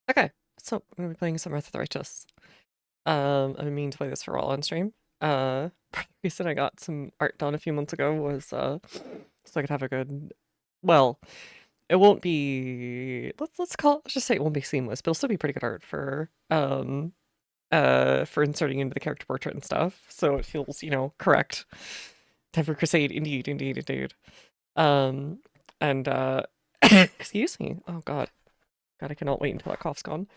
Okay, so I'm gonna be playing some Wrath of the Righteous. I've been meaning to play this for a while on stream. Part of the reason I got some art done a few months ago was so I could have a good. Well, it won't be. Let's just say it won't be seamless, but it'll still be pretty good art for inserting into the character portrait and stuff. So it feels correct. Time for Crusade, indeed, indeed, indeed. Um, and excuse me. Oh God, I cannot wait until that cough's gone.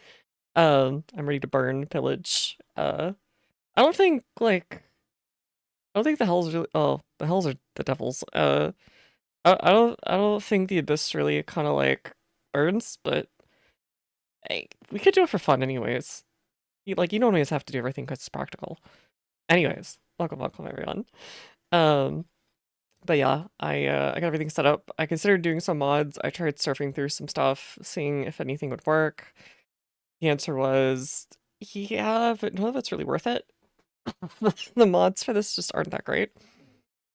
I'm ready to burn, pillage. I don't think I don't think the hells really. Oh, the hells are the devils. I don't think the abyss really kind of burns, but hey, we could do it for fun anyways. You don't always have to do everything because it's practical. Anyways, welcome everyone. Um, but yeah, I got everything set up. I considered doing some mods. I tried surfing through some stuff, seeing if anything would work. The answer was yeah, but none of it's really worth it. The mods for this just aren't that great.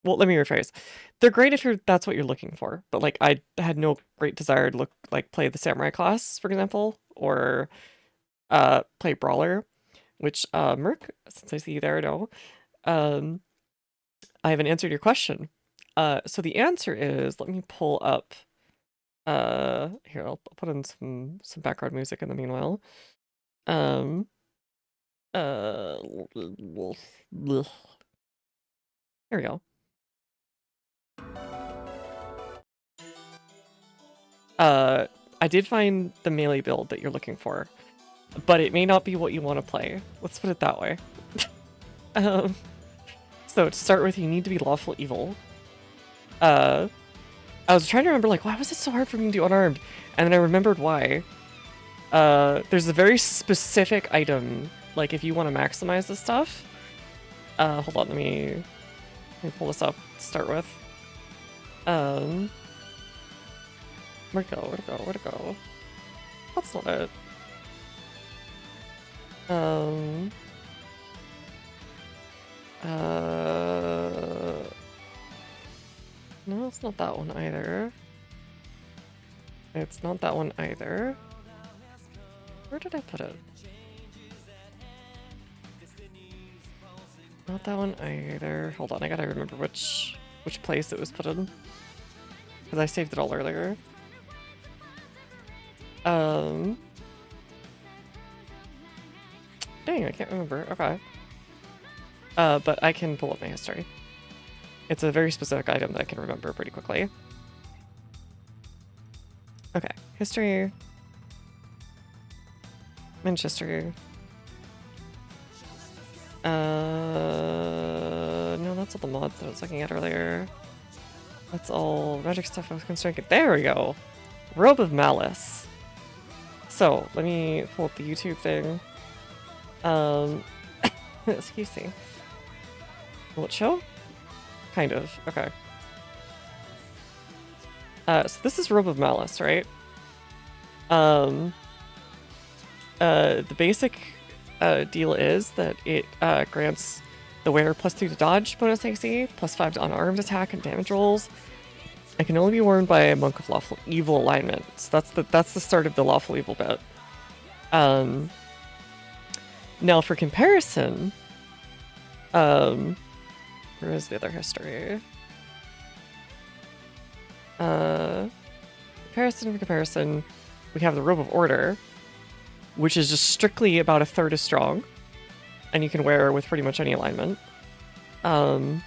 Well, let me rephrase. They're great if that's what you're looking for, but I had no great desire to play the samurai class, for example, or play brawler, which Merc, since I see you there, no. Um, I haven't answered your question. So the answer is, let me pull up. Here I'll put in some background music in the meanwhile. Um, uh, Here we go. I did find the melee build that you're looking for, but it may not be what you want to play. Let's put it that way. um, so to start with, you need to be lawful evil. I was trying to remember, why was it so hard for me to do unarmed? And then I remembered why. There's a very specific item, if you want to maximize this stuff. Hold on, let me pull this up to start with. Where'd it go? Where'd it go? Where'd it go? That's not it. No, it's not that one either. It's not that one either. Where did I put it? Not that one either. Hold on, I gotta remember which place it was put in. Because I saved it all earlier. Dang, I can't remember. Okay. But I can pull up my history. It's a very specific item that I can remember pretty quickly. Okay, history. Manage history. No, that's all the mods that I was looking at earlier. That's all magic stuff I was concerned with. There we go! Robe of Malice. So, let me pull up the YouTube thing. Excuse me. Will it show? Kind of. Okay. So this is Robe of Malice, right? The basic deal is that it grants the wearer +2 to dodge bonus AC, +5 to unarmed attack and damage rolls. It can only be worn by a monk of lawful evil alignment. So that's the start of the lawful evil bit. Now for comparison, where is the other history? Comparison, we have the Robe of Order, which is just strictly about 1/3 as strong, and you can wear with pretty much any alignment. And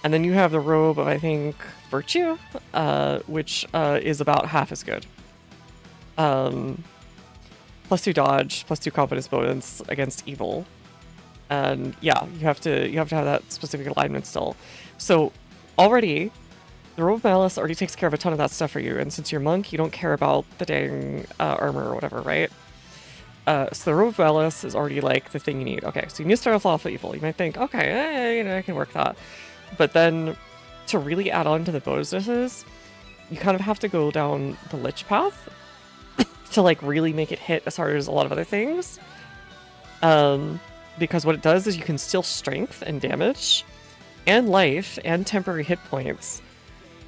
then you have the Robe of, I think, Virtue, which is about half as good. +2 dodge, +2 confidence bonus against evil. And yeah, you have to have that specific alignment still. So already, the Robe of Malice already takes care of a ton of that stuff for you, and since you're monk, you don't care about the dang armor or whatever, right? So the Robe of Malice is already the thing you need. Okay, so you need to start off lawful evil. You might think, okay, I can work that. But then, to really add on to the bonuses, you kind of have to go down the Lich path to really make it hit as hard as a lot of other things. Because what it does is you can steal strength and damage, and life, and temporary hit points,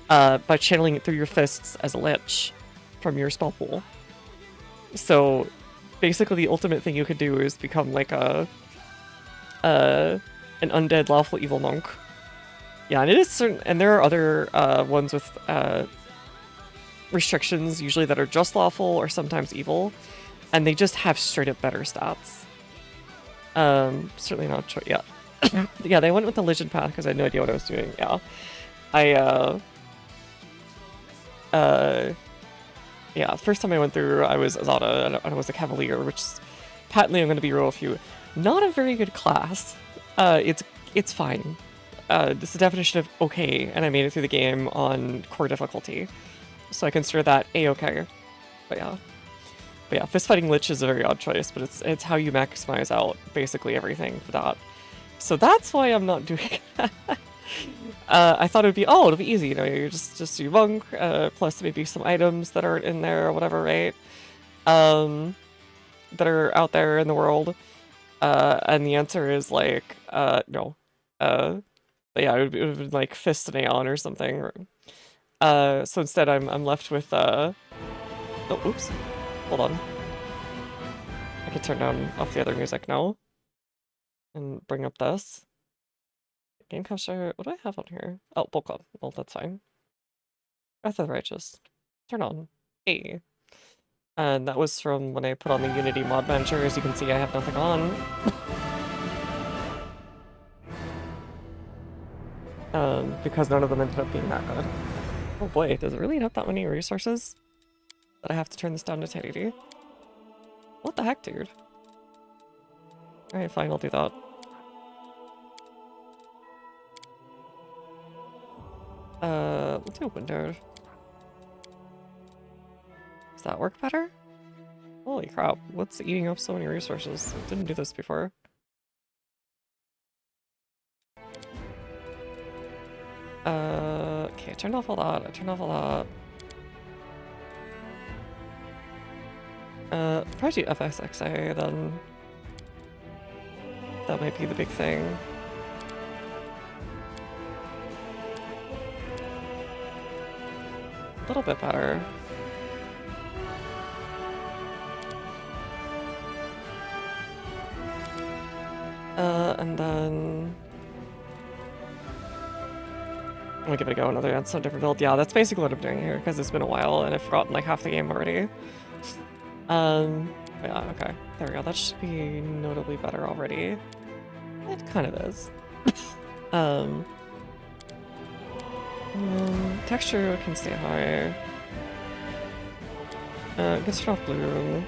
by channeling it through your fists as a Lich from your spell pool. So basically the ultimate thing you could do is become like uh an undead lawful evil monk. Yeah, and it is certain, and there are other ones with restrictions usually that are just lawful or sometimes evil, and they just have straight up better stats. Certainly not yeah. Yeah, they went with the legend path because I had no idea what I was doing. Yeah. Yeah, first time I went through, I was Azada, and I was a Cavalier, which is, patently I'm going to be real with you, not a very good class. It's fine. It's the definition of okay, and I made it through the game on core difficulty. So I consider that A-okay. But yeah, fist fighting Lich is a very odd choice, but it's how you maximize out basically everything for that. So that's why I'm not doing that. I thought it'll be easy, you know, you just do monk, plus maybe some items that aren't in there or whatever, right? That are out there in the world. And the answer is like, no. But yeah, it would have been like Fist and Aeon or something. So instead I'm left with, oh, oops. Hold on. I could turn down off the other music now. And bring up this. Game capture, what do I have on here? Oh, Bulk Club. Well, that's fine. Wrath of the Righteous. Turn on. Hey. And that was from when I put on the Unity mod manager. As you can see, I have nothing on. Because none of them ended up being that good. Oh boy, does it really have that many resources? That I have to turn this down to 1080? What the heck, dude? Alright, fine, I'll do that. Let's do windowed. Does that work better? Holy crap, what's eating up so many resources? I didn't do this before. Okay, I turned off all that, I turned off all that. Probably do FSXA then. That might be the big thing. A little bit better. And then I'm gonna give it a go another on some different build. Yeah, that's basically what I'm doing here, because it's been a while and I've forgotten like half the game already. Yeah, okay. There we go. That should be notably better already. It kind of is. Texture can stay high. Can start off blue.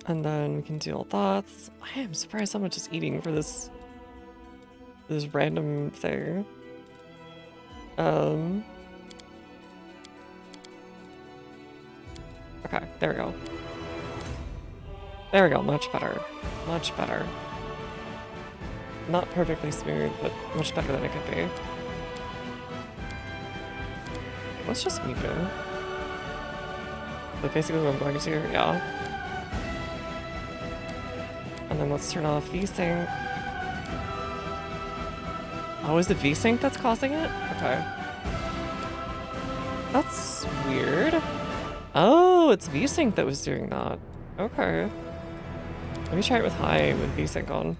And then we can do all that. I am surprised how much is eating for this random thing. Okay, there we go. There we go, much better. Much better. Not perfectly smooth, but much better than it could be. Let's just mute it. But basically what I'm going to, yeah. And then let's turn off VSync. Oh, is it VSync that's causing it? Okay. That's weird. Oh, it's VSync that was doing that. Okay. Let me try it with high with VSync on.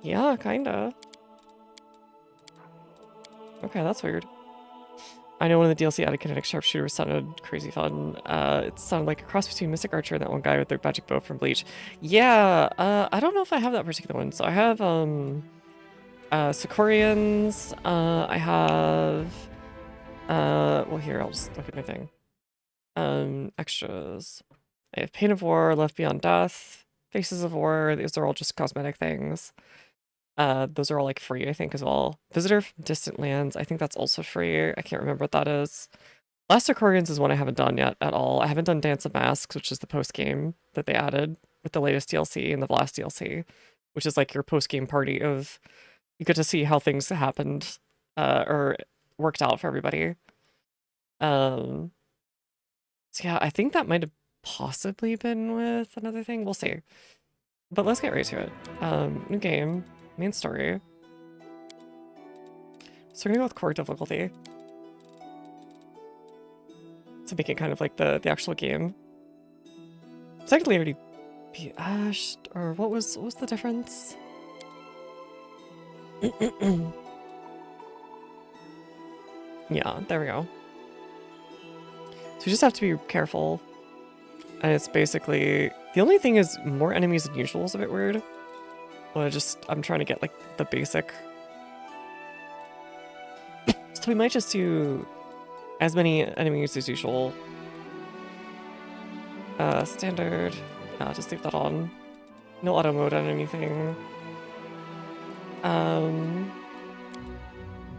Yeah, kinda. Okay, that's weird. I know one of the DLC added kinetic sharpshooter sounded crazy fun. It sounded like a cross between Mystic Archer and that one guy with their magic bow from Bleach. Yeah, I don't know if I have that particular one. So I have, Sicorians, I have, well here, I'll just look at my thing. Extras. I have Pain of War, Left Beyond Death, Faces of War, these are all just cosmetic things. Those are all like free, I think, as well. Visitor from Distant Lands, I think that's also free. I can't remember what that is. Last Sicorians is one I haven't done yet at all. I haven't done Dance of Masks, which is the post-game that they added with the latest DLC and the last DLC, which is like your post-game party of, you get to see how things happened, or worked out for everybody. So yeah, I think that might have possibly been with another thing. We'll see. But let's get right to it. New game, main story. So we're gonna go with core difficulty to make it kind of like the actual game. Technically, already beat Ash, or what was the difference? Yeah, there we go. So we just have to be careful. And it's basically, the only thing is more enemies than usual is a bit weird. But I'm trying to get like the basic. So we might just do as many enemies as usual. Standard. Just leave that on. No auto mode on anything. In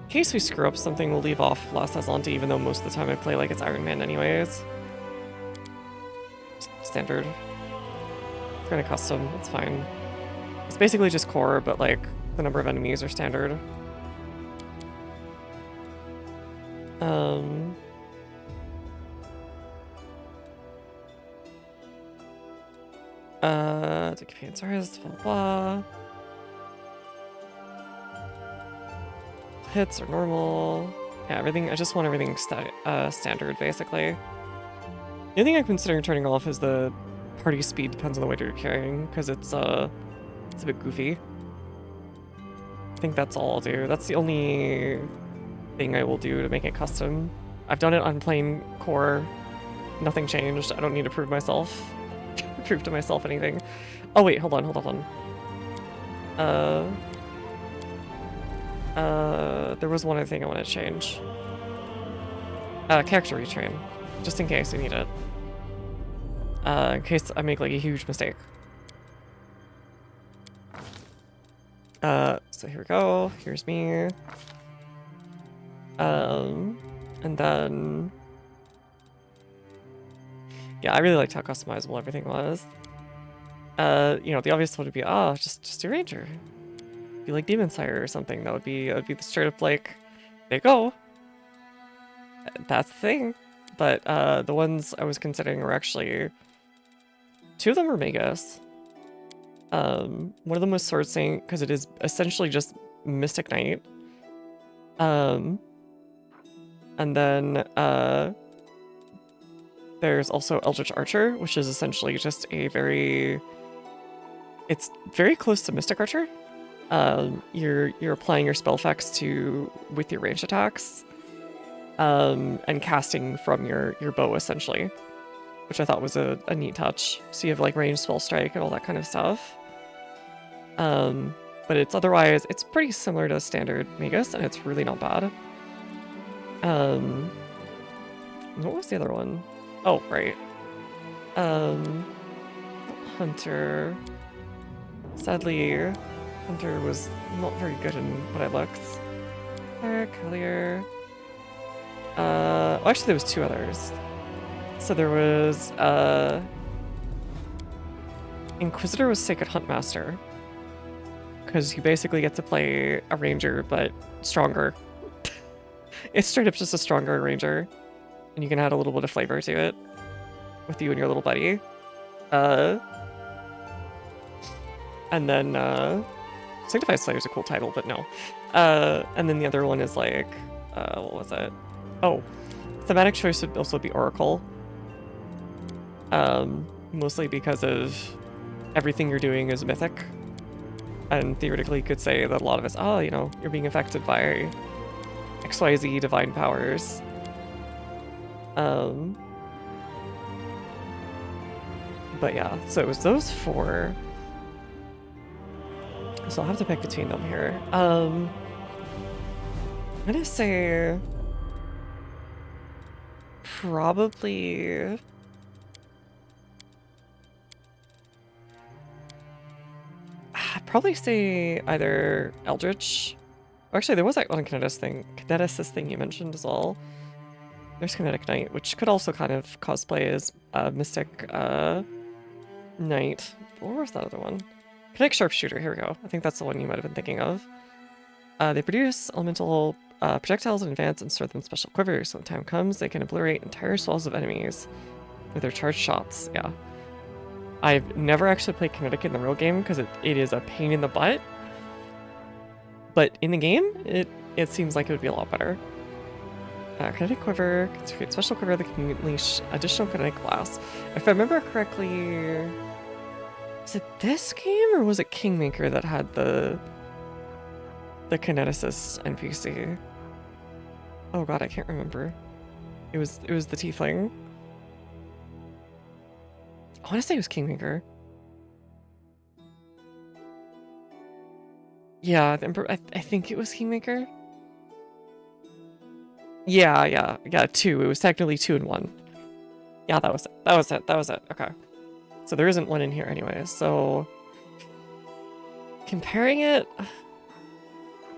case we screw up something, we'll leave off Last Asante, even though most of the time I play like it's Iron Man anyways. Standard. It's kind of custom, it's fine. It's basically just core, but like the number of enemies are standard. Answers, blah blah. Hits are normal. Yeah, everything. I just want everything standard, basically. The only thing I'm considering turning off is the party speed. Depends on the weight you're carrying, because it's a bit goofy. I think that's all I'll do. That's the only thing I will do to make it custom. I've done it on plain core. Nothing changed. I don't need to prove myself. Prove to myself anything. Oh wait, hold on. There was one other thing I want to change. Character retrain, just in case we need it. In case I make like a huge mistake. So here we go. Here's me. And then, yeah, I really liked how customizable everything was. You know, the obvious one would be, just do Ranger. Be like Demon Sire or something. That would be the straight up like, there you go. That's the thing. But the ones I was considering were actually, two of them were Magus. One of them was Sword Saint because it is essentially just Mystic Knight. And then there's also Eldritch Archer, which is essentially just it's very close to Mystic Archer. You're applying your spell effects with your ranged attacks, and casting from your bow essentially, which I thought was a neat touch. So you have like ranged spell strike and all that kind of stuff. But it's pretty similar to standard Magus, and it's really not bad. What was the other one? Oh, right. Hunter. Sadly, Hunter was not very good in what I looked. Collier. Well, actually, there was two others. So there was, Inquisitor was Sacred Huntmaster. Because you basically get to play a ranger, but stronger. It's straight up just a stronger ranger. And you can add a little bit of flavor to it. With you and your little buddy. And then, Sanctified Slayer is a cool title, but no. And then the other one is like, what was it? Oh, thematic choice would also be Oracle. Mostly because of everything you're doing is mythic. And theoretically you could say that a lot of it's, you know, you're being affected by XYZ divine powers. But yeah, so it was those four. So I'll have to pick between them here. I'm gonna say probably I'd probably say either Eldritch. Actually, there was that one kineticist thing you mentioned as well. There's Kinetic Knight, which could also kind of cosplay as Mystic Knight. What was that other one? Kinetic Sharpshooter, here we go. I think that's the one you might have been thinking of. They produce elemental projectiles in advance and store them in special quivers. So when the time comes, they can obliterate entire swells of enemies. with their charged shots. Yeah. I've never actually played kinetic in the real game because it is a pain in the butt. But in the game, it seems like it would be a lot better. Kinetic quiver, create special quiver that can unleash additional kinetic blast. If I remember correctly, was it this game or was it Kingmaker that had the kineticist NPC? Oh god, I can't remember. It was the tiefling. I want to say it was Kingmaker. Yeah, I think it was Kingmaker. Yeah, 2. It was technically 2 and 1. Yeah, that was it. Okay. So there isn't one in here anyway, so... Comparing it...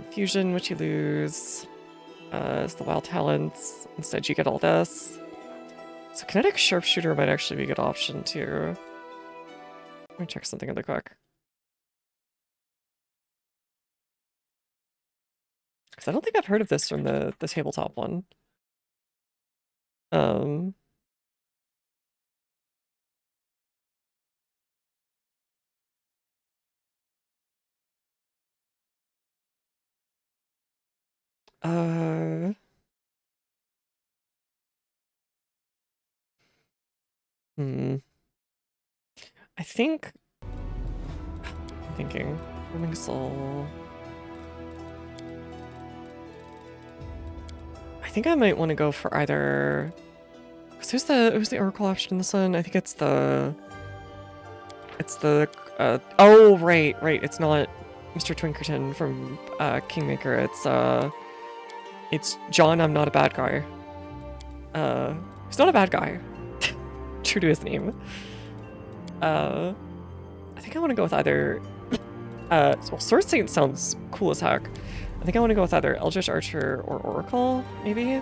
Fusion, which you lose... is the wild talents. Instead you get all this. So kinetic sharpshooter might actually be a good option too. Let me check something really quick. Because I don't think I've heard of this from the tabletop one. I think... I'm thinking... Roaming Soul... I think I might want to go for either... Because who's the Oracle option in this one? I think it's the... oh, right. It's not Mr. Twinkerton from Kingmaker. It's John, I'm not a bad guy. He's not a bad guy. True to his name. I think I want to go with either... well, Sword Saint sounds cool as heck. I think I want to go with either Eldritch Archer or Oracle, maybe?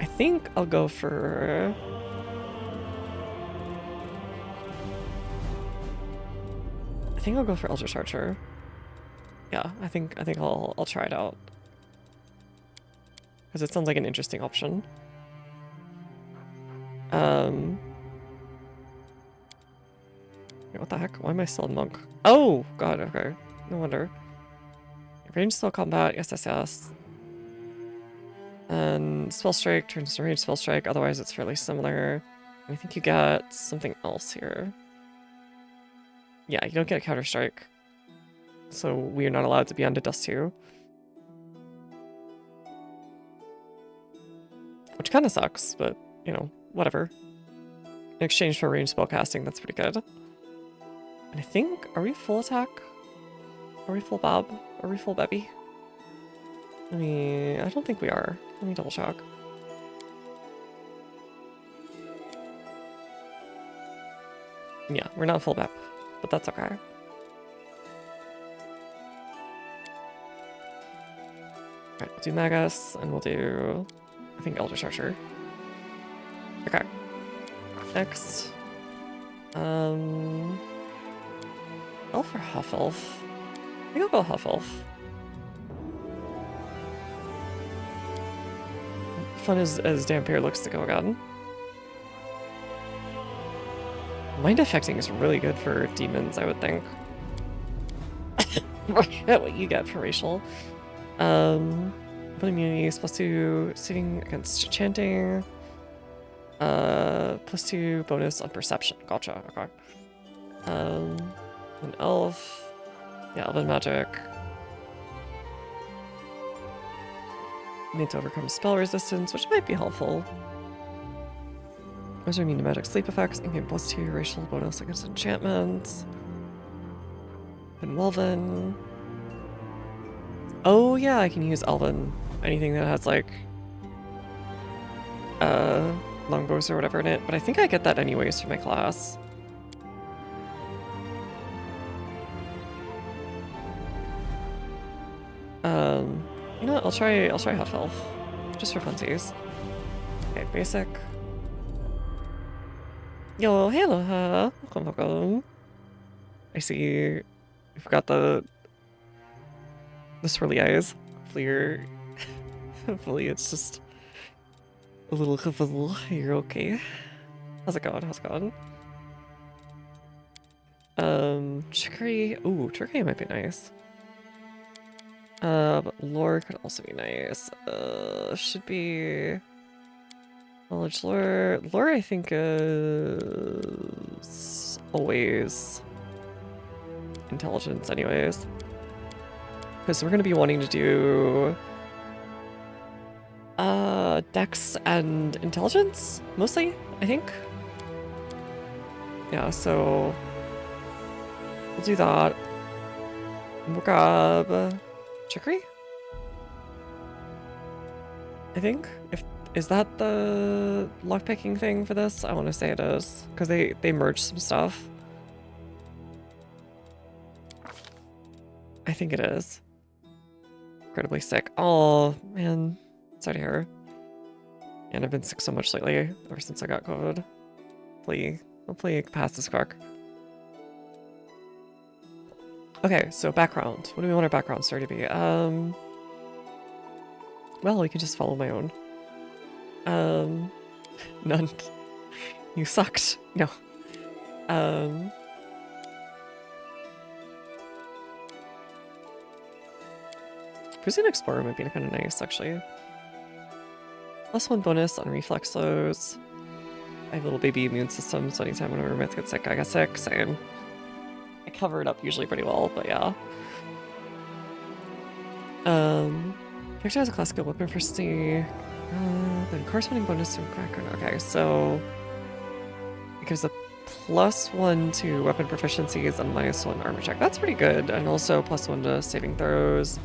I think I'll go for... I think I'll go for Eldritch Archer. Yeah, I think I'll try it out. Because it sounds like an interesting option. What the heck? Why am I still a monk? Oh, god, okay. No wonder. Range spell combat, yes. And spell strike turns to range spell strike, otherwise it's fairly similar. I think you get something else here. Yeah, you don't get a counter strike. So we're not allowed to be under dust too. Which kind of sucks, but, you know, whatever. In exchange for range spell casting, that's pretty good. And I think, are we full attack? Are we full Bob? Are we full Bebby? I don't think we are. Let me double check. Yeah, we're not full Beb, but that's okay. Alright, we'll do Magus, and we'll do, I think, Eldritch Archer. Okay. Next. Elf or Half Elf? I think I'll go Half Elf. Fun as Dampier looks to go again. Mind affecting is really good for demons, I would think. Forget what you get for racial. Immunity is +2 saving against chanting. +2 bonus on perception. Gotcha. Okay. An elf. Yeah, elven magic. Made to overcome spell resistance, which might be helpful. Those are immune to magic sleep effects and gain +2 racial bonus against enchantments. And Welven. Oh yeah, I can use Elven. Anything that has like longbows or whatever in it, but I think I get that anyways for my class. You know what? I'll try Half Elf. Just for funsies. Okay, basic. Yo, hello, welcome. I see you've got the The swirly eyes. Hopefully it's just a little fizzle. You're okay. How's it going? How's it going? Chicory. Ooh, chicory might be nice. But lore could also be nice. Should be knowledge lore. Lore I think is always intelligence anyways. Because we're gonna be wanting to do dex and intelligence mostly, I think. Yeah, so we'll do that. We'll grab chicory, I think. Is that the lockpicking thing for this? I want to say it is, because they merged some stuff. I think it is. Incredibly sick. Oh man, sorry to hear. And I've been sick so much lately, ever since I got COVID. Hopefully I can pass this quick. Okay, so background. What do we want our background story to be? Well, we could just follow my own. None. You sucked. No. Prison Explorer might be kind of nice, actually. +1 bonus on reflex throws. I have a little baby immune system, so anytime one of my roommates gets sick, I get sick. Same. I cover it up usually pretty well, but yeah. Character has a classical weapon proficiency. Then corresponding bonus to cracker. Okay, so it gives a +1 to weapon proficiencies and -1 armor check. That's pretty good. And also +1 to saving throws.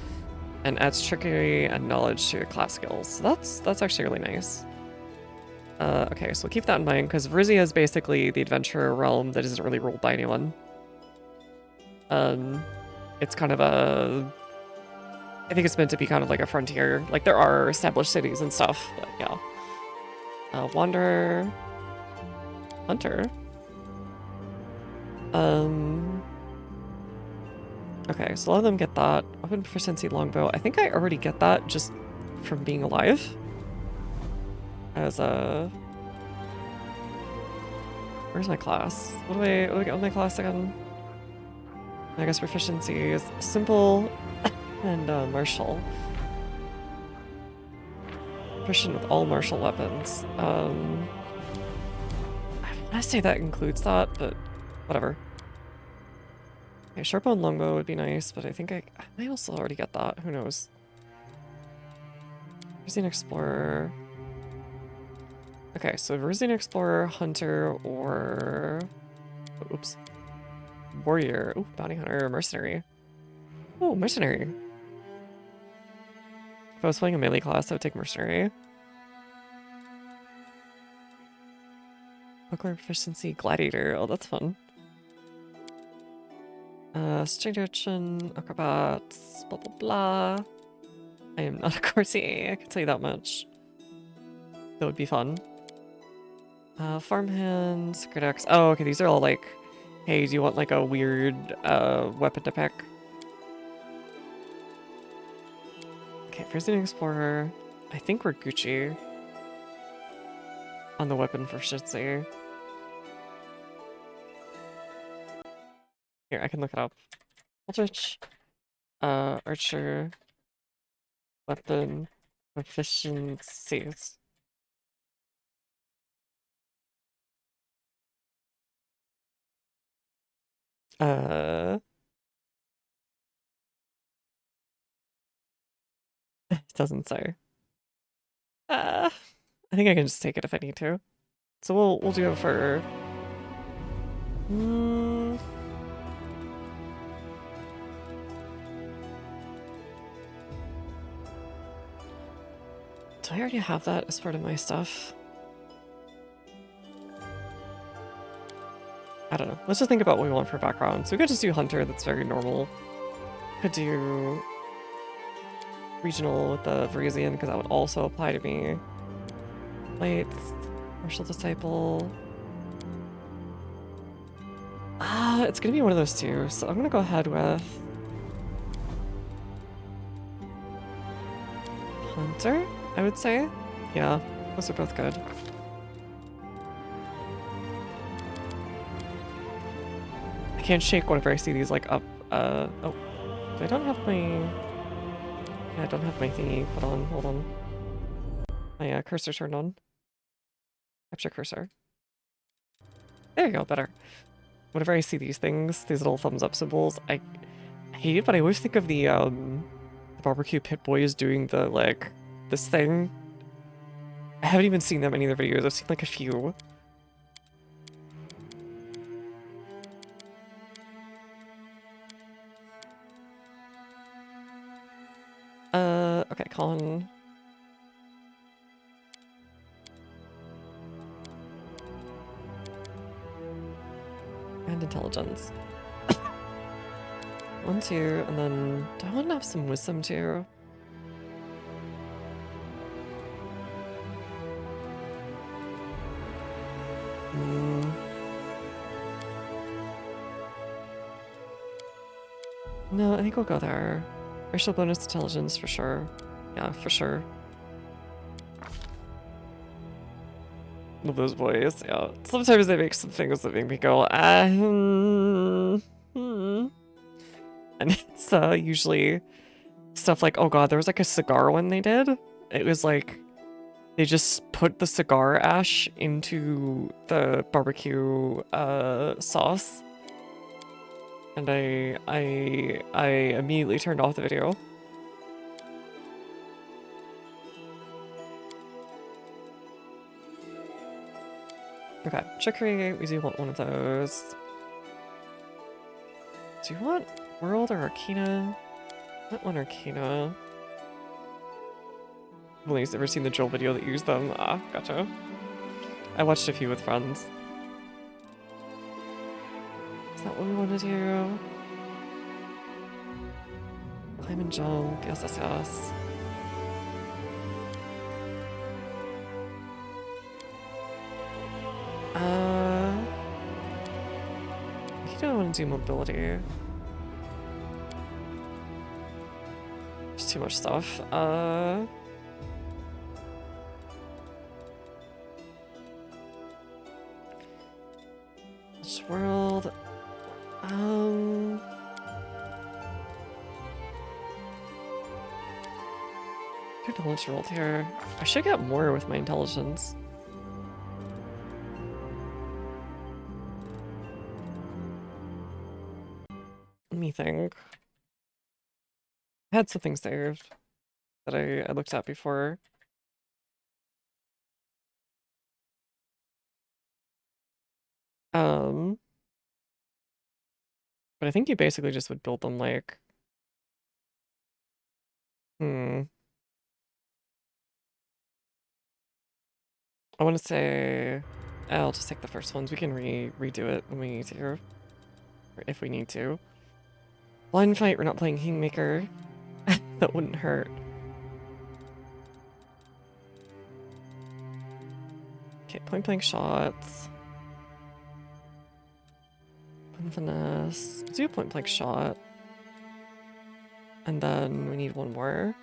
And adds trickery and knowledge to your class skills. So that's actually really nice. Okay, so we'll keep that in mind, because Vrizia is basically the adventure realm that isn't really ruled by anyone. It's kind of a... I think it's meant to be kind of like a frontier. Like, there are established cities and stuff, but yeah. Wanderer... Hunter... Okay, so a lot of them get that. Weapon proficiency longbow. I think I already get that just from being alive. As a... Where's my class? What do I get with my class again? I guess proficiency is simple and martial. Proficient with all martial weapons. I want to say that includes that, but whatever. Okay, Sharpbone Longbow would be nice, but I think I might also already get that. Who knows? Virizian Explorer. Okay, so Virizian Explorer, Hunter, or... Oops. Warrior. Ooh, Bounty Hunter, Mercenary. Oh, Mercenary. If I was playing a melee class, I would take Mercenary. Buckler Proficiency, Gladiator. Oh, that's fun. Strange Urchin, Acrobats, blah blah blah. I am not a courtier, I can tell you that much. That would be fun. Farmhand, Secret Axe. Oh, okay, these are all like, hey, do you want like a weird weapon to pick? Okay, Prison Explorer. I think we're Gucci on the weapon proficiency. Here, I can look it up. Eldritch, Archer, weapon proficiencies. It doesn't say. I think I can just take it if I need to. So we'll do it for... Do I already have that as part of my stuff? I don't know. Let's just think about what we want for background. So we could just do Hunter, that's very normal. Could do Regional with the Virizian, because that would also apply to me. Lights, Martial Disciple. It's gonna be one of those two, so I'm gonna go ahead with Hunter, I would say. Yeah, those are both good. I can't shake whenever I see these like up, oh. I don't have my... Yeah, I don't have my thingy put on. Hold on. My cursor turned on. Capture cursor. There you go, better. Whenever I see these things, these little thumbs up symbols, I hate it, but I always think of the barbecue pit boys doing the, like, this thing. I haven't even seen them in any of their videos. I've seen, like, a few. Okay, Colin. And intelligence. 1, 2, and then... Do I want to have some wisdom, too? No, I think we'll go there. Racial bonus intelligence, for sure. Yeah, for sure. Love those boys, yeah. Sometimes they make some things that make me go, And it's usually stuff like, oh god, there was like a cigar one they did. It was like, they just put the cigar ash into the barbecue sauce. And I immediately turned off the video. Okay, chicory, we do want one of those. Do you want World or Arcana? I want one Arcana. I've only ever seen the Joel video that used them. Ah, gotcha. I watched a few with friends. Is that what we want to do? Climb and jump, yes, yes, yes. I don't want to do mobility. There's too much stuff. This world. Good knowledge rolled here. I should get more with my intelligence. Let me think. I had something saved that I looked at before. But I think you basically just would build them like... I want to say... I'll just take the first ones. We can redo it when we need to. Or if we need to. Blind fight, we're not playing Kingmaker. That wouldn't hurt. Okay, point blank shots. Finesse. Let's do a point blank shot. And then we need one more.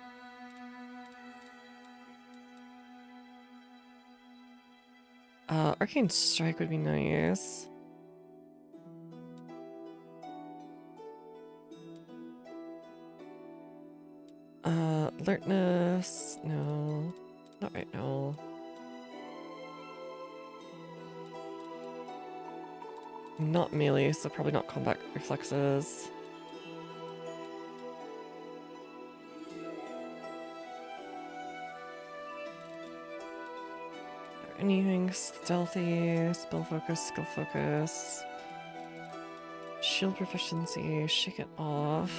Arcane Strike would be nice. Alertness, no, not right now. Not melee, so probably not combat reflexes. Anything stealthy, spell focus, skill focus, shield proficiency, shake it off.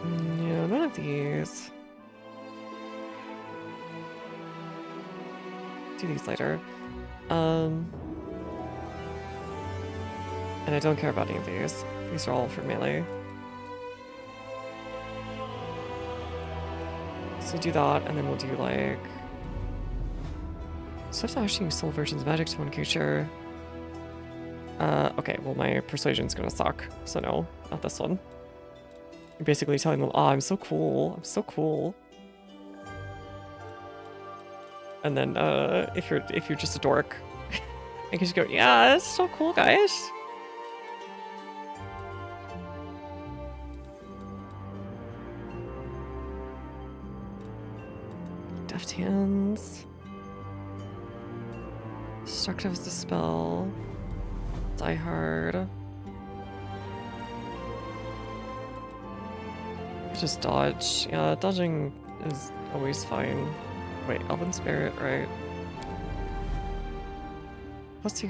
No, none of these. Do these later. And I don't care about any of these. These are all for melee. So do that, and then we'll do like... Swift ashing soul versions of magic to one creature. Okay, well my persuasion's gonna suck, so no, not this one. You're basically telling them, oh, I'm so cool. I'm so cool. And then if you're just a dork, you can just go, yeah, that's so cool, guys. Deft hands. Destructive is the spell. Die hard. Just dodge. Yeah, dodging is always fine. Wait, Elven Spirit, right? +2 to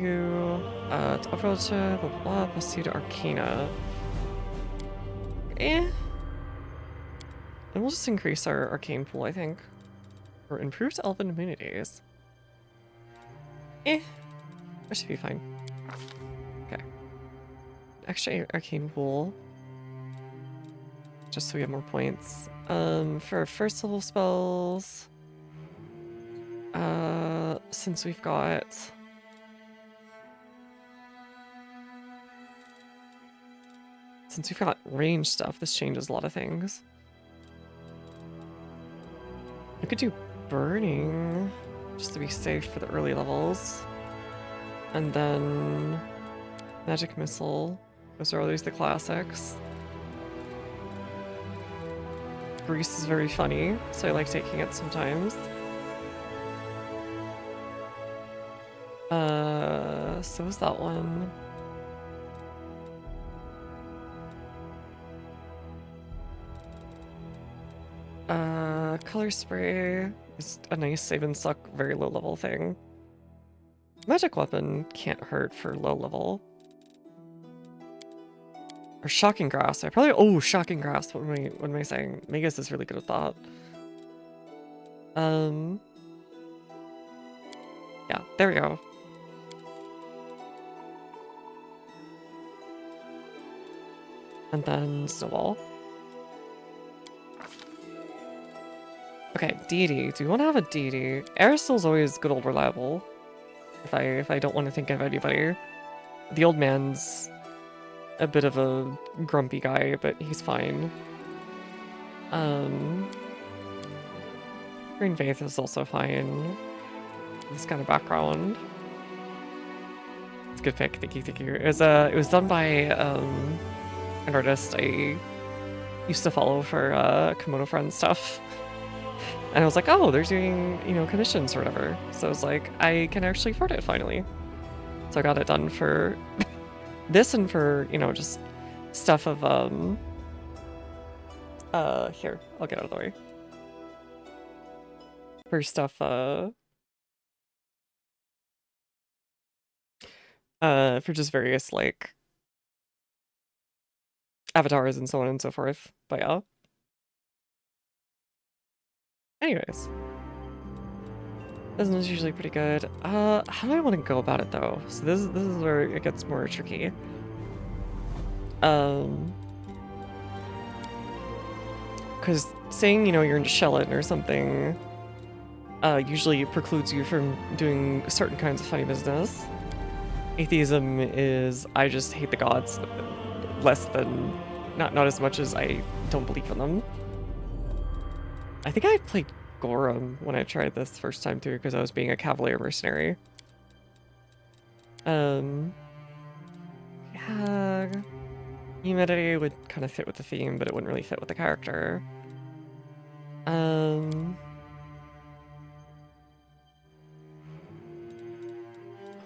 Overwatch, blah blah blah, +2 to Arcana. Eh. And we'll just increase our arcane pool, I think. Or improves elven immunities. Eh. That should be fine. Okay. Extra arcane pool. Just so we have more points. For our first level spells. Since we've got range stuff, this changes a lot of things. I could do burning, just to be safe for the early levels. And then magic missile. Those are always the classics. Grease is very funny, so I like taking it sometimes. So is that one. Color spray is a nice save and suck, very low level thing. Magic weapon can't hurt for low level. Or shocking grasp. I probably shocking grasp. What am I saying? Magus is really good at that. Yeah, there we go. And then snowball. Okay, deity. Do we want to have a deity? Aristo's always good old reliable. If I don't want to think of anybody. The old man's a bit of a grumpy guy, but he's fine. Green Faith is also fine. This kind of background. It's a good pick. Thank you. It was done by an artist I used to follow for Kimono Friends stuff. And I was like, oh, they're doing, commissions or whatever. So I was like, I can actually afford it finally. So I got it done for this and for, just stuff of, here, I'll get out of the way. For stuff, for just various, like, avatars and so on and so forth. But yeah. Anyways. This one's usually pretty good. How do I want to go about it though? So this is where it gets more tricky. Because saying, you're into Shellin or something usually precludes you from doing certain kinds of funny business. Atheism is I just hate the gods less than, not as much as I don't believe in them. I think I played Gorham when I tried this first time through because I was being a Cavalier mercenary. Yeah, humidity would kind of fit with the theme, but it wouldn't really fit with the character. I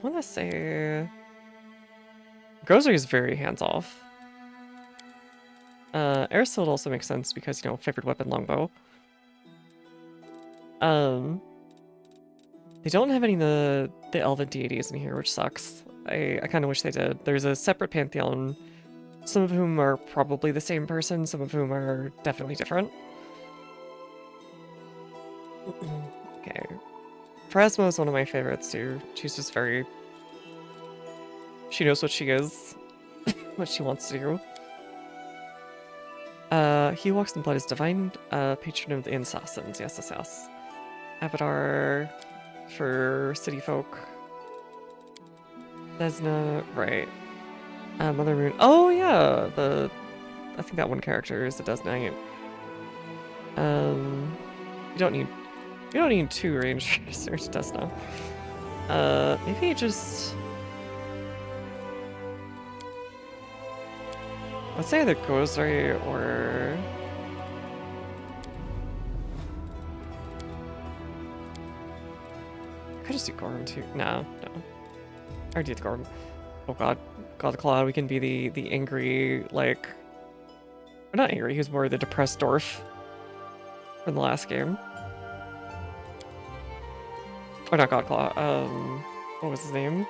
want to say Grocery is very hands-off. Airsoft also makes sense because, favorite weapon, longbow. They don't have any of the elven deities in here, which sucks. I kind of wish they did. There's a separate pantheon, some of whom are probably the same person, some of whom are definitely different. Okay. Pharasma is one of my favorites too. She's just very... She knows what she is, what she wants to do. He walks in blood is divine, patron of the assassins. Yes. Avatar for city folk. Desna, right. Mother Moon. Oh yeah, the I think that one character is a Desnite. Um, you don't need two rangers or Desna. Maybe just let's say either Gozri or I could just do Gorm too. No. I already did Gorm. Oh god. God Claw, we can be the angry, like, or not angry, he was more the depressed dwarf from the last game. Or not Godclaw, what was his name?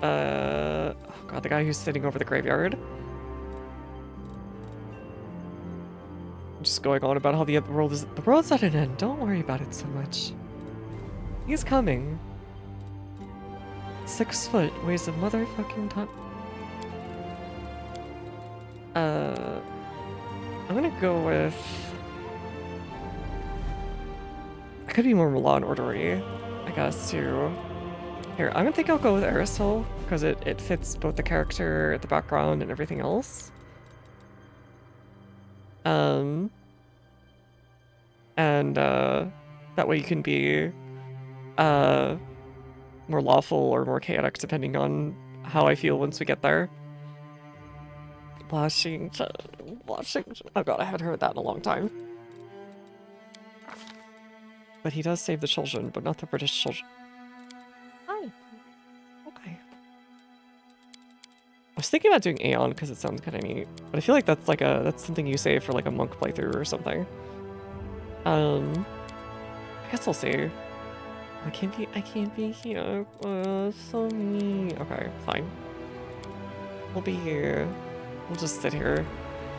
Oh god, the guy who's sitting over the graveyard. Just going on about how the world's at an end. Don't worry about it so much. He's coming. 6 foot, weighs a motherfucking ton. I'm gonna go with. I could be more Law and Ordery, I guess, too. Here, I'm gonna think I'll go with Aerosol, because it fits both the character, the background, and everything else. And that way you can be more lawful or more chaotic depending on how I feel once we get there. Washington. Oh god, I haven't heard that in a long time. But he does save the children, but not the British children. Hi. Okay. I was thinking about doing Aeon because it sounds kind of neat, but I feel like that's something you save for like a monk playthrough or something. I guess we'll see. I can't be here. So mean. Okay, fine. We'll be here. We'll just sit here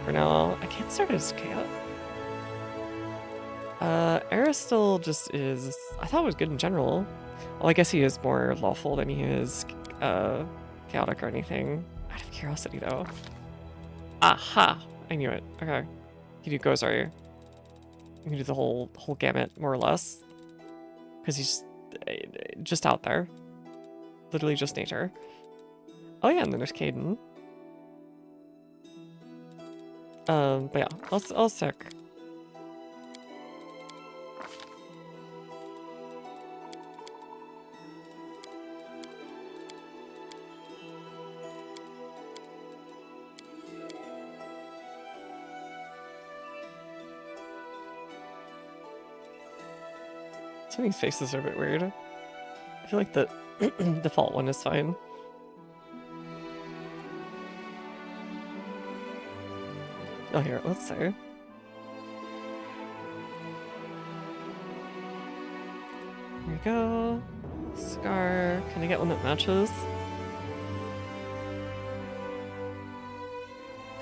for now. I can't start as chaos. Aristil just is. I thought it was good in general. Well, I guess he is more lawful than he is chaotic or anything. Out of curiosity, though. Aha! I knew it. Okay. You do Gozari. You can do the whole gamut, more or less. Because he's just out there. Literally just nature. Oh yeah, and then there's Caden. But yeah, I'll sick. Some of these faces are a bit weird. I feel like the default one is fine. Oh, here, let's see. Here we go. Scar. Can I get one that matches?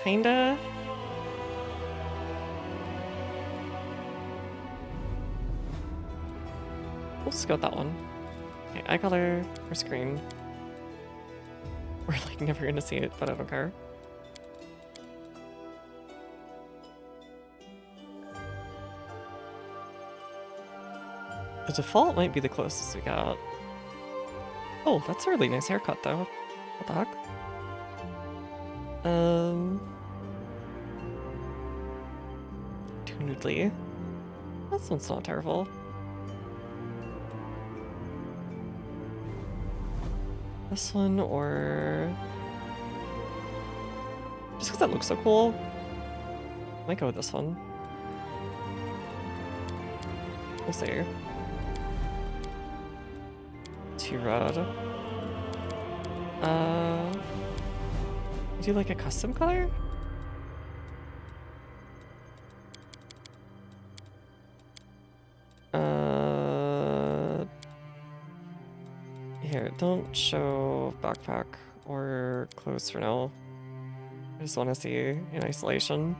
Kinda. We'll just go with that one. Okay, eye color or screen. We're like never gonna see it, but I don't care. The default might be the closest we got. Oh, that's a really nice haircut though. What the heck? Too noodly. This one's not terrible. This one or... Just because that looks so cool. I might go with this one. We'll see. T-Rod. Do you like a custom color? Here, don't show backpack or clothes for now. I just want to see in isolation.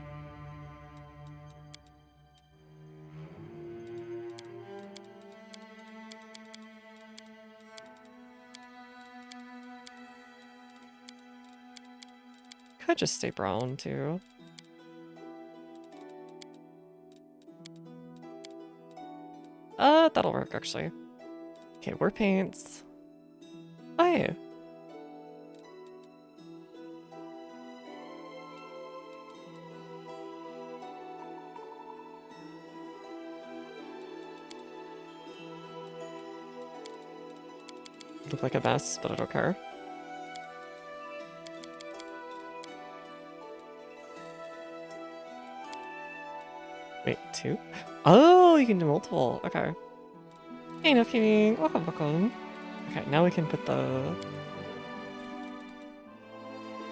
Could just stay brown too. That'll work actually. Okay, war paints. Oh yeah. look like a mess, but I don't care. Wait, 2? Oh, you can do multiple. Okay. Hey, Nufking. Welcome, welcome. Okay, now we can put the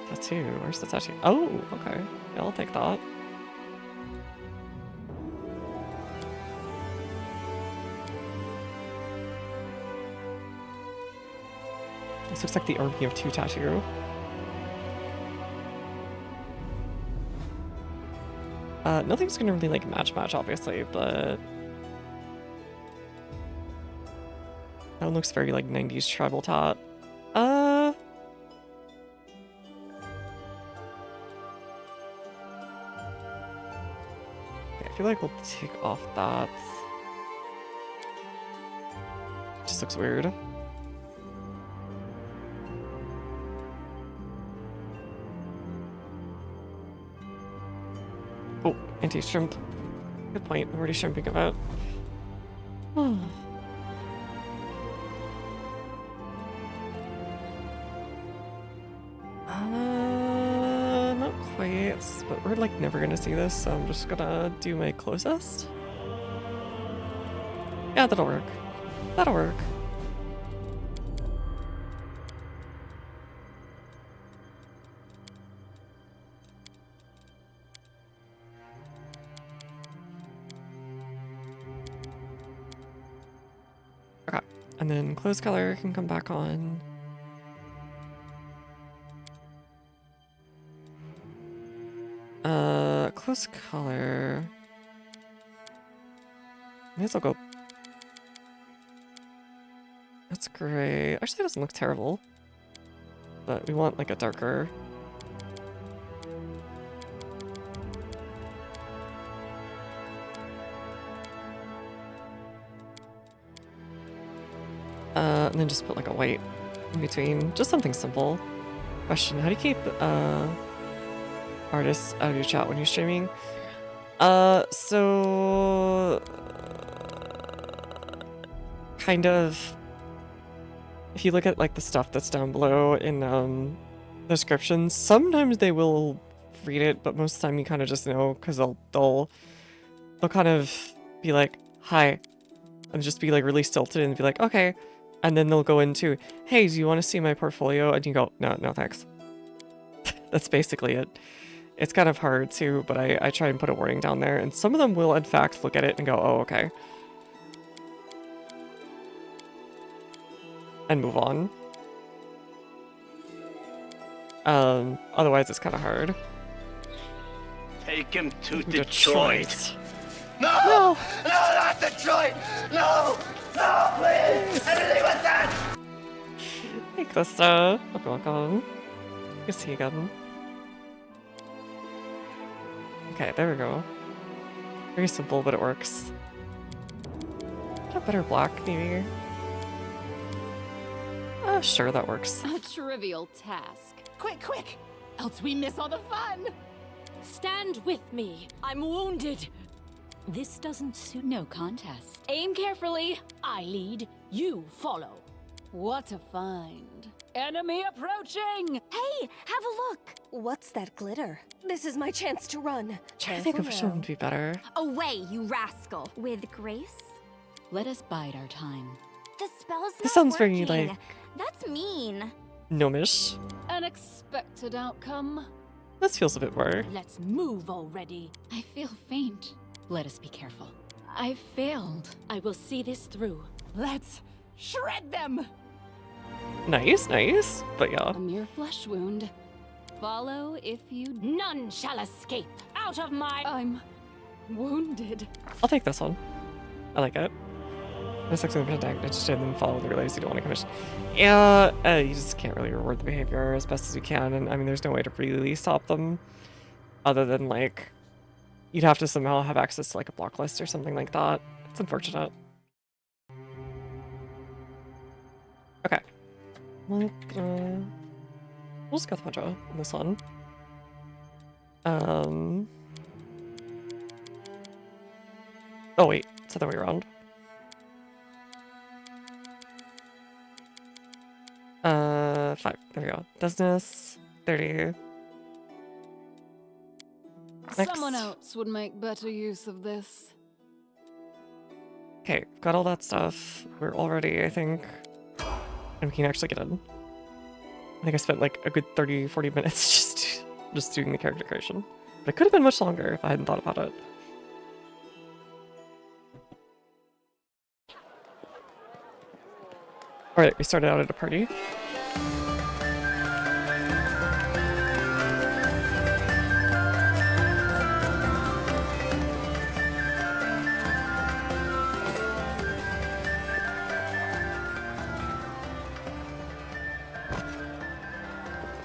tattoo. Where's the tattoo? Oh, okay. Yeah, I'll take that. This looks like the Army of 2 tattoo. Nothing's gonna really like match, obviously, but that one looks very like 90s tribal tat. I feel like we'll take off that. Just looks weird. Oh, anti-shrimp. Good point. I'm already shrimping about. Not quite, but we're like never gonna see this, so I'm just gonna do my closest. Yeah, that'll work. That'll work. Okay, and then close color can come back on. Close color. May as well go. That's great. Actually, it doesn't look terrible. But we want like a darker. And then just put like a white in between. Just something simple. Question, how do you keep artists out of your chat when you're streaming? So kind of, if you look at like the stuff that's down below in the descriptions, sometimes they will read it, but most of the time you kind of just know, because they'll kind of be like, hi, and just be like really stilted and be like, okay, and then they'll go into, hey, do you want to see my portfolio? And you go, no thanks. That's basically it. It's kind of hard too, but I try and put a warning down there, and some of them will in fact look at it and go, oh, okay. And move on. Otherwise it's kind of hard. Take him to Detroit. No! No! No, not Detroit! No! No, please! Anything but that! Hey, Krista. Welcome. Good to see you again. Okay, there we go. Very simple, but it works. A better black, maybe? Sure, that works. A trivial task. Quick! Else we miss all the fun! Stand with me. I'm wounded. This doesn't suit. No contest. Aim carefully. I lead, you follow. What a find. Enemy approaching! Hey, have a look! What's that glitter? This is my chance to run. I think which one would be better. Away, you rascal! With grace? Let us bide our time. The spell's This not sounds very, working. like, That's mean. gnomish. An expected outcome. This feels a bit more. Let's move already. I feel faint. Let us be careful. I failed. I will see this through. Let's shred them! Nice. But yeah. A mere flesh wound. Follow if you... None shall escape. Out of my... I'm wounded. I'll take this one. I like it. This looks like an attack interested and then follow the realize you don't want to commission. Yeah, you just can't really reward the behavior as best as you can, and I mean there's no way to really stop them other than like you'd have to somehow have access to like a block list or something like that. It's unfortunate. Okay. We'll just go with Punja on this one. Oh wait, it's the other way around. 5. There we go. Business. 30. Next. Someone else would make better use of this. Okay, got all that stuff. We're all ready, I think. And we can actually get in. I think I spent like a good 30, 40 minutes just doing the character creation. But it could have been much longer if I hadn't thought about it. Alright, we started out at a party.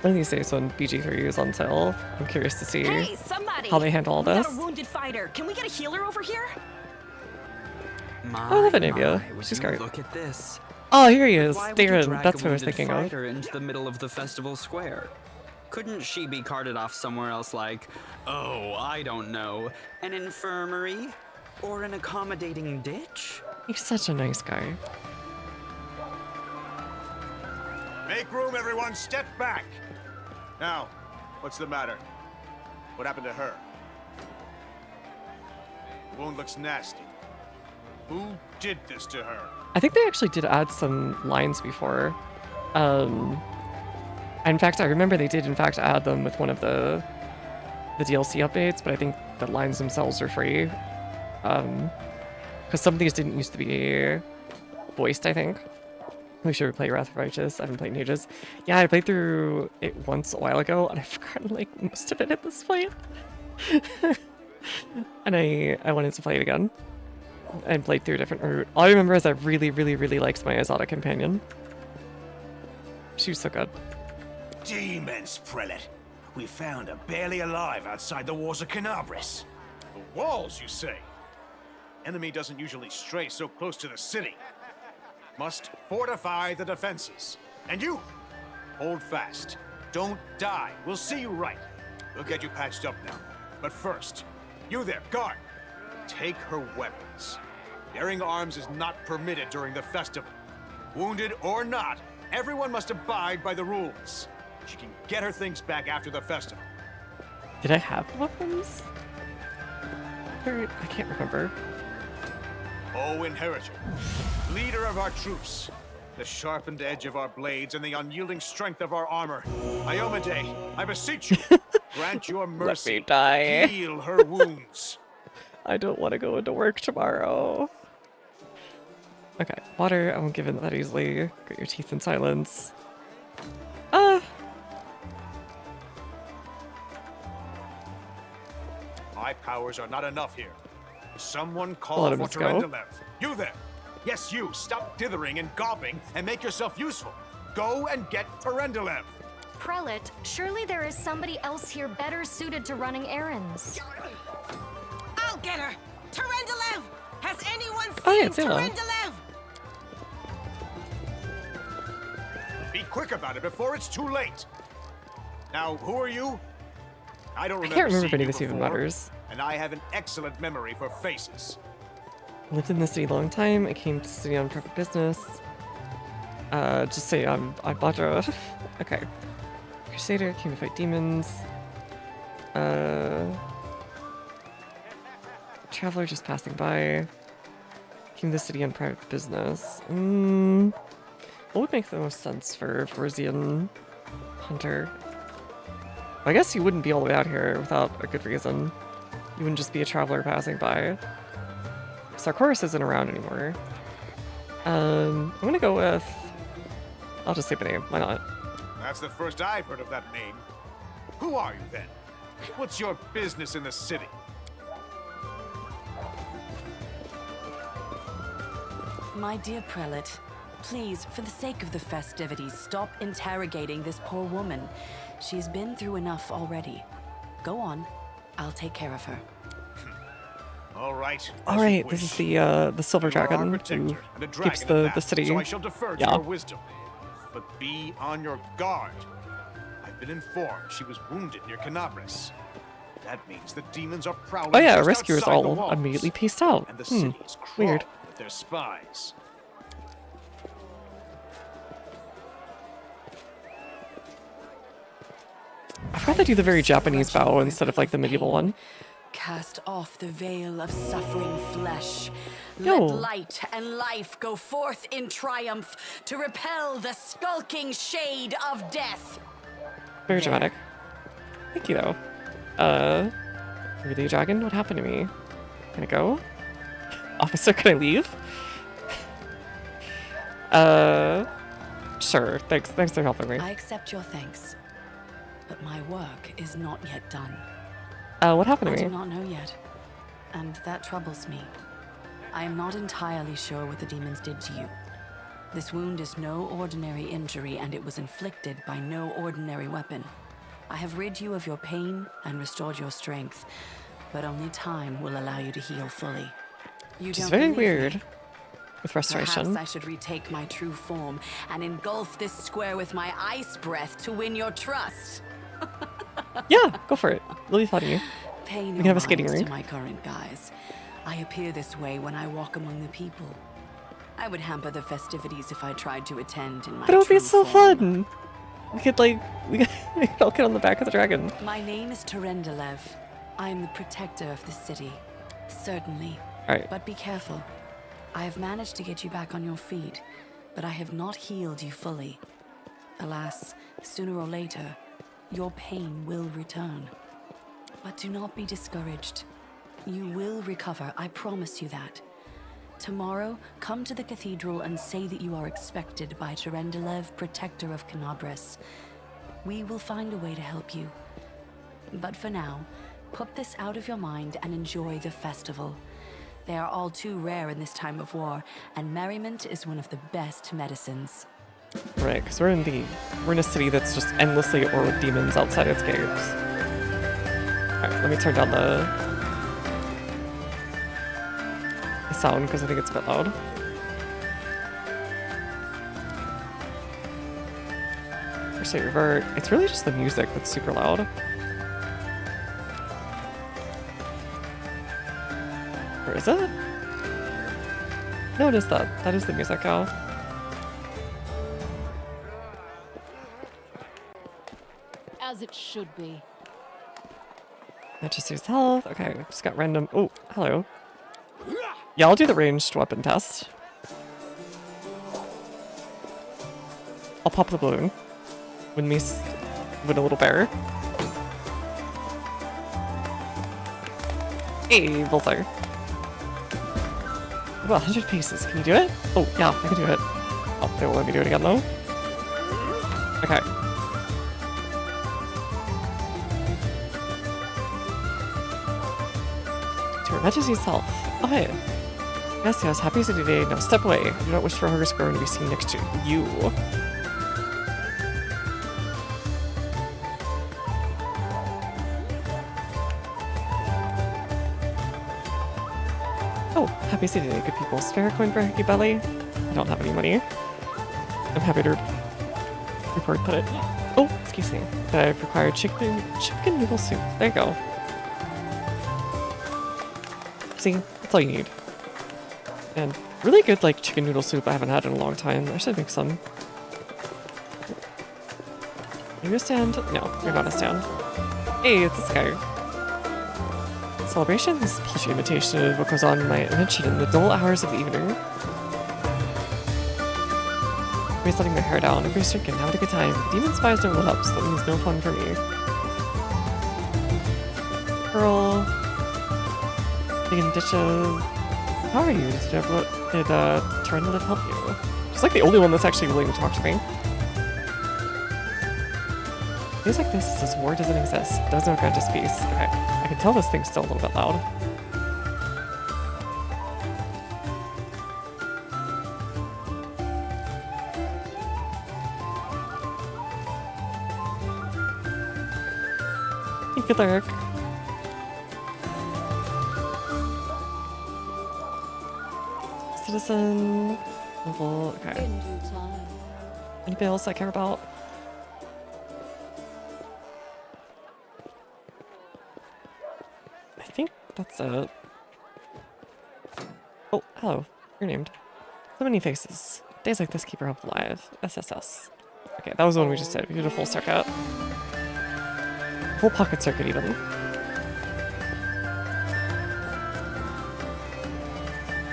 One of these days when BG3 is on sale, I'm curious to see Hey, somebody! how they handle all We this. got a wounded fighter. Can we get a healer over here? I love Anivia. She's great. Look at this. Oh, here he is. Why would you Darren, drag that's a what I was wounded thinking of. fighter into the middle of the festival square? Couldn't she be carted off somewhere else like, oh, I don't know, an infirmary? Or an accommodating ditch? He's such a nice guy. Make room, everyone. Step back. Now, what's the matter? What happened to her? The wound looks nasty. Who did this to her? I think they actually did add some lines before. In fact, I remember they did in fact add them with one of the DLC updates, but I think the lines themselves are free. Because some of these didn't used to be voiced, I think. We should play Wrath of Righteous. I haven't played in ages. Yeah, I played through it once a while ago, and I've forgotten like most of it at this point. And I wanted to play it again. And played through a different route. All I remember is I really, really, really liked my Azada companion. She was so good. Demons, Prelate. We found her barely alive outside the walls of Canabris. The walls, you say? Enemy doesn't usually stray so close to the city. Must fortify the defenses. And you, hold fast. Don't die. We'll see you right. We'll get you patched up now. But first, you there, guard. Take her weapons. Bearing arms is not permitted during the festival. Wounded or not, everyone must abide by the rules. She can get her things back after the festival. Did I have weapons? I can't remember. O Inheritor, leader of our troops, the sharpened edge of our blades and the unyielding strength of our armor, Iomade, I beseech you, grant your mercy. Let me die. Heal her wounds. I don't want to go into work tomorrow. Okay, water. I won't give in that easily. Grit your teeth in silence. My powers are not enough here. Someone Let call him for just go. Terendelev. You there. Yes, you. Stop dithering and gobbing and make yourself useful. Go and get Terendelev. Prelate, surely there is somebody else here better suited to running errands. I'll get her! Terendelev! Has anyone Oh, yeah, seen it's Zilla. Terendelev? Be quick about it before it's too late. Now, who are you? I don't I remember can't remember if seeing any you of this even before, matters. and I have an excellent memory for faces. I lived in the city a long time. I came to the city on private business. Just say I'm Badra. Okay. Crusader, came to fight demons. Traveler just passing by. Came to the city on private business. What would make the most sense for Frisian Hunter? I guess he wouldn't be all the way out here without a good reason. He wouldn't just be a traveler passing by. Sarkoris isn't around anymore. I'm gonna go with... I'll just say the name, why not? That's the first I've heard of that name. Who are you then? What's your business in the city? My dear Prelate, please, for the sake of the festivities, stop interrogating this poor woman. She's been through enough already. Go on. I'll take care of her. All right. All right, this is the silver dragon who keeps the city. So I shall defer to Yeah. your wisdom. But be on your guard. I've been informed she was wounded near Canabris. That means the demons are prowling. Oh yeah, just rescuers outside the all walls. immediately pieced out. And the city is Weird. crawling with their spies. I'd rather do the very Japanese bow instead of like the medieval one. Cast off the veil of suffering flesh. Yo. Let light and life go forth in triumph to repel the skulking shade of death. Very dramatic. Thank you though. Really, dragon? What happened to me? Can I go? Officer, can I leave? Sure. Thanks for helping me. I accept your thanks, but my work is not yet done. What happened to I me? do not know yet, and that troubles me. I am not entirely sure what the demons did to you. This wound is no ordinary injury, and it was inflicted by no ordinary weapon. I have rid you of your pain and restored your strength, but only time will allow you to heal fully. You Which is don't very believe weird me? with restoration. Perhaps I should retake my true form and engulf this square with my ice breath to win your trust. Yeah, go for it. Really thought of you. Pay no We can have a skating mind rink. to my current guise. I appear this way when I walk among the people. I would hamper the festivities if I tried to attend in my But it would be true so form. fun. We could all get on the back of the dragon. My name is Terendelev. I am the protector of the city. Certainly. Alright. But be careful. I have managed to get you back on your feet, but I have not healed you fully. Alas, sooner or later, your pain will return. But do not be discouraged. You will recover, I promise you that. Tomorrow, come to the cathedral and say that you are expected by Terendelev, protector of Canabras. We will find a way to help you. But for now, put this out of your mind and enjoy the festival. They are all too rare in this time of war, and merriment is one of the best medicines. Right, because we're in a city that's just endlessly or with demons outside its gates. Alright, let me turn down the sound because I think it's a bit loud. Say revert. It's really just the music that's super loud. Or is it? No, it is that. That is the music now. As it should be. Majesty's health. Okay, just got random. Oh, hello. Yeah, I'll do the ranged weapon test. I'll pop the balloon. Win a little bear. Hey, bullseye. What about 100 paces? Can you do it? Oh, yeah, I can do it. Oh, they won't let me do it again, though. Okay. To Her Majesty's health. Oh, hey. Yes, happy city day. Now step away. I do not wish for Hunger Square to be seen next to you. Oh, happy city day, good people. Spare a coin for Hickey Belly? I don't have any money. I'm happy to report that it... Oh, excuse me. That I've required chicken noodle soup. There you go. See? That's all you need. And really good, like, chicken noodle soup I haven't had in a long time. I should make some. Are you a stand? No, you're not a stand. Hey, it's this guy. Celebration? This is a paltry imitation of what goes on in my invention in the dull hours of the evening. Everybody's letting my hair down. Everybody's drinking. Having a good time. The demon spies don't lit up, so that means no fun for me. Girl. Digging ditches. How are you? Did Terendelev help you? She's like the only one that's actually willing to talk to me. Days like this, this war doesn't exist. Does not grant us peace. Okay, I can tell this thing's still a little bit loud. Thank you, Lyric. Citizen level. Okay. Anything else I care about? I think that's it. Oh, hello. You're named. So many faces. Days like this keep your hope alive. SSS. Okay, that was the one we just did. We did a full circuit. Full pocket circuit even.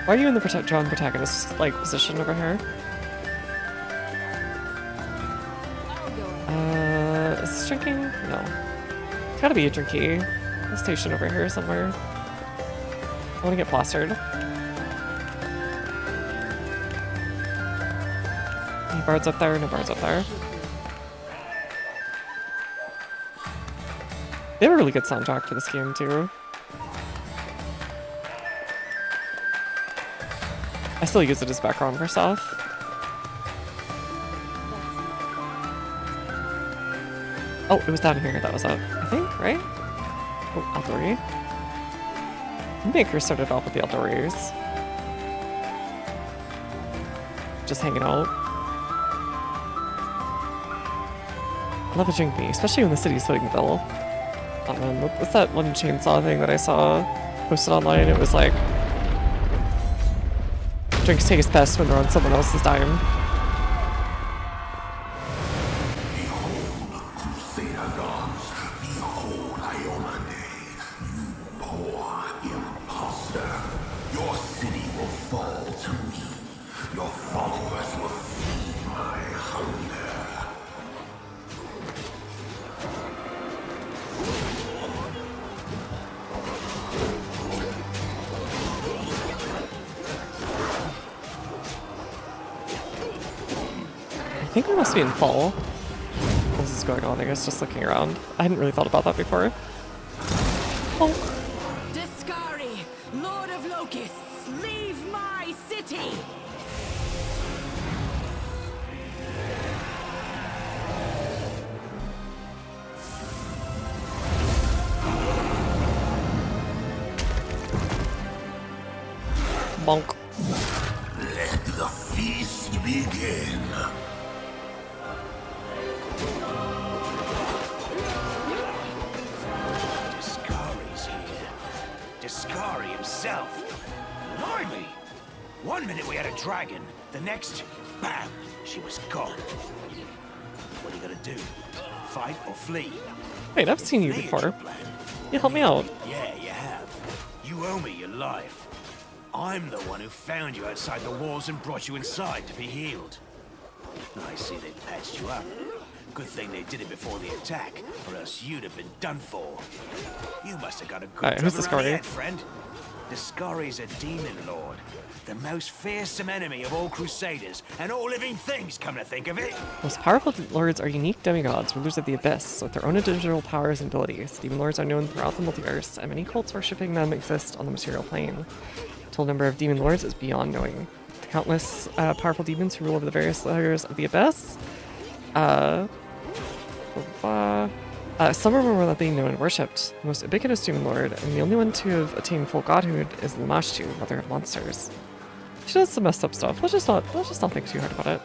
Why are you in the drawn protagonist like position over here? Is this drinking? No. It's gotta be a drinky. A station over here somewhere. I wanna get plastered. Any bards up there? No bards up there. They have a really good soundtrack for this game too. I still use it as background for stuff. Oh, it was down here. That was it, I think, right? Oh, outdoory. Maker started off with the outdoors. Just hanging out. I love a drink me, especially when the city's footing bill. What's that one chainsaw thing that I saw posted online? It was like, drinks taste best when they're on someone else's dime. I think we must be in fall. What is going on? I guess just looking around. I hadn't really thought about that before. Oh. Discari, Lord of Locusts, leave my city! Bonk. Let the feast begin. Discari's here. Discari himself. Blimey! One minute we had a dragon, the next, bam, she was gone. What are you gonna do? Fight or flee? Wait, I've seen you before. You help me out. Yeah, you have. You owe me your life. I'm the one who found you outside the walls and brought you inside to be healed. I see they patched you up. Good thing they did it before the attack, or else you'd have been done for. You must have got a good who's job around the Discari? head, friend. Discari's a demon lord, the most fearsome enemy of all crusaders and all living things, come to think of it. Most powerful lords are unique demigods, rulers of the abyss, with their own individual powers and abilities. Demon lords are known throughout the multiverse, and many cults worshipping them exist on the material plane. The total number of demon lords is beyond knowing. The countless powerful demons who rule over the various layers of the abyss. Some are more than being known and worshipped. The most ubiquitous demon lord, and the only one to have attained full godhood, is Lamashtu, mother of monsters. She does some messed up stuff. Let's just not think too hard about it.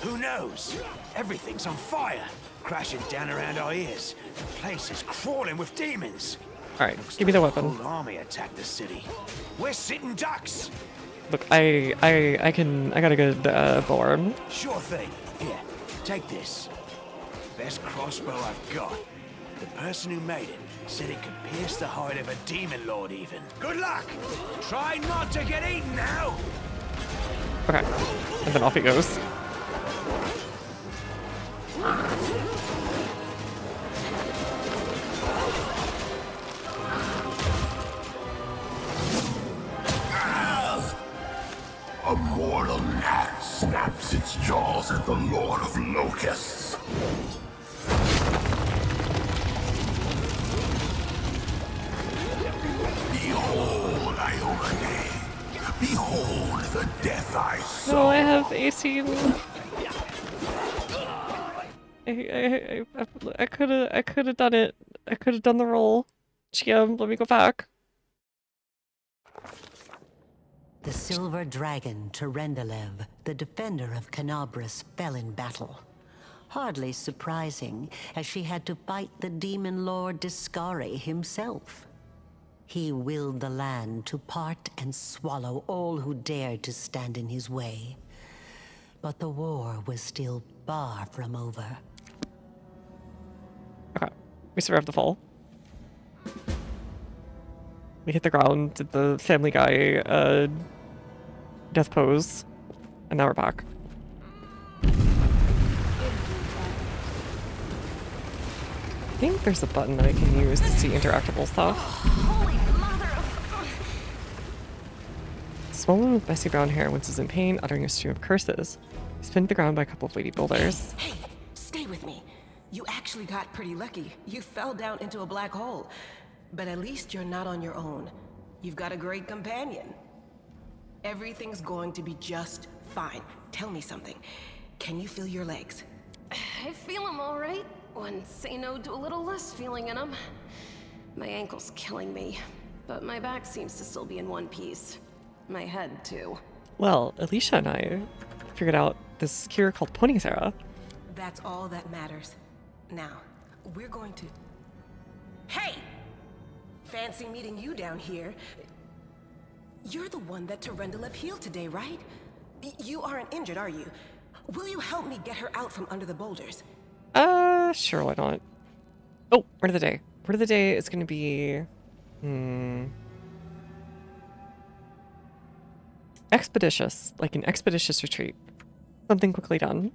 Who knows? Everything's on fire, crashing down around our ears. The place is crawling with demons. All right, give me the The weapon. whole army attacked the city. We're sitting ducks. Look, I got a good bow arm. Sure thing. Here, take this. Best crossbow I've got. The person who made it said it could pierce the hide of a demon lord even. Good luck! Try not to get eaten now! Okay, and then off he goes. A mortal gnat snaps its jaws at the Lord of Locusts. Behold, Ione. Behold the death I saw. No, I have 18. I could have done it. I could have done the roll. GM, let me go back. The silver dragon, Terendelev, the defender of Canabras, fell in battle. Hardly surprising, as she had to fight the demon lord Discari himself. He willed the land to part and swallow all who dared to stand in his way. But the war was still far from over. Okay. We survived the fall. We hit the ground, did the Family Guy death pose, and now we're back. I think there's a button that I can use to see interactable stuff. Holy mother of... Small woman with messy brown hair winces in pain, uttering a stream of curses. He's pinned to the ground by a couple of lady boulders. Hey, stay with me. You actually got pretty lucky. You fell down into a black hole. But at least you're not on your own. You've got a great companion. Everything's going to be just fine. Tell me something. Can you feel your legs? I feel them all right. When say no to a little less feeling in them. My ankle's killing me, but my back seems to still be in one piece. My head, too. Well, Alicia and I figured out this cure called Ponythera. That's all that matters. Now, we're going to... Hey! Fancy meeting you down here. You're the one that Terendelev healed today, right? You aren't injured, are you? Will you help me get her out from under the boulders? Sure, why not? Oh, word of the day. Word of the day is going to be... expeditious. Like an expeditious retreat. Something quickly done.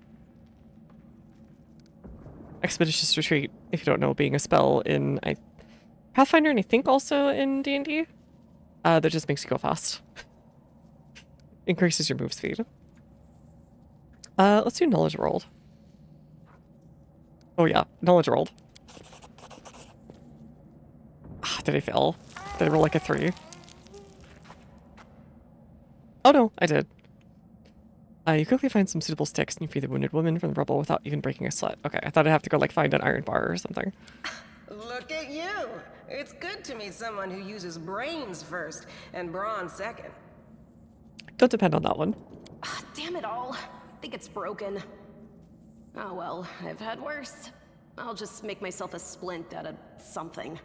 Expeditious retreat, if you don't know, being a spell in Pathfinder and I think also in D&D. That just makes you go fast. Increases your move speed. Let's do knowledge rolled. Oh yeah, knowledge rolled. Did I fail? Did I roll like a 3? Oh no, I did. You quickly find some suitable sticks and you free the wounded woman from the rubble without even breaking a sweat. Okay, I thought I'd have to go like find an iron bar or something. Look at you. It's good to meet someone who uses brains first and brawn second. Don't depend on that one. Damn it all. I think it's broken. Oh well, I've had worse. I'll just make myself a splint out of something.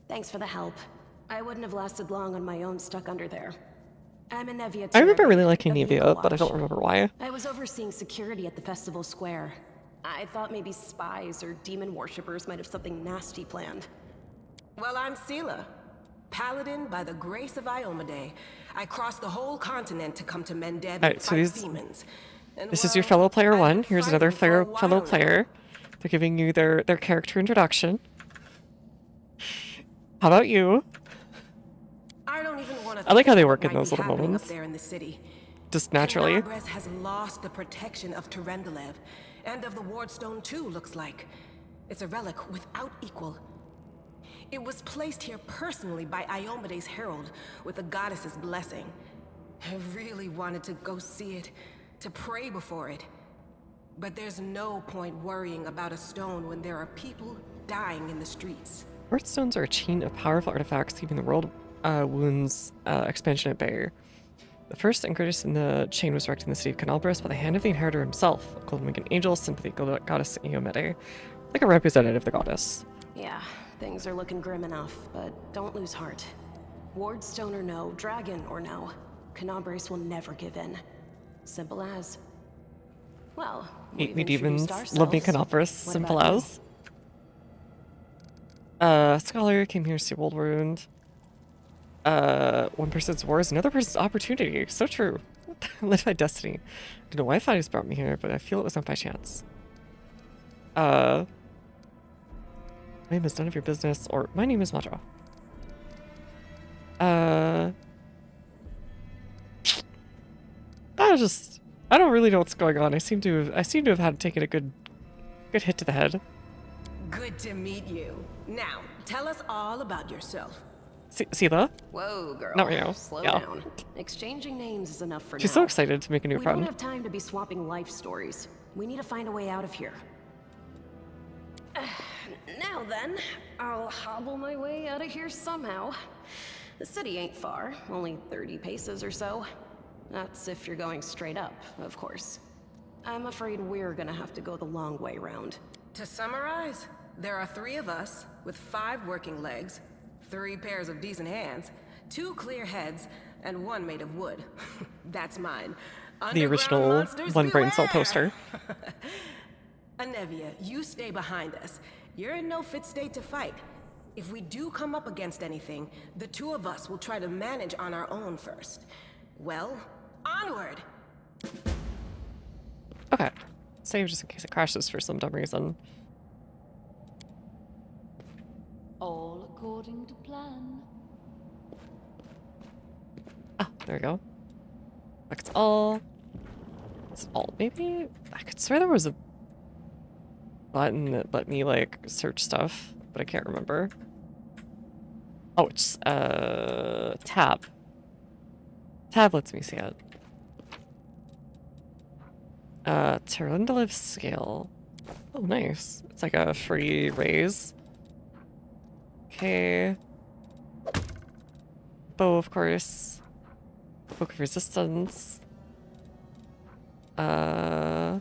Thanks for the help. I wouldn't have lasted long on my own stuck under there. I'm a Nevia. I remember really liking Nevia, but I don't remember why. I was overseeing security at the festival square. I thought maybe spies or demon worshippers might have something nasty planned. Well, I'm Sela. Paladin by the grace of Iomade. I crossed the whole continent to come to Mendeb and fight demons. And this is your fellow player 1. Here's another fellow player. They're giving you their character introduction. How about you? I don't even want to. I like how they work in those little moments. There in the city. Just naturally. Canabras has lost the protection of Terendelev, and of the Wardstone too, looks like. It's a relic without equal. It was placed here personally by Iomade's herald, with the goddess's blessing. I really wanted to go see it, to pray before it. But there's no point worrying about a stone when there are people dying in the streets. Wardstones are a chain of powerful artifacts keeping the world wounds expansion at bay. The first and greatest in the chain was erected in the city of Canalbris by the hand of the inheritor himself, a golden winged angel, sympathy goddess Iomede, like a representative of the goddess. Yeah, things are looking grim enough, but don't lose heart. Wardstone or no, dragon or no, Canabris will never give in. Simple as. Well, Hate me demons, love me Canopus, simple as. Scholar came here to see World Wound. One person's war is another person's opportunity. So true. Live by destiny. Don't know why Fide has brought me here, but I feel it was not by chance. My name is none of your business, or my name is Madra. I don't really know what's going on. I seem to have had taken a good hit to the head. Good to meet you. Now, tell us all about yourself. Sela? Whoa, girl. Not right now. Slow Yeah. down. Exchanging names is enough for She's now. so excited to make a new friend. We don't have time to be swapping life stories. We need to find a way out of here. Now then, I'll hobble my way out of here somehow. The city ain't far, only 30 paces or so. That's if you're going straight up, of course. I'm afraid we're gonna have to go the long way round. To summarize, there are 3 of us with 5 working legs, 3 pairs of decent hands, 2 clear heads, and 1 made of wood. That's mine. The original one brain cell poster. Anevia, you stay behind us. You're in no fit state to fight. If we do come up against anything, the two of us will try to manage on our own first. Well, onward! Okay. Save just in case it crashes for some dumb reason. All according to plan. Ah, there we go. Select all. It's all. Maybe I could swear there was a button that let me like search stuff, but I can't remember. Oh, it's tab. Tab lets me see it. Terendelive scale. Oh, nice. It's like a free raise. Okay. Bow, of course. Book of Resistance. And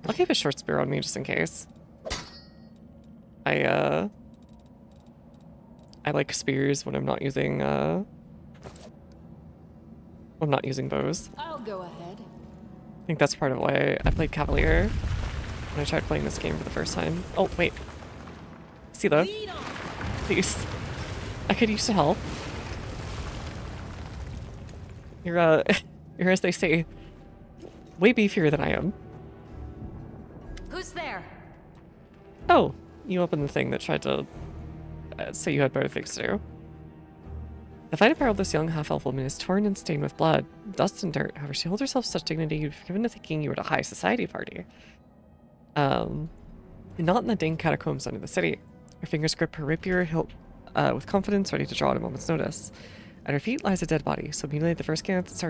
I'll keep a short spear on me just in case. I like spears when I'm not using bows. I'll go ahead. I think that's part of why I played Cavalier when I tried playing this game for the first time. Oh, wait. Sila. Please. I could use some help. You're, you're, as they say, way beefier than I am. Who's there? Oh, you opened the thing that tried to say you had better things to do. The fine apparel of this young half-elf woman is torn and stained with blood, dust and dirt. However, she holds herself such dignity you've given to thinking you were at a high society party. Not in the dank catacombs under the city. Her fingers grip her rapier hilt with confidence, ready to draw at a moment's notice. At her feet lies a dead body, so mutilated the first glance, it's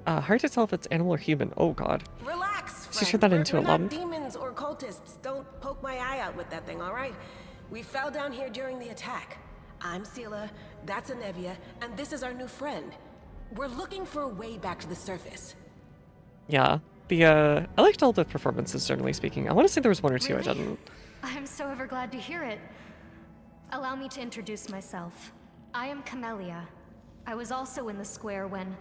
hard to tell if it's animal or human. Oh god. Relax, friend. She turned that into We're a not lump. demons or cultists. Don't poke my eye out with that thing, all right? We fell down here during the attack. I'm Sila, that's Anevia, and this is our new friend. We're looking for a way back to the surface. Yeah. I liked all the performances, generally speaking. I want to say there was one or two I didn't. I'm so ever glad to hear it. Allow me to introduce myself. I am Camellia. I was also in the square when...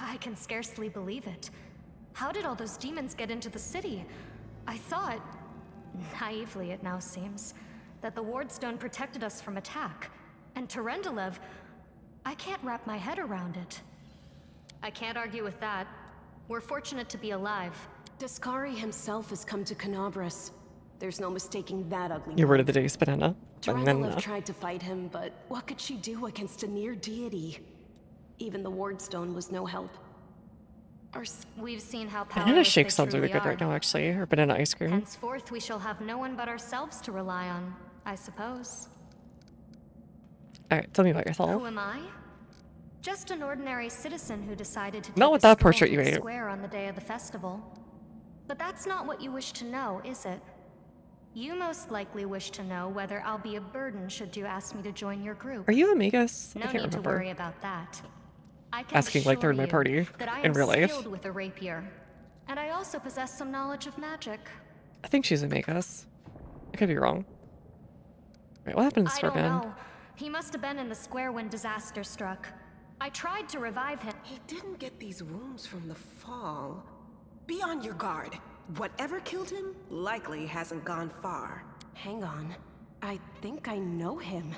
I can scarcely believe it. How did all those demons get into the city? I thought, naively it now seems, that the Wardstone protected us from attack. And Terendelev, I can't wrap my head around it. I can't argue with that. We're fortunate to be alive. Daskari himself has come to Canabras. There's no mistaking that ugly Your man. word of the day is banana. Terendelev tried to fight him, but what could she do against a near deity? Even the Wardstone was no help. We've seen how Banana powerless shake they sounds really truly good right are. now, actually. Or banana ice cream. Henceforth, we shall have no one but ourselves to rely on, I suppose. Alright, tell me about yourself. Who am I? Just an ordinary citizen who decided to Not take with a that stroll portrait in you the ate. square on the day of the festival. But that's not what you wish to know, is it? You most likely wish to know whether I'll be a burden should you ask me to join your group. Are you a Magus? No I can't need remember. to worry about that. I can Asking like they're in my assure you party that I in am real life. skilled with a rapier, and I also possess some knowledge of magic. I think she's a Magus. I could be wrong. Wait, what happened to I don't Scorpion? know. He must have been in the square when disaster struck. I tried to revive him. He didn't get these wounds from the fall. Be on your guard. Whatever killed him likely hasn't gone far. Hang on. I think I know him.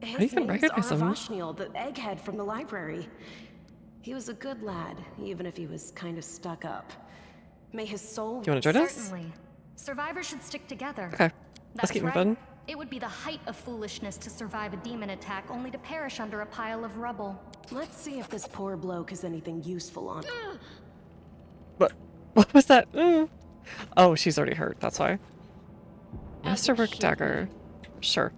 I His even name's recognize him. Aravashniel, the egghead from the library. He was a good lad, even if he was kind of stuck up. May his soul... Do you want to join us? Certainly. Survivors should stick together. Okay. Let's That's keep right. moving. It would be the height of foolishness to survive a demon attack only to perish under a pile of rubble. Let's see if this poor bloke has anything useful on him. What was that? Oh, she's already hurt. That's why. Masterwork dagger. Sure.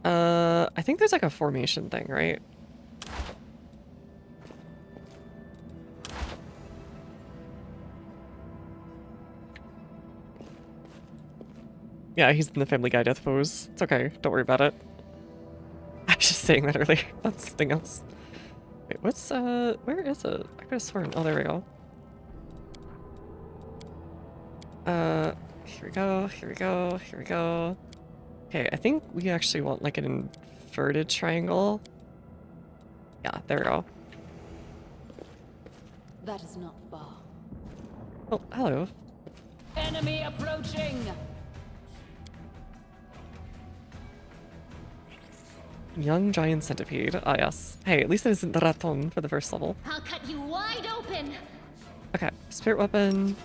I think there's like a formation thing, right? Yeah, he's in the Family Guy death pose. It's okay. Don't worry about it. I was just saying that earlier. That's something else. Wait, what's, where is it? I could have sworn. Oh, there we go. Here we go, here we go, here we go. Okay, I think we actually want like an inverted triangle. Yeah, there we go. That is not far. Oh, hello. Enemy approaching. Young giant centipede. Ah, yes. Hey, at least it isn't the raton for the first level. I'll cut you wide open. Okay, spirit weapon.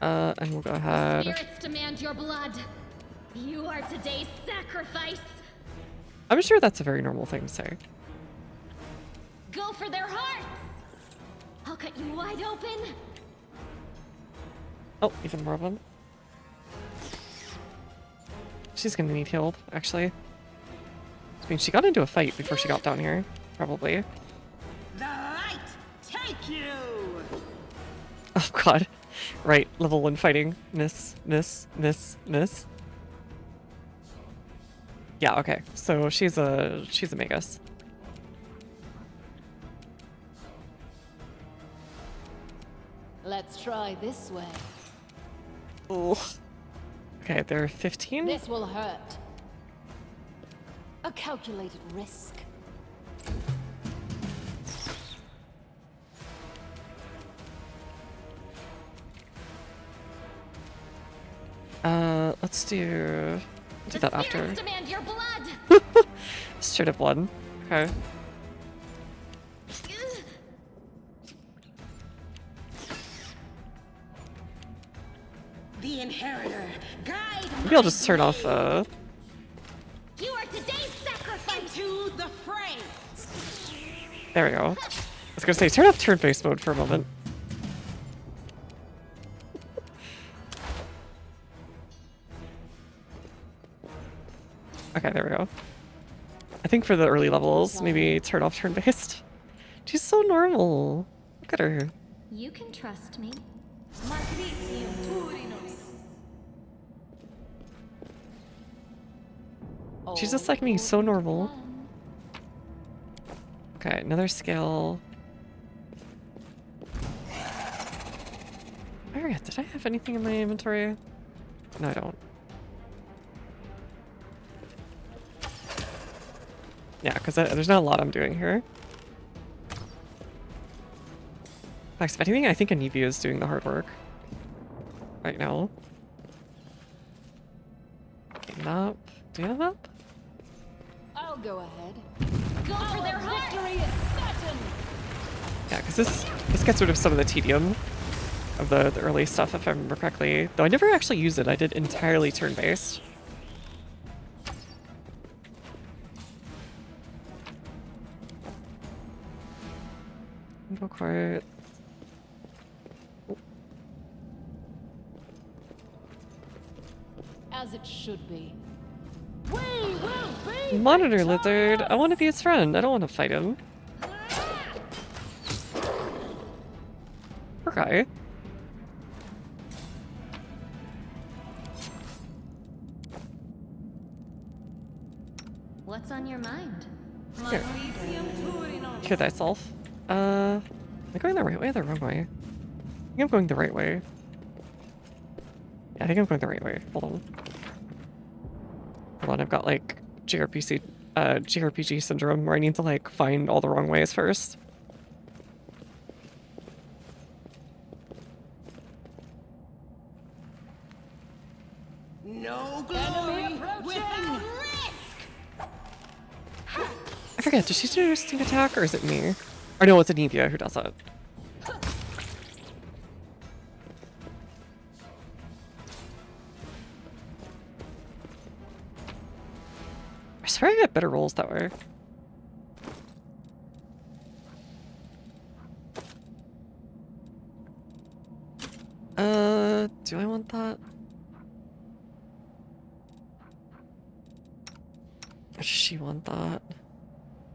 And we'll go ahead. Spirits demand your blood. You are today's sacrifice. I'm sure that's a very normal thing to say. Go for their hearts. I'll cut you wide open. Oh, even more of them. She's gonna need healed, actually. I mean, she got into a fight before she got down here, probably. The light take you. Oh god. Right, level 1 fighting. Miss, miss, miss, miss. Yeah, okay. So she's a magus. Let's try this way. Ooh. Okay, they're 15. This will hurt. A calculated risk. Let's do that after. Demand your blood. Straight up one. Okay. The inheritor, guide. Maybe I'll just turn off, You are today's sacrifice. To the fray. there we go. I was gonna say, turn off turn-based mode for a moment. Okay, there we go. I think for the early levels, maybe turn off turn-based. She's so normal. Look at her. You can trust me. She's just like me, so normal. Okay, another skill. Alright, did I have anything in my inventory? No, I don't. Yeah, because there's not a lot I'm doing here. If anything, I think Anivia is doing the hard work right now. Okay, map. Do you have a map? I'll go ahead. Go for their hearts. Victory is certain. Yeah, because this gets rid of some of the tedium of the early stuff, if I remember correctly. Though I never actually used it. I did entirely turn-based. Go quiet. As it should be. We will be Monitor lizard. I want to be his friend. I don't want to fight him. Poor guy. What's on your mind? Here. Kill thyself. Am I going the right way or the wrong way? I think I'm going the right way. Yeah, I think I'm going the right way. Hold on. Hold on, I've got like GRPG syndrome where I need to like find all the wrong ways first. No glory without risk. I forget, does she do sneak attack or is it me? Or no, it's Anivia who does it. I swear I get better rolls that way. Do I want that? Or does she want that?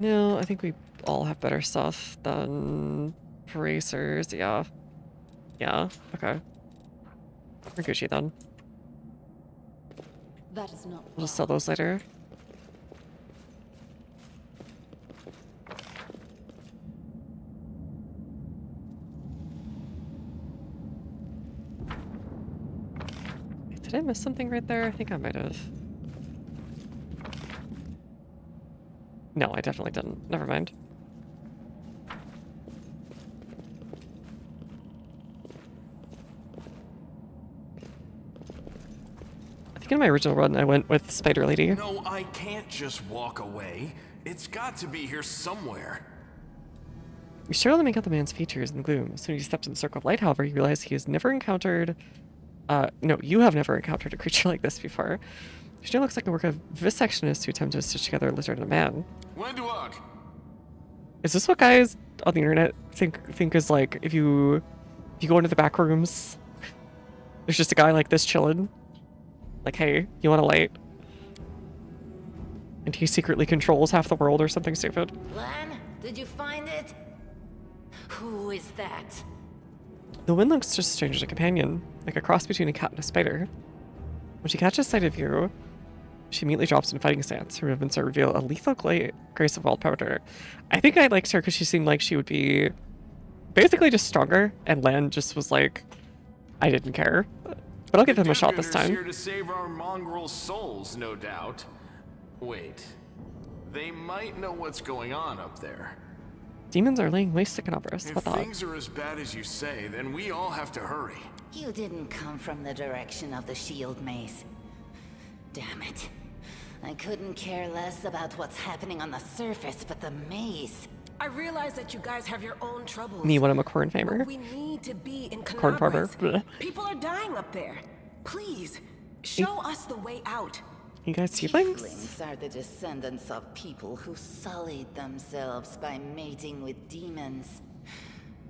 No, I think we all have better stuff than bracers. Yeah. Yeah, okay. We're Gucci then. That is not. We'll just sell those later. Did I miss something right there? I think I might have. No, I definitely didn't. Never mind. think in my original run I went with Spider Lady. No, I can't just walk away. It's got to be here somewhere. You struggle to make out the man's features in the gloom. As soon as he steps in the circle of light, however, you realize he has never encountered... no, you have never encountered a creature like this before. She looks like a work of vivisectionists who attempt to stitch together a lizard and a man. Wendwag! Is this what guys on the internet think is like, if you go into the back rooms, there's just a guy like this chilling? Like, hey, you want a light? And he secretly controls half the world or something stupid. Lan, did you find it? Who is that? The wind looks just strange as a companion, like a cross between a cat and a spider. When she catches sight of you, she immediately drops in fighting stance. Her movements are reveal a lethal grace of wild powder. I think I liked her because she seemed like she would be basically just stronger, and Lan just was like, I didn't care. But I'll give him a shot this time. Here to save our mongrel souls, no doubt. Wait, they might know what's going on up there. Demons are laying waste to Canobras. If things are as bad as you say, then we all have to hurry. You didn't come from the direction of the shield maze. Damn it. I couldn't care less about what's happening on the surface, but the maze. I realize that you guys have your own troubles. Me when I'm a corn farmer. We need to be in Corn farmer. Canobras. People are dying up there. Please, show us the way out. You guys see things? Tieflings are the descendants of people who sullied themselves by mating with demons.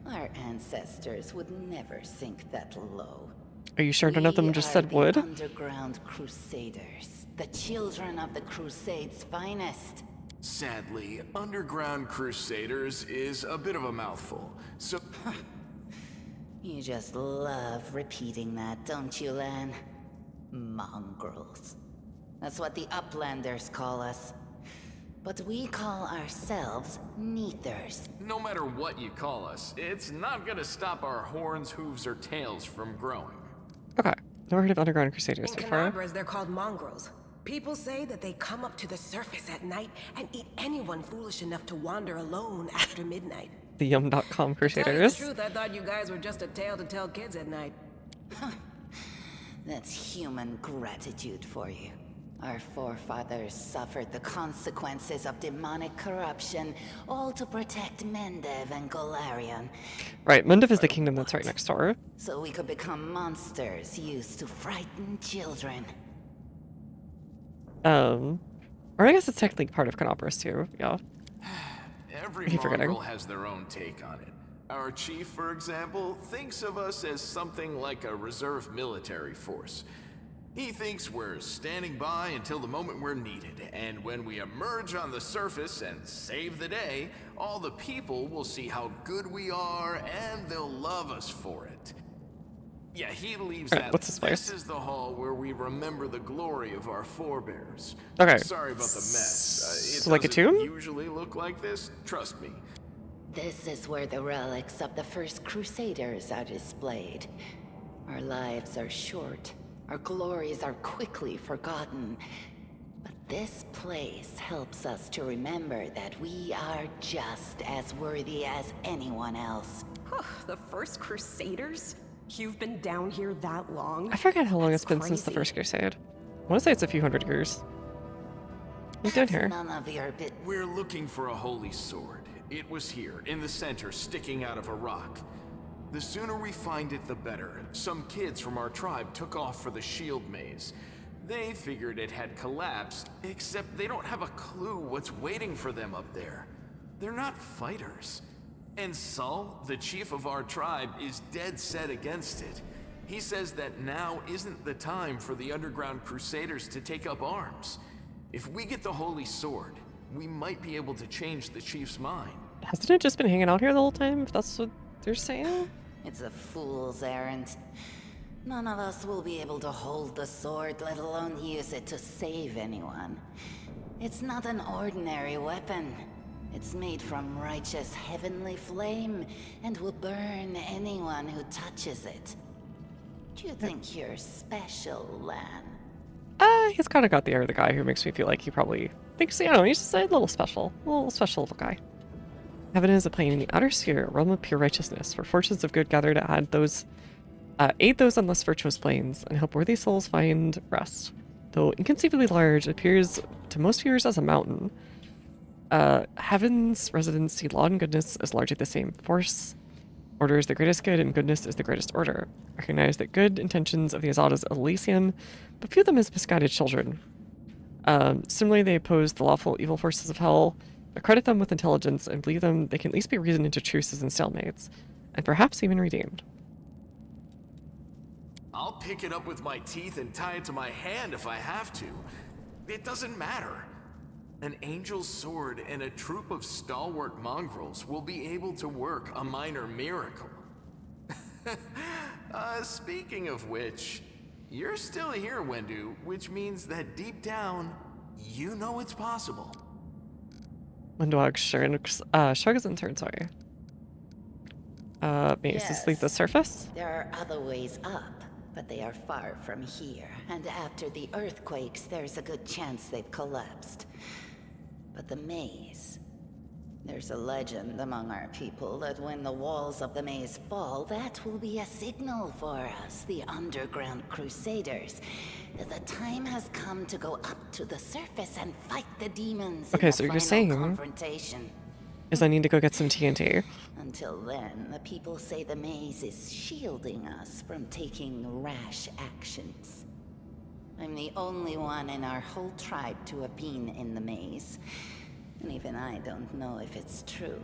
Our ancestors would never sink that low. Are you sure none of them just said wood? Underground Crusaders, the children of the Crusades' finest. Sadly, Underground Crusaders is a bit of a mouthful, so... You just love repeating that, don't you, Lan? Mongrels. That's what the Uplanders call us. But we call ourselves Neathers. No matter what you call us, it's not gonna stop our horns, hooves, or tails from growing. Okay. Never heard of Underground Crusaders In before. Canobras, they're called mongrels. People say that they come up to the surface at night and eat anyone foolish enough to wander alone after midnight. The Yum.com To tell you the Crusaders. truth, I thought you guys were just a tale to tell kids at night. That's human gratitude for you. Our forefathers suffered the consequences of demonic corruption, all to protect Mendev and Golarion. Right, Mendev is the kingdom that's right next door. So we could become monsters used to frighten children. Or I guess it's technically part of Canobras too, yeah. Every I keep forgetting. mongrel has their own take on it. Our chief, for example, thinks of us as something like a reserve military force. He thinks we're standing by until the moment we're needed, and when we emerge on the surface and save the day, all the people will see how good we are, and they'll love us for it. Yeah, he believes that what's this place? this is the hall where we remember the glory of our forebears. Okay. Sorry about the mess. It So like a doesn't tomb? usually look like this, trust me. This is where the relics of the first Crusaders are displayed. Our lives are short. Our glories are quickly forgotten. But this place helps us to remember that we are just as worthy as anyone else. The first Crusaders? You've been down here that long? I forget how long it's been since the crazy. first Crusade. I want to say it's a few hundred years. What are you doing here? None of your bit. We're looking for a holy sword. It was here, in the center, sticking out of a rock. The sooner we find it, the better. Some kids from our tribe took off for the shield maze. They figured it had collapsed, except they don't have a clue what's waiting for them up there. They're not fighters. And Saul, the chief of our tribe, is dead set against it. He says that now isn't the time for the Underground Crusaders to take up arms. If we get the holy sword, we might be able to change the chief's mind. Hasn't it just been hanging out here the whole time, if that's what they're saying? It's a fool's errand. None of us will be able to hold the sword, let alone use it to save anyone. It's not an ordinary weapon. It's made from righteous heavenly flame and will burn anyone who touches it. Do you think you're special, Lan? He's kind of got the air of the guy who makes me feel like he probably thinks, you know, he's just a little special little guy. Heaven is a plane in the outer sphere, a realm of pure righteousness, where fortunes of good gather to aid those on less virtuous planes, and help worthy souls find rest. though inconceivably large, appears to most viewers as a mountain. Heaven's residents see law and goodness as largely the same force. Order is the greatest good, and goodness is the greatest order. Recognize that good intentions of the Azadas Elysium, but view them as misguided children. Similarly, they oppose the lawful evil forces of hell, accredit them with intelligence, and believe them they can at least be reasoned into truces and stalemates, and perhaps even redeemed. I'll pick it up with my teeth and tie it to my hand if I have to. It doesn't matter. An angel's sword and a troop of stalwart mongrels will be able to work a minor miracle. Speaking of which, you're still here, Wendu, which means that deep down, you know it's possible. Windwag shrugs and turns away. Maze, is leave the surface? There are other ways up, but they are far from here. And after the earthquakes, there's a good chance they've collapsed. But the maze... There's a legend among our people that when the walls of the maze fall, that will be a signal for us, the underground crusaders. That the time has come to go up to the surface and fight the demons in the so you're final saying confrontation. is I need to go get some TNT. Until then, the people say the maze is shielding us from taking rash actions. I'm the only one in our whole tribe to have been in the maze. And even I don't know if it's true.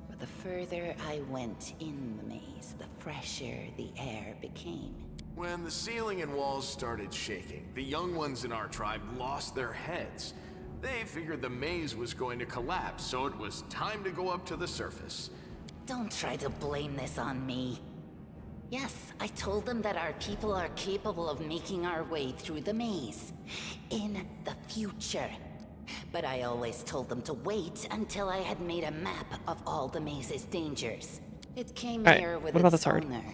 But the further I went in the maze, the fresher the air became. When the ceiling and walls started shaking, the young ones in our tribe lost their heads. They figured the maze was going to collapse, so it was time to go up to the surface. Don't try to blame this on me. Yes, I told them that our people are capable of making our way through the maze. In the future. But I always told them to wait until I had made a map of all the maze's dangers. It came here with its owner.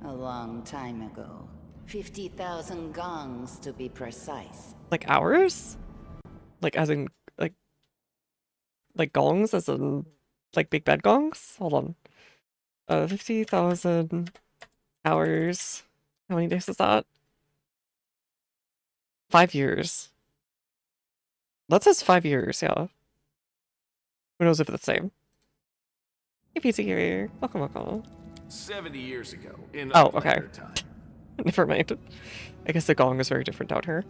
A long time ago. 50,000 gongs to be precise. Like hours? Like as in, like gongs as in, like big bed gongs? Hold on. 50,000 hours. How many days is that? 5 years. That says 5 years, yeah. Who knows if it's the same? Hey, Pizza here. Welcome. 70 years ago, in okay. time. Never mind. I guess the gong is very different out here.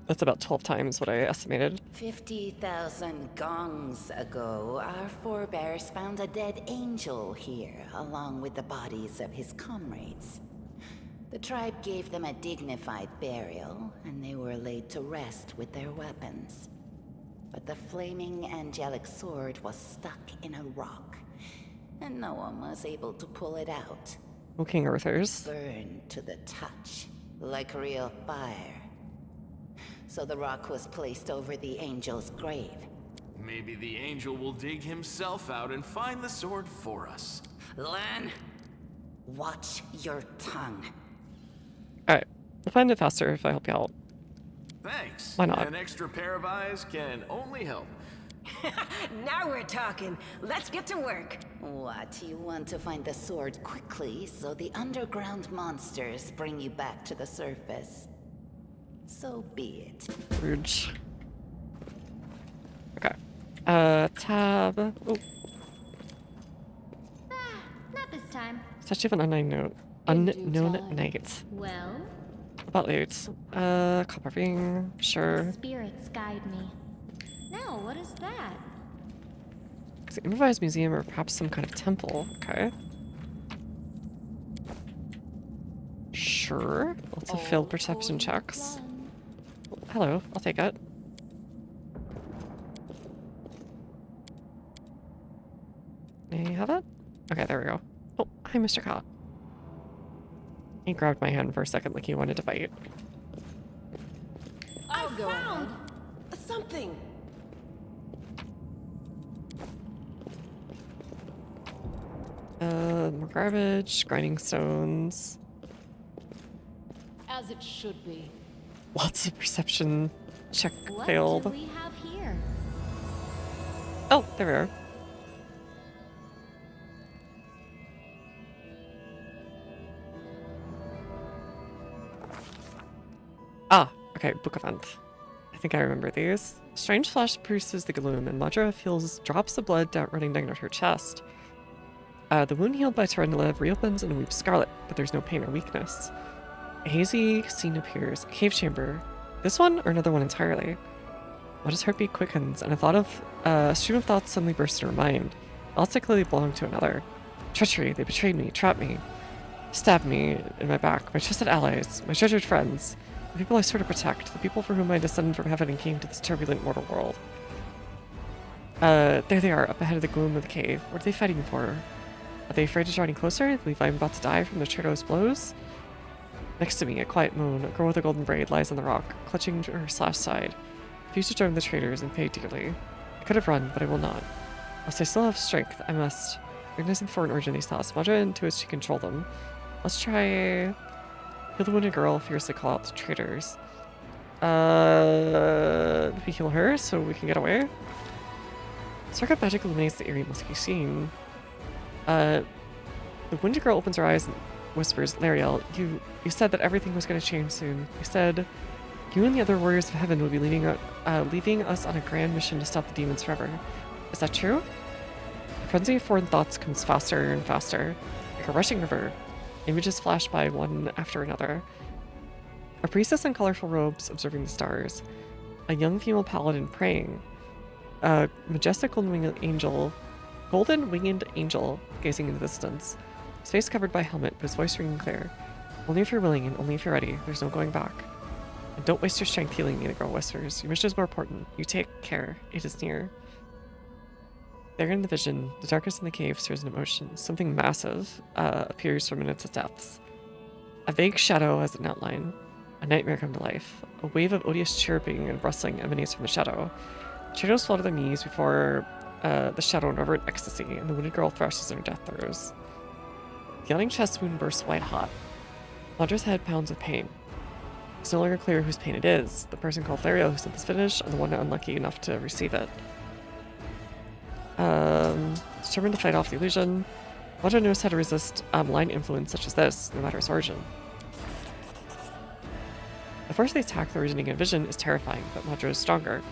That's about 12 times what I estimated. 50,000 gongs ago, our forebears found a dead angel here, along with the bodies of his comrades. The tribe gave them a dignified burial, and they were laid to rest with their weapons. But the flaming angelic sword was stuck in a rock, and no one was able to pull it out. Oh, King Arthur's. Burned to the touch, like real fire. So the rock was placed over the angel's grave. Maybe the angel will dig himself out and find the sword for us. Lan, watch your tongue. Alright, we'll find it faster if I help you out. Thanks. Why not? An extra pair of eyes can only help. Now we're talking. Let's get to work. What, you want to find the sword quickly so the underground monsters bring you back to the surface? So be it. Rouge. Okay. Tab. Oh. Not this time. Statue of an unknown knight. Well? About late. Copper ring. Sure. Spirits guide me. Now, what is that? It's an improvised museum or perhaps some kind of temple. Okay. Sure. Lots of failed perception checks. Hello, I'll take it. May I have it? Okay, there we go. Oh, hi, Mr. Cop. He grabbed my hand for a second like he wanted to fight. I found something. More garbage, grinding stones. As it should be. Lots of perception check What failed. do we have here? Oh, there we are. Ah, okay, book event. I think I remember these. Strange flash pierces the gloom, and Madra feels drops of blood running down her chest. The wound healed by Terendelev reopens and weeps scarlet, but there's no pain or weakness. A hazy scene appears, a cave chamber. This one or another one entirely? Madra's heartbeat quickens, and a stream of thoughts suddenly bursts in her mind. Thoughts that clearly belong to another. Treachery, they betrayed me, trapped me, stabbed me in my back, my trusted allies, my treasured friends, the people I swore to protect, the people for whom I descended from heaven and came to this turbulent mortal world. There they are, up ahead of the gloom of the cave. What are they fighting for? Are they afraid to draw any closer? They believe I'm about to die from their traitorous blows? Next to me, a quiet moon, a girl with a golden braid lies on the rock, clutching her slashed side. Refuse to join the traitors and pay dearly. I could have run, but I will not. Whilst I still have strength, I must. Recognizing the foreign origin of these thoughts, Madra intuits she can control them. Let's try... Heal the wounded girl, fiercely call out the traitors. We heal her so we can get away. Circuit magic illuminates the eerie musky scene. The wounded girl opens her eyes and whispers, Lariel, you said that everything was going to change soon. You said you and the other warriors of heaven would be leaving us on a grand mission to stop the demons forever. Is that true? The frenzy of foreign thoughts comes faster and faster, like a rushing river. Images flash by one after another. A priestess in colorful robes observing the stars. A young female paladin praying. A majestic golden-winged angel gazing into the distance. His face covered by a helmet, but his voice ringing clear. Only if you're willing and only if you're ready. There's no going back. And don't waste your strength healing me, the girl whispers. Your mission is more important. You take care. It is near. There in the vision, the darkness in the cave stirs an emotion. Something massive appears from in its depths. A vague shadow has an outline. A nightmare come to life. A wave of odious chirping and rustling emanates from the shadow. Shadows fall to their knees before the shadow in overt ecstasy, and the wounded girl thrashes in her death throes. The yawning chest wound bursts white hot. Madra's head pounds with pain. It's no longer clear whose pain it is, the person called Lariel who sent this finish, or the one unlucky enough to receive it. Determined to fight off the illusion, Madra knows how to resist malign influence such as this, no matter its origin. The force of the attack, the originating in vision, is terrifying, but Madra is stronger.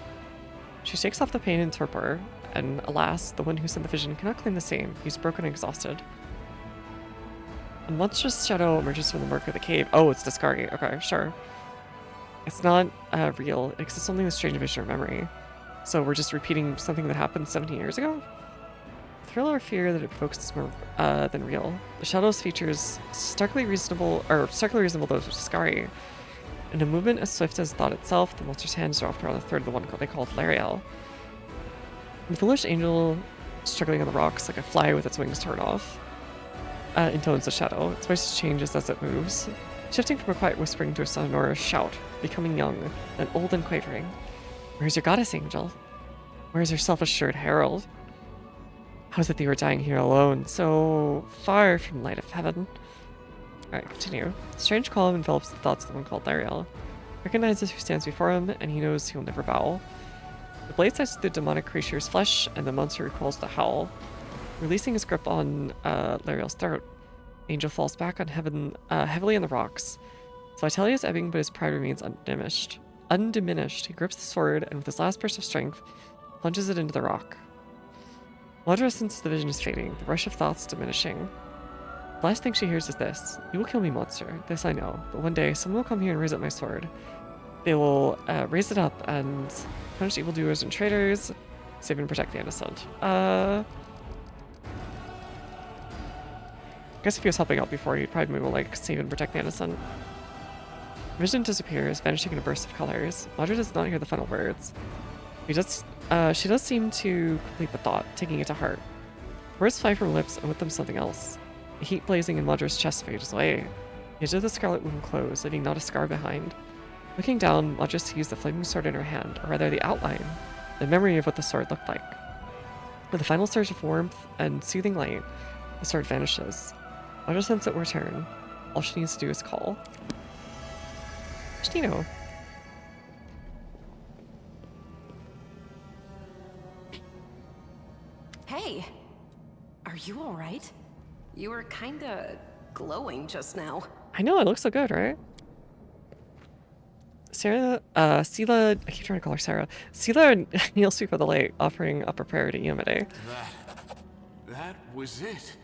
She shakes off the pain and torpor, and alas, the one who sent the vision cannot claim the same. He's broken and exhausted. A monstrous shadow emerges from the murk of the cave. Oh, it's Discari. Okay, sure. It's not real. It exists only in the strange vision or memory. So we're just repeating something that happened 17 years ago? Thrill or fear that it provokes is more than real. The shadow's features starkly reasonable those of Discari. In a movement as swift as thought itself, the monster's hands dropped around a third of the one they called Lariel. The foolish angel struggling on the rocks like a fly with its wings torn off. Intones the shadow. Its voice changes as it moves, shifting from a quiet whispering to a sonorous shout, becoming young, then old and quavering. Where's your goddess angel? Where's your self-assured herald? How is it that you are dying here alone, so far from light of heaven? Alright, continue. A strange calm envelops the thoughts of the one called Lariel. Recognizes who stands before him, and he knows he will never bow. The blade slices through the demonic creature's flesh, and the monster recoils to howl. Releasing his grip on Lariel's throat, Angel falls back on heavily on the rocks. His vitality is ebbing, but his pride remains undiminished. He grips the sword, and with his last burst of strength, plunges it into the rock. Madra senses the vision is fading, the rush of thoughts diminishing. The last thing she hears is this: "You will kill me, monster. This I know. But one day, someone will come here and raise up my sword. They will raise it up and punish evildoers and traitors, save and protect the innocent." I guess if he was helping out before, he'd probably move like save and protect the innocent. Vision disappears, vanishing in a burst of colors. Madra does not hear the final words. She does seem to complete the thought, taking it to heart. Words fly from her lips, and with them something else. The heat blazing in Madra's chest fades away. The edge of the scarlet wound closed, leaving not a scar behind. Looking down, Madra sees the flaming sword in her hand, or rather the outline, the memory of what the sword looked like. With a final surge of warmth and soothing light, the sword vanishes. Madra senses it will return. All she needs to do is call. Shtino. Hey! Are you alright? You were kinda glowing just now. I know, it looks so good, right? Sarah, Sela, I keep trying to call her Sarah. Sela and Neil speak for the light, offering up a prayer to Yamade. That was it.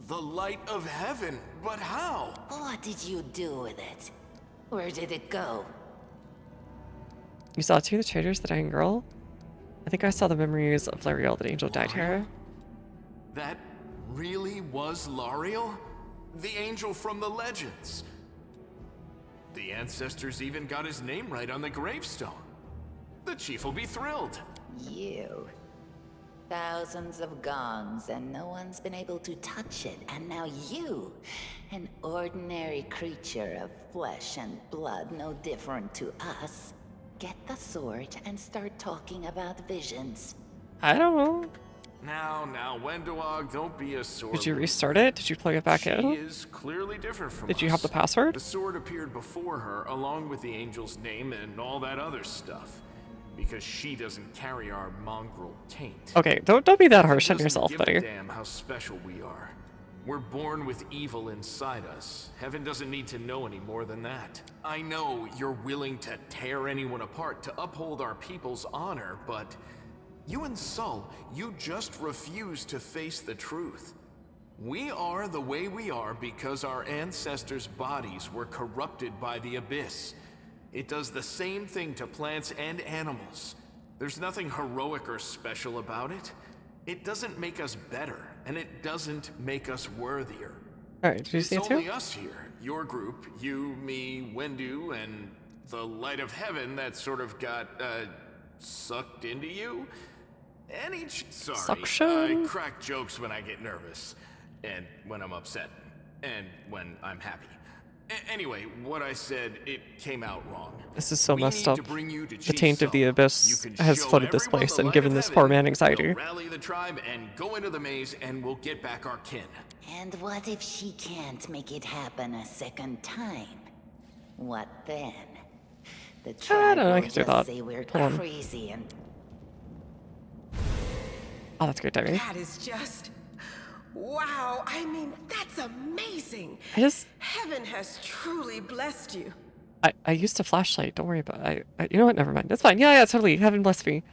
The light of heaven. But how? What did you do with it? Where did it go? You saw two of the traders, the dying girl? I think I saw the memories of Lariel that Angel died here. That really was Lariel? The angel from the legends. The ancestors even got his name right on the gravestone. The chief will be thrilled. You. Thousands of gongs and no one's been able to touch it. And now you, an ordinary creature of flesh and blood, no different to us, get the sword and start talking about visions. I don't know. Now, Wendoag, don't be a sword. Did you restart it? Did you plug it back in? She is clearly different from Did you us. have the password? The sword appeared before her, along with the angel's name and all that other stuff. Because she doesn't carry our mongrel taint. Okay, don't be that harsh on Doesn't yourself, give buddy. a damn how special we are. We're born with evil inside us. Heaven doesn't need to know any more than that. I know you're willing to tear anyone apart to uphold our people's honor, but you and Sol, you just refuse to face the truth. We are the way we are because our ancestors' bodies were corrupted by the abyss. It does the same thing to plants and animals. There's nothing heroic or special about it. It doesn't make us better, and it doesn't make us worthier. Alright, did you see it It's too? only us here, your group, you, me, Wendu, and the light of heaven that sort of got, sucked into you. Sorry, Suction? I crack jokes when I get nervous, and when I'm upset, and when I'm happy. Anyway, what I said, it came out wrong. This is so We messed need up. to bring you to The Chief taint of the Sol. abyss You can has show flooded this everyone place the and light given of this heaven. poor man anxiety. We'll rally the tribe and go into the maze, and we'll get back our kin. And what if she can't make it happen a second time? What then? The I tribe don't know, I will can do just that. say we're Hold on. crazy and Oh, that's good timing. That is just... wow, I mean, that's amazing. I Heaven has truly blessed you. used a flashlight. Don't worry about it. You know what? Never mind. It's fine. Yeah, totally. Heaven bless me.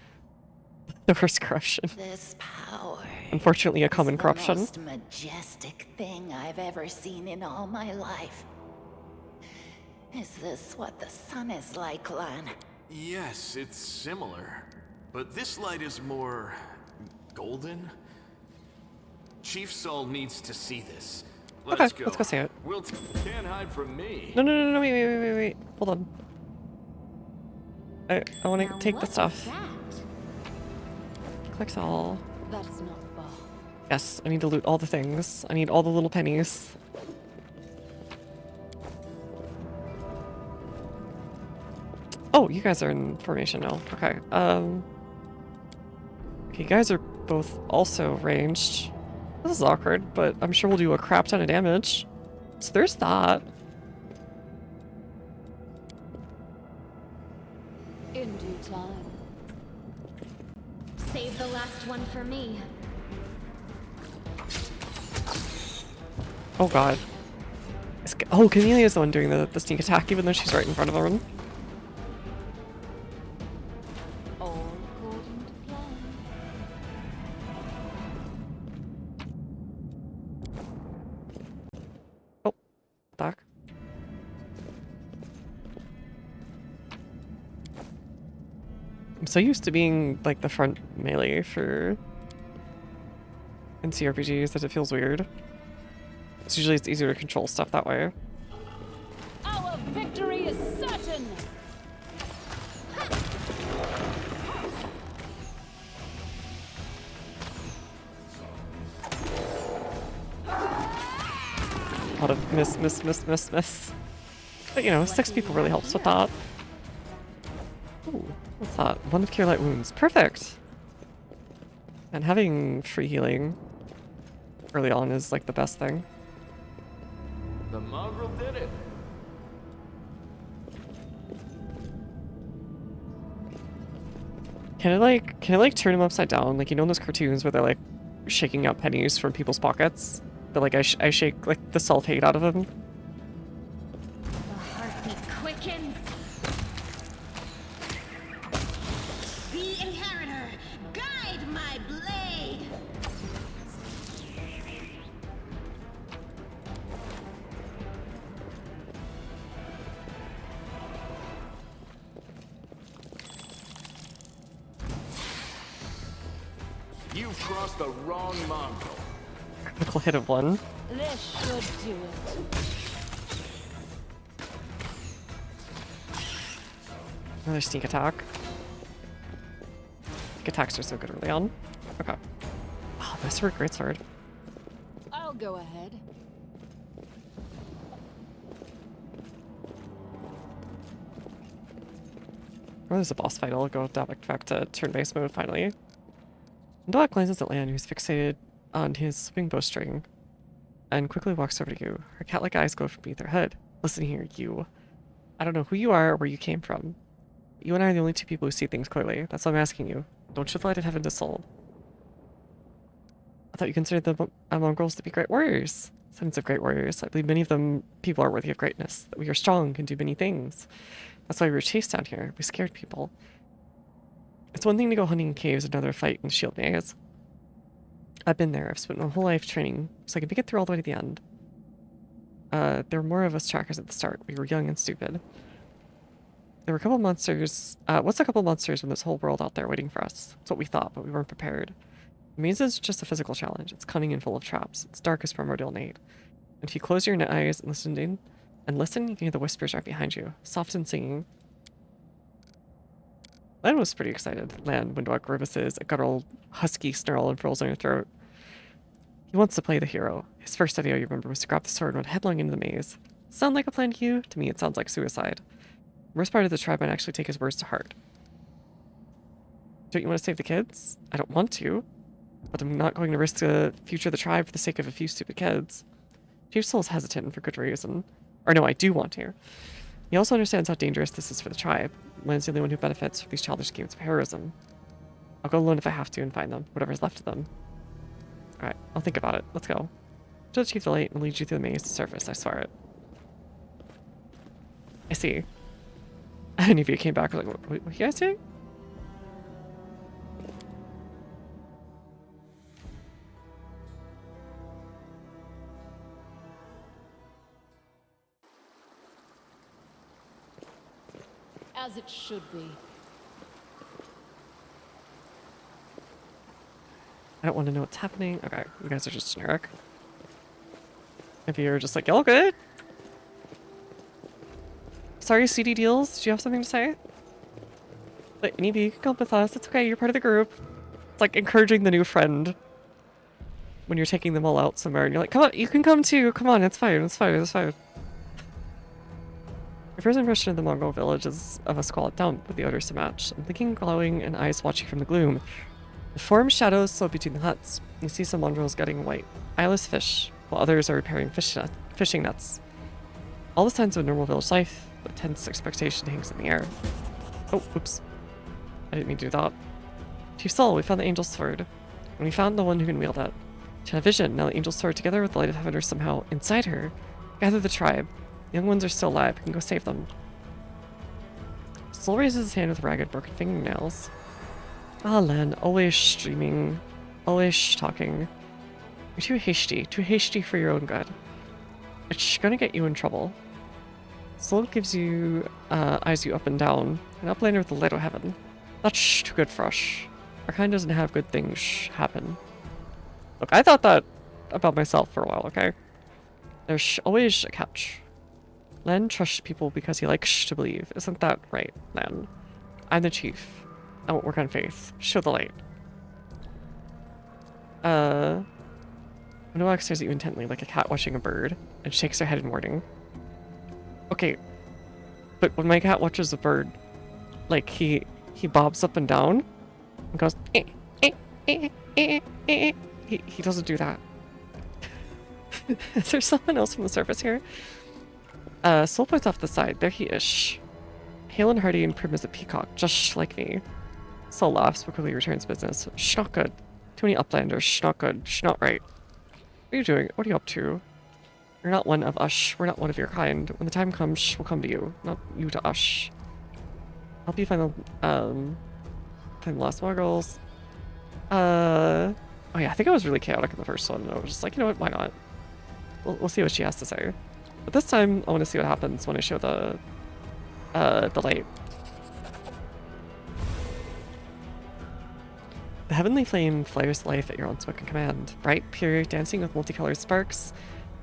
The worst corruption. this power. Unfortunately, a common is corruption. the most majestic thing I've ever seen in all my life. Is this what the sun is like, Lan? Yes, it's similar. But this light is more... golden? Chief Sol needs to see this. Let's Okay, let's go see it. Can't hide from me. No, wait. Hold on. I want to take the stuff. Collect all. That is not far. Yes, I need to loot all the things. I need all the little pennies. Oh, you guys are in formation now. Okay. Okay, you guys are both also ranged. This is awkward, but I'm sure we'll do a crap ton of damage. So there's that. In due time. Save the last one for me. Oh god. Oh, Camelia's the one doing the sneak attack, even though she's right in front of everyone. All according to plan. Oh, back. I'm so used to being like the front melee for in CRPGs that it feels weird. It's usually easier to control stuff that way. Our victory is certain! A lot of miss. But you know, 6 people really helps with that. Ooh, what's that? 1 of Cure Light Wounds. Perfect! And having free healing early on is like the best thing. The mongrel did it. Can I like turn him upside down? Like, you know in those cartoons where they're like shaking out pennies from people's pockets? But like I shake like the self-hate out of him. The heartbeat quickens. the inheritor. Guide my blade. You've crossed the wrong Mongol. Critical hit of 1. This should do it. Another sneak attack. Sneak attacks are so good early on. Okay. Oh, this sword, great sword. I'll go ahead. Oh, there's a boss fight. I'll go back to turn-based mode finally. Dog glances at Lan, who's fixated on his swing bowstring, and quickly walks over to you. Her cat-like eyes go from beneath her head. Listen here, you. I don't know who you are or where you came from. But you and I are the only two people who see things clearly. That's why I'm asking you. Don't shed light of heaven to soul. I thought you considered the Mongols to be great warriors. Sons of great warriors. I believe many of them people are worthy of greatness. That we are strong, can do many things. That's why we were chased down here. We scared people. It's one thing to go hunting in caves, another fight in shield maze. I've been there. I've spent my whole life training, so I can make it through all the way to the end. There were more of us trackers at the start. We were young and stupid. There were a couple monsters. What's a couple monsters when there's a whole world out there waiting for us? That's what we thought, but we weren't prepared. The maze is just a physical challenge. It's cunning and full of traps. It's dark as primordial night. And if you close your eyes and listen, you can hear the whispers right behind you, soft and singing. Lan was pretty excited. Lan, Windwalk grimaces, a guttural, husky snarl unfurls on her throat. He wants to play the hero. His first idea, you remember, was to grab the sword and run headlong into the maze. Sound like a plan to you? To me, it sounds like suicide. The worst part of the tribe might actually take his words to heart. Don't you want to save the kids? I don't want to, but I'm not going to risk the future of the tribe for the sake of a few stupid kids. Chief Soul's hesitant for good reason. Or no, I do want to. He also understands how dangerous this is for the tribe. Lan's the only one who benefits from these childish games of heroism. I'll go alone if I have to and find them, whatever's left of them. Alright, I'll think about it. Let's go. She'll achieve the light and lead you through the maze to surface, I swear it. I see. Any of you came back like, what are you guys doing? As it should be. I don't want to know what's happening. Okay, you guys are just generic. If you're just like, y'all good? Sorry, CD Deals, did you have something to say? But any of you can come with us. It's okay, you're part of the group. It's like encouraging the new friend when you're taking them all out somewhere and you're like, come on, you can come too. Come on, it's fine, it's fine, it's fine. Your first impression of the Mongol village is of a squalid dump with the odors to match. I'm thinking glowing and eyes watching from the gloom. The formed shadows slope between the huts. You see some mongrels getting white, eyeless fish, while others are repairing fishing nets. All the signs of normal village life, but tense expectation hangs in the air. Oh, oops. I didn't mean to do that. Chief Soul, we found the Angel's Sword. And we found the one who can wield it. She had a vision. Now the Angel's Sword, together with the Light of Heaven, are somehow inside her. Gather the tribe. The young ones are still alive. We can go save them. Soul raises his hand with ragged, broken fingernails. Ah, Lan, always streaming. Always talking. You're too hasty for your own good. It's gonna get you in trouble. Soul gives you, eyes you up and down. An uplander with the Light of Heaven. That's too good for us. Our kind doesn't have good things happen. Look, I thought that about myself for a while, okay? There's always a catch. Lan trusts people because he likes to believe. Isn't that right, Lan? I'm the chief. I won't work on faith. Show the light. Noak stares at you intently like a cat watching a bird and shakes her head in warning. Okay, but when my cat watches a bird, like he bobs up and down and goes he doesn't do that. Is there someone else from the surface here? Soul points off the side. There he is. Hale and hearty and prim as a peacock, just like me. Soul laughs, but quickly returns business. Shh, not good. Too many uplanders. Shh, not good. Shh, not right. What are you doing? What are you up to? You're not one of us. We're not one of your kind. When the time comes, we'll come to you. Not you to us. Help you find the, Playing the last Muggles. Oh yeah, I think I was really chaotic in the first one. I was just like, you know what, why not? We'll see what she has to say. But this time, I want to see what happens when I show the light. The heavenly flame flares life at your unspoken command, bright, pure, dancing with multicolored sparks,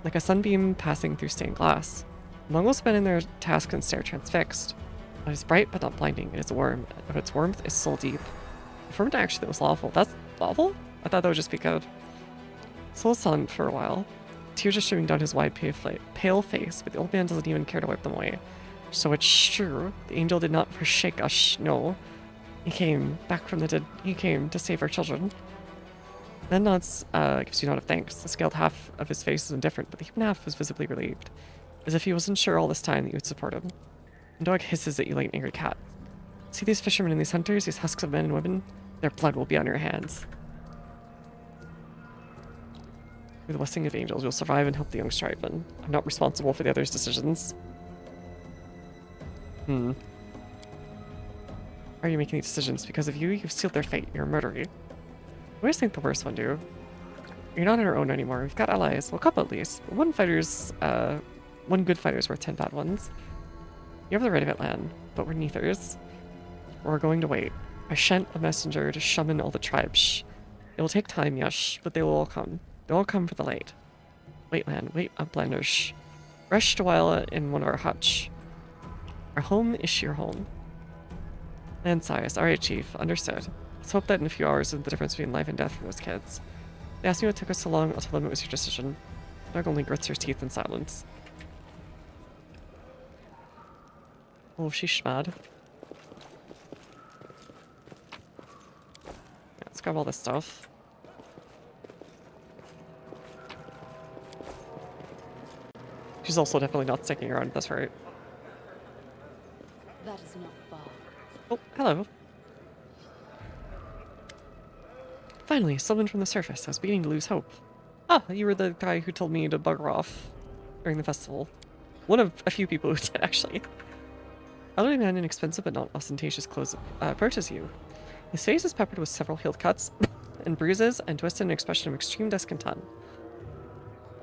like a sunbeam passing through stained glass. The Mongols spend in their task and stare transfixed. It is bright but not blinding. It is warm, but its warmth is soul deep. I formed an action that was lawful. That's lawful? I thought that would just be good. Soul was silent for a while. Tears are streaming down his wide, pale face, but the old man doesn't even care to wipe them away. So it's true. The angel did not forsake us, no. He came back from the dead. He came to save our children. Then nods, gives you a nod of thanks. The scaled half of his face is indifferent, but the human half was visibly relieved, as if he wasn't sure all this time that you would support him. And dog hisses at you like an angry cat. See these fishermen and these hunters, these husks of men and women? Their blood will be on your hands. With the blessing of angels, you'll survive and help the young strive, and I'm not responsible for the others' decisions. Why are you making these decisions? Because of you, you've sealed their fate. You're a murderer. I always think the worst one, do. You're not on our own anymore. We've got allies. Well, a couple at least. One good fighter's worth 10 bad ones. You have the right of it, Lan, but we're neithers. We're going to wait. I sent a messenger to summon all the tribes. It will take time, yes, but they will all come. They'll all come for the light. Wait, Lan, wait, uplanders. Rest a while in one of our huts. Our home is your home. Lan sighs. Alright, Chief, understood. Let's hope that in a few hours is the difference between life and death for those kids. They asked me what took us so long, I'll tell them it was your decision. Doug only grits her teeth in silence. Oh, she's mad. Let's grab all this stuff. She's also definitely not sticking around, that's right. That is not far. Oh, hello. Finally, someone from the surface. I was beginning to lose hope. Ah, you were the guy who told me to bugger off during the festival. One of a few people who did, actually. Elderly man in expensive but not ostentatious clothes approaches you. His face is peppered with several healed cuts and bruises and twisted in an expression of extreme discontent.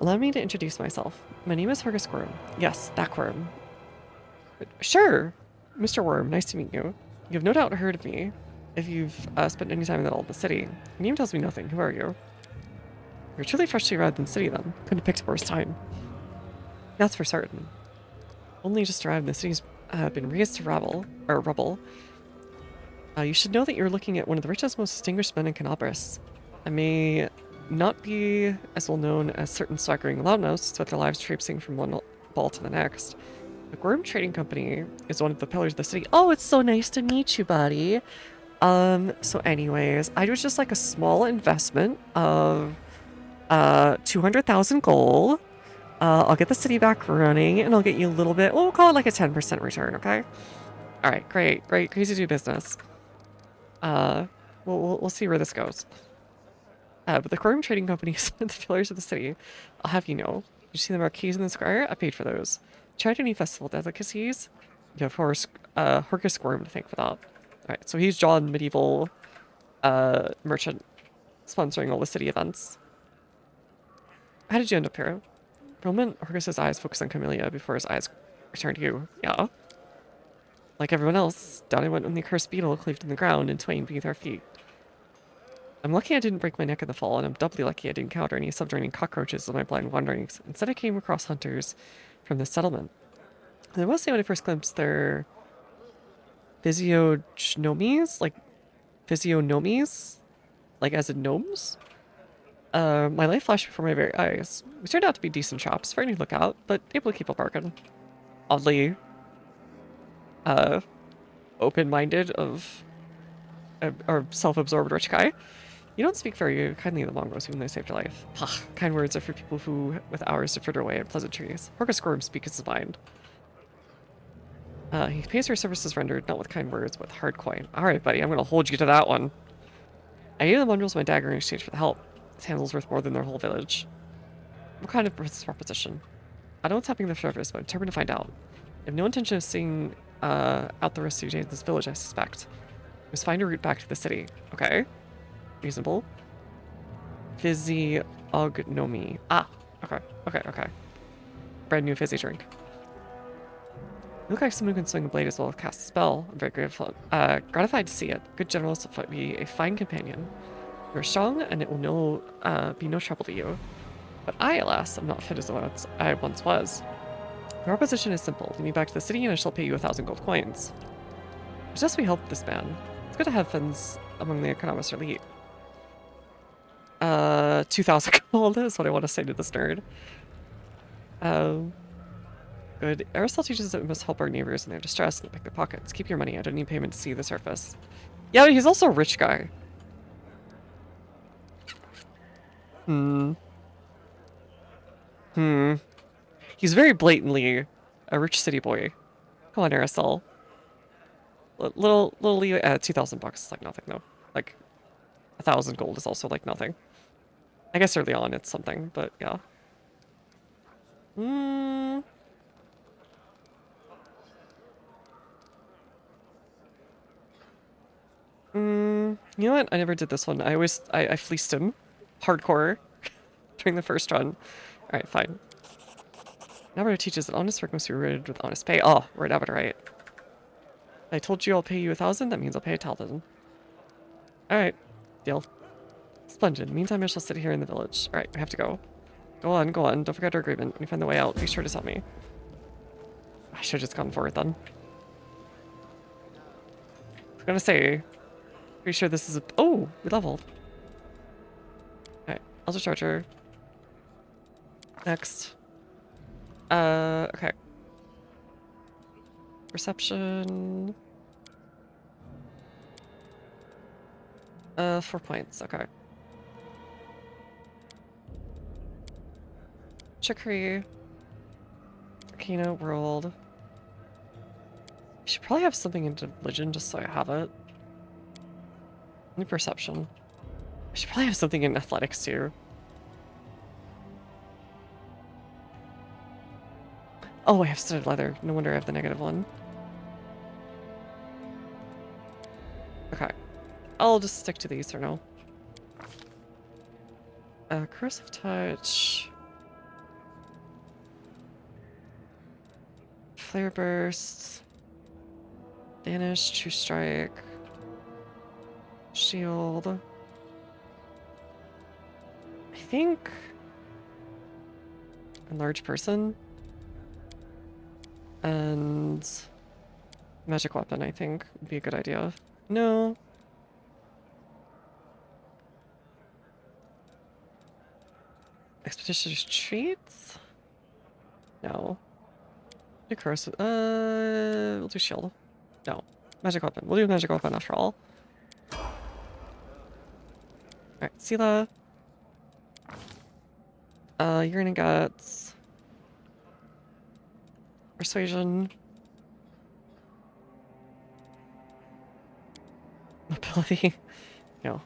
Allow me to introduce myself. My name is Horgus Worm. Yes, that worm. Sure, Mr. Worm, nice to meet you. You have no doubt heard of me, if you've spent any time at all in the city. Your name tells me nothing. Who are you? You're truly freshly arrived in the city, then. Couldn't have picked a worse time. That's for certain. Only just arrived, and the city's been razed to rubble. You should know that you're looking at one of the richest, most distinguished men in Canabras. I may not be as well known as certain swaggering loudmouths, with their lives traipsing from one ball to the next. The Gorm Trading Company is one of the pillars of the city. Oh, it's so nice to meet you, buddy. So anyways, I was just like a small investment of 200,000 gold. I'll get the city back running, and I'll get you a little bit, well, we'll call it like a 10% return, okay? Alright, great, crazy to do business. We'll see where this goes. But the Gorm Trading Company is one of the pillars of the city. I'll have you know. You see the marquees in the square? I paid for those. Tried any festival delicacies? You have Horgus Gorm to thank for that. Alright, so he's John, medieval merchant, sponsoring all the city events. How did you end up here? For a moment, Horgus's eyes focused on Camellia before his eyes returned to you. Yeah. Like everyone else, down I went when the cursed beetle cleaved in the ground in twain beneath our feet. I'm lucky I didn't break my neck in the fall, and I'm doubly lucky I didn't encounter any subterranean cockroaches on my blind wanderings. Instead, I came across hunters from this settlement. And I must say when I first glimpsed their physiognomies, like as in gnomes, my life flashed before my very eyes. We turned out to be decent shops, frightening to look out, but able to keep a bargain. Oddly, open-minded or self-absorbed rich guy. You don't speak very kindly of the Mongols, even though they saved your life. Pah, kind words are for people who, with hours to fritter away at pleasantries. Horgus Gorm speaks his mind. He pays for services rendered, not with kind words, but with hard coin. Alright, buddy, I'm gonna hold you to that one. I gave the Mongols my dagger in exchange for the help. This handle's worth more than their whole village. What kind of business proposition? I don't know what's happening in the surface, but I'm determined to find out. I have no intention of seeing out the rest of your days in this village, I suspect. Just find a route back to the city. Okay. Reasonable. Physiognomy. Ah, okay, okay. Brand new fizzy drink. You look like someone who can swing a blade as well as cast a spell. I'm very grateful. Gratified to see it. Good generals will be a fine companion. You're strong, and it will be no trouble to you. But I, alas, am not fit as I once was. Your proposition is simple. Lead me back to the city, and I shall pay you 1,000 gold coins. Just we help this man. It's good to have friends among the economists elite. 2,000 gold is what I want to say to this nerd. Good. Aristotle teaches us that we must help our neighbors in their distress and pick their pockets. Keep your money. I don't need payment to see the surface. Yeah, but he's also a rich guy. He's very blatantly a rich city boy. Come on, Aristotle. Little 2,000 bucks is like nothing though. Like 1,000 gold is also like nothing. I guess early on it's something, but yeah. You know what? I never did this one. I fleeced him. Hardcore. During the first run. Alright, fine. Naruto teaches that honest work must be rewarded with honest pay. Oh, right, right. I told you I'll pay you 1,000, that means I'll pay 1,000. Alright, deal. Splendid. Meantime, I shall sit here in the village. Alright, we have to go. Go on. Don't forget our agreement. When you find the way out, be sure to tell me. I should have just gone for it then. I was gonna say, pretty sure this is a... Oh, we leveled. Alright, Elder Charger. Next. Okay. Perception. 4 points, okay. Trickery. Arcana, World. I should probably have something into Religion just so I have it. New Perception. I should probably have something in Athletics too. Oh, I have studded leather. No wonder I have the negative one. Okay. I'll just stick to these for now. Corrosive Touch. Flare Burst. Vanish, True Strike. Shield. I think... Enlarge Person. And... Magic Weapon, I think, would be a good idea. No. Expeditious Treats? No. Do Corrosive... we'll do Shield. No. Magic Weapon. We'll do Magic Weapon after all. Alright, Sela. You're gonna get... Persuasion. Mobility. No.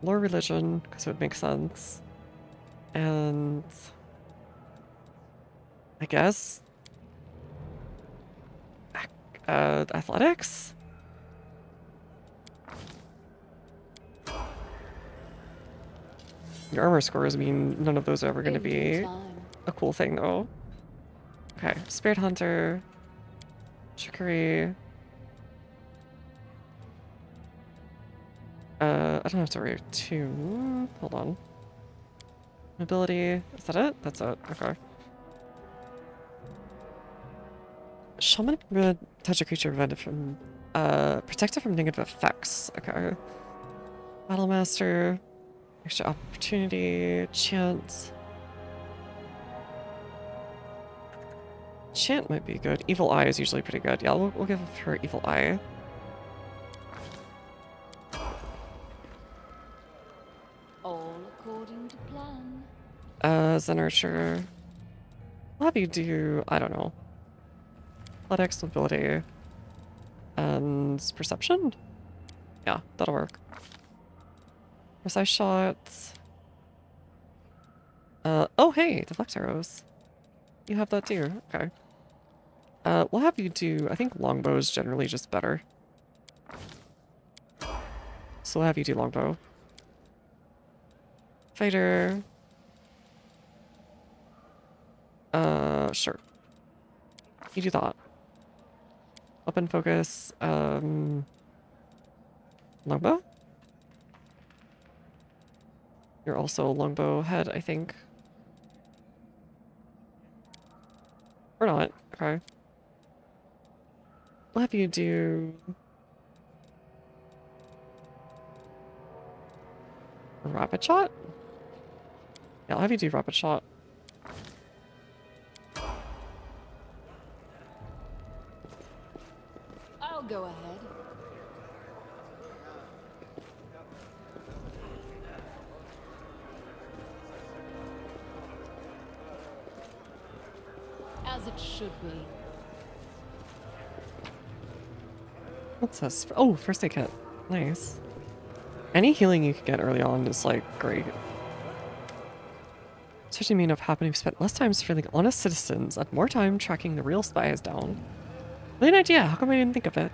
Lore Religion, because it would make sense. And... I guess... Athletics? Your armor scores mean none of those are ever going to be a cool thing, though. Okay, Spirit Hunter, Trickery. I don't have to worry too. Hold on. Mobility. Is that it? That's it. Okay. Shaman touch a creature prevented from protected from negative effects. Okay. Battlemaster. Extra opportunity. Chant. Chant might be good. Evil Eye is usually pretty good. Yeah, we'll give her Evil Eye. All according to plan. Zen Archer. I'll have you do, I don't know. Athletics, Mobility, and Perception? Yeah, that'll work. Precise Shots. Oh hey, Deflect Arrows. You have that too, okay. We'll have you do, I think longbow is generally just better. So we'll have you do longbow. Fighter. Sure. You do that. Open focus, longbow? You're also longbow head, I think. Or not, okay. We'll have you do... rapid shot? Yeah, I'll have you do rapid shot. I'll go ahead. As it should be. What's this? Oh, first aid kit. Nice. Any healing you can get early on is, like, great. Especially me enough happening, we've spent less time surveilling honest citizens and more time tracking the real spies down. Brilliant idea, how come I didn't think of it?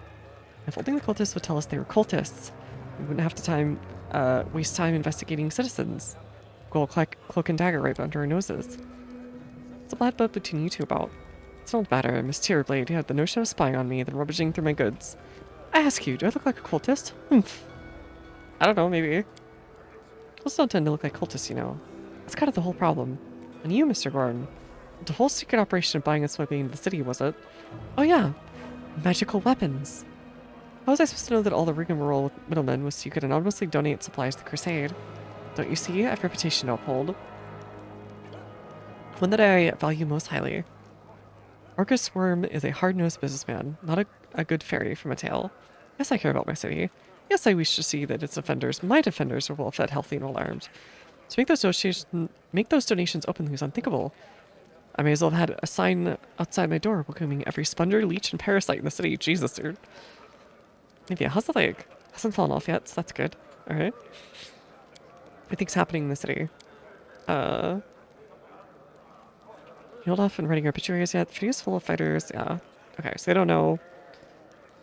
If only the cultists would tell us they were cultists, we wouldn't have to waste time investigating citizens. Gold cloak and dagger right under our noses. What's the bad blood between you two about? It don't matter, Miss Tierblade had the notion of spying on me, then rummaging through my goods. I ask you, do I look like a cultist? Humph. I don't know, maybe. Cultists don't tend to look like cultists, you know. That's kind of the whole problem. And you, Mr. Gordon. The whole secret operation of buying and swiping into the city, was it? Oh yeah. Magical weapons. How was I supposed to know that all the rigmarole with middlemen was so you could anonymously donate supplies to the crusade? Don't you see? I have a reputation to uphold. One that I value most highly. Marcus Worm is a hard-nosed businessman, not a good fairy from a tale. Yes, I care about my city. Yes, I wish to see that its defenders, my defenders, are well-fed, healthy, and well-armed. To make those donations openly was unthinkable. I may as well have had a sign outside my door welcoming every sponge, leech, and parasite in the city. Jesus, dude. Maybe how's the leg? Hasn't fallen off yet, so that's good. Alright. Everything's happening in the city. You hold off on writing obituaries yet? The city is full of fighters, yeah. Okay, so they don't know.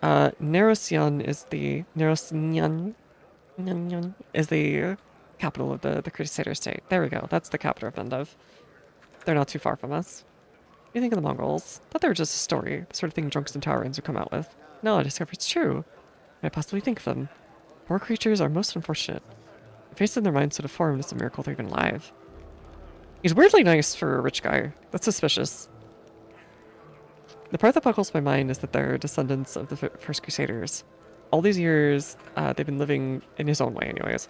Nerosyan is the... Nerosyan is the capital of the Crusader state. There we go. That's the capital of Bendev. They're not too far from us. What do you think of the Mongols? Thought they were just a story, the sort of thing drunks and Taurans would come out with. No, I discovered it's true. What I possibly think of them? Poor creatures are most unfortunate. The face in their minds so deformed is a miracle they're even alive. He's weirdly nice for a rich guy. That's suspicious. The part that boggles my mind is that they're descendants of the first Crusaders. All these years, they've been living in his own way anyways.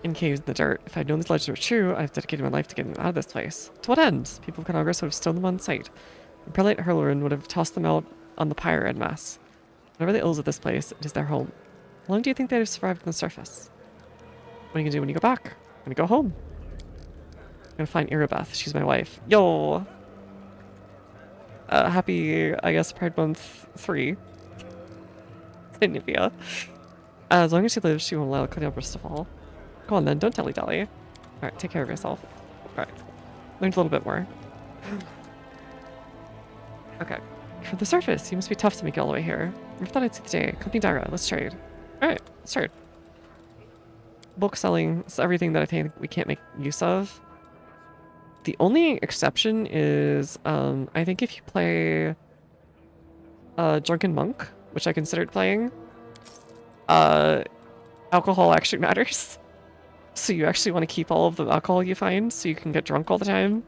In caves in the dirt. If I'd known these legends were true, I've dedicated my life to getting them out of this place. To what end? People of Congress would have stoned them on sight. And Prelate Herlerin would have tossed them out on the pyre en masse. Whatever the ills of this place, it is their home. How long do you think they'd have survived on the surface? What are you gonna do when you go back? I'm gonna go home. I'm gonna find Irabeth. She's my wife. Yo! Happy, I guess, Pride Month 3. In Nivea. As long as she lives, she won't allow Cleopatra to fall. Go on then, don't dilly-dally. Alright, take care of yourself. Alright. Learned a little bit more. Okay. From the surface, you must be tough to make it all the way here. I thought I'd see the day. Company Dara, let's trade. Alright, let's trade. Bulk selling is everything that I think we can't make use of. The only exception is, I think if you play Drunken Monk, which I considered playing, alcohol actually matters. So you actually want to keep all of the alcohol you find so you can get drunk all the time.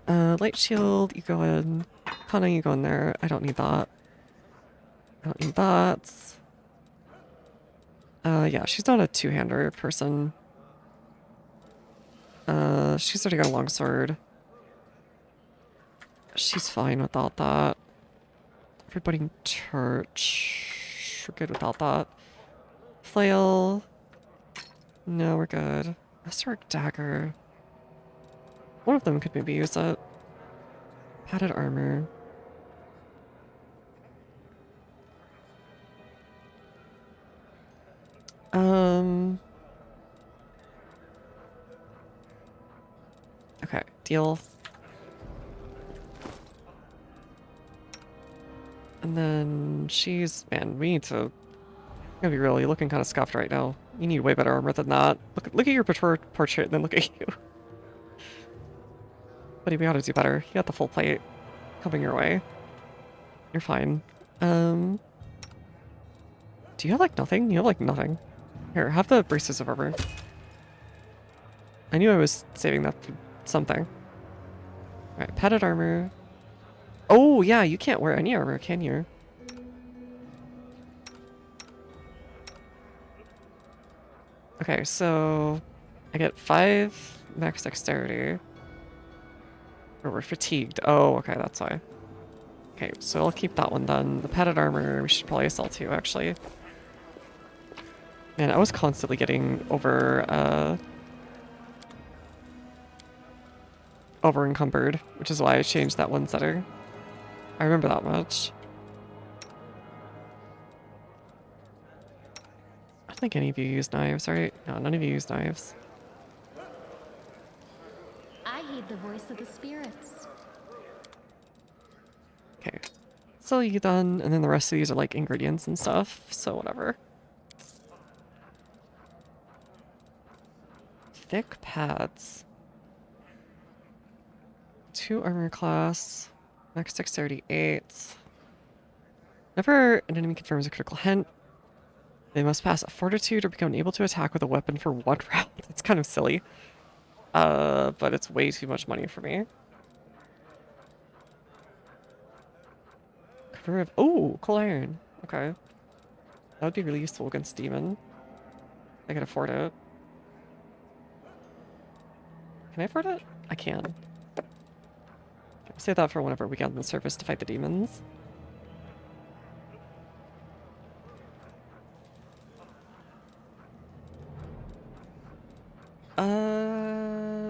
Light shield, you go in. Kana, you go in there. I don't need that. I don't need that. Yeah, she's not a two-hander person. She's already got a longsword. She's fine without that. Everybody in church. We're good without that. Flail. No, we're good. Historic dagger. One of them could maybe use it. Padded armor. Okay, deal. And then she's... Man, we need to... Gonna be real, you're looking kind of scuffed right now. You need way better armor than that. Look at your portrait and then look at you. Buddy, we ought to do better. You got the full plate coming your way. You're fine. Do you have like nothing? You have like nothing. Here, have the braces of armor. I knew I was saving that for something. Alright, padded armor. Oh, yeah, you can't wear any armor, can you? Okay, so I get 5 max dexterity. Or we're fatigued. Oh, okay, that's why. Okay, so I'll keep that one then. The padded armor, we should probably sell too, actually. Man, I was constantly getting over encumbered, which is why I changed that one setting. I remember that much. I don't think any of you use knives, right? No, none of you use knives. I heed the voice of the spirits. Okay. So you done, and then the rest of these are like ingredients and stuff, so whatever. Thick pads. 2 armor class. Max dexterity 8. Whenever an enemy confirms a critical hit, they must pass a fortitude or become able to attack with a weapon for 1 round. It's kind of silly. But it's way too much money for me. Cover of... Oh, coal iron. Okay. That would be really useful against demon. I can afford it. Can I afford it? I can. Save that for whenever we get on the surface to fight the demons.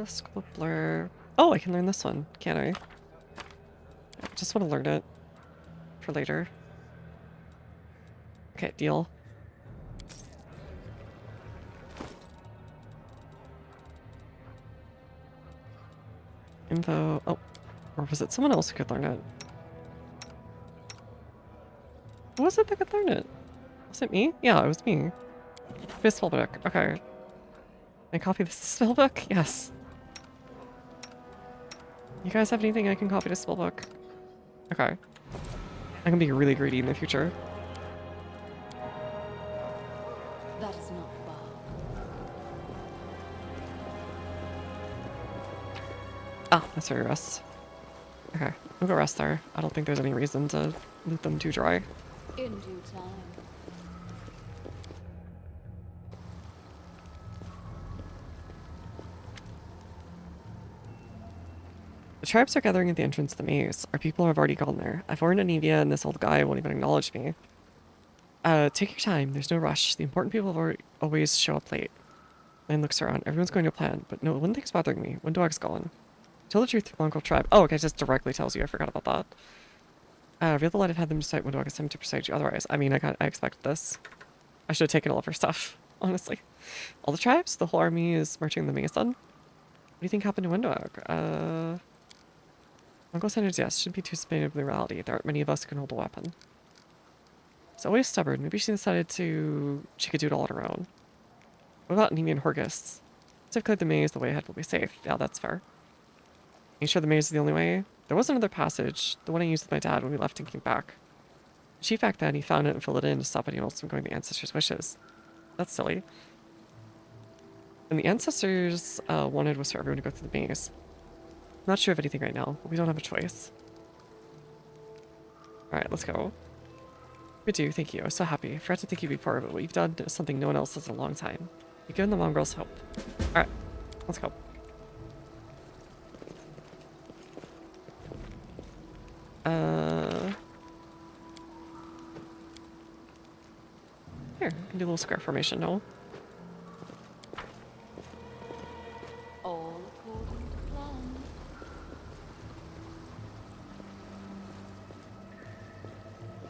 Scope blur. Oh, I can learn this one, can't I? I just want to learn it for later. Okay, deal. Info. Oh, or was it someone else who could learn it? Who was it that could learn it? Was it me? Yeah, it was me. This spellbook. Okay. Can I copy this spellbook? Yes. You guys have anything I can copy to spellbook? Okay. I can be really greedy in the future. That is not far. Ah, that's where you rest. Okay, we'll go rest there. I don't think there's any reason to loot them too dry. In due time. The tribes are gathering at the entrance of the maze. Our people have already gone there. I've warned Anivia and this old guy won't even acknowledge me. Take your time. There's no rush. The important people always show up late. Lane looks around. Everyone's going to plan, but no one thing's bothering me. When Dog's gone. Tell the truth to the Mongol tribe. Oh, okay, just directly tells you. I forgot about that. Real the light have had them decide when Dog is time to persuade you otherwise. I mean, I expected this. I should have taken all of her stuff, honestly. All the tribes? The whole army is marching the maze then? What do you think happened to Windog? Mongol standards, yes, shouldn't be too sustainable in reality. There aren't many of us who can hold a weapon. She's always stubborn. Maybe she decided she could do it all on her own. What about Nimi and Horgus? Once I've cleared the maze, the way ahead will be safe. Yeah, that's fair. Are you sure the maze is the only way? There was another passage, the one I used with my dad when we left and came back. The chief back then, he found it and filled it in to stop anyone else from going the ancestors' wishes. That's silly. And the ancestors wanted was for everyone to go through the maze. I'm not sure of anything right now, but we don't have a choice. Alright, let's go. We do, thank you. I was so happy. I forgot to thank you before, but what you've done is something no one else has in a long time. You've given the mongrels hope. Alright, let's go. Here, I can do a little square formation, no? All according to plan.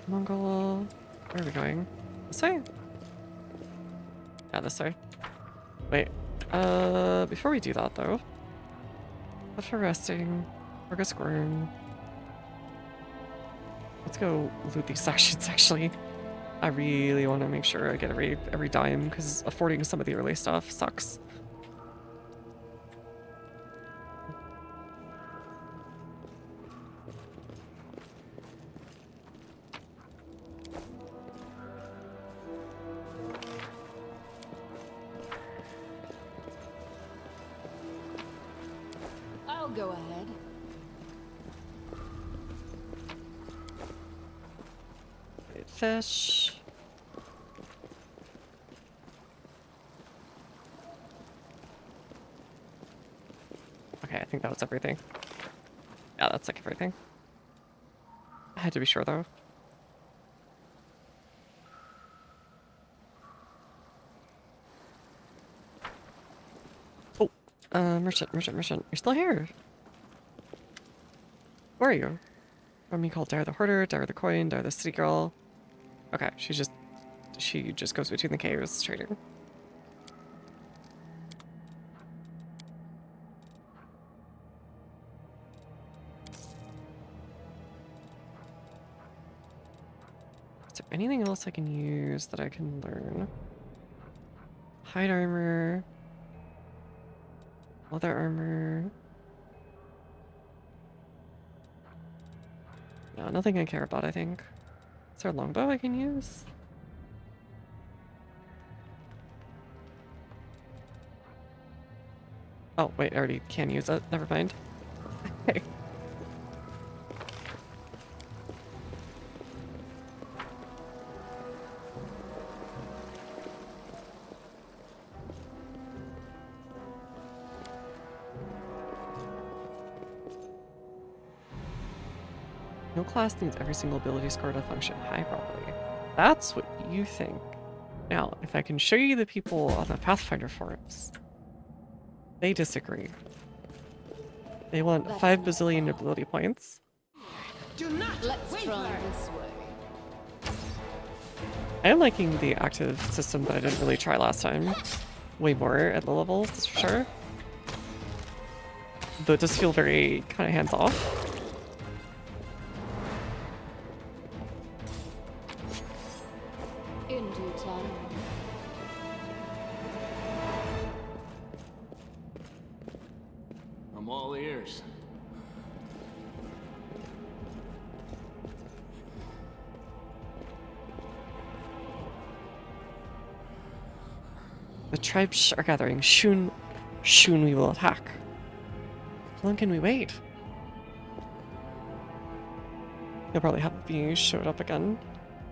Mongol... Where are we going? This way? Yeah, this way. Wait, before we do that, though... But for resting, work a squirm. Let's go loot these sections, actually. I really want to make sure I get every dime, because affording some of the early stuff sucks. I'll go ahead. Fish. Okay, I think that was everything. Yeah, that's like everything. I had to be sure though. Oh, merchant, you're still here. Where are you? From me called Dare the Hoarder, Dare the Coin, Dare the City Girl. Okay, she just goes between the caves trading. Is there anything else I can use that I can learn? Hide armor. Leather armor. No, nothing I care about, I think. Is there a longbow I can use? Oh, wait, I already can use it. Never mind. Okay. No class needs every single ability score to function high properly. That's what you think. Now, if I can show you the people on the Pathfinder forums, they disagree. They want 5 bazillion ability points. Do not Let's waver. try this way. I am liking the active system that I didn't really try last time. Way more at low levels, that's for sure. Though it does feel very kind of hands-off. In due time. I'm all ears. The tribes are gathering. Soon we will attack. How long can we wait? They'll probably have me showed up again.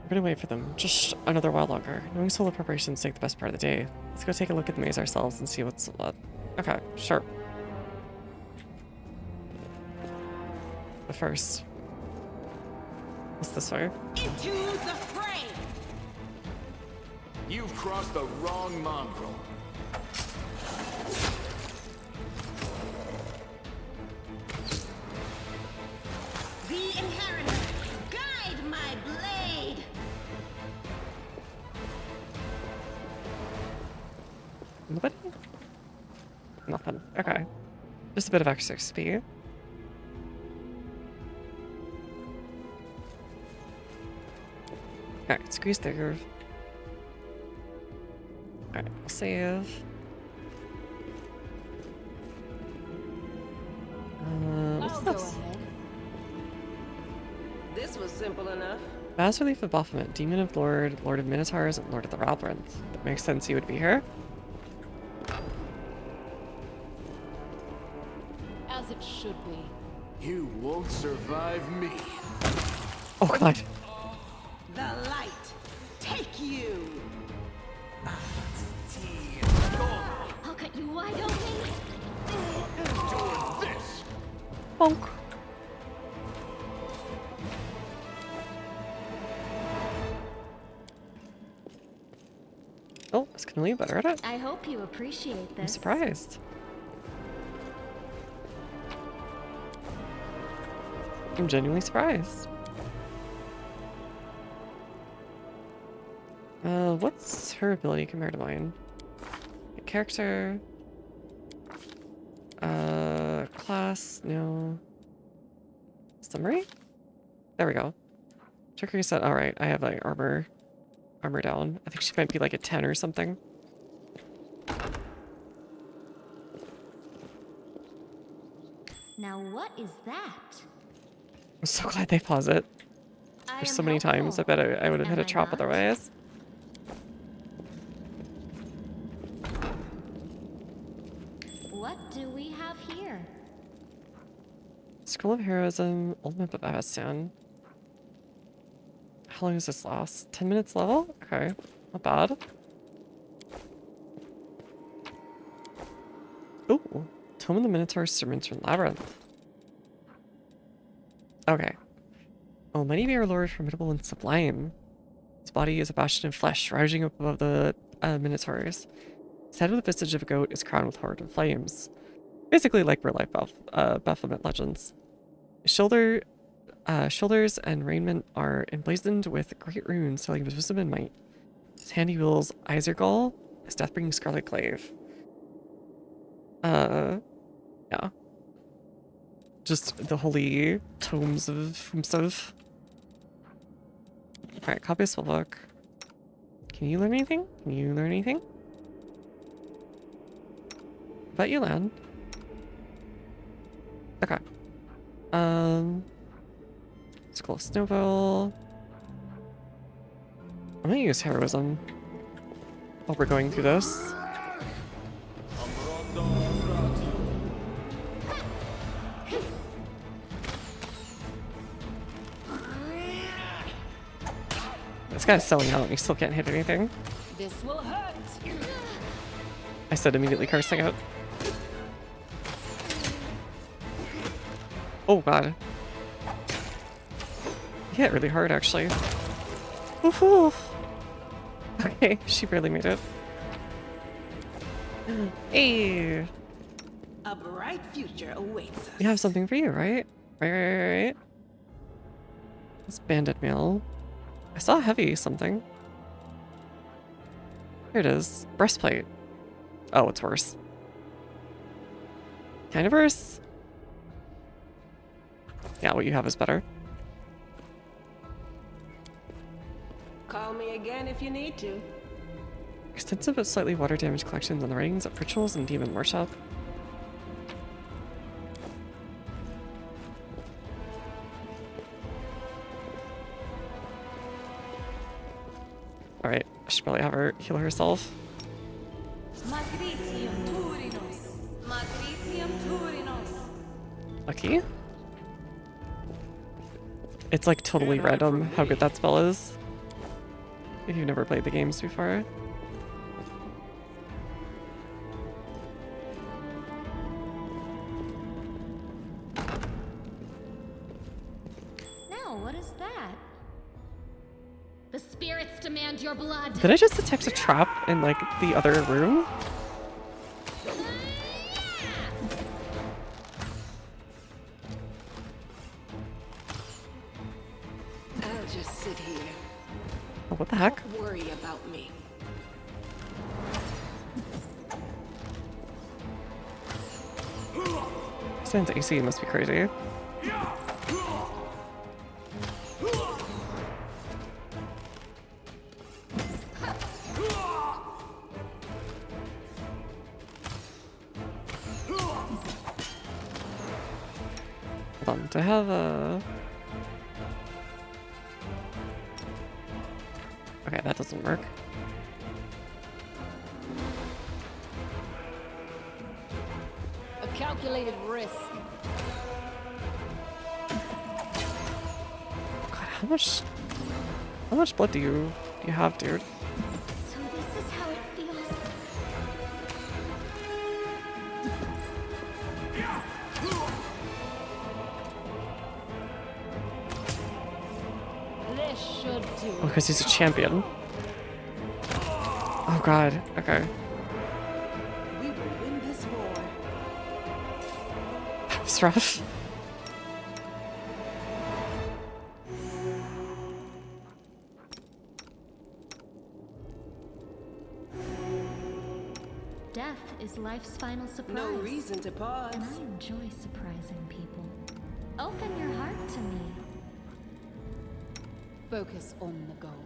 We're gonna wait for them just another while longer. Knowing solar preparations take the best part of the day. Let's go take a look at the maze ourselves and see what's what. Okay, sure. But first, what's this way? Into the fray! You've crossed the wrong mongrel. The inheritor, guide my blade! Nobody? Nothing. Okay. Just a bit of extra XP. Alright, squeeze through. Alright, I'll save. What's I'll go this? ahead. This was simple enough. Bas Relief of Baphomet, Demon of Lord, Lord of Minotaurs, and Lord of the Labyrinth. That makes sense he would be here. As it should be. You won't survive me. Oh god. The light, take you! I'll cut you wide open. Doing this. Bonk. Oh, is Cannoli better at it? I hope you appreciate this. I'm surprised. I'm genuinely surprised. What's her ability compared to mine? Character. class? No. Summary? There we go. Check her set. Alright, I have like armor down. I think she might be like a 10 or something. Now what is that? I'm so glad they pause it. There's so many times. I bet I would have hit a trap otherwise. What do we have here? Scroll of Heroism, Old Map of Avastan. How long does this last? 10 minutes level? Okay, not bad. Ooh, Tome of the Minotaur, Sermentor Labyrinth. Okay. Oh, mighty be our lord, formidable and sublime. His body is a bastion of flesh, rising up above the Minotaurs. His head with the visage of a goat is crowned with horrid flames. Basically like real life Baphomet legends. His shoulders and raiment are emblazoned with great runes telling of his wisdom and might. His hand he wields Isergall, his death-bringing scarlet glaive. Yeah. Just the holy tomes of himself. Alright, copy a spellbook. Can you learn anything? Can you learn anything? Bet you land. Okay. School of Snowball. I'm gonna use heroism while we're going through this. This guy's selling out and he still can't hit anything. This will hurt. I said immediately cursing out. Oh god. He hit really hard actually. Woohoo! Okay, she barely made it. Hey! A bright future awaits us. We have something for you, right? Right. This bandit mail. I saw heavy something. Here it is. Breastplate. Oh, it's worse. Kind of worse. Yeah, what you have is better. Call me again if you need to. Extensive but slightly water-damaged collections on the writings of rituals and demon worship. Alright, I should probably have her heal herself. Lucky. It's like totally random how good that spell is. If you've never played the games before. Now, what is that? The spirits demand your blood. Did I just detect a trap in like the other room? I'll just sit here. Oh, what the heck? Don't worry about me. This man's AC must be crazy. Hold on, do I have a... Okay, that doesn't work. A calculated risk. God, how much blood do you have, dude? So this is how it feels. This should do. Oh, because he's a champion. Oh god, okay. We will win this war. That was rough. Death is life life's final surprise. No reason to pause. And I enjoy surprising people. Open your heart to me. Focus on the goal.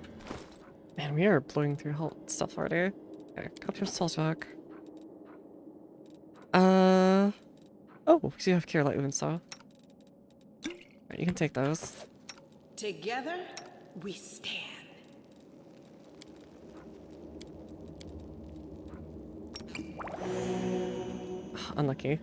Man, we are blowing through stuff already. Okay, copy of spells back. Oh, so you have Cure Light Wounds, so. Right, you can take those. Together, we stand. Unlucky.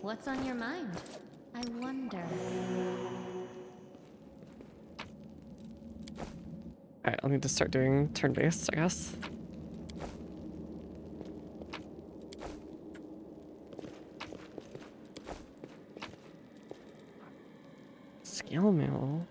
What's on your mind? I wonder. Alright, I'll need to start doing turn-based, I guess. Scale mail.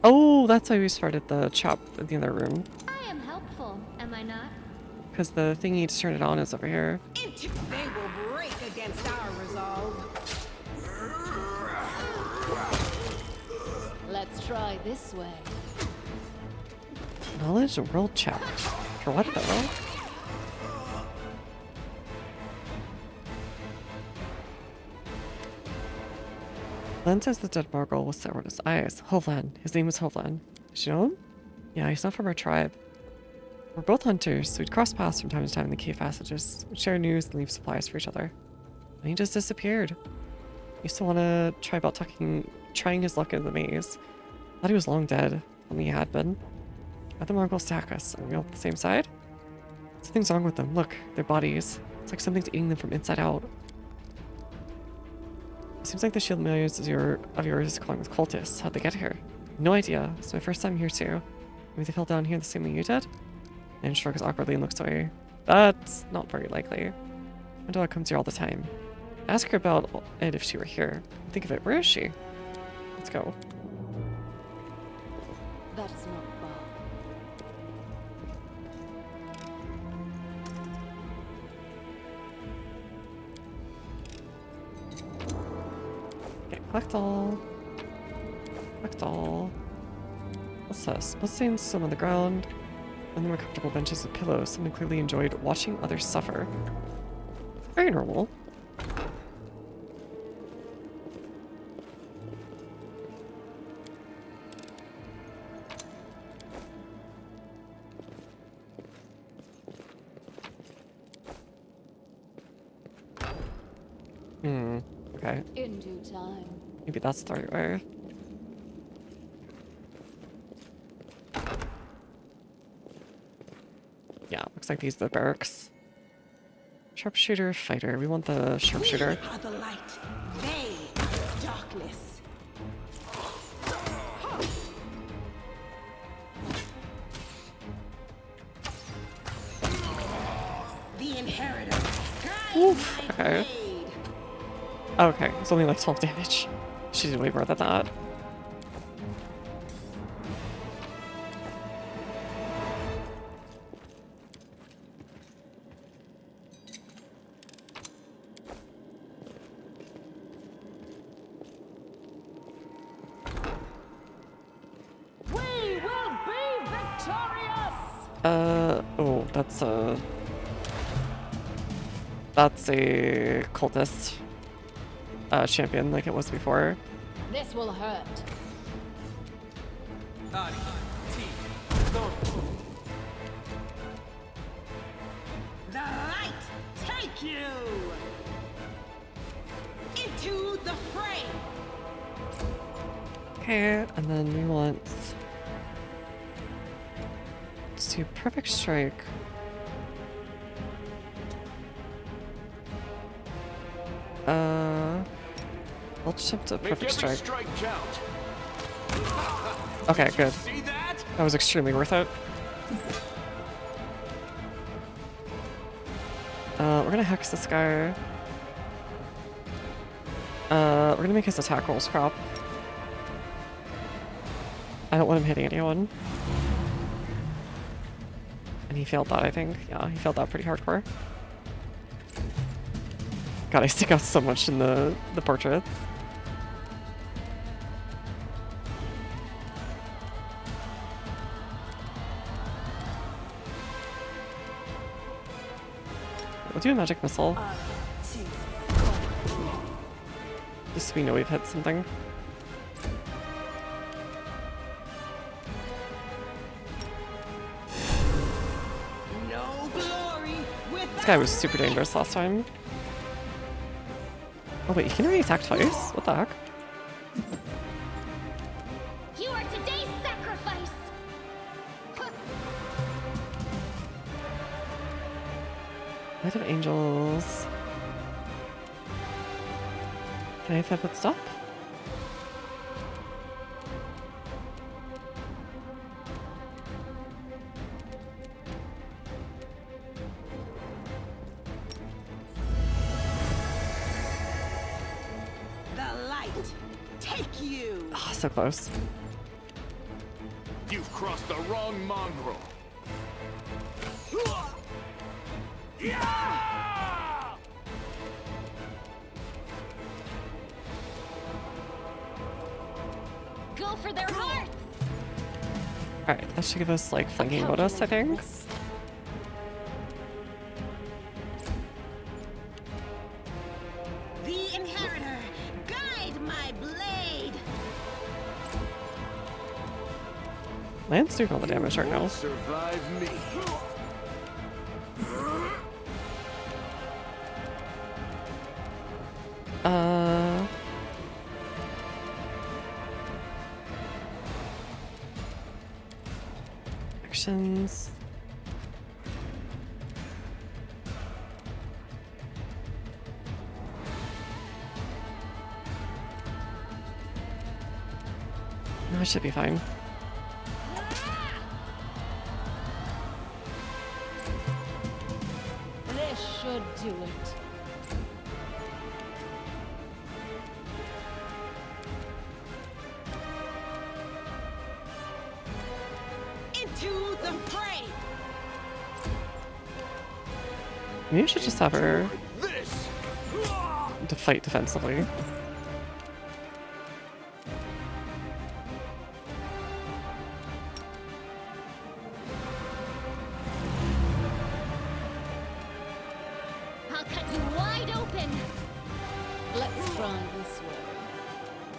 Oh, that's why we started the chop in the other room. I am helpful, am I not? Because the thing to turn it on is over here. They will break against our resolve. Let's try this way. Knowledge World Challenge. For what though? Len says the dead Margle was set on his eyes. Hovland. His name was Hovland. Did you know him? Yeah, he's not from our tribe. We're both hunters, so we'd cross paths from time to time in the cave passages. We'd share news and leave supplies for each other. And he just disappeared. He used to want to try about trying his luck in the maze. Thought he was long dead. Only he had been. Why'd the Mongols attack us? Are we all on the same side? Something's wrong with them. Look, their bodies. It's like something's eating them from inside out. Seems like the shield millions of yours is calling with cultists. How'd they get here? No idea. It's my first time here too. Maybe they fell down here the same way you did? And shrugs awkwardly and looks away. That's not very likely. My dog comes here all the time. Ask her about it if she were here. Think of it. Where is she? Let's go. That is not far. Okay, collect all. Collect all. What's this? Bloodstains some on the ground. And more comfortable benches with pillows. Someone clearly enjoyed watching others suffer. Very normal. Okay. In due time. Maybe that's the right way. Yeah, looks like these are the barracks. Sharpshooter, fighter. We want the sharpshooter. We are the light. They are the darkness. The inheritor. Oof. Okay. Okay, it's only like 12 damage. She did way more than that. We will be victorious! Oh, that's a cultist champion like it was before. This will hurt. The light take you into the fray. Okay, and then we want to perfect strike. Let's jump to perfect strike. Okay, good. That was extremely worth it. We're gonna hex this guy. We're gonna make his attack rolls crop. I don't want him hitting anyone. And he failed that, I think. Yeah, he failed that pretty hardcore. God, I stick out so much in the portraits. We'll do a magic missile. Just so we know we've hit something. No glory This guy was super dangerous last time. Oh wait, he can already attack twice? What the heck? You are today's sacrifice! Light of Angels. Can I have that foot stop? the light. Take you. Oh, so close. You've crossed the wrong mongrel. Yeah! Go for their hearts! Alright, that should give us like flanking bonus, I think. The inheritor, guide my blade. Land's doing all the damage right now. Survive me. Actions. No, it should be fine. This should do it. Into the fray. Maybe I should just have her This. to fight defensively. I'll cut you wide open! Let's run this way.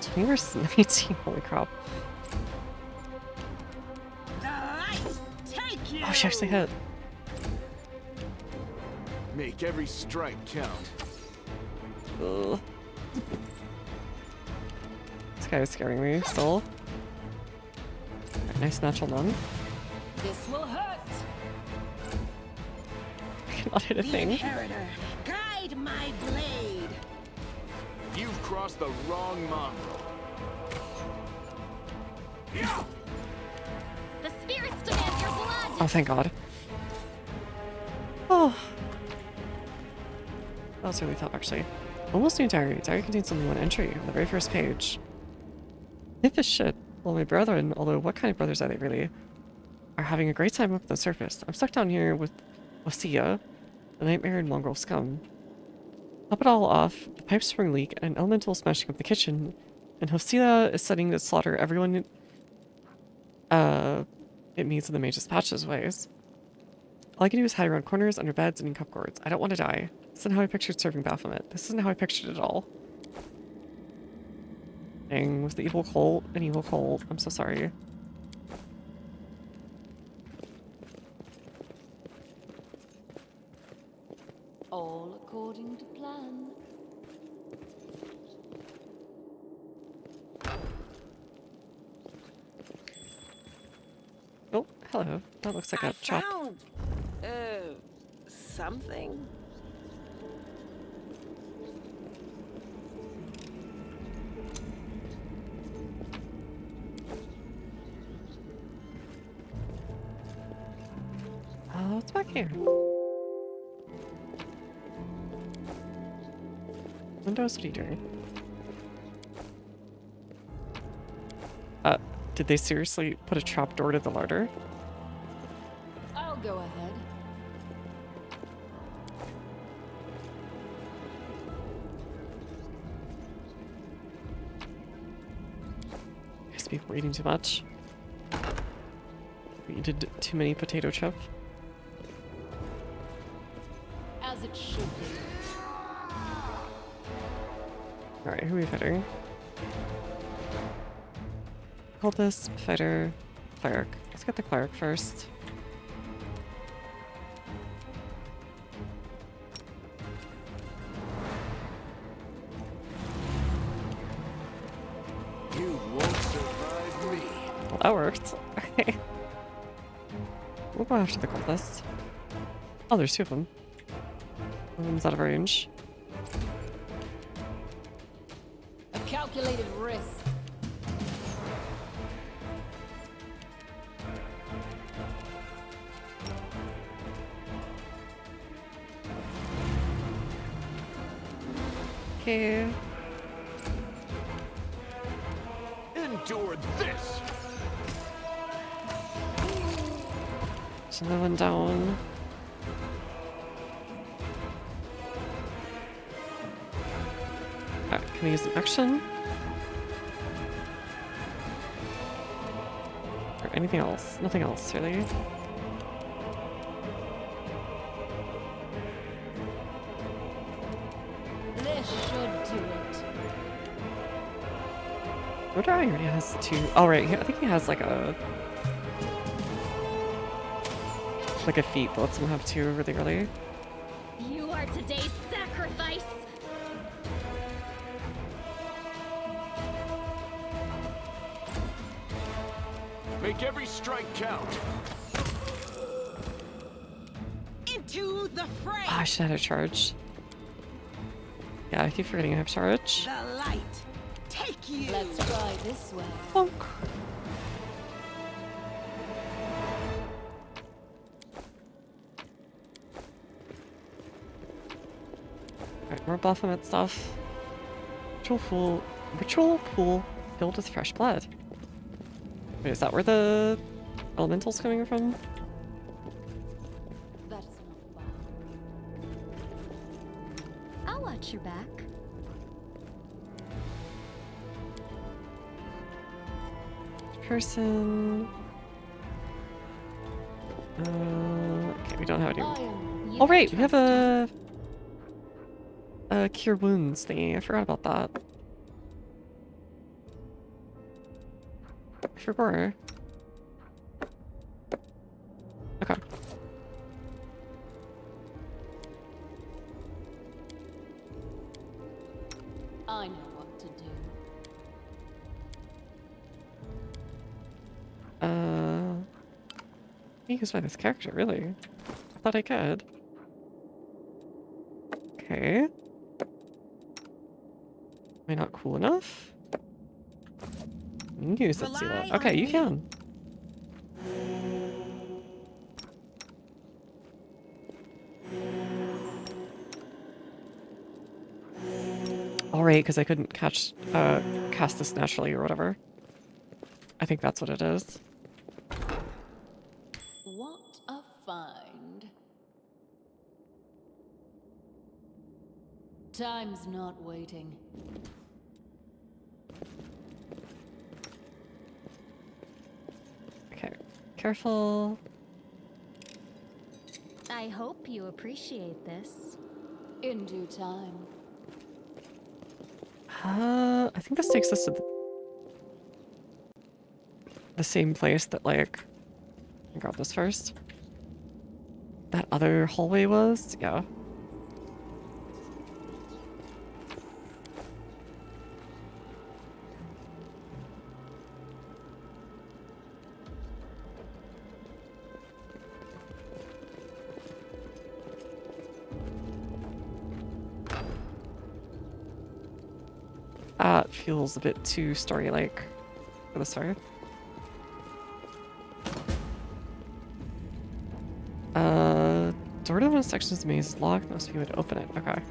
20 versus 19, holy crap. The light. Take you. Oh, she actually hit. Make every strike count. Ugh. This guy is scaring me still. Alright, nice natural none. This will hurt. I cannot hit a The thing. inheritor, guide my blade. You've crossed the wrong mongrel. The spirits demand your blood! Oh, thank God. Oh. That was really tough, actually. Almost new diary. Diary contains only one entry on the very first page. If as shit. Well, my brethren, although what kind of brothers are they really, are having a great time up the surface. I'm stuck down here with Osia, the nightmare and mongrel scum. Top it all off, the pipe spring leak and an elemental smashing up the kitchen, and Hosea is setting to slaughter everyone it meets in the mage's patches ways. All I can do is hide around corners, under beds, and in cupboards. I don't want to die. This isn't how I pictured serving Baphomet. This isn't how I pictured it all. Dang, was the evil cult an evil cult? I'm so sorry. All according to plan. Oh, hello. That looks like a chop. Found, something. Oh, what's back here? Windows, what are you doing? Did they seriously put a trapdoor to the larder? I'll go ahead. Guess people eating too much. We did too many potato chip. As it should be. Alright, who are we fighting? Cultist, fighter, cleric. Let's get the cleric first. You won't survive me. Well, that worked. Okay. We'll go after the cultist. Oh, there's two of them. One of them's out of range. A calculated risk. Okay. Endure this. There's another one down. Alright, can we use an action? Or anything else? Nothing else, really. This should do it. Rotor already has two. Oh, right. I think he has like a feat that lets him have two really early. You are today's sacrifice. Make every strike count. Into the fray. Oh, I should have a charge. Yeah, I keep forgetting I have charge. The light. Take you. Let's try this way. Bonk. Alright, more Baphomet stuff. Ritual pool filled with fresh blood. Wait, is that where the elemental's coming from? That's not bad. I'll watch your back. Person. Okay, we don't have any. You Oh, can right, we have trust a cure wounds thingy. I forgot about that. I forgot. Okay. I know what to do. Can't use by this character, really. I thought I could. Okay. Am I not cool enough? You can use that sealant. Okay, you can. Alright, because I couldn't cast this naturally or whatever. I think that's what it is. What a find. Time's not waiting. Okay, careful. I hope you appreciate this. In due time. I think this takes us to the same place that, like, I grab this first. That other hallway was? Yeah. It feels a bit too story-like for the story. Door to one section's maze is locked. Must be able to open it. Okay.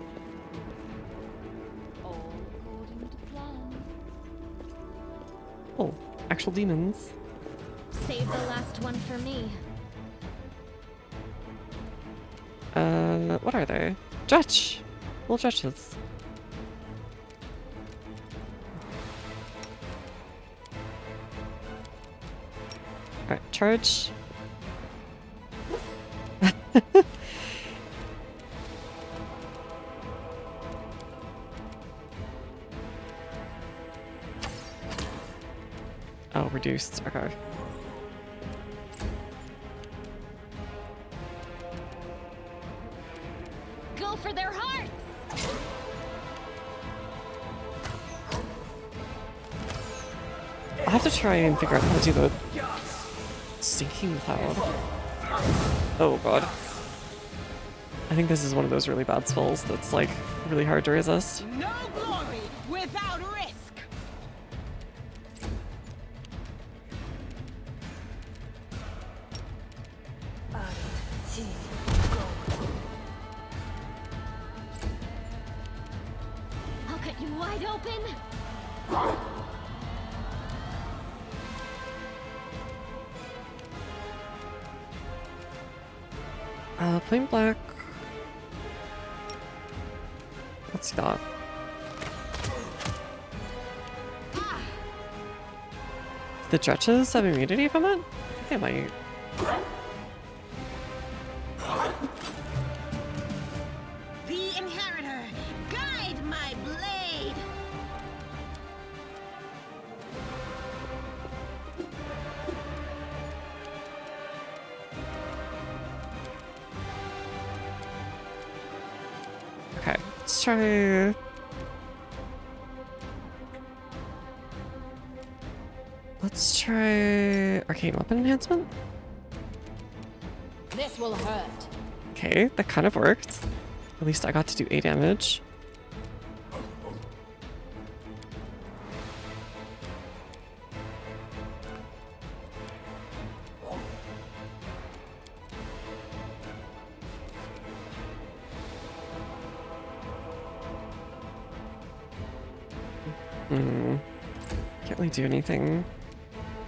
All according to plan. Oh, actual demons. Save the last one for me. What are they? Dretch! Little Dretches. Alright, charge. Oh, reduced. Okay. Go for their hearts! I'll have to try and figure out how to do the sinking cloud. Oh god. I think this is one of those really bad spells that's like really hard to resist. No glory without risk. I'll cut you wide open! Plain black. Let's see that. The Dretches have immunity from it? I think they might. The Inheritor, guide my blade. Okay, let's try. Let's try arcane weapon enhancement. This will hurt. Okay, that kind of worked. At least I got to do 8 damage. Can't really do anything.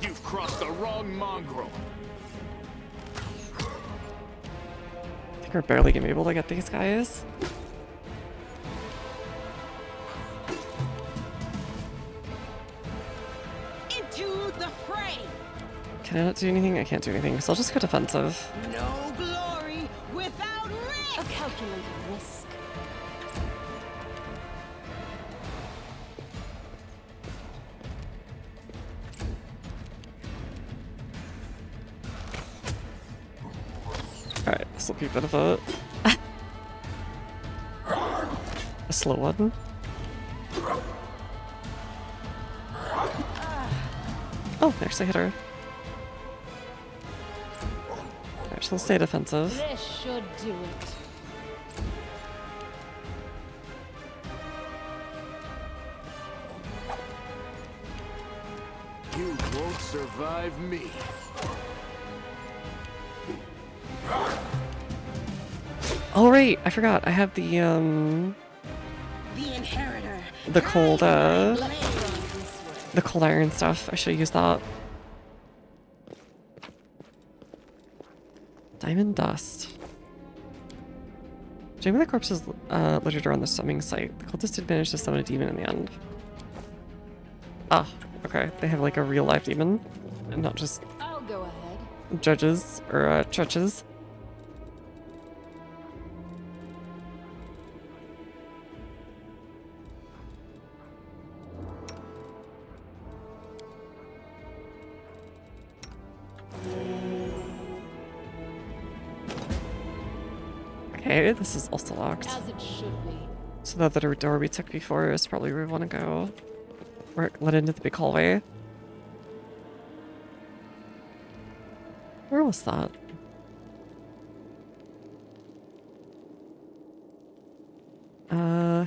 You've crossed the wrong mongrel. I think we're barely gonna be able to get these guys. Into the fray. Can I not do anything? I can't do anything, so I'll just go defensive. No glory without risk. A calculated risk. Alright, this will be a bit of a... a slow one. Oh, actually hit her. Alright, she'll stay defensive. This should do it. You won't survive me. Oh right, I forgot. I have the The Inheritor. the cold the cold iron stuff. I should have used that. Diamond dust. Jamming the corpses littered around the summoning site. The cultists did manage to summon a demon in the end. Ah, okay. They have like a real life demon, and not just I'll go ahead. judges or churches. Okay, this is also locked. As it should be. So that the door we took before is probably where we want to go. Or let into the big hallway. Where was that?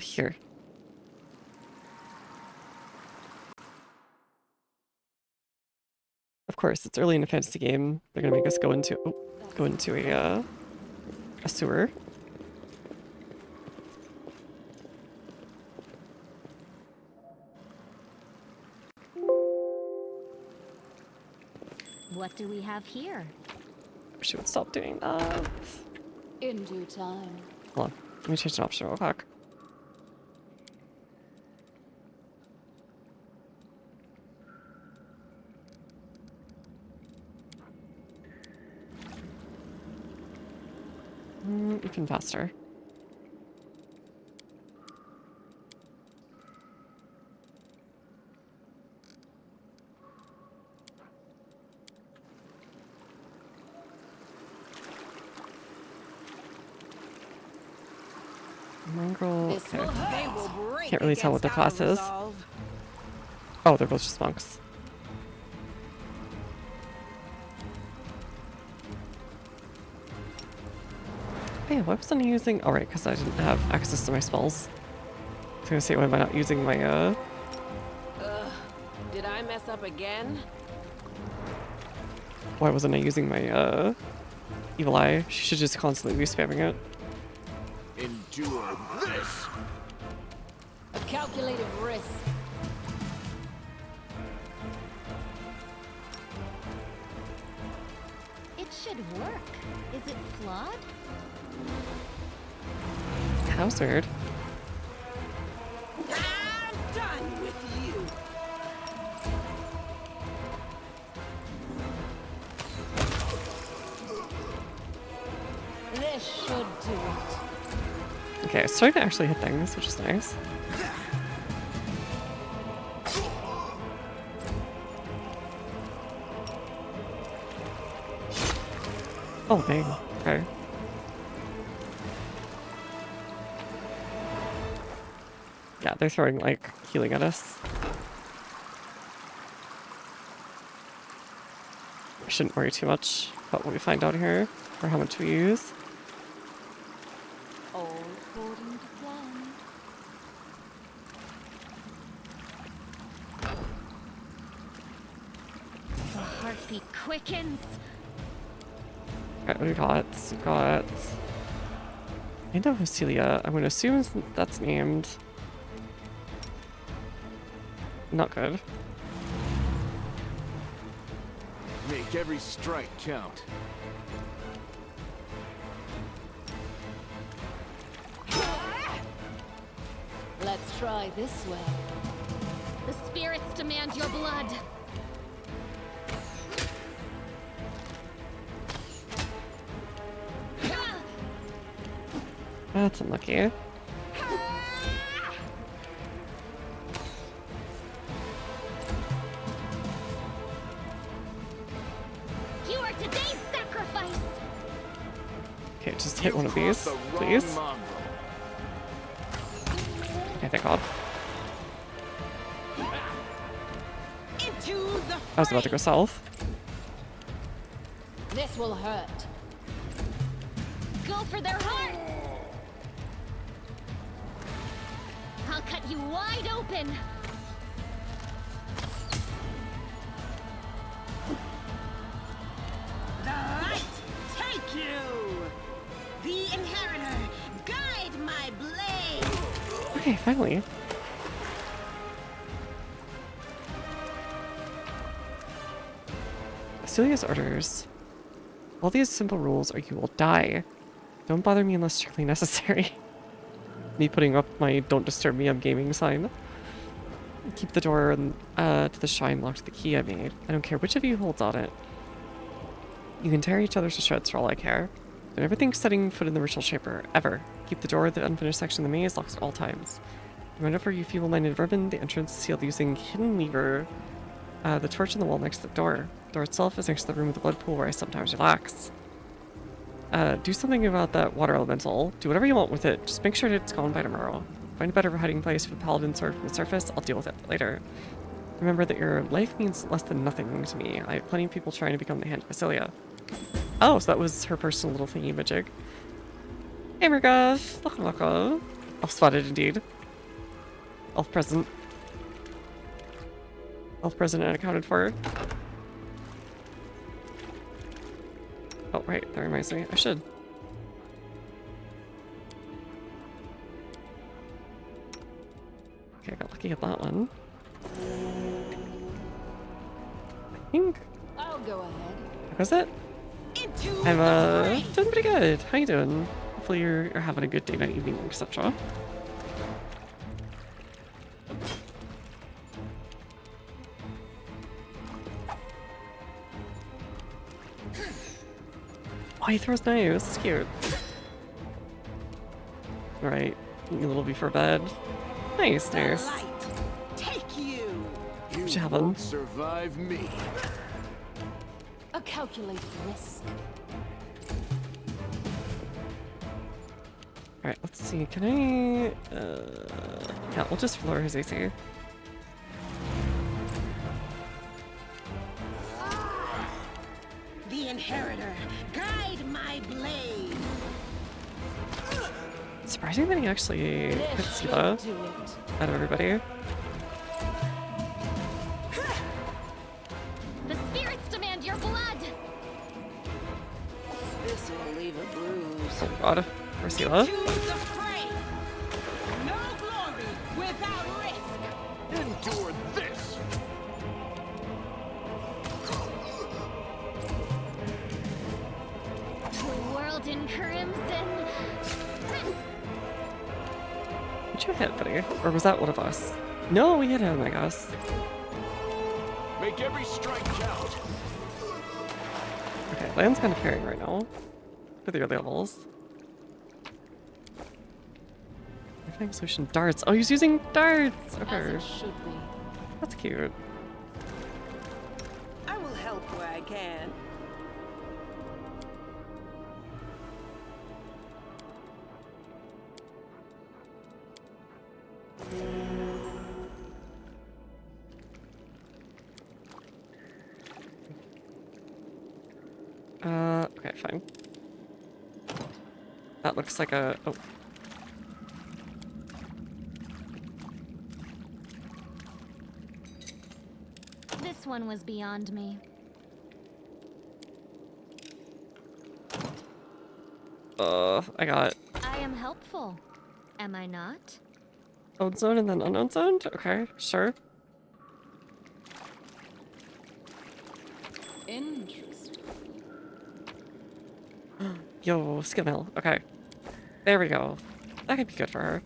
Here. Of course, it's early in a fantasy game. They're gonna make us go into a sewer. What do we have here? She would stop doing that. In due time. Hold on. Let me change an option real quick. Even faster. Mongrel. This Okay. they will break Can't really tell what the against class our is. resolve. Oh, they're both just monks. Hey, why wasn't I using? Oh, right, because I didn't have access to my spells. I was gonna say, why am I not using my, Ugh. Did I mess up again? Why wasn't I using my, Evil Eye? She should just constantly be spamming it. Endure this! A calculated risk. It should work. Is it flawed? How weird. I'm done with you. This should do it. Okay, it's starting to actually hit things, which is nice. Oh, dang. Okay. Yeah, they're throwing, like, healing at us. I shouldn't worry too much about what we find out here, or how much we use. All according to plan. The heartbeat quickens. Alright, what do we got? We've got... I know Celia. I'm going to assume that's named... Not good. Make every strike count. Let's try this way. The spirits demand your blood. That's unlucky. You are today's sacrifice. Okay, just hit one of these, please. Okay, thank God. I was about to go south. This will hurt. Go for their hearts. I'll cut you wide open. The light take you! The inheritor, guide my blade! Okay, finally. Celia's orders. All these simple rules or you will die. Don't bother me unless strictly necessary. Me putting up my "Don't disturb me, I'm gaming" sign. Keep the door to the shrine locked with the key I made. I don't care which of you holds on it. You can tear each other to shreds for all I care. Don't ever think setting foot in the ritual chamber, ever. Keep the door of the unfinished section of the maze locked at all times. Whenever you feeble-minded vermin, the entrance is sealed using hidden lever. The torch in the wall next to the door. The door itself is next to the room with the blood pool where I sometimes relax. Do something about that water elemental. Do whatever you want with it. Just make sure that it's gone by tomorrow. Find a better hiding place for the paladin sword from the surface. I'll deal with it later. Remember that your life means less than nothing to me. I have plenty of people trying to become the Hand of Basilia. Oh, so that was her personal little thingy-majig. Hey, Murgav. Welcome, welcome. Elf spotted indeed. Elf present. Elf present and accounted for. Oh, right. That reminds me. I should. Okay, I got lucky at that one. I think... I'll Go ahead. Was it? I'm doing pretty good. How you doing? Hopefully you're having a good day, night, evening, etc. Oh, he throws knives. That's cute. Alright, a little before bed. Nice, nice. Take you. What you having? Survive me. A calculated risk. Alright, let's see. Can I... yeah, we'll just lower his AC. The Inheritor, guide my blade. Surprising that he actually could see that out of everybody. The spirits demand your blood! This will leave a bruise. Oh god. Ursula. Into the fray. No glory without risk. Endure this. The world in crimson. Did you hit, buddy? Or was that one of us? No, we hit him, I guess. Make every strike count. Okay, Land's kind of carrying right now. For the early levels. Everything solution darts. Oh, he's using darts! Okay. Should be. That's cute. I will help where I can. Okay, fine. That looks like a... oh. This one was beyond me. I got I am helpful. Am I not? own zone and then unknown zone? Okay, sure. Interesting. Yo, skim hill. Okay. There we go. That could be good for her.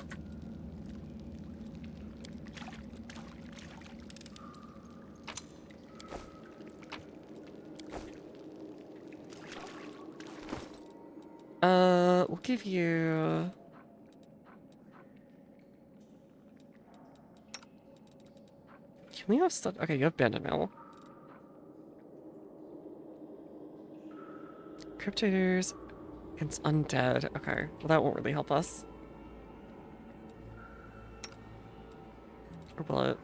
We'll give you... Can we have stuff? Okay, you have bandit mail. Cryptators against undead. Okay, well that won't really help us. Or will it?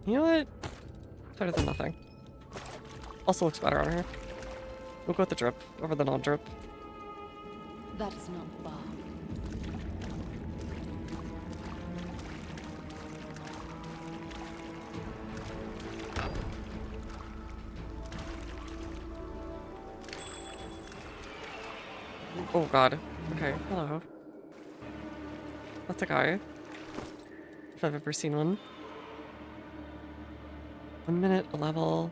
You know what? Better than nothing. Also looks better on her. We'll go with the drip over the non-drip. That is not far. Oh god. Okay, hello. That's a guy. If I've ever seen one. 1 minute, a level.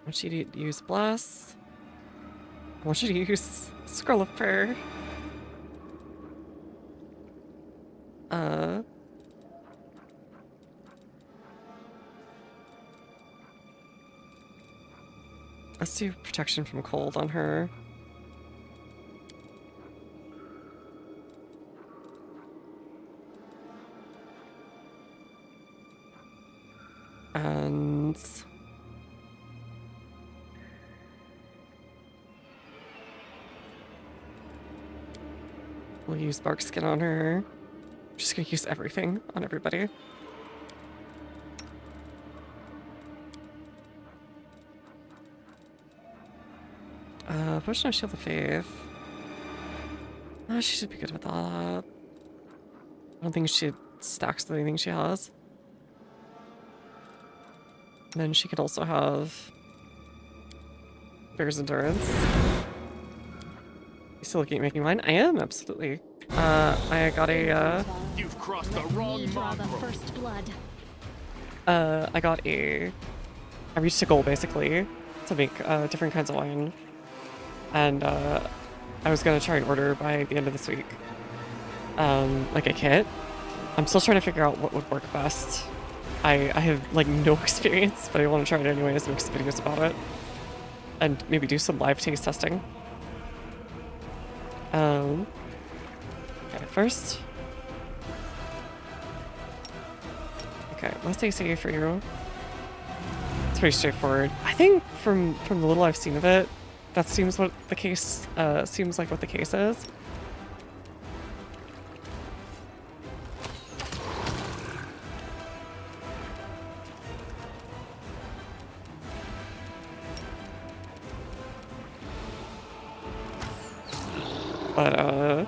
I want you to use Bless. I want you to use Scroll of Prayer. Let's do protection from cold on her. And we'll use bark skin on her. Just gonna use everything on everybody. Potion of Shield of Faith. She should be good with that. I don't think she stacks with anything she has. And then she could also have Bear's Endurance. You still looking at making wine? I am, absolutely. I got a, You've crossed the wrong mongrel. First blood. I got a... I reached a goal, basically, to make, different kinds of wine. And, I was gonna try and order by the end of this week. Like a kit. I'm still trying to figure out what would work best. I have, like, no experience, but I want to try it anyways, make some videos about it. And maybe do some live taste testing. Okay, first. Okay, what's they say for you? It's pretty straightforward. I think from the little I've seen of it, that seems what the case seems like what the case is. But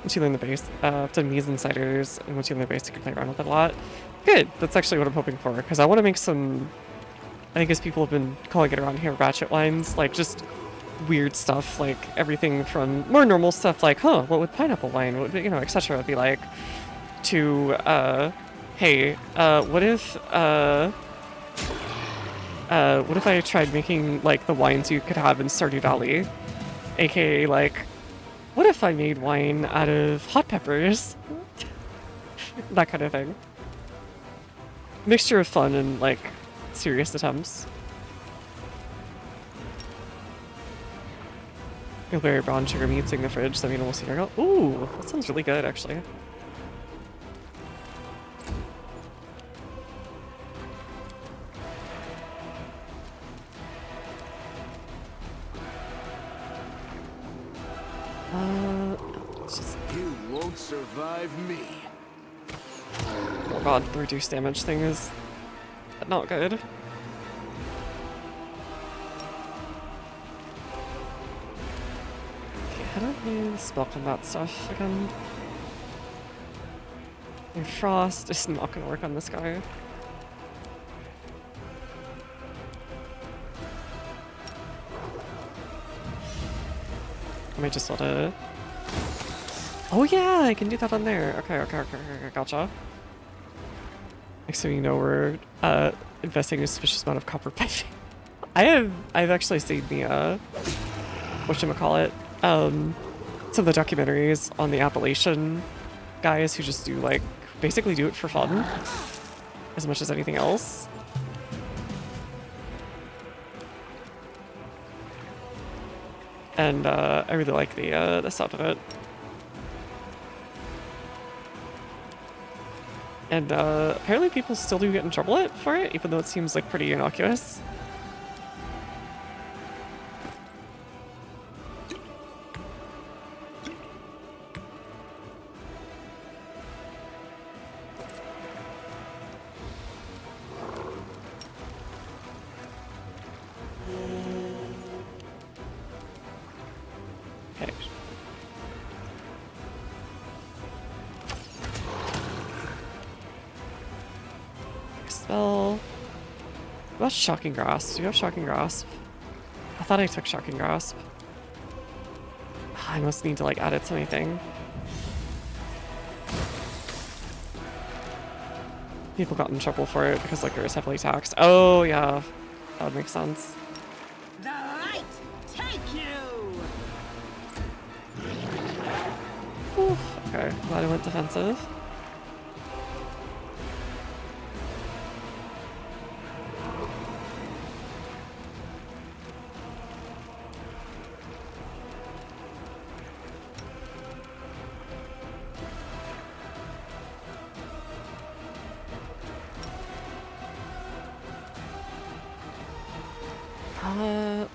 once you learn the base, I've done mies and ciders, and once you learn the base, you can play around with it a lot. Good, that's actually what I'm hoping for, because I want to make some, I think as people have been calling it around here, ratchet wines, like just weird stuff, like everything from more normal stuff like, huh, what would pineapple wine, what would, you know, etc. be like, to, hey, what if I tried making, like, the wines you could have in Stardew Valley? AKA, like, what if I made wine out of hot peppers? That kind of thing. Mixture of fun and, like, serious attempts. Blueberry brown sugar meats in the fridge, so I mean, we'll see. Ooh, that sounds really good, actually. You won't survive me. Oh god, the reduced damage thing is not good. Okay, how do I spell combat stuff again? And frost is not gonna work on this guy. I might just let it... Oh yeah, I can do that on there. Okay, gotcha. Next thing you know, we're investing a suspicious amount of copper piping. I've actually seen the whatchamacallit, some of the documentaries on the Appalachian guys who just do like basically do it for fun as much as anything else. And I really like the sound of it. And apparently people still do get in trouble for it, even though it seems like pretty innocuous. Okay. Spell. What about Shocking Grasp? Do you have Shocking Grasp? I thought I took Shocking Grasp. I must need to like add it to anything. People got in trouble for it because like it was heavily taxed. Oh yeah, that would make sense. The light take you. Oof. Okay, glad I went defensive.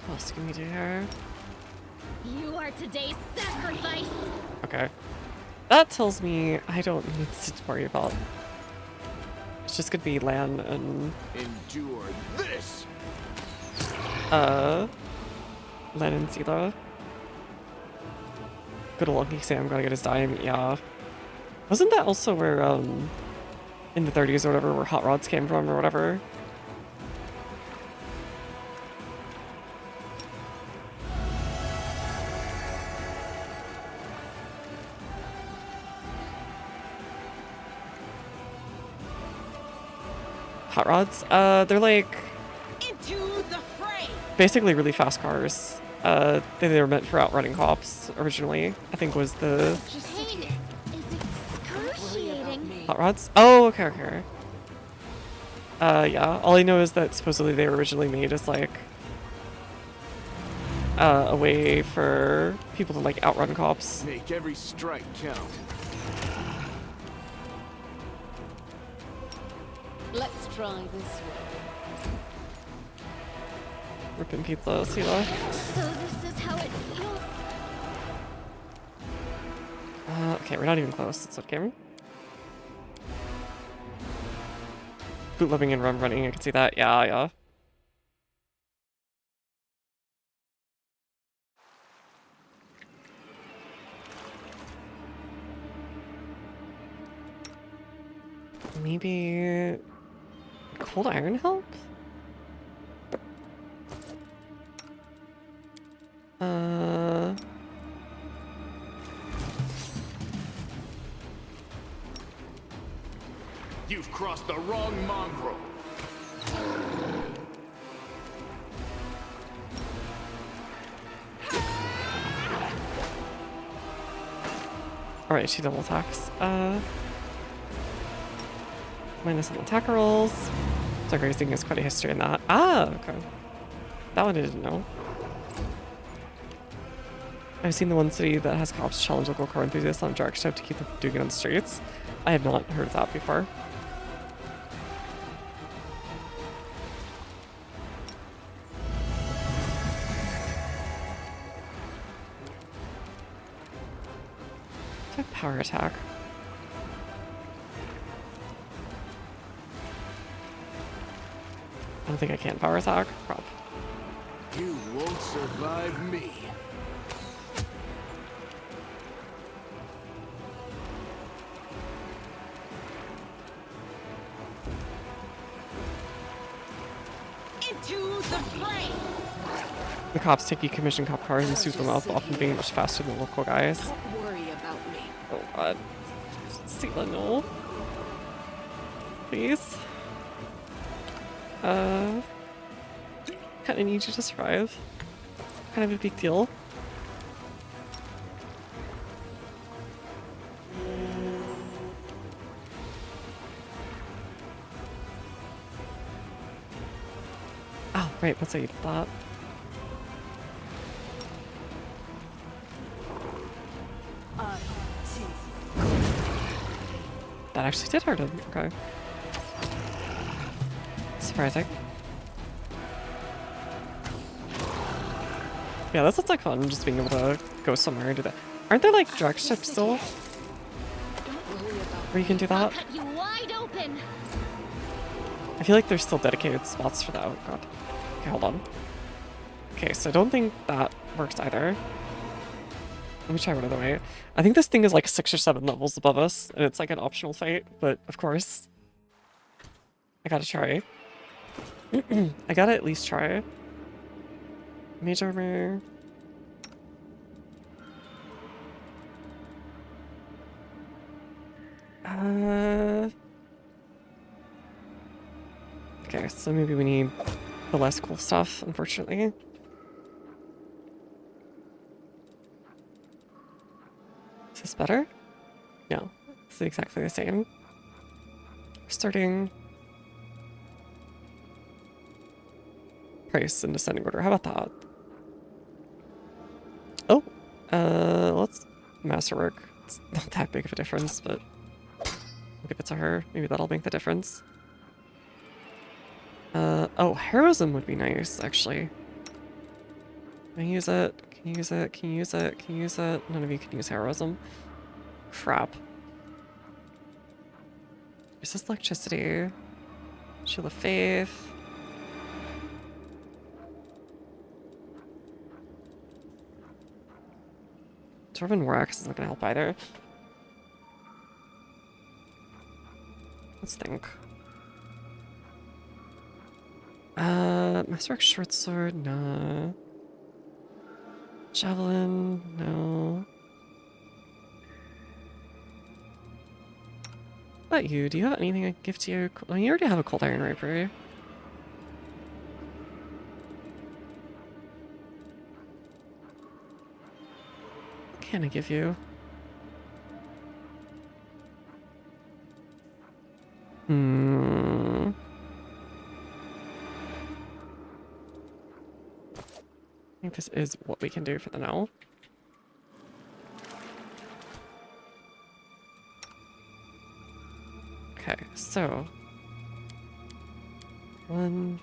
What else can we do here? You are today's sacrifice. Okay. That tells me I don't need to worry about. It's just gonna be Lan and Endure this. Lan and Zila. Good old Unky Sam gotta get his dime, yeah. Wasn't that also where in the 30s or whatever where hot rods came from or whatever? Hot rods? They're like Into the fray. basically really fast cars. They were meant for outrunning cops originally. I think was the Pain is excruciating. hot rods. Oh, okay, okay. Yeah. All I know is that supposedly they were originally made as like a way for people to like outrun cops. Make every strike count. Let's try this one. Ripping pizza, Sila. So this is how it feels. Okay, we're not even close. It's okay. Bootlegging and run running, I can see that. Yeah, yeah. Maybe cold iron help? You've crossed the wrong mongrel. Alright, she double attacks. Minus on attack rolls. So Grazing has quite a history in that. Ah, okay. That one I didn't know. I've seen the one city that has cops challenge local car enthusiasts on dark stuff to keep them doing it on the streets. I have not heard of that before. Power attack. I don't think I can power attack. Prop. You won't survive me. Into the fray. The cops take commission cop cars and sweep them up, often being much faster than local guys. Don't worry about me. Oh god. Sela, no. Please. Kinda need you to survive. Kind of a big deal. Oh, right, let's eat that. That actually did hurt him. Okay. Surprising. Yeah, that sounds like fun, just being able to go somewhere and do that. Aren't there like drag strips still? Where you can do that? Cut you wide open. I feel like there's still dedicated spots for that. Oh god. Okay, hold on. Okay, so I don't think that works either. Let me try one other way. I think this thing is like 6 or 7 levels above us, and it's like an optional fight, but of course, I gotta try. I gotta at least try. Mage armor. Okay, so maybe we need the less cool stuff, unfortunately. Is this better? No, it's exactly the same. Starting price in descending order. How about that? Oh, let's masterwork. It's not that big of a difference, but I'll give it to her. Maybe that'll make the difference. Oh, heroism would be nice, actually. Can I use it? Can you use it? Can you use it? Can you use it? None of you can use heroism. Crap. Is this electricity? Shield of Faith. Dwarven War Axe is not gonna help either. Let's think. Masterwork Short Sword, no. Javelin, no. What about you? Do you have anything I give to you? Well, you already have a cold iron rapier. What can I give you? Hmm. I think this is what we can do for the now. Okay, so 1.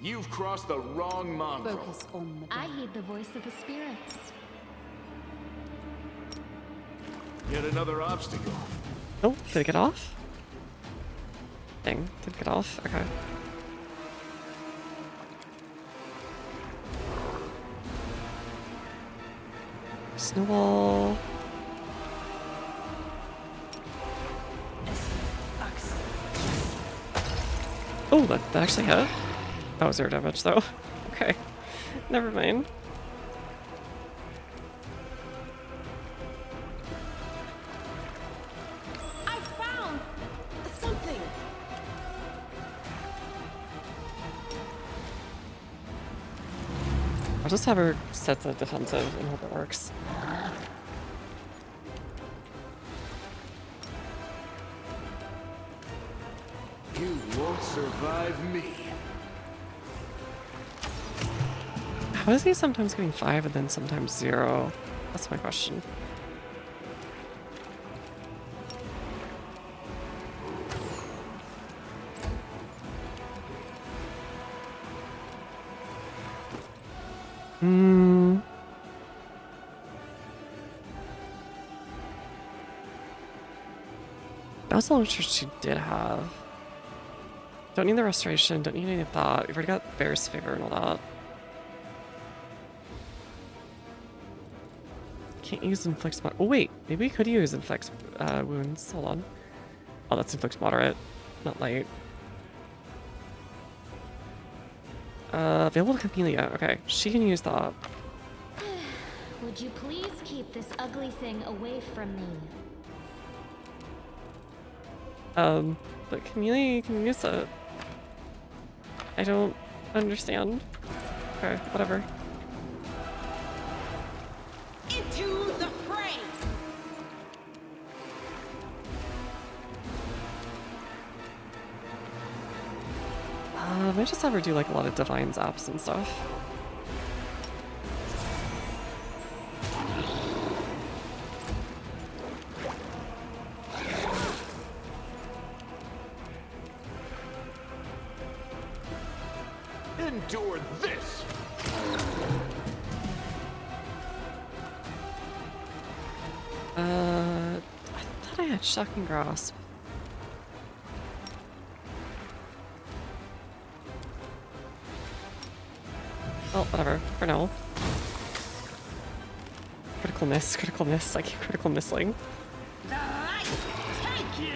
You've crossed the wrong mongrel. Focus on the I heed the voice of the spirits. Yet another obstacle. Oh, did it get off? Dang, did it get off? Okay. Snowball. Oh, that actually hit. Oh, 0 damage though. Okay, never mind. I found something. I'll just have her set the defensive and hope it works. You won't survive me. How is he sometimes getting 5 and then sometimes 0? That's my question. Hmm. That was the launcher she did have. Don't need the restoration, don't need any of that. We've already got Bear's favor and all that. Can't use inflicts. Oh wait, maybe we could use inflicts wounds. Hold on. Oh, that's inflicts moderate, not light. Available to Camellia. Okay, she can use that. Would you please keep this ugly thing away from me? But Camellia can use it. I don't understand. Okay, whatever. Into the fray. I might just have her do like a lot of divine zaps and stuff. Endure this. I thought I had Shocking Grasp. Well, whatever, for now. Critical miss, I keep critical missing. The light take you.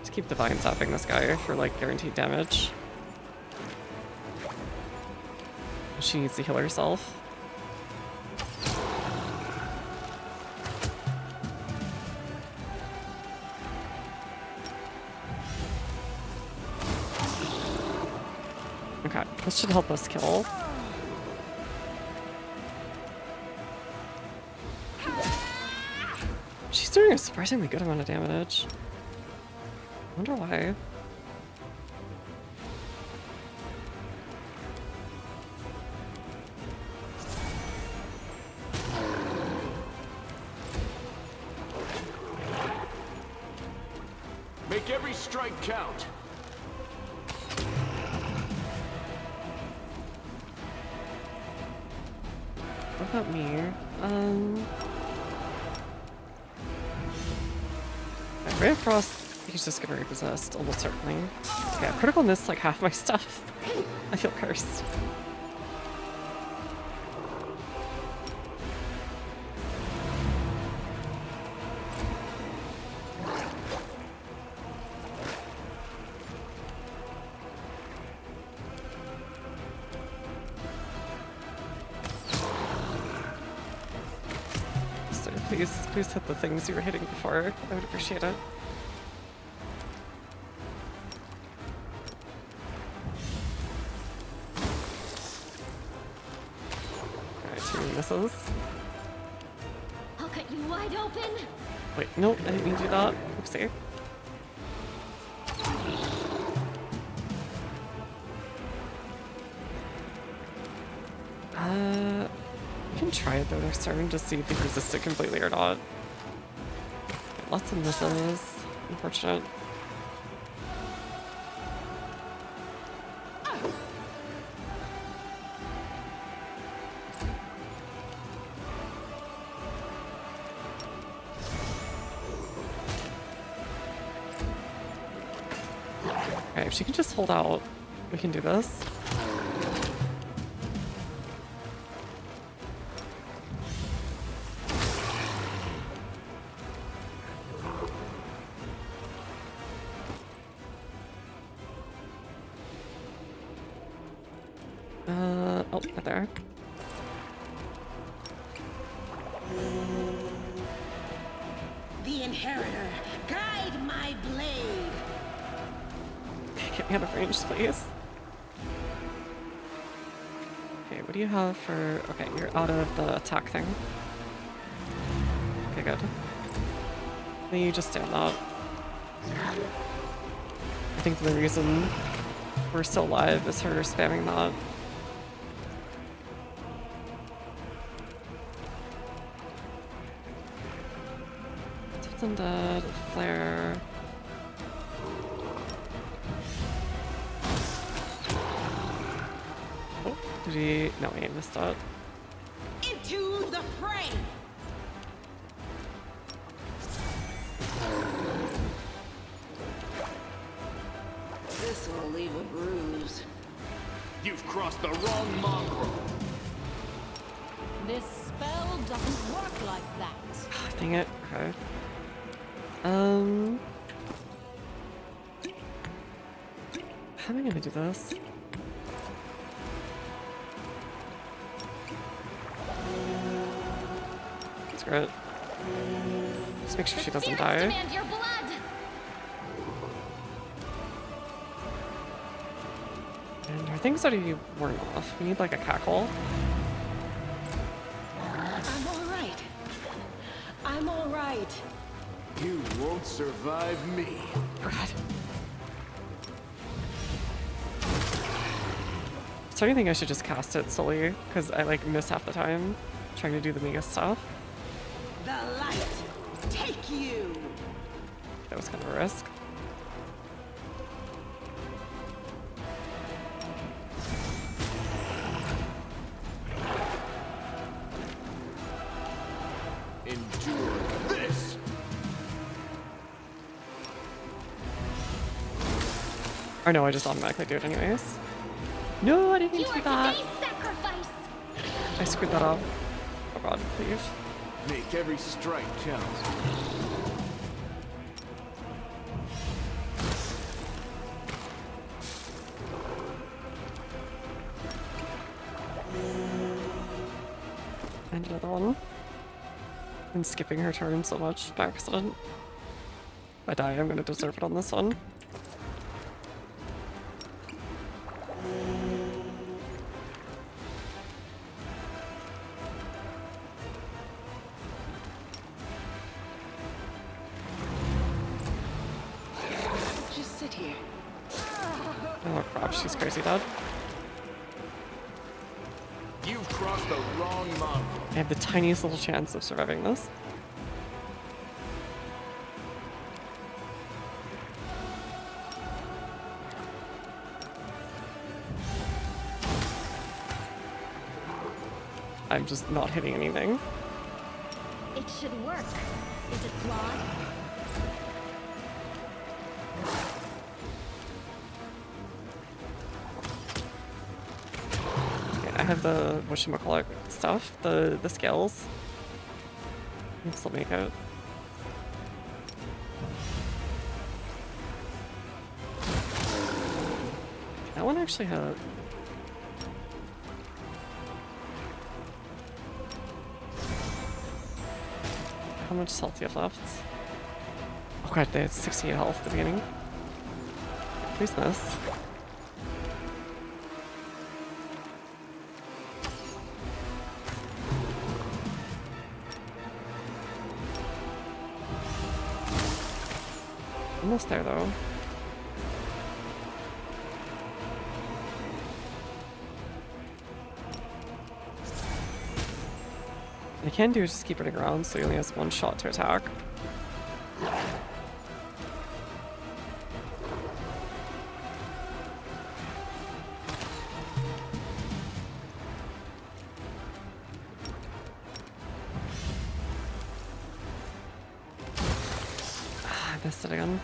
Just keep divine zapping this guy for like guaranteed damage. She needs to heal herself. Okay, this should help us kill. She's doing a surprisingly good amount of damage. I wonder why. Make every strike count. What about me? Right across, he's just gonna repossessed, almost certainly. Yeah, critical miss like half my stuff. I feel cursed. please hit the things you were hitting before. I would appreciate it. Alright, 2 misses. I'll cut you wide open. Wait, nope, I didn't mean to do that. Oopsie. We can try it though next turn, just see if he resist it completely or not. Lots of misses. Unfortunate. Okay, if she can just hold out, we can do this. Oh, right there. The Inheritor, guide my blade. Get me out of range, please. Okay, what do you have for... Okay, you're out of the attack thing. Okay, good. Then you just stand up. I think the reason we're still alive is her spamming that. Undead, flare. Oh, did he? No, he missed that. Into the fray. This will leave a bruise. You've crossed the wrong mongrel. This spell doesn't work like that. Dang it. Okay. How am I gonna do this? Screw it. Just make sure she doesn't die. Demand your blood. And her thing's already worn off. We need like a cackle. I'm all right. I'm all right. You won't survive me. God. So I think I should just cast it solely because I like miss half the time trying to do the mega stuff. The light, take you. That was kind of a risk. Endure this. Or no, I just automatically do it anyways. No, I didn't mean to do that. Sacrifice. I screwed that up. Oh god, please. Make every strike count. And another one. I'm skipping her turn so much by accident. If I die, I'm gonna deserve it on this one. Just sit here. Oh crap, she's crazy dead. You've crossed the wrong mongrel. I have the tiniest little chance of surviving this. I'm just not hitting anything. It should work. Is it flawed? Okay, I have the whatchamacallit stuff, the scales. I can still make it. That one actually had... much health do you have left? Oh god, they had 68 health at the beginning. Please miss. Almost there though. What I can do is just keep running around so he only has one shot to attack. I missed it again.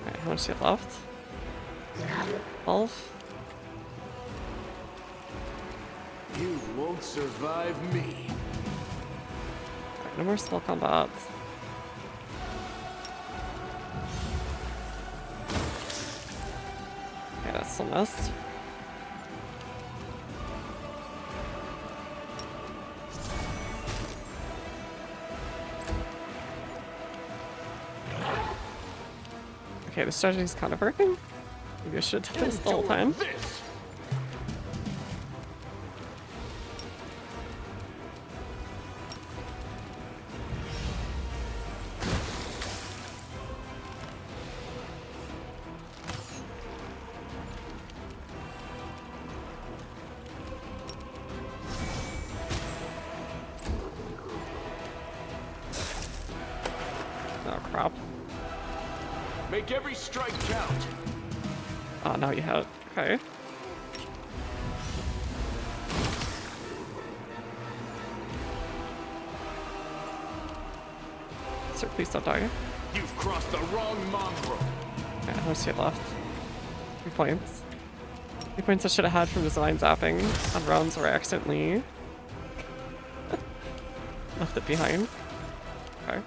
Alright, how much do you have left? 12? You won't survive me. Alright, no more spell combats. Okay, that's still missed. Okay, the strategy's kind of working. Maybe I should have done this the whole time. Oh crap. Make every strike count. Oh, now you have it. Okay. Sir, please don't die. You've crossed the wrong mongrel. Okay, how much do you have left? 3 points. 3 points I should have had from design zapping on rounds where I accidentally left it behind. Okay.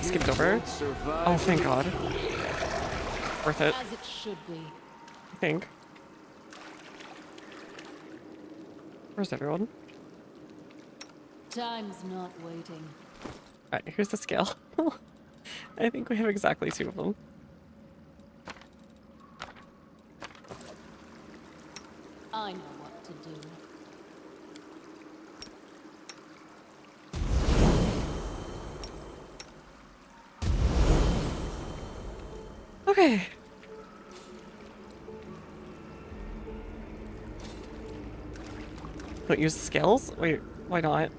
Skipped over. Oh, thank God. Worth it. As it should be. I think. Where's everyone? Time's not waiting. Alright, here's the scale. I think we have exactly 2 of them. I know what to do. Okay. Don't use the scales? Wait, why not?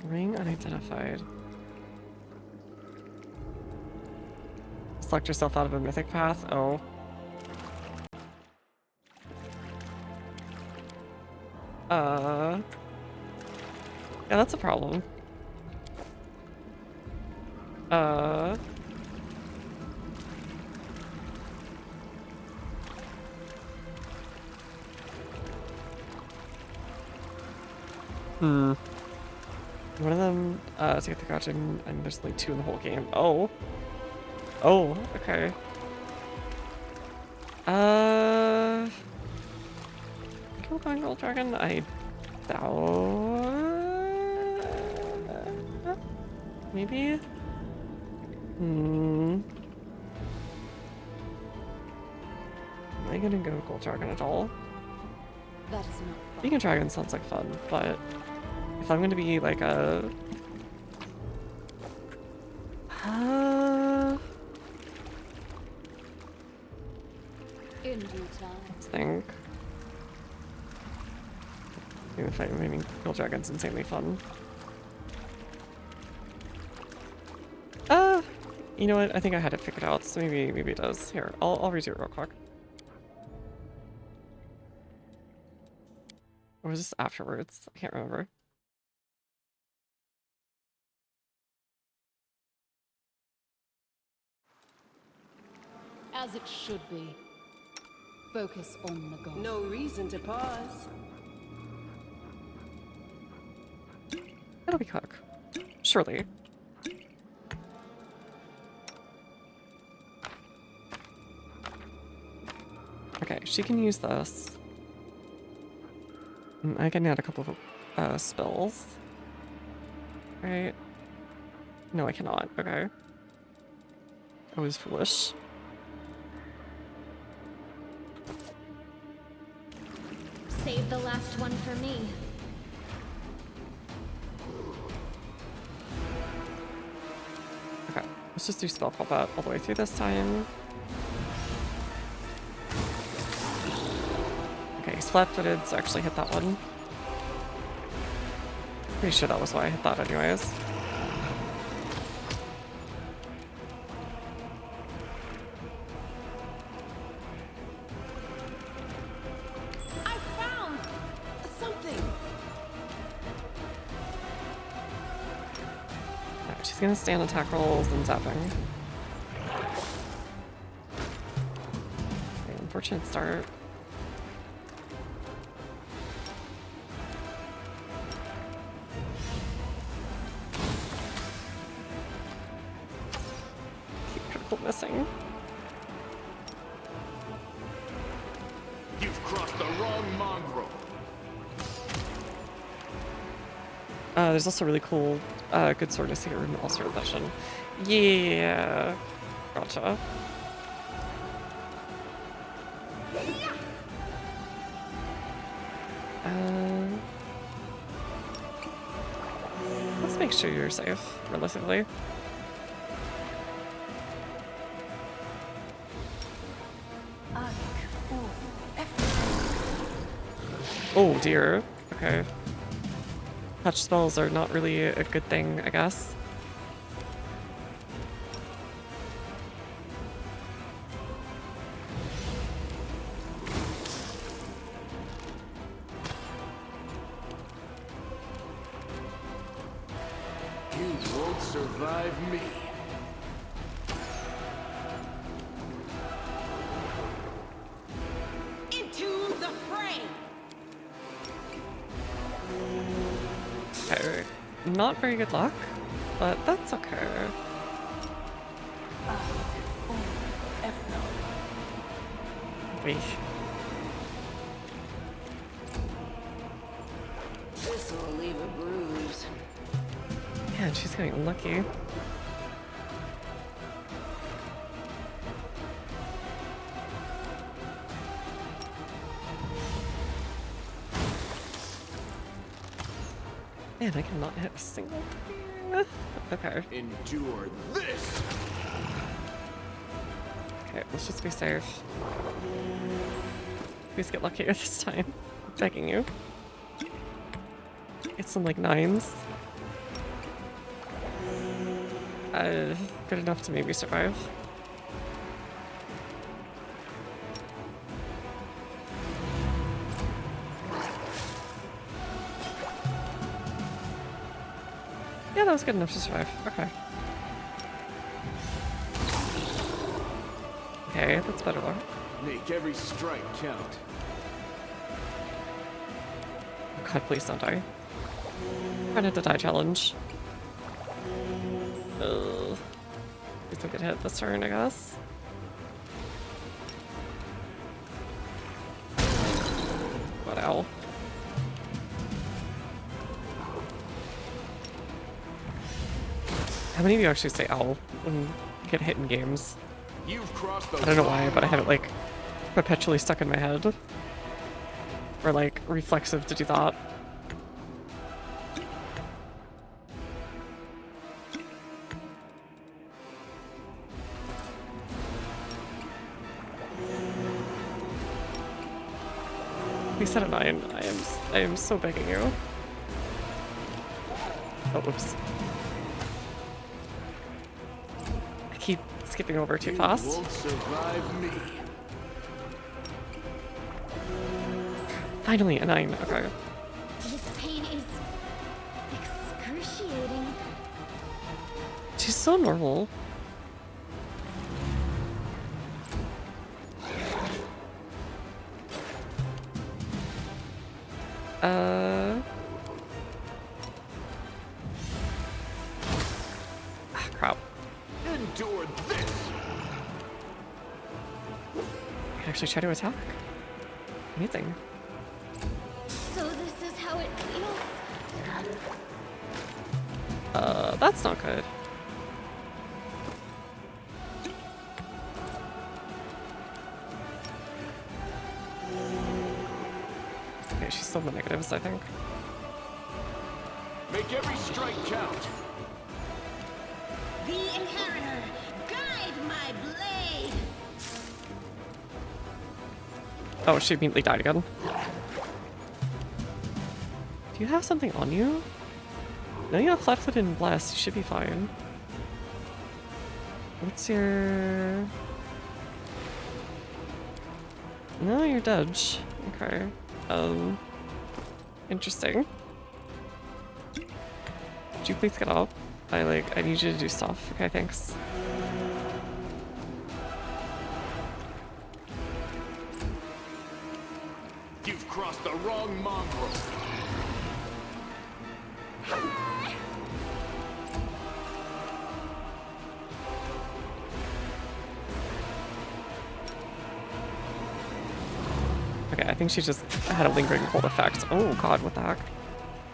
Ring unidentified. Select yourself out of a mythic path? Oh. Yeah, that's a problem. One of them, to get the crouching, and there's only 2 in the whole game. Oh. Oh, okay. Kill going Gold Dragon? I doubt. Maybe? Am I gonna go Gold Dragon at all? That is not fun. Being a dragon sounds like fun, but if I'm gonna be like a... In due time. Let's think. Maybe if I mean, Gold Dragon's insanely fun. You know what? I think I had it figured out, so maybe it does. Here, I'll redo it real quick. Or was this afterwards? I can't remember. As it should be. Focus on the goal. No reason to pause. do we cook? Surely. Okay, she can use this. I can add a couple of spells. Right? No, I cannot. Okay. I was foolish. Save the last one for me. Okay, let's just do spell combat all the way through this time. Okay, he's flat-footed, so I actually hit that one. Pretty sure that was why I hit that anyways. I found something. Alright, she's gonna stay on attack rolls and zapping. Okay, unfortunate start. Missing. You've crossed the wrong mongrel. There's also really cool, good sword to see in all sword edition. Yeah, gotcha. Let's make sure you're safe, relatively. Oh dear. Okay. Touch spells are not really a good thing, I guess. You won't survive me. Into the fray. Okay. Not very good luck, but that's okay. Wait. This will leave a bruise. Man, she's getting lucky. Man, I cannot hit a single thing. Okay. Endure this. Okay, let's just be safe. Please get luckier this time. I'm begging you. Get some like 9s. Good enough to maybe survive. Yeah, that was good enough to survive. Okay. Okay, that's better luck. Make every strike count. Oh god, please don't die. Run into die challenge. Ugh. Please don't get hit this turn, I guess. What ow. How many of you actually say ow when you get hit in games? You've crossed the I don't know why, but I have it like perpetually stuck in my head. Or like reflexive to do that. We said a 9. I am so begging you. Oh, oops. I keep skipping over too fast. You won't survive me. Finally, a 9. Okay. This pain is excruciating. She's so normal. Endure this! I can actually try to attack. Anything. So this is how it feels? That's not good. Okay, she's still in the negatives, I think. Make every strike count. The Inheritor, guide my blade! Oh, she immediately died again. Do you have something on you? No, you have flat-footed and blessed. You should be fine. What's your... No, you're dead. Okay. Interesting. Could you please get up? I need you to do stuff. Okay, thanks. You've crossed the wrong mongrel. Okay, I think she just had a lingering cold effect. Oh god, what the heck?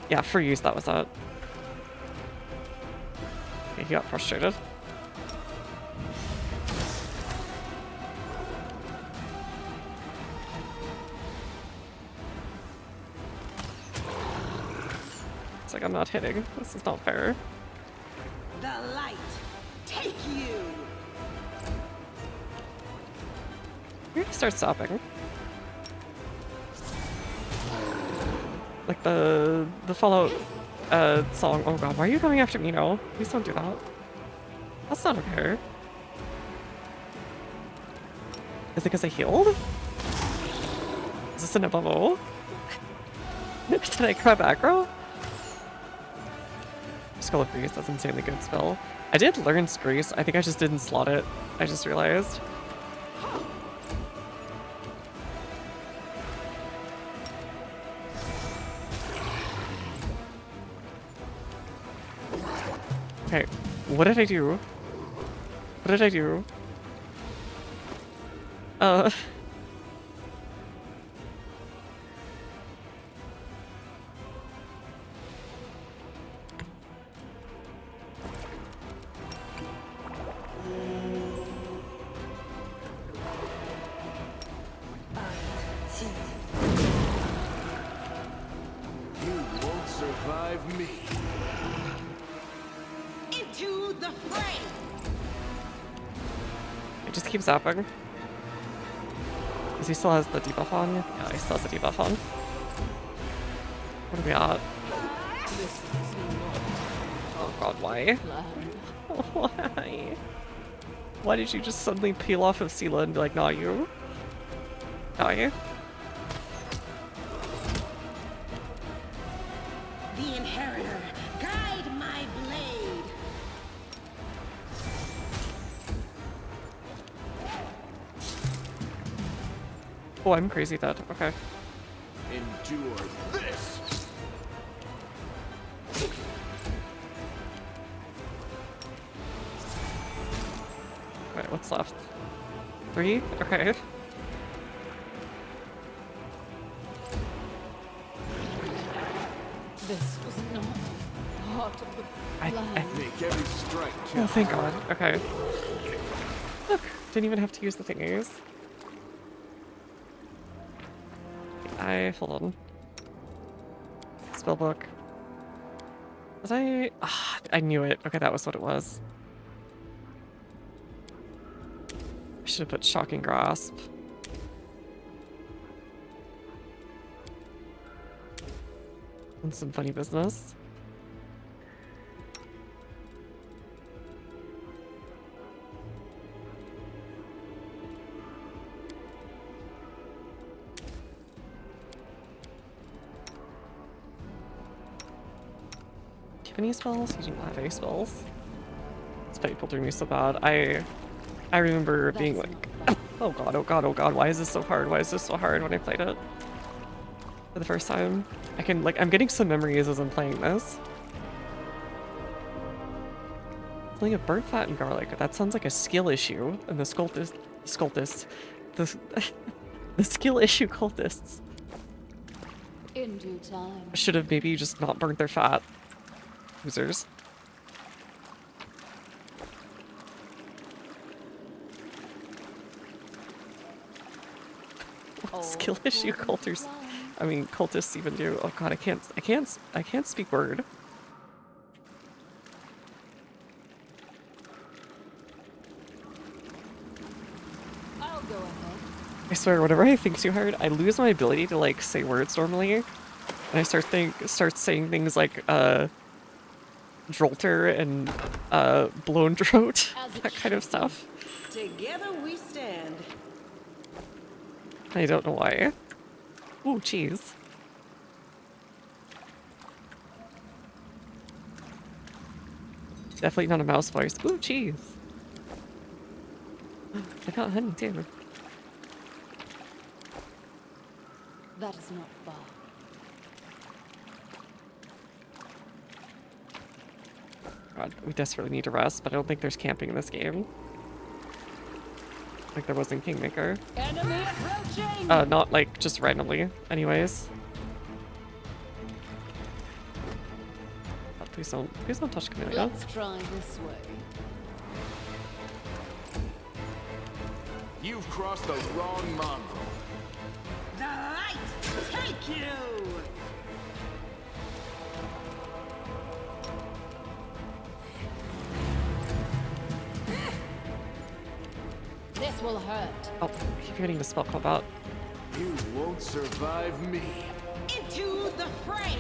Yeah, for use, that was that. Okay, he got frustrated. It's like I'm not hitting. This is not fair. The light, take you! We're gonna start stopping. Like the Fallout song. Oh god, why are you coming after me now? Please don't do that. That's not okay. Is it because I healed? Is this an MMO? Did I grab aggro? Skull of Grease, that's an insanely good spell. I did learn Grease, I think I just didn't slot it. I just realized. Okay, what did I do? What did I do? You won't survive me. Into the fray! It just keeps zapping. Because he still has the debuff on? Yeah, he still has the debuff on. What are we at? Oh god, why? Why? Why did you just suddenly peel off of Sela and be like, not you? Die? The Inheritor, guide my blade! Oh, I'm crazy dead. Okay. Endure this! Alright, what's left? 3? Okay. This was not part of the plan. Make every strike count. Oh, thank god. Okay. Look, didn't even have to use the thingies. Hold on. Spellbook. Was I? Ah, I knew it. Okay, that was what it was. I should have put Shocking Grasp. And some funny business. Do you have any spells? You do not have any spells. Despite people doing me so bad. I remember being like, oh god, oh god, oh god, why is this so hard? Why is this so hard when I played it for the first time? I'm getting some memories as I'm playing this. smelling of burnt fat and garlic. That sounds like a skill issue. And the the, the skill issue cultists In due time. should have maybe just not burnt their fat. Losers. What skill issue cultists? I mean, cultists even do. Oh god, I can't speak word. I'll go ahead. I swear, whenever I think too hard, I lose my ability to like say words normally, and I start saying things like drolter and blown throat, that kind of stuff. Together we stand. I don't know why. Ooh, cheese. Definitely not a mouse voice. Ooh, cheese. I got honey too. That is not far. God, we desperately need to rest, but I don't think there's camping in this game. Like there was in Kingmaker. Enemy approaching! Not like just randomly. Anyways. Oh, please don't touch Camellia. Let's try this way. You've crossed the wrong mongrel. The light take you! This will hurt. Oh, I keep forgetting to spell combat. You won't survive me. Into the fray!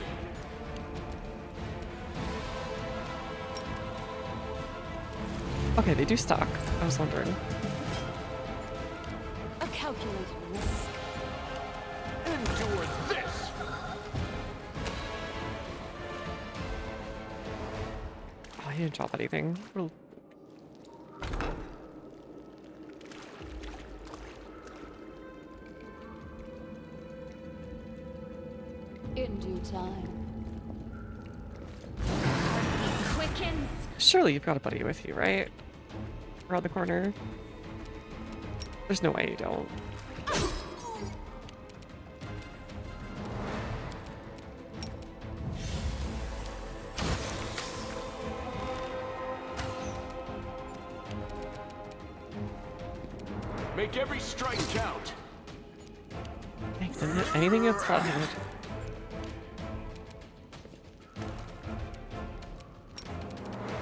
Okay, they do stock. I was wondering. A calculated risk. Endure this! Oh, I didn't drop anything. In due time. Quickens. Surely you've got a buddy with you, right? Around the corner. There's no way you don't. Make every strike count. Thanks, anything that's flat-handed.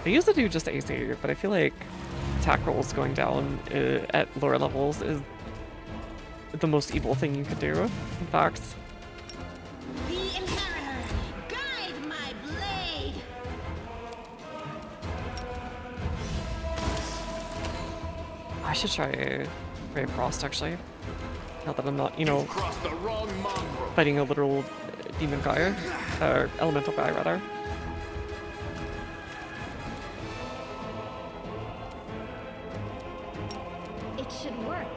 I used to do just AC, but I feel like attack rolls going down at lower levels is the most evil thing you could do, in fact. The Inheritor, guide my blade! I should try Brave Frost, actually. Now that I'm not, you know, Crossed the wrong mongrel. fighting a literal demon guy, or elemental guy, rather. It should work.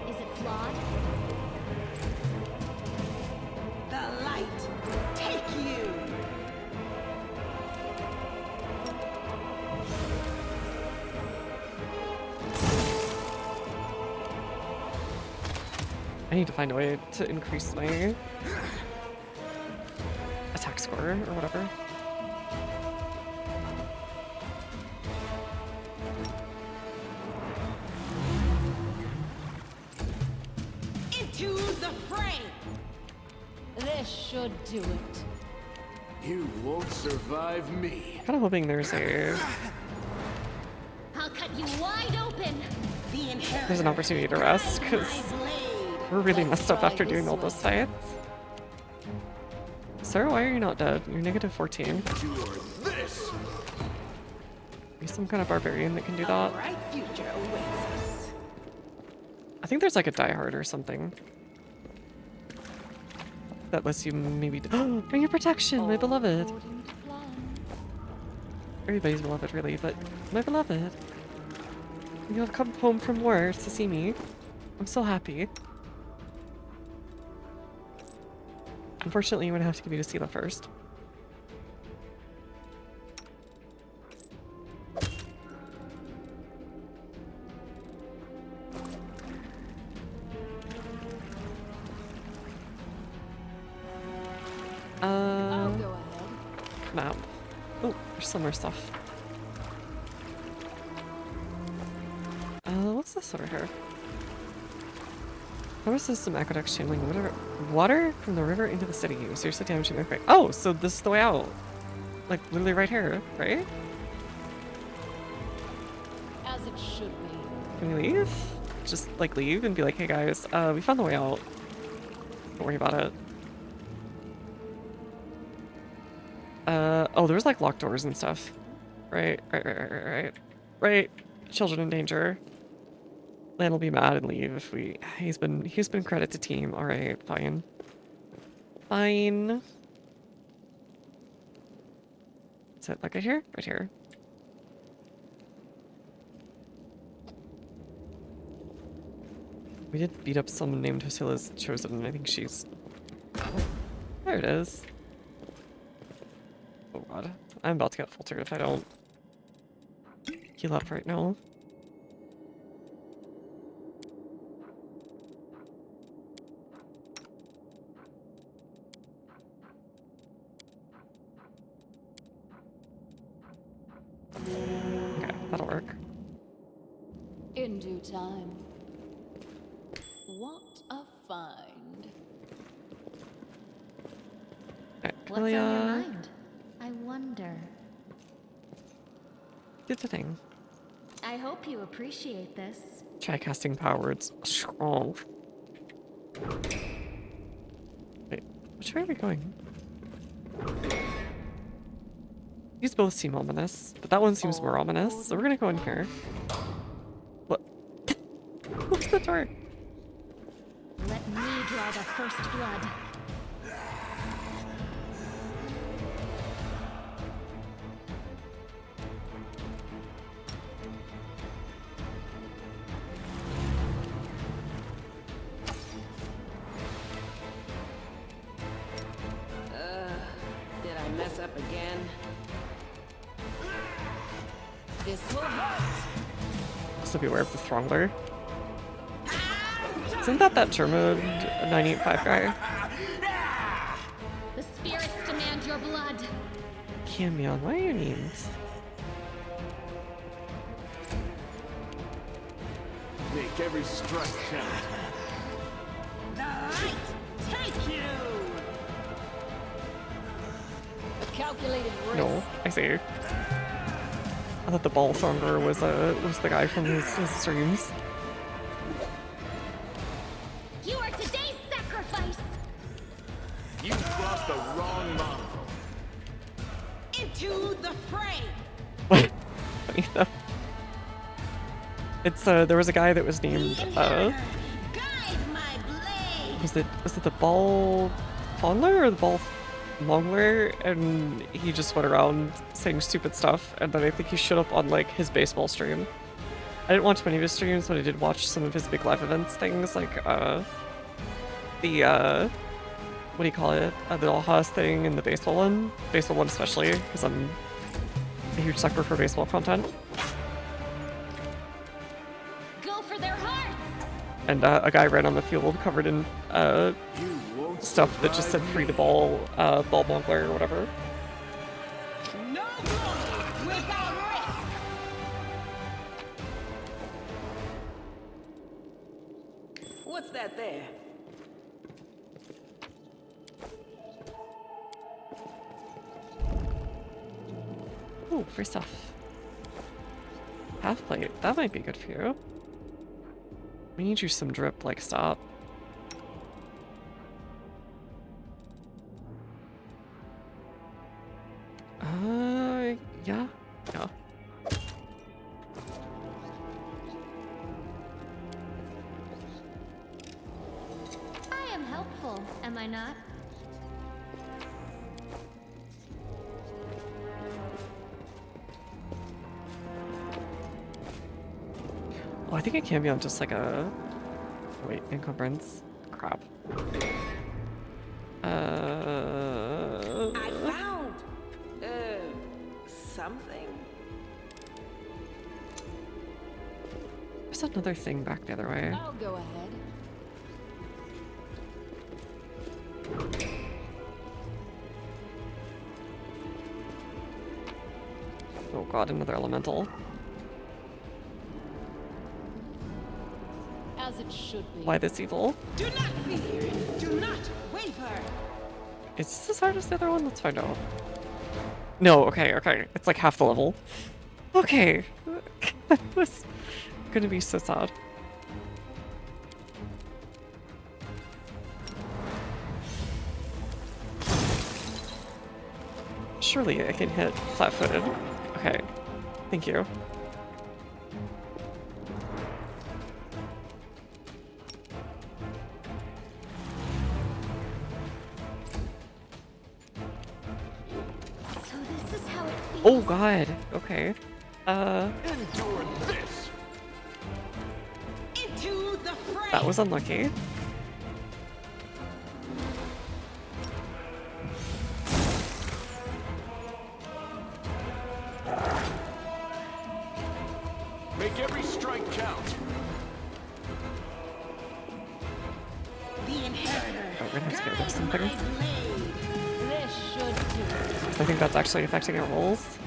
Is it flawed? The light take you! I need to find a way to increase my attack score or whatever. Into the fray! This should do it. You won't survive me. Kind of hoping there's I'll cut you wide open. The Inheritor, an opportunity to rest, because we're really messed up after doing all those fights. Sir, why are you not dead? You're negative 14. Endure this. You're some kind of barbarian that can do that. bright future awaits us. I think there's like a diehard or something that lets you maybe. Bring your protection, my beloved. Everybody's beloved, really, but my beloved. You have come home from war to see me. I'm so happy. Unfortunately, you would have to give me to Sela first. There's some more stuff. What's this over here? Power system aqueduct channeling water from the river into the city. Seriously damaging their Oh, so this is the way out. Like, literally right here, right? As it should be. Can we leave? Just, like, leave and be like, hey guys, we found the way out. Don't worry about it. Oh, there's, like, locked doors and stuff. Right. Right. Children in danger. Lan will be mad and leave if we... He's been credit to team. Alright, fine. Fine. Is it like right here? Right here. We did beat up someone named Hosila's Chosen, and I think she's... There it is. Oh god. I'm about to get filtered if I don't heal up right now. Okay, that'll work. In due time. What a find. What's on your mind? I wonder. Do the thing. I hope you appreciate this. Try casting power. It's strong. Wait, which way are we going? These both seem ominous, but that one seems more ominous, so we're gonna go in here. What? What's the door? Let me draw the first blood. Did I mess up again? This will hurt. Also beware of the Throngler. Isn't that German 985 guy? The spirits demand your blood. Camion, what do you mean? Make every strike count. The light take you! A calculated risk. No, I see. I thought the ball thronger was the guy from his streams. You are today's sacrifice. You crossed the wrong line. Into the fray! What? Funny though. It's there was a guy that was named Guide my blade! was it the ball fondler or the ball mongler? And he just went around saying stupid stuff, and then I think he showed up on like his baseball stream. I didn't watch many of his streams, but I did watch some of his big live events things, like the what do you call it? The Alhaas thing and the baseball one especially, because I'm a huge sucker for baseball content. Go for their hearts. And a guy ran on the field covered in stuff that just said free the ball, ball mongler or whatever. No glory without risk! What's that there? Ooh, free stuff. Half plate, that might be good for you. We need you some drip, like, stop. Yeah. Yeah. I am helpful, am I not? Oh, I think it can be on just like a... Wait, encumbrance? Crap. I found something. There's another thing back the other way. I'll go ahead. god, another elemental. As it should be. Why this evil? Do not fear. Do not waver. Is this as hard as the other one? Let's find out. No, okay, okay. It's like half the level. Okay. That was gonna be so sad. Surely I can hit flat-footed. Okay. Thank you. So this is how it feels. Oh god. Okay. Endure this. Into the fray. That was unlucky. Make every strike count. The inheritor. Oh, we're gonna have to get rid of something. This should do it. I think that's actually affecting our rolls.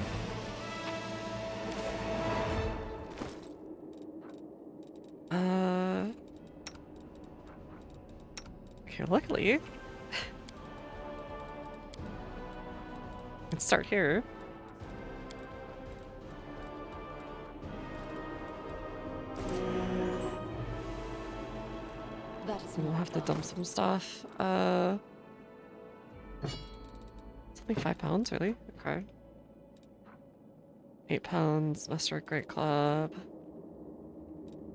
Okay, luckily. Let's start here. That is We'll have to dump some stuff. It's only 5 pounds, really? Okay. 8 pounds, Master at Great Club.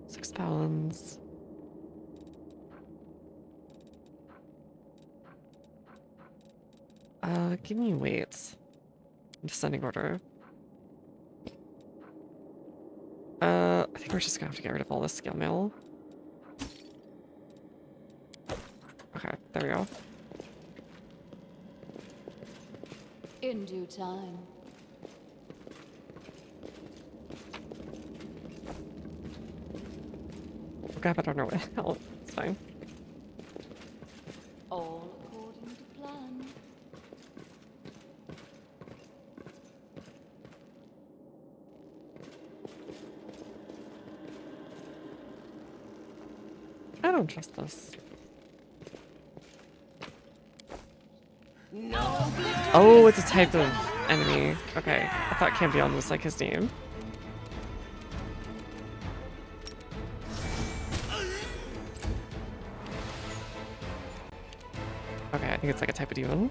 6 pounds. Give me weights. In descending order. I think we're just gonna have to get rid of all this scale mail. Okay, there we go. in due time. We'll grab it on our way out. It's fine. All according to plan. I don't trust this. Oh, it's a type of enemy. Okay, I thought Cambion was like his name. Okay, I think it's like a type of demon.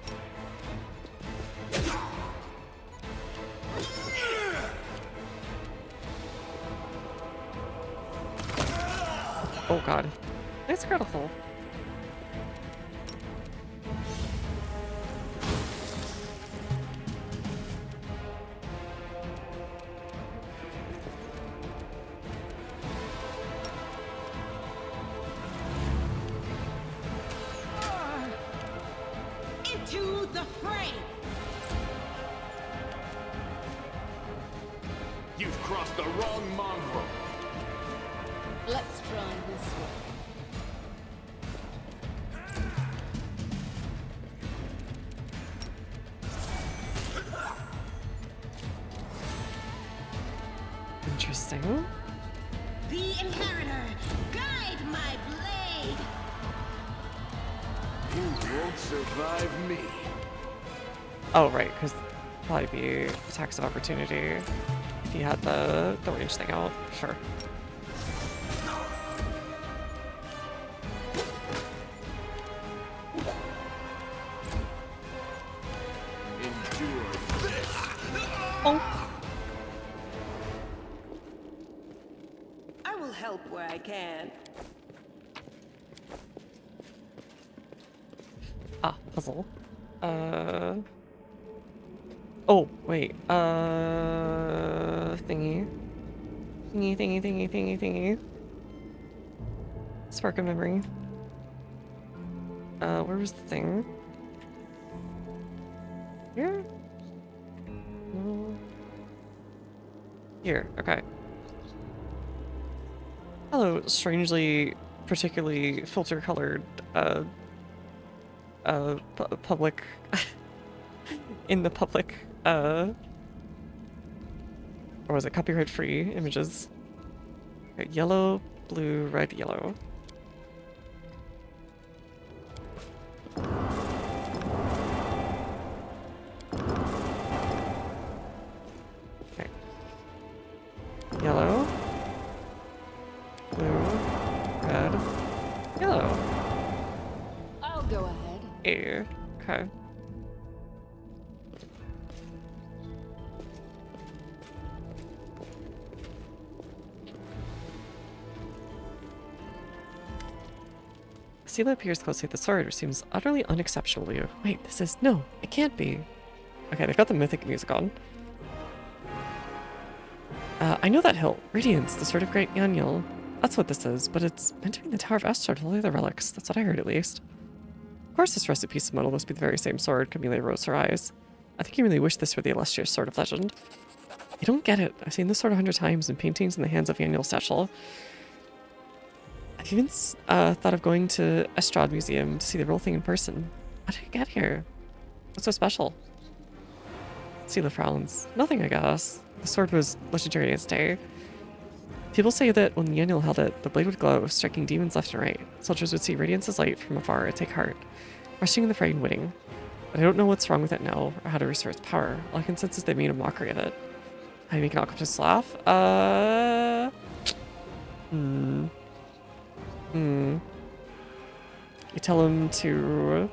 Oh god. Nice critical. Into the fray! You've crossed the wrong mongrel. Let's try this one. Interesting. The Inheritor, guide my blade! You won't survive me. Oh, right, because probably be attacks of opportunity if he had the range thing out. Sure. Endure this. Oh. I will help where I can. Ah, puzzle. Oh, wait. Thingy. Thingy. Spark of memory. Where was the thing? Here? No. Here, okay. Hello, strangely, particularly filter-colored, public in the public Or was it copyright-free images? Okay, yellow, blue, red, yellow. Okay. Yellow. Blue. Red. Yellow. I'll go ahead. A. Okay. Sela appears closely at the sword, which seems utterly unexceptional to you. Wait, this is... No, it can't be. Okay, they've got the mythic music on. I know that hill. Radiance, the sword of Great Yanyel. That's what this is, but it's meant to be in the Tower of Estar with all the other relics. That's what I heard, at least. Of course, this rusted piece of metal must be the very same sword. Camille rolls her eyes. I think you really wish this were the illustrious sword of legend. You don't get it. I've seen this sword 100 times in paintings in the hands of Yanyel Satchel. I've even thought of going to Estrad Museum to see the real thing in person. How did you get here? What's so special? Sela frowns. Nothing, I guess. The sword was legendary in its day. People say that when Yanyel held it, the blade would glow, striking demons left and right. Soldiers would see Radiance's light from afar and take heart, rushing in the fray and winning. But I don't know what's wrong with it now, or how to restore its power. All I can sense is they made a mockery of it. How do you make an alchemist laugh? You tell him to...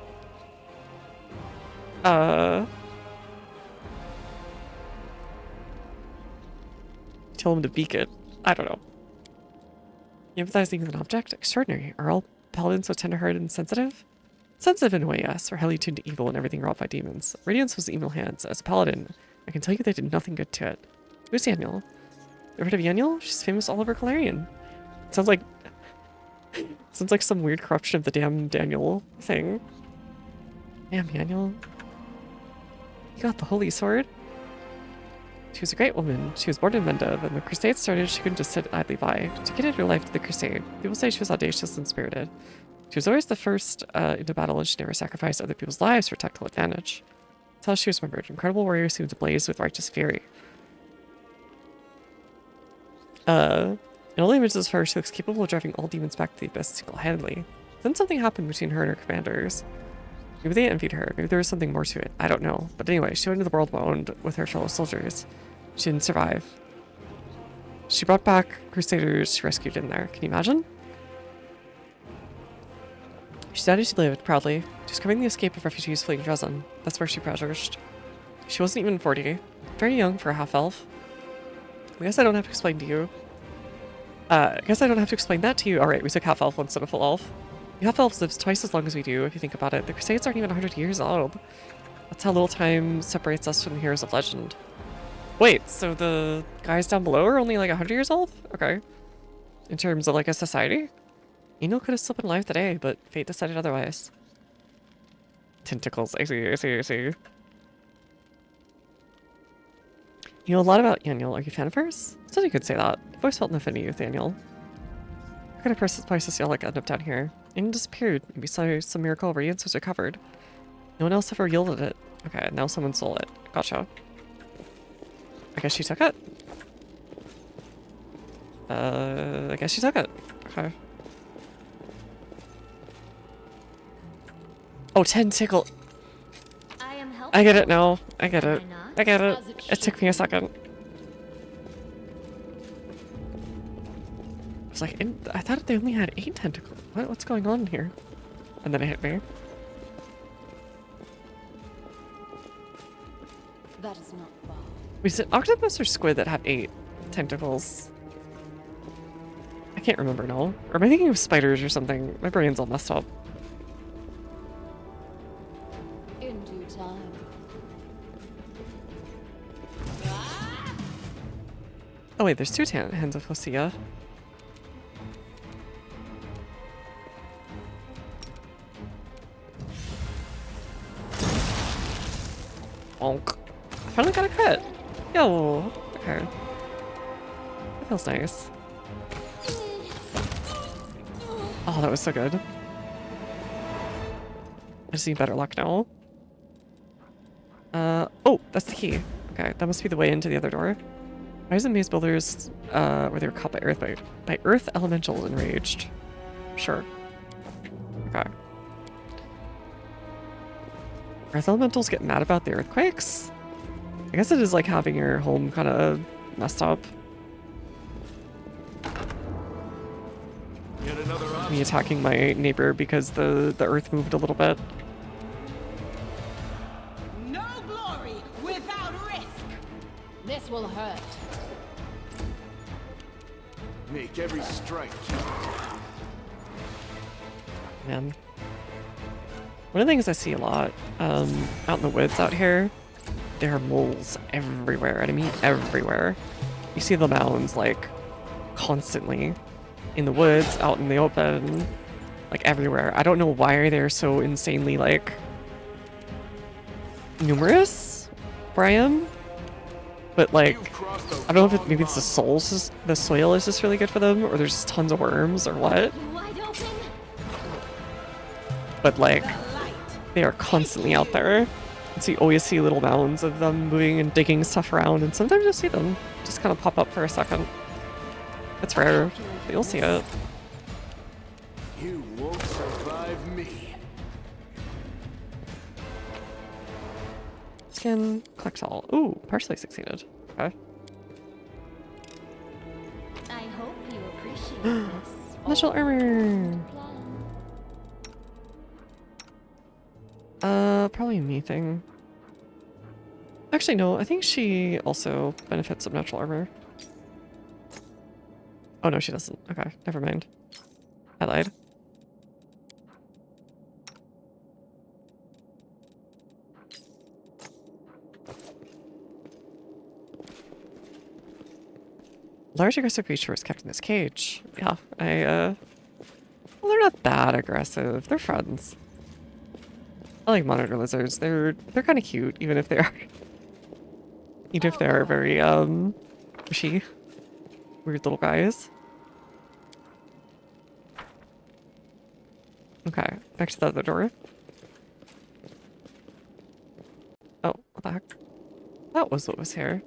Tell him to beak it. I don't know. You empathize with an object? Extraordinary. Are all paladins so tender-hearted and sensitive? Sensitive in a way, yes. Or highly tuned to evil and everything wrought by demons. Radiance was evil hands. As a paladin, I can tell you they did nothing good to it. Who's Yanyel? You heard of Yanyel? She's famous all over Calarian. Sounds like... Sounds like some weird corruption of the damn Daniel thing. Damn, Yanyel. You got the holy sword? She was a great woman. She was born in Mendev, and when the crusade started, she couldn't just sit idly by. She dedicated her life to the crusade. People say she was audacious and spirited. She was always the first into battle, and she never sacrificed other people's lives for tactical advantage. That's how she was remembered. Incredible warrior seemed to blaze with righteous fury. In all the images of her, she looks capable of driving all demons back to the abyss single-handedly. Then something happened between her and her commanders. Maybe they envied her. Maybe there was something more to it. I don't know. But anyway, she went into the world alone with her fellow soldiers. She didn't survive. She brought back crusaders she rescued in there. Can you imagine? She died as she lived, proudly. She was covering the escape of refugees fleeing Dresden. That's where she perished. She wasn't even 40. Very young for a half-elf. I guess I don't have to explain to you. I guess I don't have to explain that to you. Alright, we took half-elf instead of full-elf. Half-elves lives twice as long as we do, if you think about it. The Crusades aren't even 100 years old. That's how little time separates us from the heroes of legend. Wait, so the guys down below are only like 100 years old? Okay. In terms of like a society? Eno could have still been alive today, but fate decided otherwise. Tentacles, I see, I see, I see. You know a lot about Yanyel. Are you a fan of hers? I suppose you could say that. I've always felt an affinity with Yanyel. What kind of place does Yalek end up down here? Yanyel disappeared. Maybe some miracle of Radiance was recovered. No one else ever yielded it. Okay, now someone stole it. Gotcha. I guess she took it? I guess she took it. Okay. Oh, tentacle. I get it now. I get it. I get it. It took me a second. I was like, I thought they only had 8 tentacles. What's going on here? And then it hit me. That is not far. Wait, is it octopus or squid that have 8 tentacles? I can't remember now. Or am I thinking of spiders or something? My brain's all messed up. In due time. Oh wait, there's 2 hands of Hosea. Bonk. I finally got a crit. Yo. Okay. That feels nice. Oh, that was so good. I just need better luck now. Oh, that's the key. Okay, that must be the way into the other door. Why maze builders where they were caught by earth elementals enraged? Sure. Okay. Earth elementals get mad about the earthquakes? I guess it is like having your home kind of messed up. Me attacking my neighbor because the earth moved a little bit. No glory without risk. This will hurt. Make every strike count. Man. One of the things I see a lot out in the woods out here, there are moles everywhere, and I mean everywhere. You see the mounds like constantly in the woods, out in the open, like everywhere. I don't know why they're so insanely like numerous where I am, but like I don't know if maybe it's the soil is just really good for them, or there's just tons of worms or what. But like they are constantly out there. So you always see little mounds of them moving and digging stuff around, and sometimes you'll see them just kind of pop up for a second. It's rare, but you'll see it. You won't survive me. Skin, collect all. Ooh, partially succeeded. Okay. I hope you appreciate this. Special armor! Probably me thing. Actually, no, I think she also benefits of natural armor. Oh no, she doesn't. Okay, never mind. I lied. Large aggressive creature was kept in this cage. Yeah, well, they're not that aggressive. They're friends. I like monitor lizards. They're kind of cute, even if they are very pushy, weird little guys. Okay, back to the other door. Oh, what the heck? That was what was here.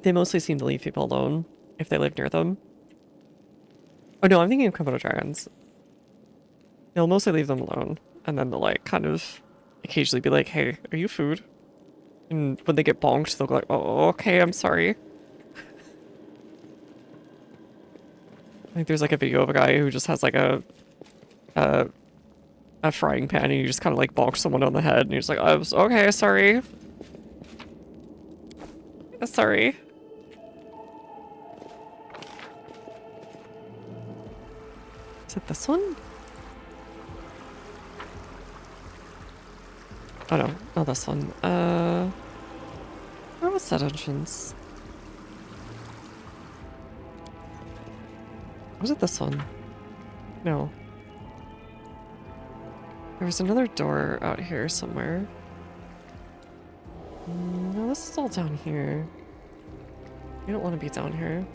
They mostly seem to leave people alone if they live near them. Oh no, I'm thinking of Komodo dragons. They'll mostly leave them alone, and then they'll like kind of occasionally be like, hey, are you food? And when they get bonked, they'll go like, oh, okay, I'm sorry. I think there's like a video of a guy who just has like a frying pan, and he just kind of like bonks someone on the head, and he's like, oh, okay, sorry. Sorry. Is it this one? Oh no, not this one. Where was that entrance? Was it this one? No. There was another door out here somewhere. No, this is all down here. You don't want to be down here.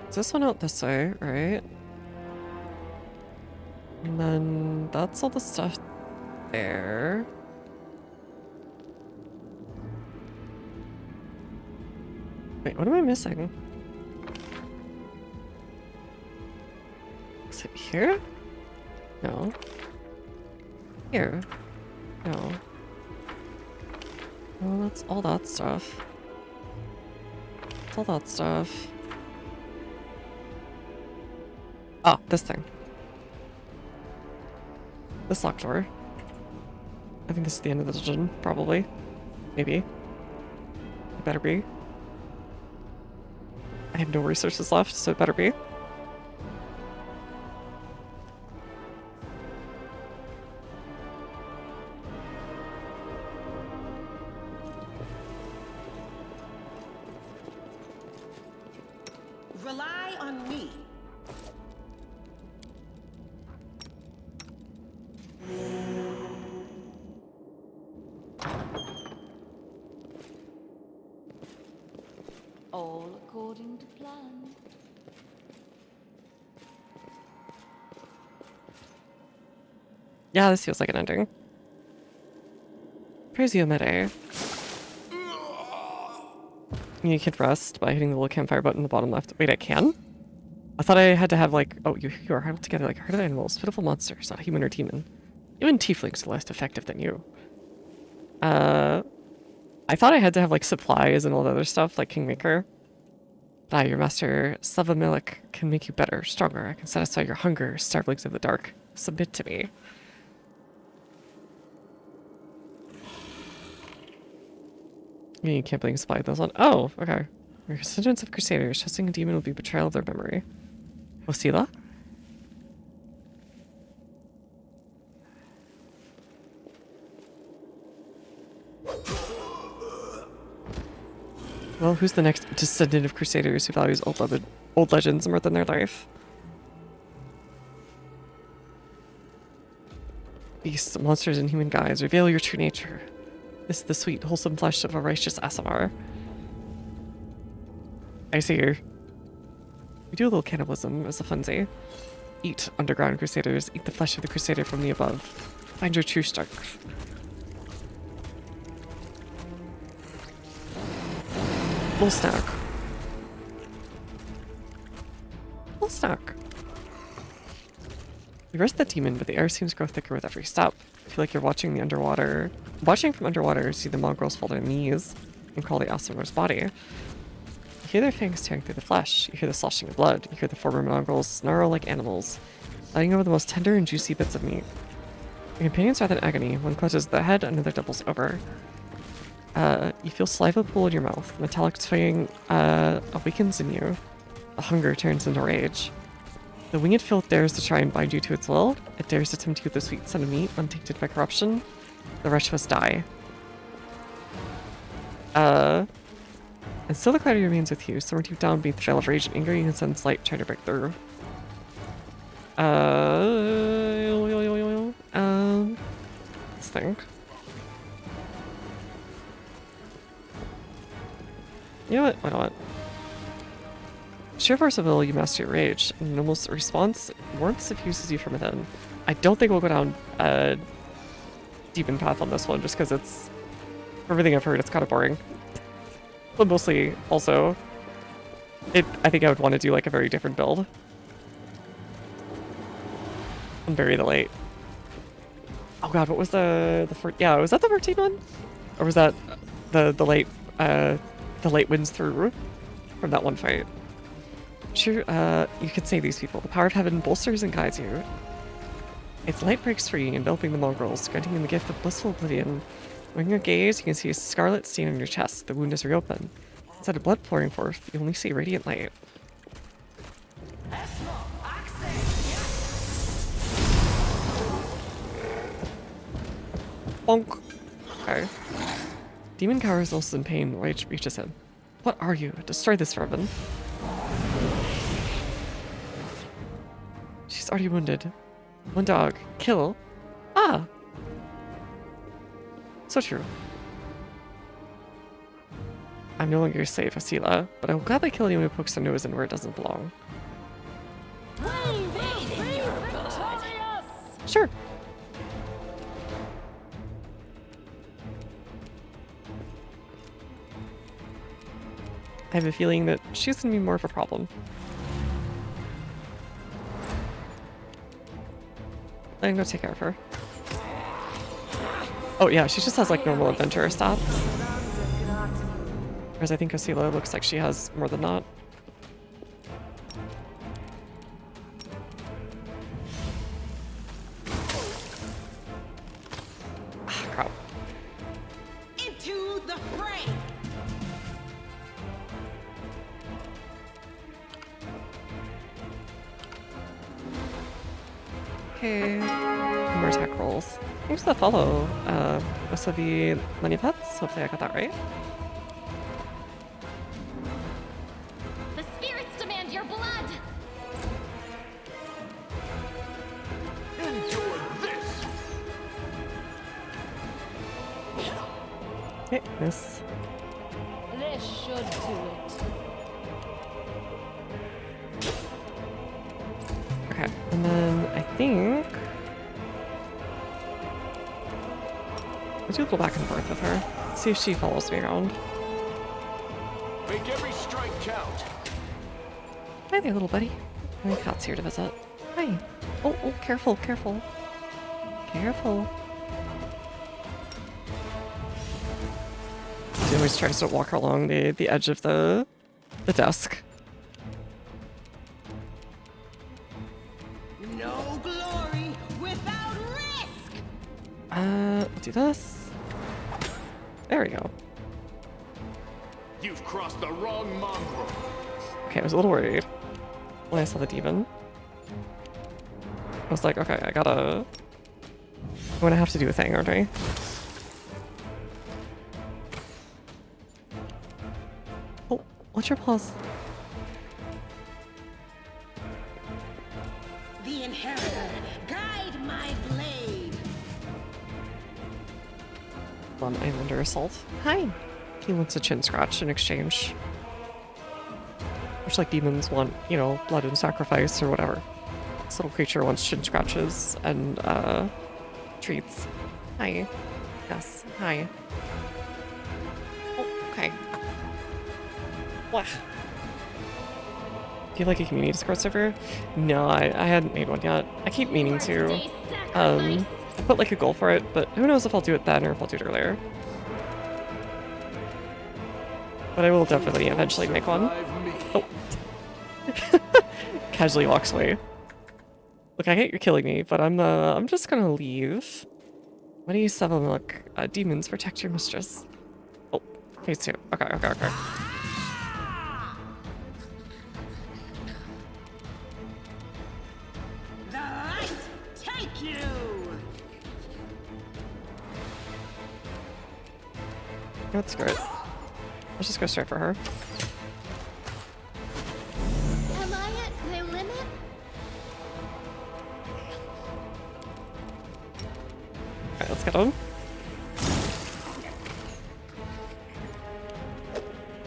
Is this one out this way, right? And then that's all the stuff there. Wait, what am I missing? Is it here? No. Here? No. Oh, that's all that stuff. That's all that stuff. Ah, this thing. This locked door. I think this is the end of the dungeon, probably. Maybe. It better be. I have no resources left, so it better be. Rely on me. Yeah, this feels like an ending. Praise you, Mede. You can rest by hitting the little campfire button in the bottom left. Wait, I can? I thought I had to have like, oh, you are huddled together like a herd of animals, pitiful monsters, not human or demon. Even tieflings are less effective than you. I thought I had to have like supplies and all the other stuff like Kingmaker. Ah, your master Savamilik can make you better, stronger. I can satisfy your hunger, starvelings of the dark. Submit to me. You can't blink supply those on. Oh, okay. Your descendants of crusaders, trusting a demon will be betrayal of their memory. Osila? Well, who's the next descendant of crusaders who values old legends more than their life? Beasts, monsters, and human guise, reveal your true nature. This is the sweet, wholesome flesh of a righteous Aasimar. I see you. We do a little cannibalism as a funsie. Eat, underground crusaders. Eat the flesh of the crusader from the above. Find your true strength. Little snack. Little snack. You rest the demon, but the air seems to grow thicker with every step. I feel like you're watching the underwater. Watching from underwater, see the mongrels fall to their knees and crawl the Aasimar's body. You hear their fangs tearing through the flesh. You hear the sloshing of blood. You hear the former mongrels snarl like animals, biting over the most tender and juicy bits of meat. Your companions are in agony. One clutches the head, another doubles over. You feel saliva pool in your mouth. Metallic twang awakens in you. The hunger turns into rage. The winged filth dares to try and bind you to its will. It dares to tempt you with the sweet scent of meat, untainted by corruption. The wretch must die. And still the clarity remains with you. Somewhere deep down beneath the veil of rage and anger, you can sense light trying to break through. Let's think. You know what? Why not? Sheer force of will, you master your rage, and an almost response, warmth suffuses you from within. I don't think we'll go down a demon path on this one, just because it's, from everything I've heard, it's kind of boring. But mostly, also, I think I would want to do like a very different build. And bury the light. Oh god, what was the yeah, was that the 14 one? Or was that the light wins through from that one fight? Sure, you could save these people. The power of heaven bolsters and guides you. Its light breaks free, enveloping the mongrels, granting them the gift of blissful oblivion. When you gaze, you can see a scarlet stain on your chest. The wound is reopened. Instead of blood pouring forth, you only see radiant light. Bonk. Okay. Demon cowers also in pain. Rage reaches him. What are you? Destroy this vermin. She's already wounded. One dog. Kill. Ah! So true. I'm no longer safe, Asila, but I will gladly kill anyone who pokes their nose in where it doesn't belong. Sure. I have a feeling that she's gonna be more of a problem. I'm gonna take care of her. Oh yeah, she just has like normal adventurer stats. Whereas I think Osila looks like she has more than that. Ah, crap. Into the fray! Okay. More attack rolls. Thanks for the follow. Wasabi Manipets. Hopefully I got that right. The spirits demand your blood! Endure this! Okay, miss. This should do it. Okay, and then I think Let's do a little back and forth with her. See if she follows me around. Make every strike count. Hi there, little buddy. My cat's here to visit. Hi. Oh, oh, careful, careful. Careful. She always tries to walk along the edge of the desk. No glory without risk. Do this. There we go. You've crossed the wrong mongrel. Okay, I was a little worried when I saw the demon. I was like, okay, I'm gonna have to do a thing, aren't I? Oh, what's your pause? The inheritor, guide my blade. I'm under assault. Hi. He wants a chin scratch in exchange. Which, like, demons want, you know, blood and sacrifice or whatever. This little creature wants chin scratches and, treats. Hi. Yes, hi. Oh, okay. What? Do you have, like, a community Discord server? No, I hadn't made one yet. I keep meaning to. I put, like, a goal for it, but who knows if I'll do it then or if I'll do it earlier. But I will definitely eventually make one. Oh. Casually walks away. Look, I hate you're killing me, but I'm just gonna leave. What do you seven look? Demons, protect your mistress. Oh, phase 2. Okay, okay, okay. The light take you. That's great. Let's just go straight for her. Am I at my limit? Alright, let's get on.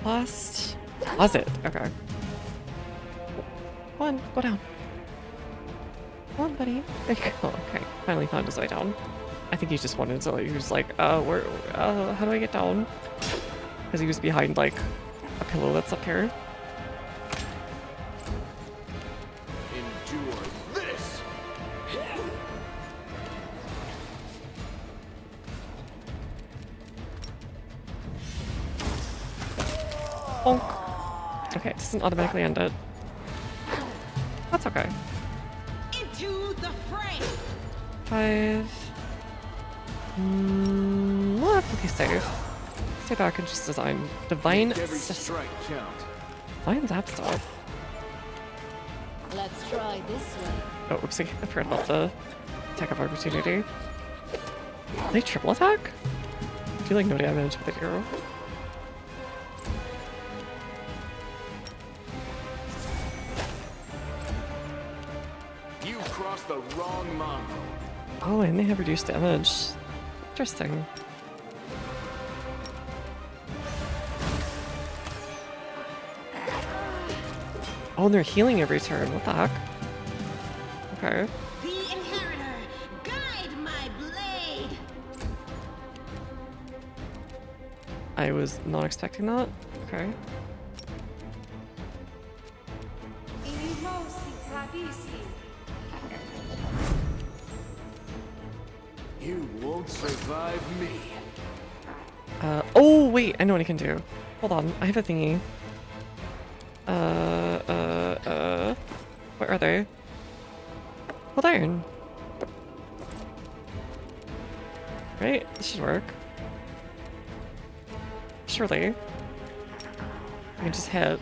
Lost. Was it? Okay. Go on, go down. Come on, buddy. There you go. Okay, finally found his way down. I think he just wanted to, he was like, where, how do I get down? Because he was behind, like, a pillow that's up here. Endure this. Bonk. Okay, it doesn't automatically end it. That's okay. Into the fray. 5. We'll have to be safe. Stay back and just design Divine Every Zap. strike count. Divine Zap stuff. Let's try this way. Oh, oopsie. I forgot about the attack of opportunity. Are they triple attack? I feel like no damage with the arrow. You crossed the wrong mongrel. Oh, and they have reduced damage. Interesting. Oh, and they're healing every turn. What the heck? Okay. The inheritor, guide my blade. I was not expecting that. Okay. You won't survive me. Oh, wait. I know what I can do. Hold on. I have a thingy. Where are they? Hold iron. Right? This should work. Surely. I can just hit.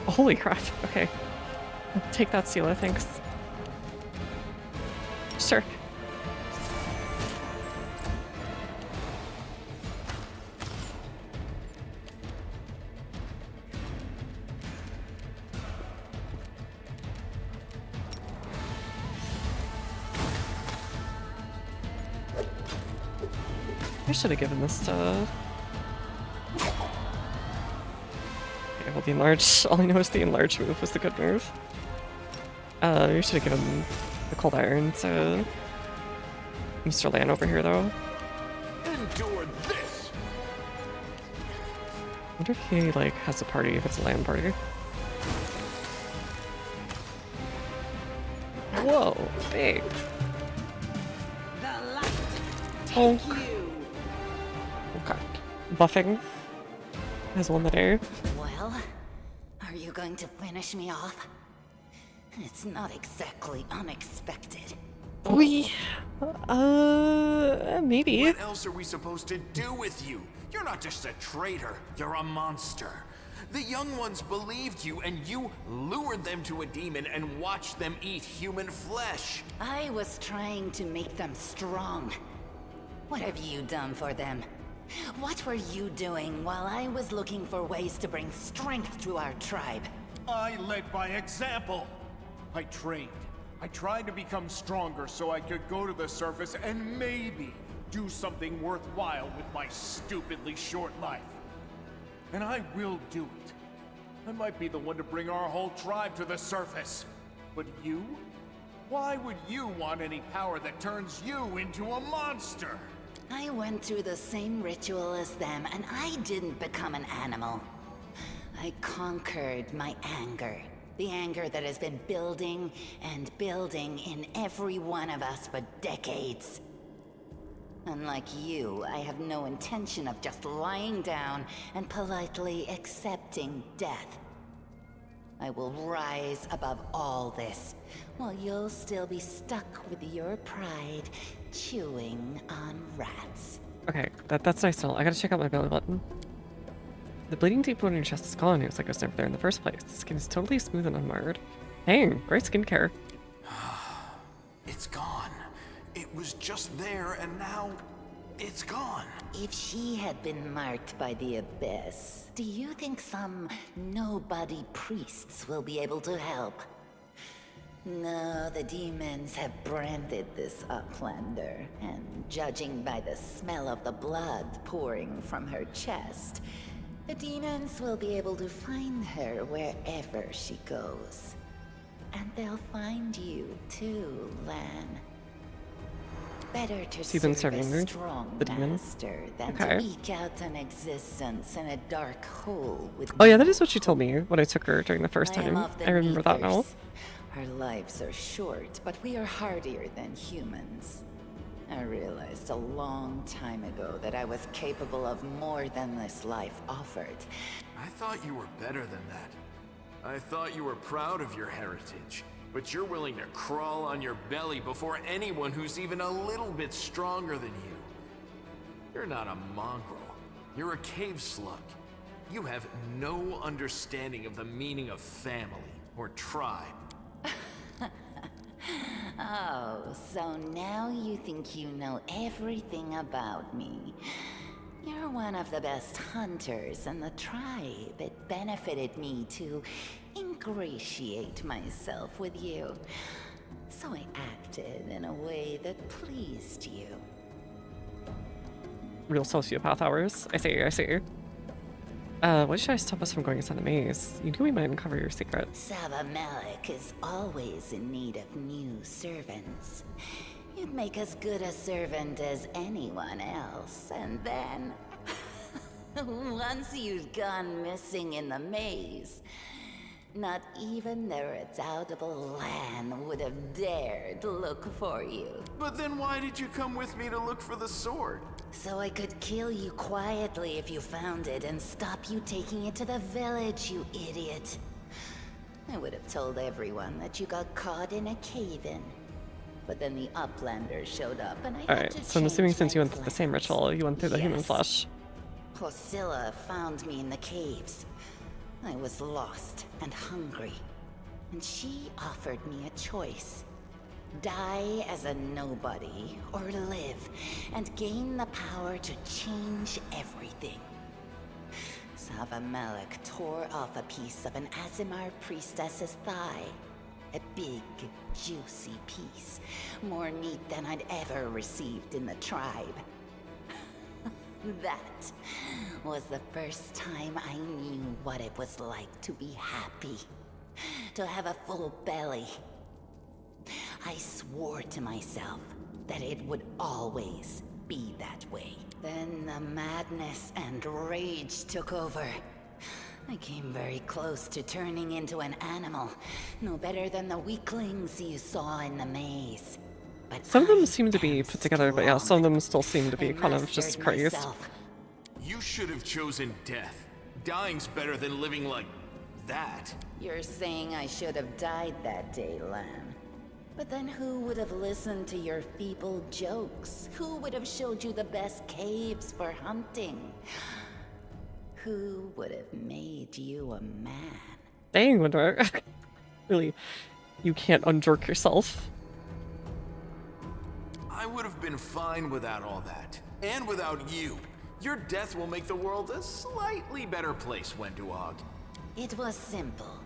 Holy crap. Okay. I'll take that sealer, thanks. Sure. I should have given this to the enlarge. All I know is the enlarge move was the good move. We should have given him the cold iron to Mr. Lan over here, though. Endure this. I wonder if he, like, has a party, if it's a Lan party. Whoa, big. Honk. Okay. Buffing has won the day. Well, are you going to finish me off? It's not exactly unexpected. Maybe. What else are we supposed to do with you? You're not just a traitor, you're a monster. The young ones believed you, and you lured them to a demon and watched them eat human flesh. I was trying to make them strong. What have you done for them? What were you doing while I was looking for ways to bring strength to our tribe? I led by example. I trained. I tried to become stronger so I could go to the surface and maybe do something worthwhile with my stupidly short life. And I will do it. I might be the one to bring our whole tribe to the surface. But you? Why would you want any power that turns you into a monster? I went through the same ritual as them, and I didn't become an animal. I conquered my anger. The anger that has been building and building in every one of us for decades. Unlike you, I have no intention of just lying down and politely accepting death. I will rise above all this, while you'll still be stuck with your pride, chewing on rats. Okay, that's nice to know. I gotta check out my belly button. The bleeding deep wound in your chest is gone. It was like it was never there in the first place. The skin is totally smooth and unmarred. Dang, great skincare. It's gone. It was just there, and now it's gone. If she had been marked by the abyss, do you think some nobody priests will be able to help? No, the demons have branded this uplander, and judging by the smell of the blood pouring from her chest, the demons will be able to find her wherever she goes. And they'll find you too, Lan. Better to So you've been serve serving a her, strong the demon? master than Okay. to eke out an existence in a dark hole with Oh yeah, that is what she told me when I took her during the first I am time. of the I remember that now. Neathers. Our lives are short, but we are hardier than humans. I realized a long time ago that I was capable of more than this life offered. I thought you were better than that. I thought you were proud of your heritage, but you're willing to crawl on your belly before anyone who's even a little bit stronger than you. You're not a mongrel. You're a cave slug. You have no understanding of the meaning of family or tribe. Oh, so now you think you know everything about me. You're one of the best hunters in the tribe. It benefited me to ingratiate myself with you. So I acted in a way that pleased you. Real sociopath hours. I see. Why did you guys stop us from going inside the maze? You knew we might uncover your secret. Sava Malik is always in need of new servants. You'd make as good a servant as anyone else, and then... once you'd gone missing in the maze, not even the redoubtable Lan would have dared look for you. But then why did you come with me to look for the sword? So I could kill you quietly if you found it and stop you taking it to the village, you idiot. I would have told everyone that you got caught in a cave-in. But then the Uplanders showed up and I had to Alright, so I'm assuming since you went through the same plans. ritual, you went through the human Yes. flesh. Priscilla found me in the caves. I was lost and hungry, and she offered me a choice. Die as a nobody, or live, and gain the power to change everything. Sava Malik tore off a piece of an Azimar priestess's thigh. A big, juicy piece. More meat than I'd ever received in the tribe. That was the first time I knew what it was like to be happy. To have a full belly. I swore to myself that it would always be that way. Then the madness and rage took over. I came very close to turning into an animal, no better than the weaklings you saw in the maze. But some of them seem to be put together, but yeah, some of them still seem to be kind of just crazed. You should have chosen death. Dying's better than living like that. You're saying I should have died that day, Lamb. But then who would have listened to your feeble jokes? Who would have showed you the best caves for hunting? Who would have made you a man? Dang, Wonder. Really, you can't unjerk yourself. I would have been fine without all that. And without you. Your death will make the world a slightly better place, Wenduog. It was simple.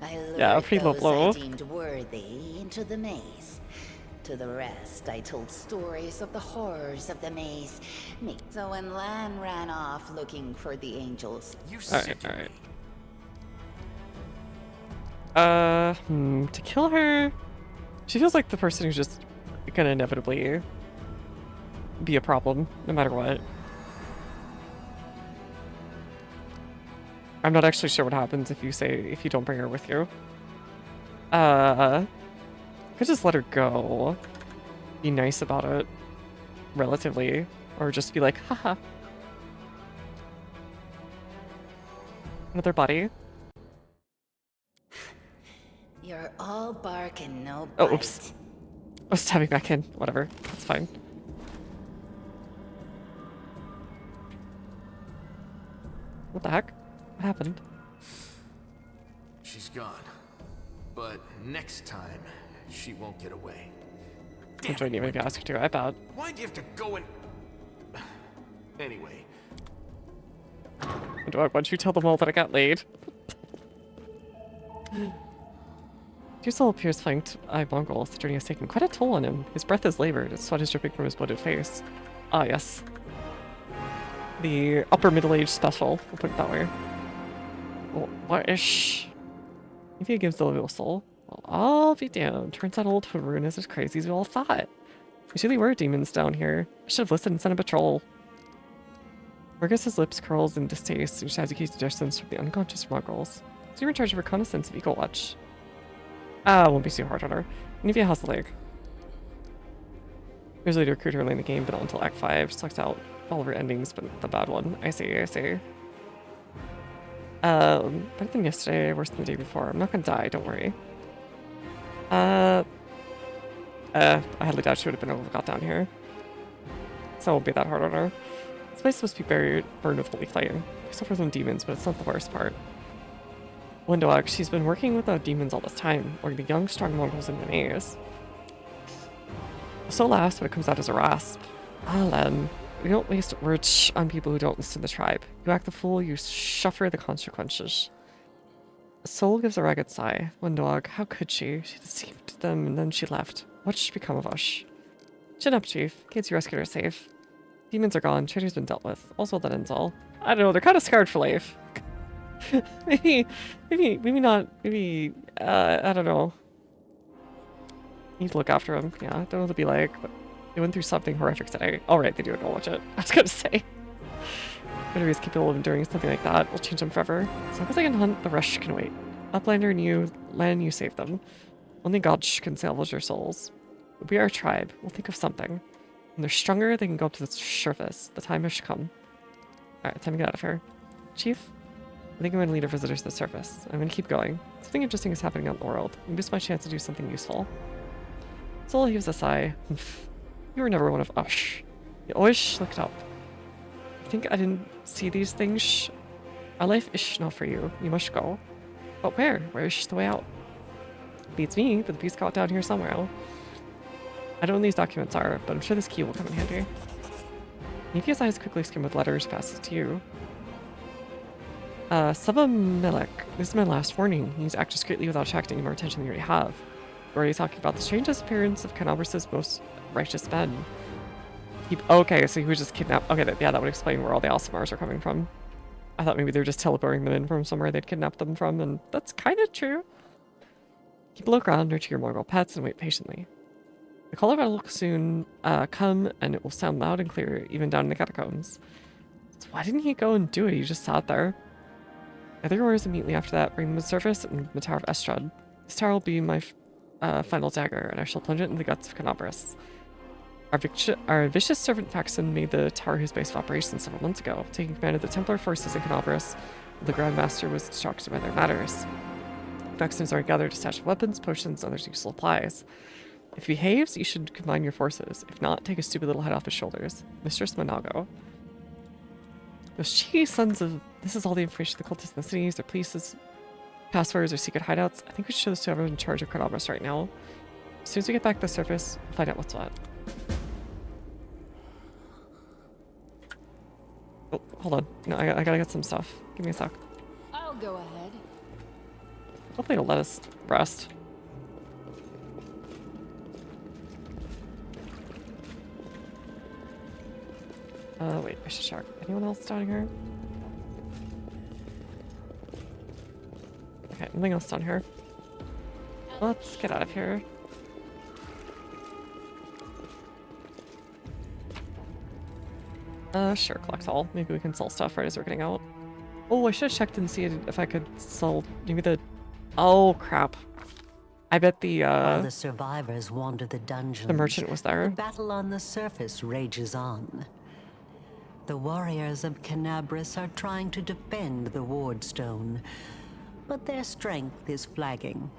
I lured pretty low those blow. I deemed worthy into the maze. To the rest, I told stories of the horrors of the maze. So when Lan ran off looking for the angels... Alright. To kill her... She feels like the person who's just gonna inevitably be a problem, no matter what. I'm not actually sure what happens if you don't bring her with you. Could just let her go. Be nice about it. Relatively. Or just be like, haha. Another body. You're all bark and no bite. Oh, oops. I was stabbing back in. Whatever. That's fine. What the heck? What happened? She's gone. But next time, she won't get away. I don't even ask her to. I bet. Why'd you have to go and... Anyway. Why don't you tell them all that I got laid? Dussel appears flanked by Mongols. The journey has taken quite a toll on him. His breath is labored. His sweat is dripping from his bloated face. Ah, yes. The upper middle-aged special. We'll put it that way. Well, what-ish? Maybe it gives the little soul. Well, I'll be damned. Turns out old Haroon is as crazy as we all thought. We really were demons down here. I should have listened and sent a patrol. Fergus's lips curls in distaste and Shazuki's suggestions from the unconscious Mongols. So you're in charge of reconnaissance of Eagle Watch. Won't be too hard on her. Nivea has the leg. Usually to recruit early in the game, but not until Act 5. Sucks out all of her endings, but the bad one. I see. Better than yesterday, worse than the day before. I'm not gonna die, don't worry. I highly doubt she would have been able to got down here. So it won't be that hard on her. This place must be burned with holy flame. We suffer from demons, but it's not the worst part. Wendoag, she's been working with the demons all this time, luring the young, strong Mongols into the maze. So laughs, but it comes out as a rasp. Len, we don't waste words on people who don't listen to the tribe. You act the fool, you suffer the consequences. Soul gives a ragged sigh. Wendoag, how could she? She deceived them and then she left. What should become of us? Chin up, Chief. Kids you rescued are safe. Demons are gone, traitor's been dealt with. Also, that ends all. I don't know, they're kind of scarred for life. maybe not, I don't know. Need to look after them. Yeah, I don't know what to be like, but they went through something horrific today. Alright, they do acknowledge it. I was gonna say. Whenever he's capable of enduring something like that, will change them forever. As long as I can hunt, the rest can wait. Uplander and you, Lan, you save them. Only God can salvage their souls. But we are a tribe. We'll think of something. When they're stronger, they can go up to the surface. The time has come. Alright, time to get out of here. Chief? I think I'm going to lead our visitors to the surface. I'm going to keep going. Something interesting is happening out in the world. We missed my chance to do something useful. Soul heaves a sigh. You were never one of us. You always looked up. I think I didn't see these things. Our life is not for you. You must go. But where? Where is the way out? Beats me, but the piece got down here somewhere. I don't know what these documents are, but I'm sure this key will come in handy. Nevia's eyes quickly skim with letters, passes to you. Saba Melek, this is my last warning. You need to act discreetly without attracting any more attention than you already have. We're already talking about the strange disappearance of Canabras's most righteous men. Okay, so he was just kidnapped. Okay, yeah, that would explain where all the Alsamars are coming from. I thought maybe they were just teleporting them in from somewhere they'd kidnapped them from, and that's kind of true. Keep a look around, nurture your Mongol pets, and wait patiently. The call of battle will soon come, and it will sound loud and clear, even down in the catacombs. So why didn't he go and do it? He just sat there. Other orders immediately after that bring them to the surface and the Tower of Estrad. This tower will be my final dagger, and I shall plunge it in the guts of Canabras. Our vicious servant Faxon made the tower his base of operations several months ago, taking command of the Templar forces in Canabras. The Grand Master was distracted by their matters. Faxon has already gathered a stash of weapons, potions, and other useful supplies. If he behaves, you should combine your forces. If not, take his stupid little head off his shoulders. Mistress Monago. Those cheeky sons of... This is all the information the cultists in the cities, their places, passwords, or secret hideouts. I think we should show this to everyone in charge of Canabras right now. As soon as we get back to the surface, we'll find out what's what. Oh, hold on. No, I gotta get some stuff. Give me a sec. I'll go ahead. Hopefully it'll let us rest. Wait, I should check. Anyone else down here? Okay, nothing else down here. Let's get out of here. Sure, collect all. Maybe we can sell stuff right as we're getting out. Oh, I should have checked and see if I could sell maybe the... Oh, crap. I bet While the survivors wander the dungeons, the merchant was there. The battle on the surface rages on. The warriors of Canabras are trying to defend the Wardstone, but their strength is flagging.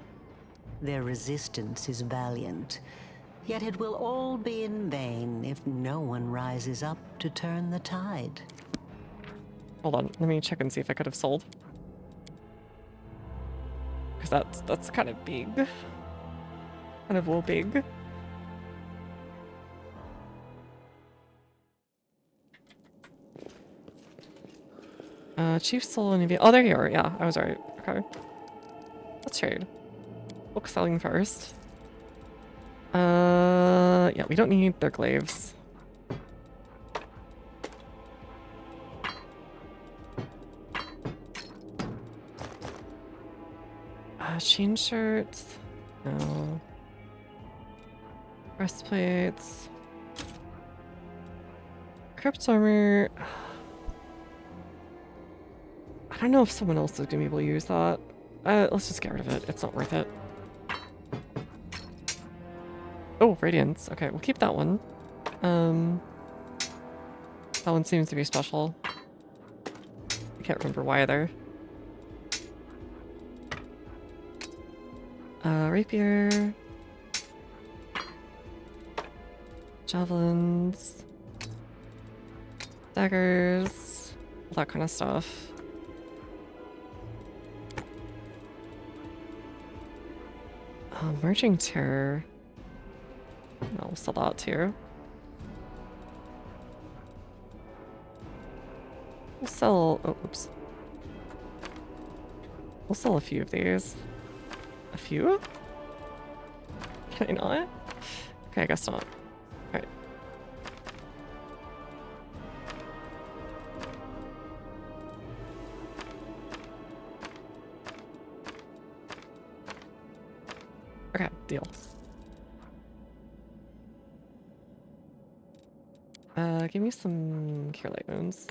Their resistance is valiant, yet it will all be in vain if no one rises up to turn the tide. Hold on, let me check and see if I could have sold. Because that's kind of big. Kind of well big. Chief soul and oh, there you are. Yeah, I was right. Okay. Let's trade. Book selling first. Yeah, we don't need their glaives. Chain shirts. No. Breastplates. Crypt armor. I don't know if someone else is gonna be able to use that. Let's just get rid of it. It's not worth it. Oh, Radiance. Okay, we'll keep that one. That one seems to be special. I can't remember why either. Rapier. Javelins. Daggers. All that kind of stuff. Merging Terror. No, we'll sell that too. We'll sell... Oh, oops. We'll sell a few of these. A few? Can I not? Okay, I guess not. Alright. Okay, deal. Give me some Cure Light Wounds.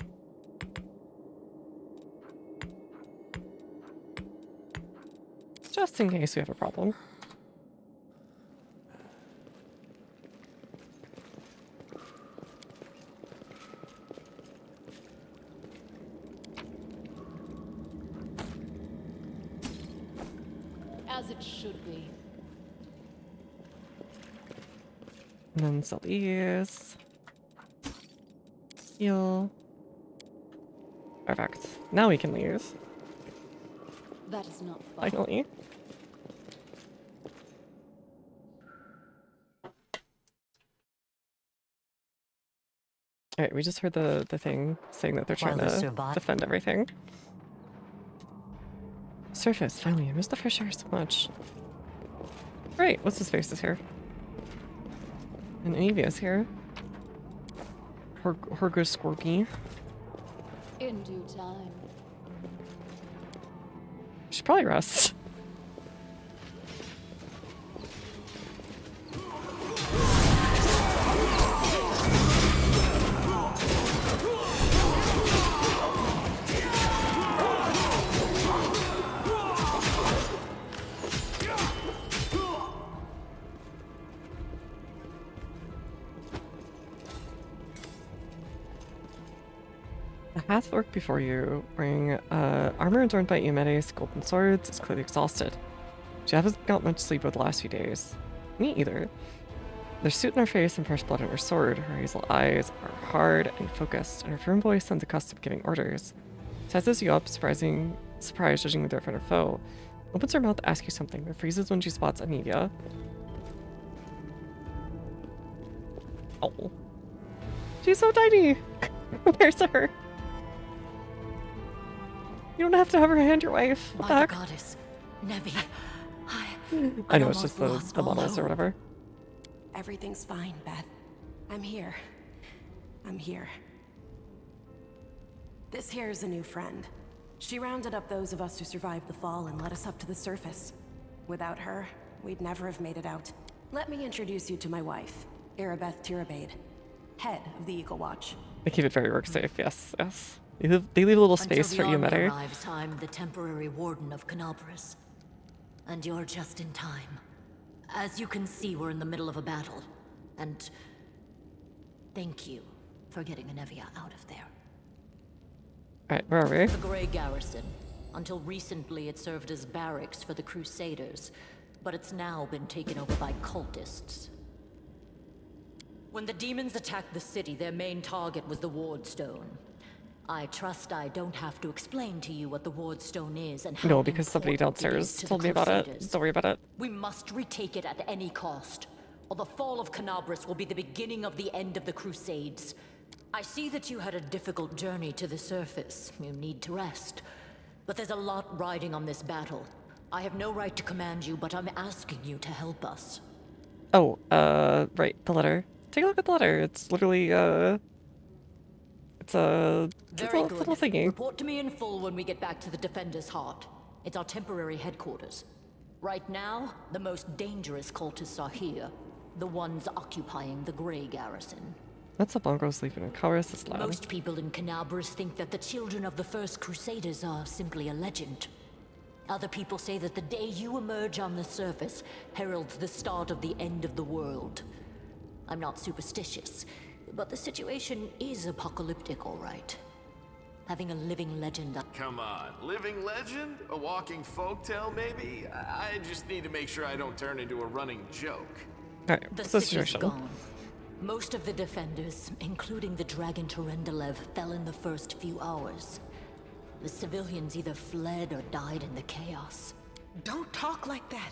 Just in case we have a problem. As it should be. And then sell these. Heal. Perfect. Now we can leave. That is not fun. Finally. Alright, we just heard the thing saying that they're trying to defend everything. Surface, finally. I missed the fresh air so much. Great, what's his face is here? And Evia's here. Horgo Scorpy. In due time. Should probably rest. The Hathork before you, wearing armor adorned by Iomede's golden swords, is clearly exhausted. She hasn't got much sleep over the last few days. Me either. There's soot in her face and fresh blood on her sword. Her hazel eyes are hard and focused, and her firm voice sounds accustomed to giving orders. Sizes you up, surprised judging whether friend or foe. Opens her mouth to ask you something, but freezes when she spots Anivia. Oh. She's so tiny! Where's her? You don't have to have her hand your wife. What the heck? Goddess, Nevi, I know it's just the models or whatever. Everything's fine, Beth. I'm here. I'm here. This here is a new friend. She rounded up those of us who survived the fall and led us up to the surface. Without her, we'd never have made it out. Let me introduce you to my wife, Arabeth Tirabade, head of the Eagle Watch. They keep it very work safe, yes, yes. They leave a little space for you, Matter. Arrives, I'm the temporary warden of Canobras. And you're just in time. As you can see, we're in the middle of a battle. And thank you for getting Anevia out of there. Alright, where are we? The Grey Garrison. Until recently, it served as barracks for the Crusaders, but it's now been taken over by cultists. When the demons attacked the city, their main target was the Wardstone. I trust I don't have to explain to you what the Wardstone is and how No, because somebody important it downstairs is to told the me about it. Crusaders. Don't worry about it. We must retake it at any cost, or the fall of Canobras will be the beginning of the end of the Crusades. I see that you had a difficult journey to the surface. You need to rest. But there's a lot riding on this battle. I have no right to command you, but I'm asking you to help us. Oh, right, the letter. Take a look at the letter. It's literally, it's a Very good. little thingy. Report to me in full when we get back to the Defender's Heart. It's our temporary headquarters. Right now, the most dangerous cultists are here. The ones occupying the Grey Garrison. That's a bongo sleeping in Karis' lab. Most people in Canabras think that the children of the First Crusaders are simply a legend. Other people say that the day you emerge on the surface heralds the start of the end of the world. I'm not superstitious, but the situation is apocalyptic, all right. Having a living legend... Come on, living legend? A walking folktale, maybe? I just need to make sure I don't turn into a running joke. Alright, The what's the city's situation? gone. Most of the defenders, including the dragon Terendelev, fell in the first few hours. The civilians either fled or died in the chaos. Don't talk like that.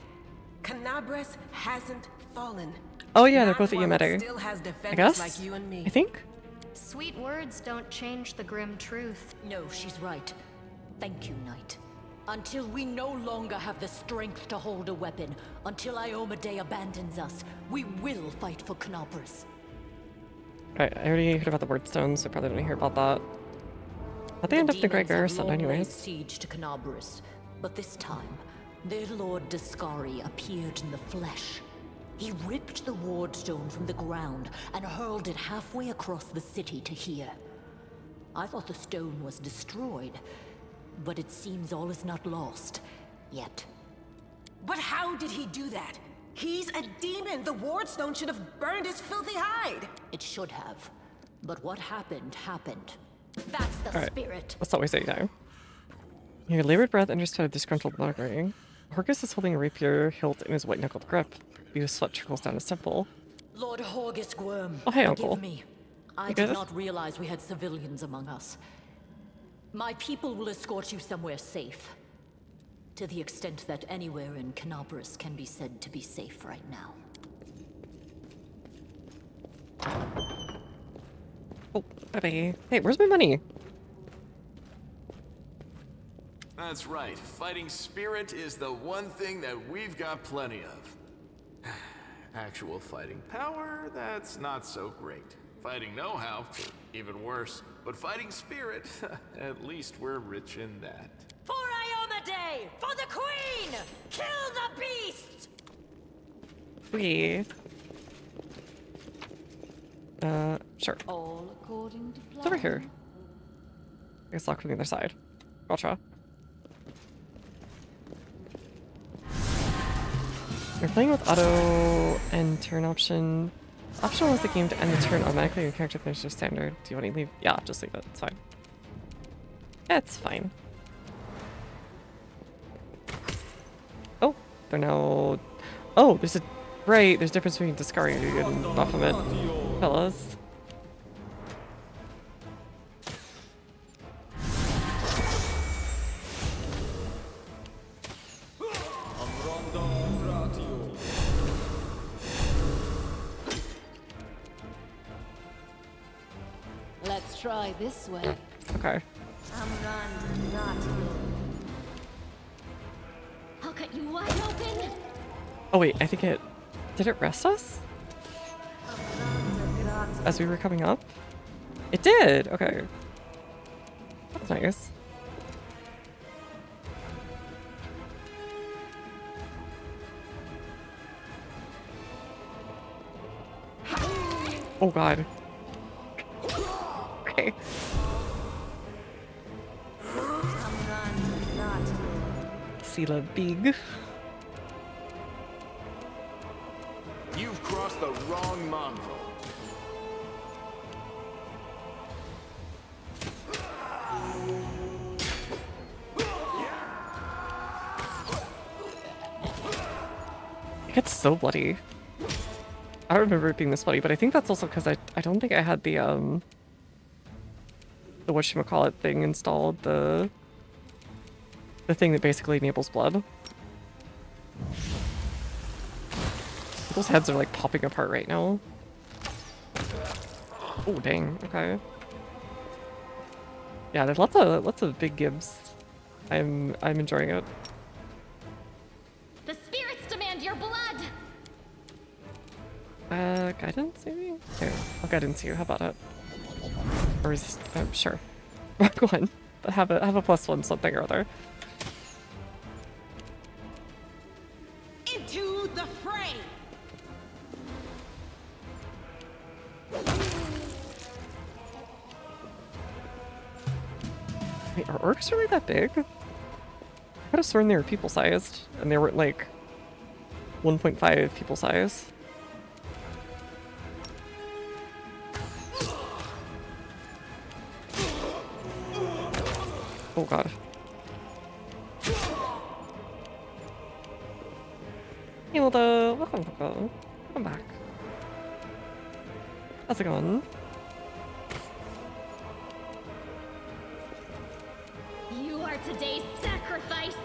Canabras hasn't fallen. Oh yeah, they're Not both at one that Yamete. still has I defenders guess? like you and me. I think? Sweet words don't change the grim truth. No, she's right. Thank you, Knight. Until we no longer have the strength to hold a weapon, until Iomade abandons us, we will fight for Canobras. Alright, I already heard about the Wordstone, so I probably don't hear about that. How'd they end up in the Great demons have Garrison long laid anyways? siege to Canobras, but this time, their Lord Discari appeared in the flesh. He ripped the Wardstone from the ground and hurled it halfway across the city to here. I thought the stone was destroyed, but it seems all is not lost. Yet. But how did he do that? He's a demon. The Wardstone should have burned his filthy hide. It should have. But what happened, happened. That's the Alright, spirit. let's not waste any time. Your labored breath understood a disgruntled muttering. Horgus is holding a rapier hilt in his white-knuckled grip. Bead of sweat trickles down his temple. Lord Horgus Worm, Oh, hey, forgive Uncle. me. I You did good? not realize we had civilians among us. My people will escort you somewhere safe. To the extent that anywhere in Canobras can be said to be safe right now. Oh, bye-bye. Hey, where's my money? That's right. Fighting spirit is the one thing that we've got plenty of. Actual fighting power, that's not so great. Fighting know-how, even worse. But fighting spirit, at least we're rich in that. For Iomedae! For the queen! Kill the beast! We. Sure. All according to plan. It's over here. I guess lock from the other side. Gotcha. You're playing with auto and turn option. Optional is the game to end the turn automatically. Your character finishes standard. Do you want to leave? Yeah, just leave it. It's fine. Yeah, it's fine. Oh, they're now. Oh, there's a. Right, there's a difference between discarding and Baphomet. Fellas. Let's try this way. Okay. I'll cut you wide open. Oh wait, I think it. Did it rest us? As we were coming up? It did! Okay. That's nice. Oh god. Okay. Sela big. You've crossed the wrong mongrel. It gets so bloody. I don't remember it being this bloody, but I think that's also because I don't think I had the whatchamacallit thing installed, the thing that basically enables blood. Those heads are like popping apart right now. Oh dang, okay. Yeah, there's lots of big gibbs. I'm enjoying it. The spirits demand your blood. Guidance maybe? Here, I'll guidance you. How about it? Or is sure. Go on. Have a +1 something or other. Into the fray. Wait, are orcs really that big? I could have sworn they were people-sized, and they were like 1.5 people size. Oh god. Hilda, welcome back. How's it going? You are today's sacrifice.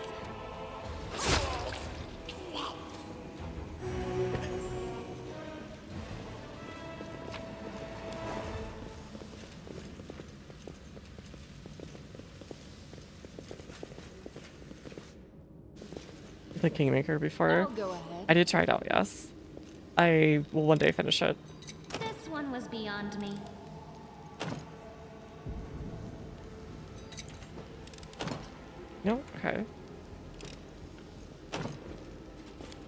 The Kingmaker before. I'll go ahead. I did try it out, yes. I will one day finish it. This one was beyond me. No? Okay.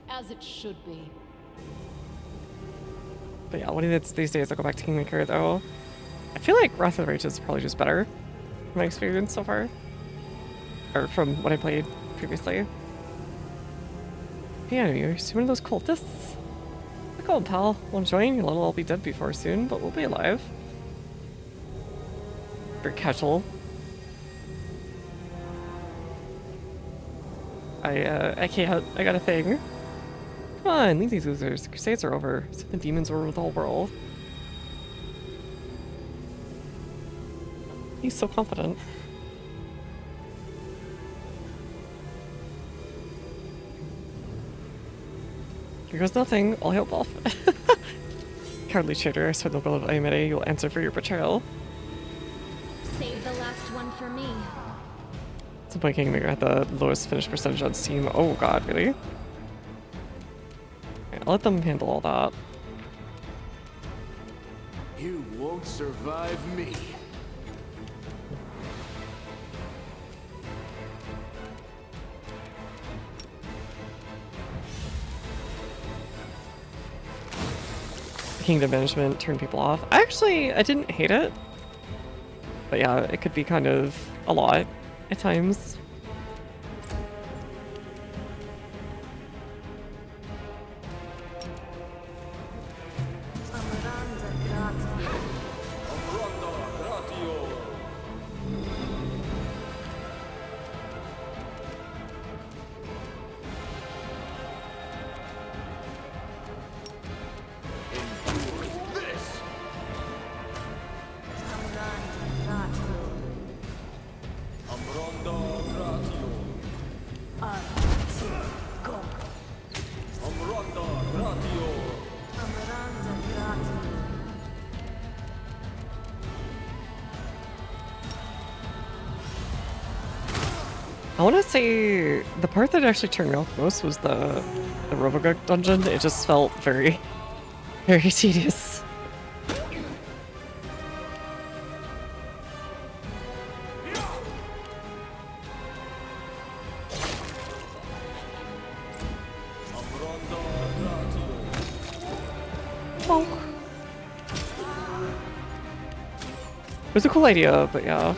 As it should be. But yeah, one of these days I'll go back to Kingmaker though. I feel like Wrath of the Righteous is probably just better from my experience so far. Or from what I played previously. Yeah, you're one of those cultists. Come on, pal. Want to join? You'll all be dead before soon, but we'll be alive. Very casual. I can't. I got a thing. Come on, leave these losers. The Crusades are over. So the demons rule the whole world. He's so confident. Here goes nothing. I'll help off. Cowardly traitor, I swear the will of Iomedae, you'll answer for your betrayal. Save the last one for me. Some point Kingmaker had the lowest finish percentage on Steam. Oh god, really? Okay, I'll let them handle all that. You won't survive me. Kingdom management turned people off. I didn't hate it. But yeah, it could be kind of a lot at times. I want to say the part that actually turned me off most was the Rovagug dungeon. It just felt very, very tedious. Oh. It was a cool idea, but yeah.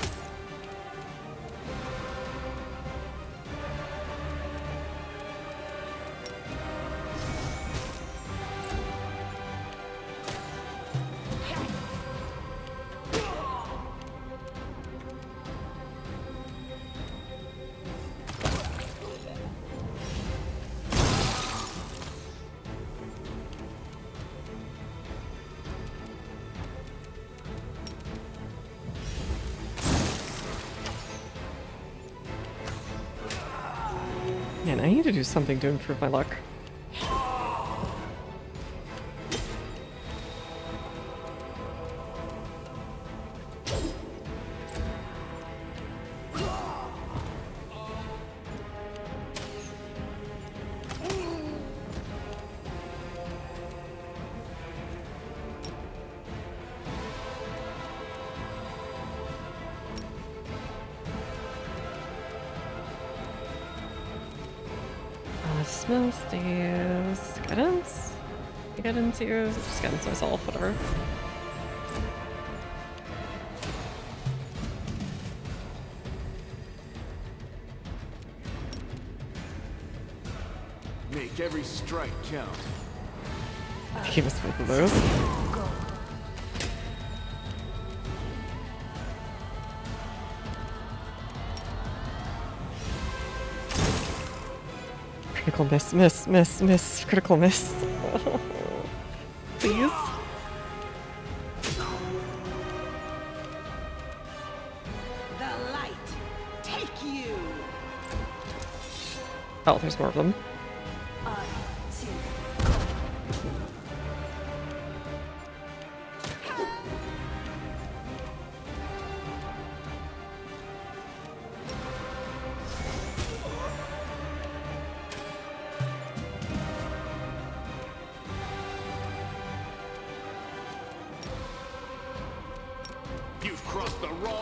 Man, I need to do something to improve my luck. Smell staves. Guidance? Guidance here? Just guidance myself, whatever. Make every strike count. Give us both of those. Critical miss, critical miss. Please. The light, take you. Oh, there's more of them.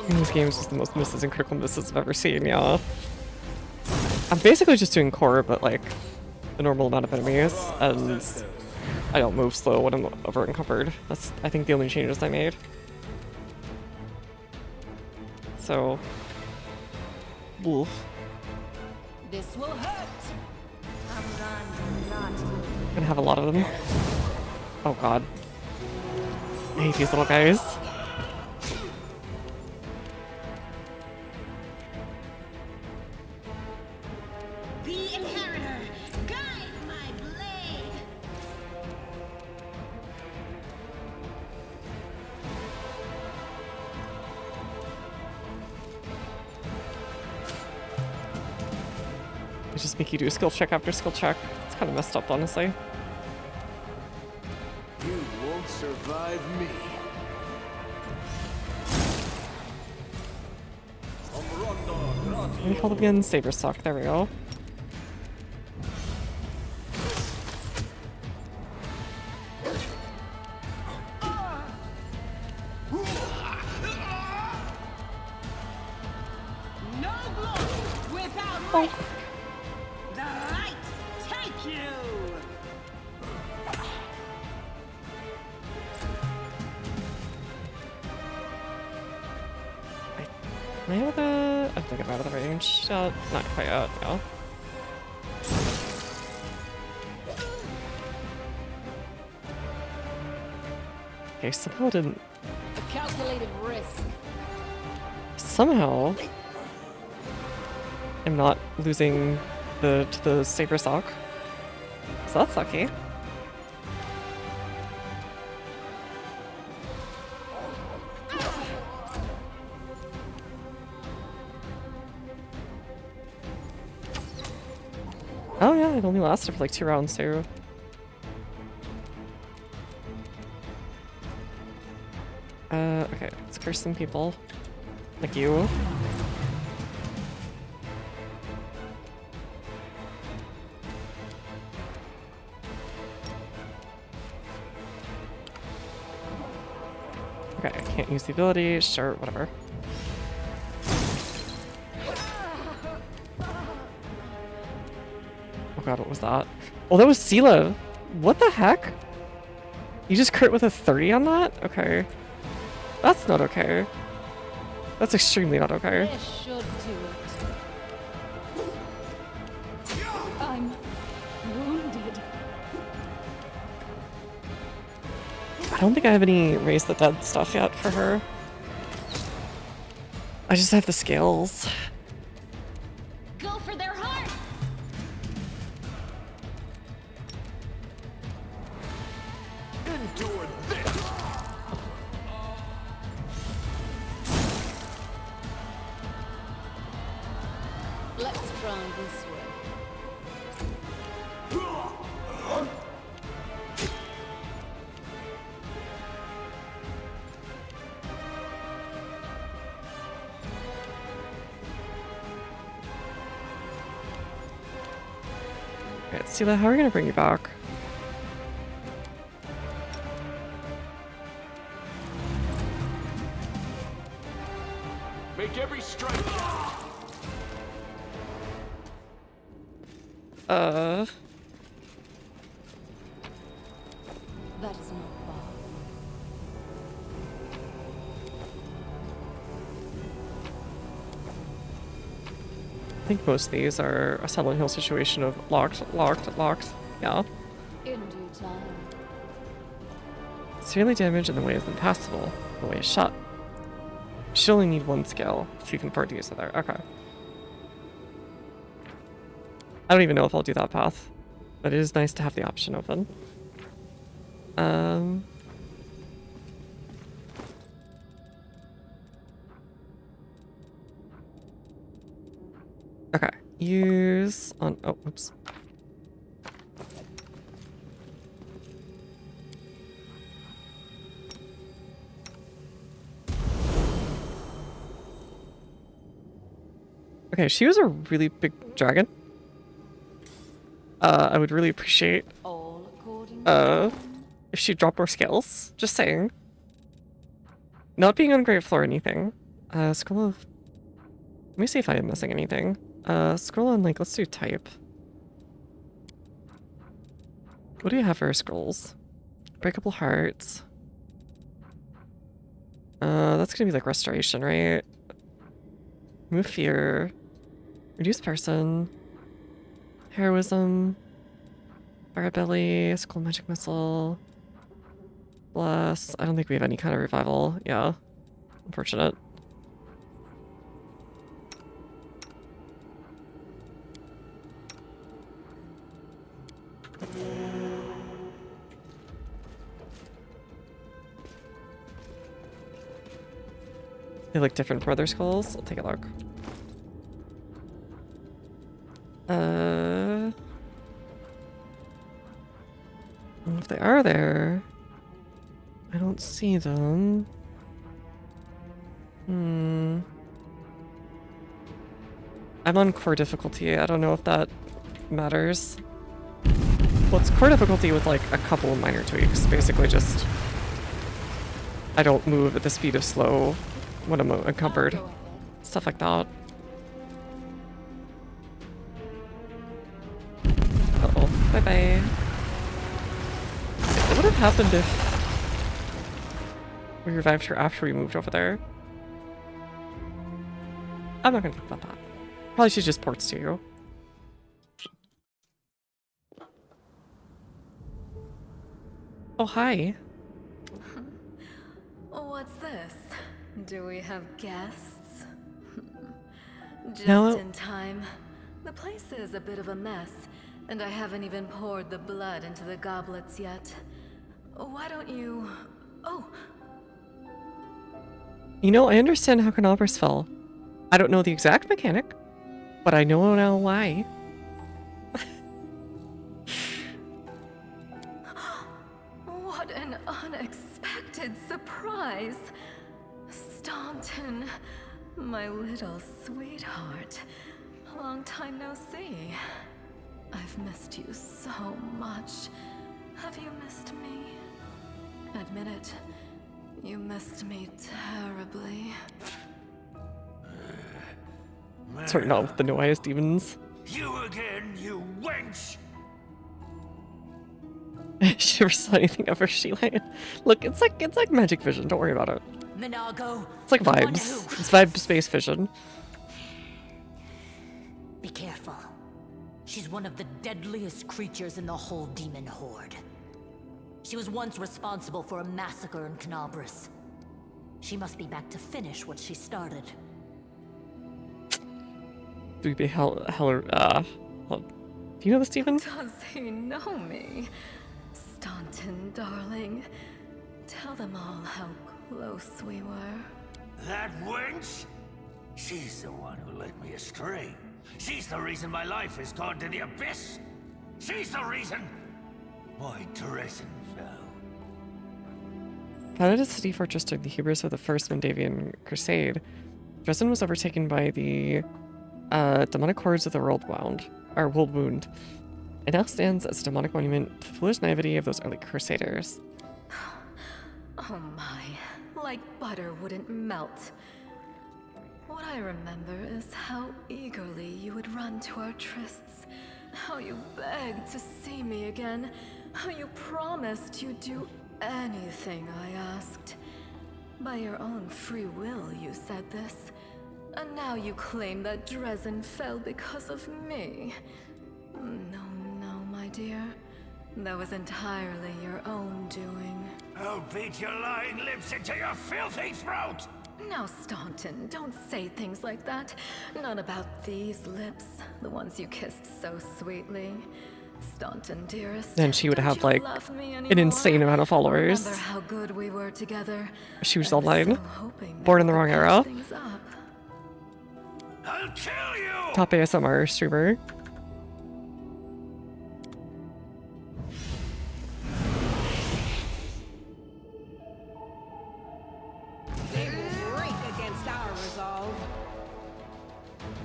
This game is just the most misses and critical misses I've ever seen, yeah. I'm basically just doing core, but like the normal amount of enemies, and I don't move slow when I'm over encumbered. That's, I think, the only changes I made. So, wolf. This will hurt. I'm gonna have a lot of them. Oh god. I hate these little guys. They just make you do a skill check after skill check. It's kind of messed up, honestly. You won't survive me. What do you call them again? Saber Suck. There we go. Oh. The light take you! Am I out of the... I think I'm out of the range. Not quite out, no. Okay, somehow didn't... A calculated risk. Somehow... I'm not losing to the Saber Sock. So that's lucky. Oh yeah, it only lasted for like 2 rounds too. Okay, let's curse some people. Like you. Okay, I can't use the ability, sure, whatever. Oh god, what was that? Oh, that was Sela! What the heck? You just crit with a 30 on that? Okay. That's not okay. That's extremely not okay. This should do it. I'm wounded. I don't think I have any Raise the Dead stuff yet for her. I just have the scales. Go for their hearts! Endure this! Let's try this way. Alright, Sela, how are we gonna bring you back? Make every strike count! That is not far. I think most of these are a Silent Hill situation of locked. Yeah. In due time. Severely damaged and the way is impassable. The way is shut. She'll only need 1 skill, so you can afford to use it there. Okay. I don't even know if I'll do that path, but it is nice to have the option open. Okay. Use on... Oh, oops. Okay, she was a really big dragon. I would really appreciate if she dropped more skills. Just saying. Not being ungrateful or anything. Scroll of... Let me see if I am missing anything. Scroll on, like, let's do type. What do you have for scrolls? Breakable hearts. That's gonna be like restoration, right? Remove fear. Reduce person. Heroism. Fire belly. Skull magic missile. Bless. I don't think we have any kind of revival. Yeah. Unfortunate. They look different from other skulls. I'll take a look. If they are there, I don't see them. I'm on core difficulty. I don't know if that matters. Well, it's core difficulty with like a couple of minor tweaks. Basically just I don't move at the speed of slow when I'm encumbered. Stuff like that. happened if we revived her after we moved over there? I'm not gonna talk about that. Probably should just ports to you. Oh, hi. What's this? Do we have guests? Just No. in time. The place is a bit of a mess, and I haven't even poured the blood into the goblets yet. Why don't you... Oh, You know, I understand how Canobras fell. I don't know the exact mechanic, but I know now why. what an unexpected surprise! Staunton, my little sweetheart. Long time no see. I've missed you so much. Have you missed me? Admit it. You missed me terribly. Sorry, not with the no eyes demons. You again, you wench! She never saw anything ever, Sheila. Look, it's like magic vision. Don't worry about it. Minago. It's like vibes. It's vibe space vision. Be careful. She's one of the deadliest creatures in the whole demon horde. She was once responsible for a massacre in Canobras. She must be back to finish what she started. Do we be do you know this, Stephen? Does he know me? Staunton, darling. Tell them all how close we were. That wench? She's the one who led me astray. She's the reason my life has gone to the abyss. She's the reason why Dresden fell. Founded as a city fortress during the hubris of the First Mandavian Crusade, Dresden was overtaken by the demonic hordes of the World Wound. It now stands as a demonic monument to the foolish naivety of those early crusaders. Oh my, like butter wouldn't melt. What I remember is how eagerly you would run to our trysts, how you begged to see me again, how you promised you'd do anything I asked. By your own free will, you said this. And now you claim that Dresden fell because of me. No, my dear. That was entirely your own doing. I'll beat your lying lips into your filthy throat! Now, Staunton, don't say things like that. Not about these lips, the ones you kissed so sweetly. Staunton, dearest. Then she would have like an anymore? insane amount of followers. Remember how good we were together. She was online. Born in the wrong era. I'll kill you! Top ASMR streamer. They will break against our resolve.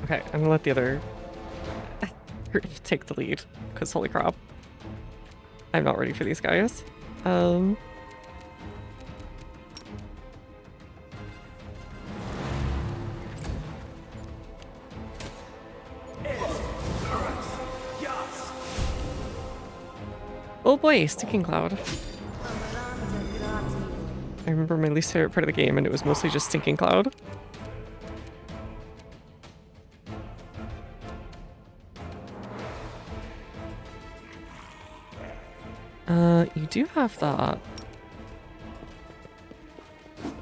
Okay, I'm gonna let the other group take the lead, because holy crap. I'm not ready for these guys. Oh boy, Stinking Cloud. I remember my least favorite part of the game, and it was mostly just Stinking Cloud. You do have that. I'm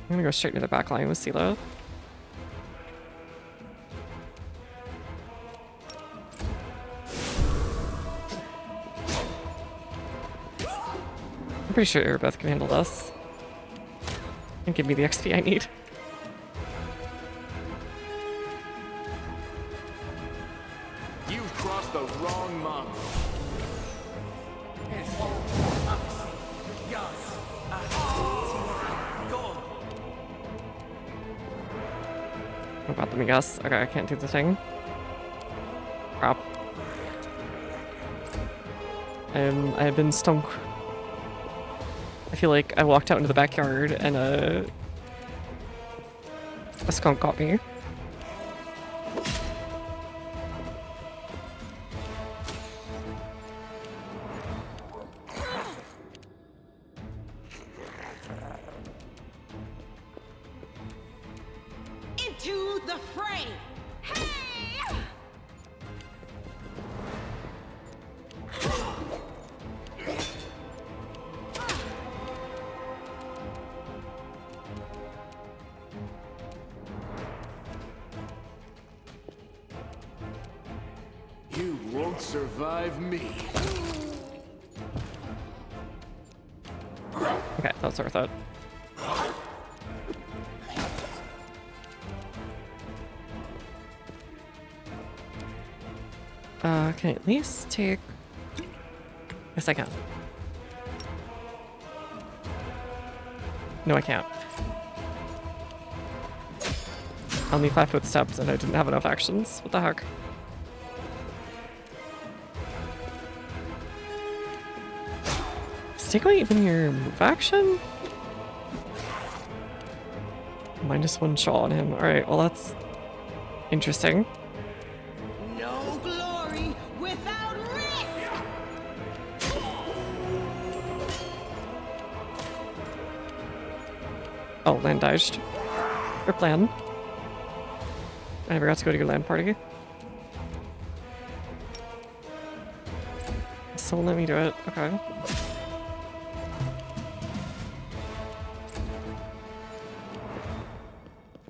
gonna go straight to the back line with Sela. I'm pretty sure Erebeth can handle this. And give me the XP I need. You've crossed the wrong mark. What about them, I guess? Okay, I can't do the thing. Crap. I have been stunk. I feel like I walked out into the backyard and a skunk got me. Into the fray! Hey! You won't survive me. Okay, that's worth it. Can I at least take... Yes, I can. No, I can't. Only 5 footsteps and I didn't have enough actions. What the heck? Is take away even your move action? -1 shot on him. Alright, well that's interesting. No glory without risk! Oh, land dodged. Or plan. I forgot to go to your land party. So let me do it. Okay.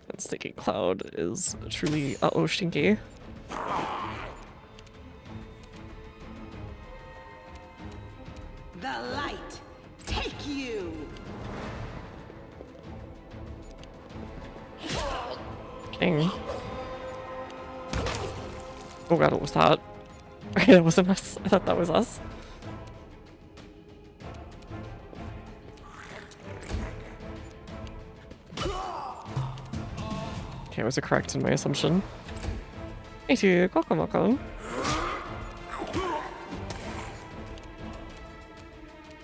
That sticky cloud is truly uh-oh stinky. The light, take you! King. Oh god, what was that? Okay, that wasn't us. I thought that was us. Okay, I was correct in my assumption. Hey, welcome.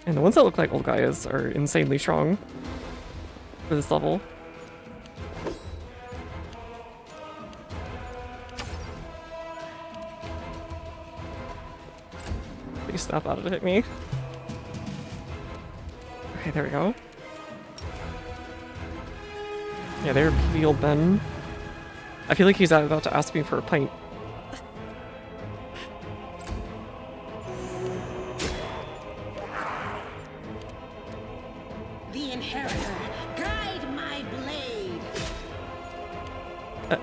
And the ones that look like old guys are insanely strong for this level. Please snap out of it, hit me. Okay, there we go. Yeah, they're the old men. I feel like he's about to ask me for a pint. The Inheritor, guide my blade!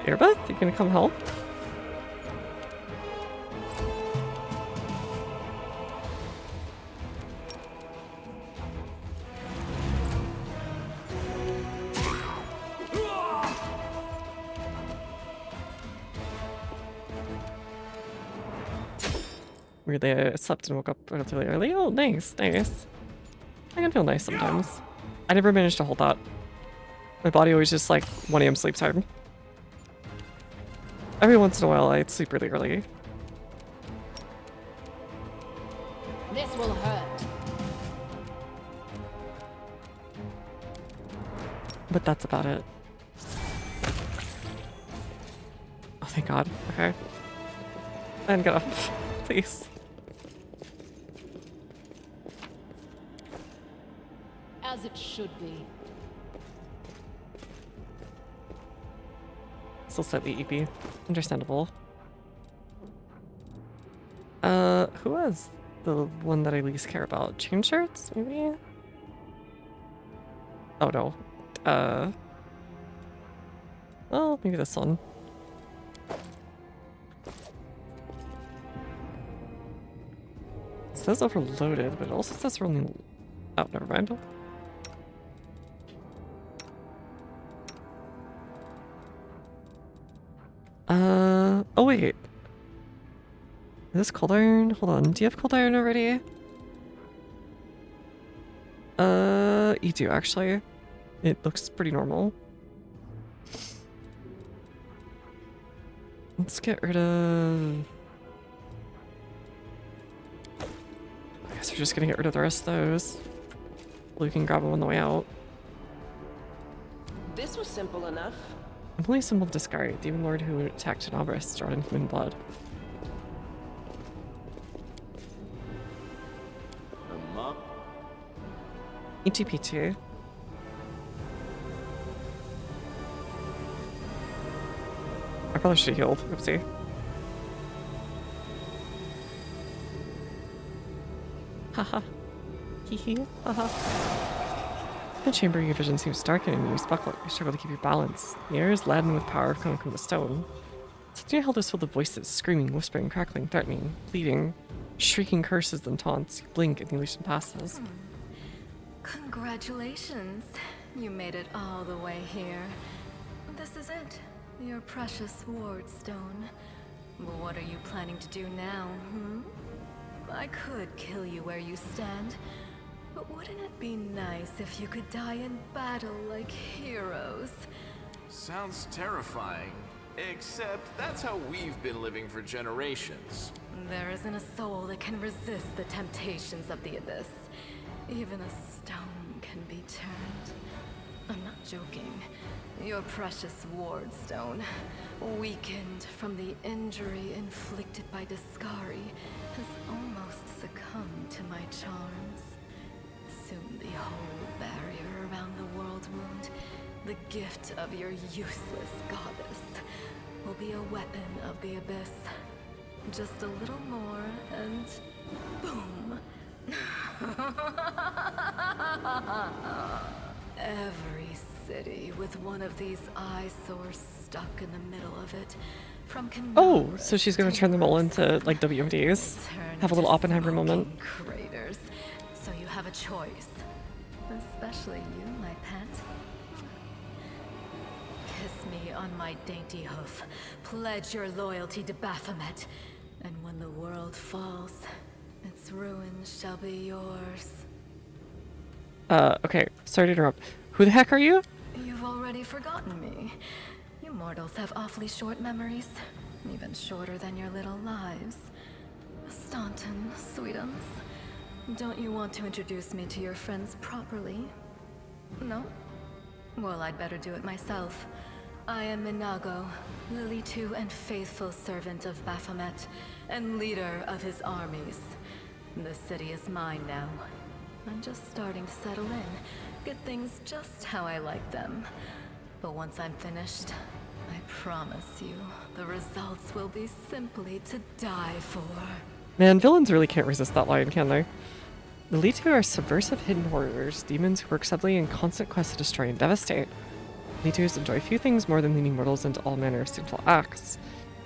Airbeth, you gonna come help? Weirdly, I slept and woke up relatively early. Oh, nice, nice. I can feel nice sometimes. I never managed to hold that. My body always just like 1 AM sleep time. Every once in a while, I sleep really early. This will hurt. But that's about it. Oh, thank God. Okay. And get up, please. As it should be. Still slightly EP. Understandable. Who was the one that I least care about? Chain shirts, maybe? Oh no. Well, maybe this one. It says overloaded, but it also says we're only... Oh, never mind. Oh wait. Is this cold iron? Hold on, do you have cold iron already? You do actually. It looks pretty normal. Let's get rid of... I guess we're just gonna get rid of the rest of those. We can grab them on the way out. This was simple enough. Employee symbol discard. Demon Lord who attacked Tenebris, drawn in human blood. ETP2. brother should have healed. Oopsie. Haha. Hee hee. Haha. The chamber your vision seems darkened and you struggle to keep your balance. The air is laden with power coming from the stone. Suddenly your held is full of voices, screaming, whispering, crackling, threatening, pleading, shrieking curses and taunts. You blink and the illusion passes. Congratulations. You made it all the way here. This is it. Your precious ward stone. But what are you planning to do now, I could kill you where you stand. But wouldn't it be nice if you could die in battle like heroes? Sounds terrifying. Except that's how we've been living for generations. There isn't a soul that can resist the temptations of the abyss. Even a stone can be turned. I'm not joking. Your precious ward stone, weakened from the injury inflicted by Discari, has almost succumbed to my charms. Soon the whole barrier around the world wound, the gift of your useless goddess, will be a weapon of the abyss. Just a little more and boom. Every city with one of these eyesores stuck in the middle of it. From Oh, so she's gonna turn them all into like WMDs. Have a little Oppenheimer moment. craters. So you have a choice. Especially you, my pet. Kiss me on my dainty hoof. Pledge your loyalty to Baphomet. And when the world falls, its ruins shall be yours. Okay, sorry to interrupt. Who the heck are you? You've already forgotten me. You mortals have awfully short memories. Even shorter than your little lives. Staunton, sweetums. Don't you want to introduce me to your friends properly? No? Well, I'd better do it myself. I am Minago, Lily II and faithful servant of Baphomet, and leader of his armies. The city is mine now. I'm just starting to settle in, get things just how I like them. But once I'm finished, I promise you, the results will be simply to die for. Man, villains really can't resist that line, can they? The Litu are subversive hidden horrors, demons who work subtly in constant quest to destroy and devastate. Litus enjoy few things more than leading mortals into all manner of sinful acts,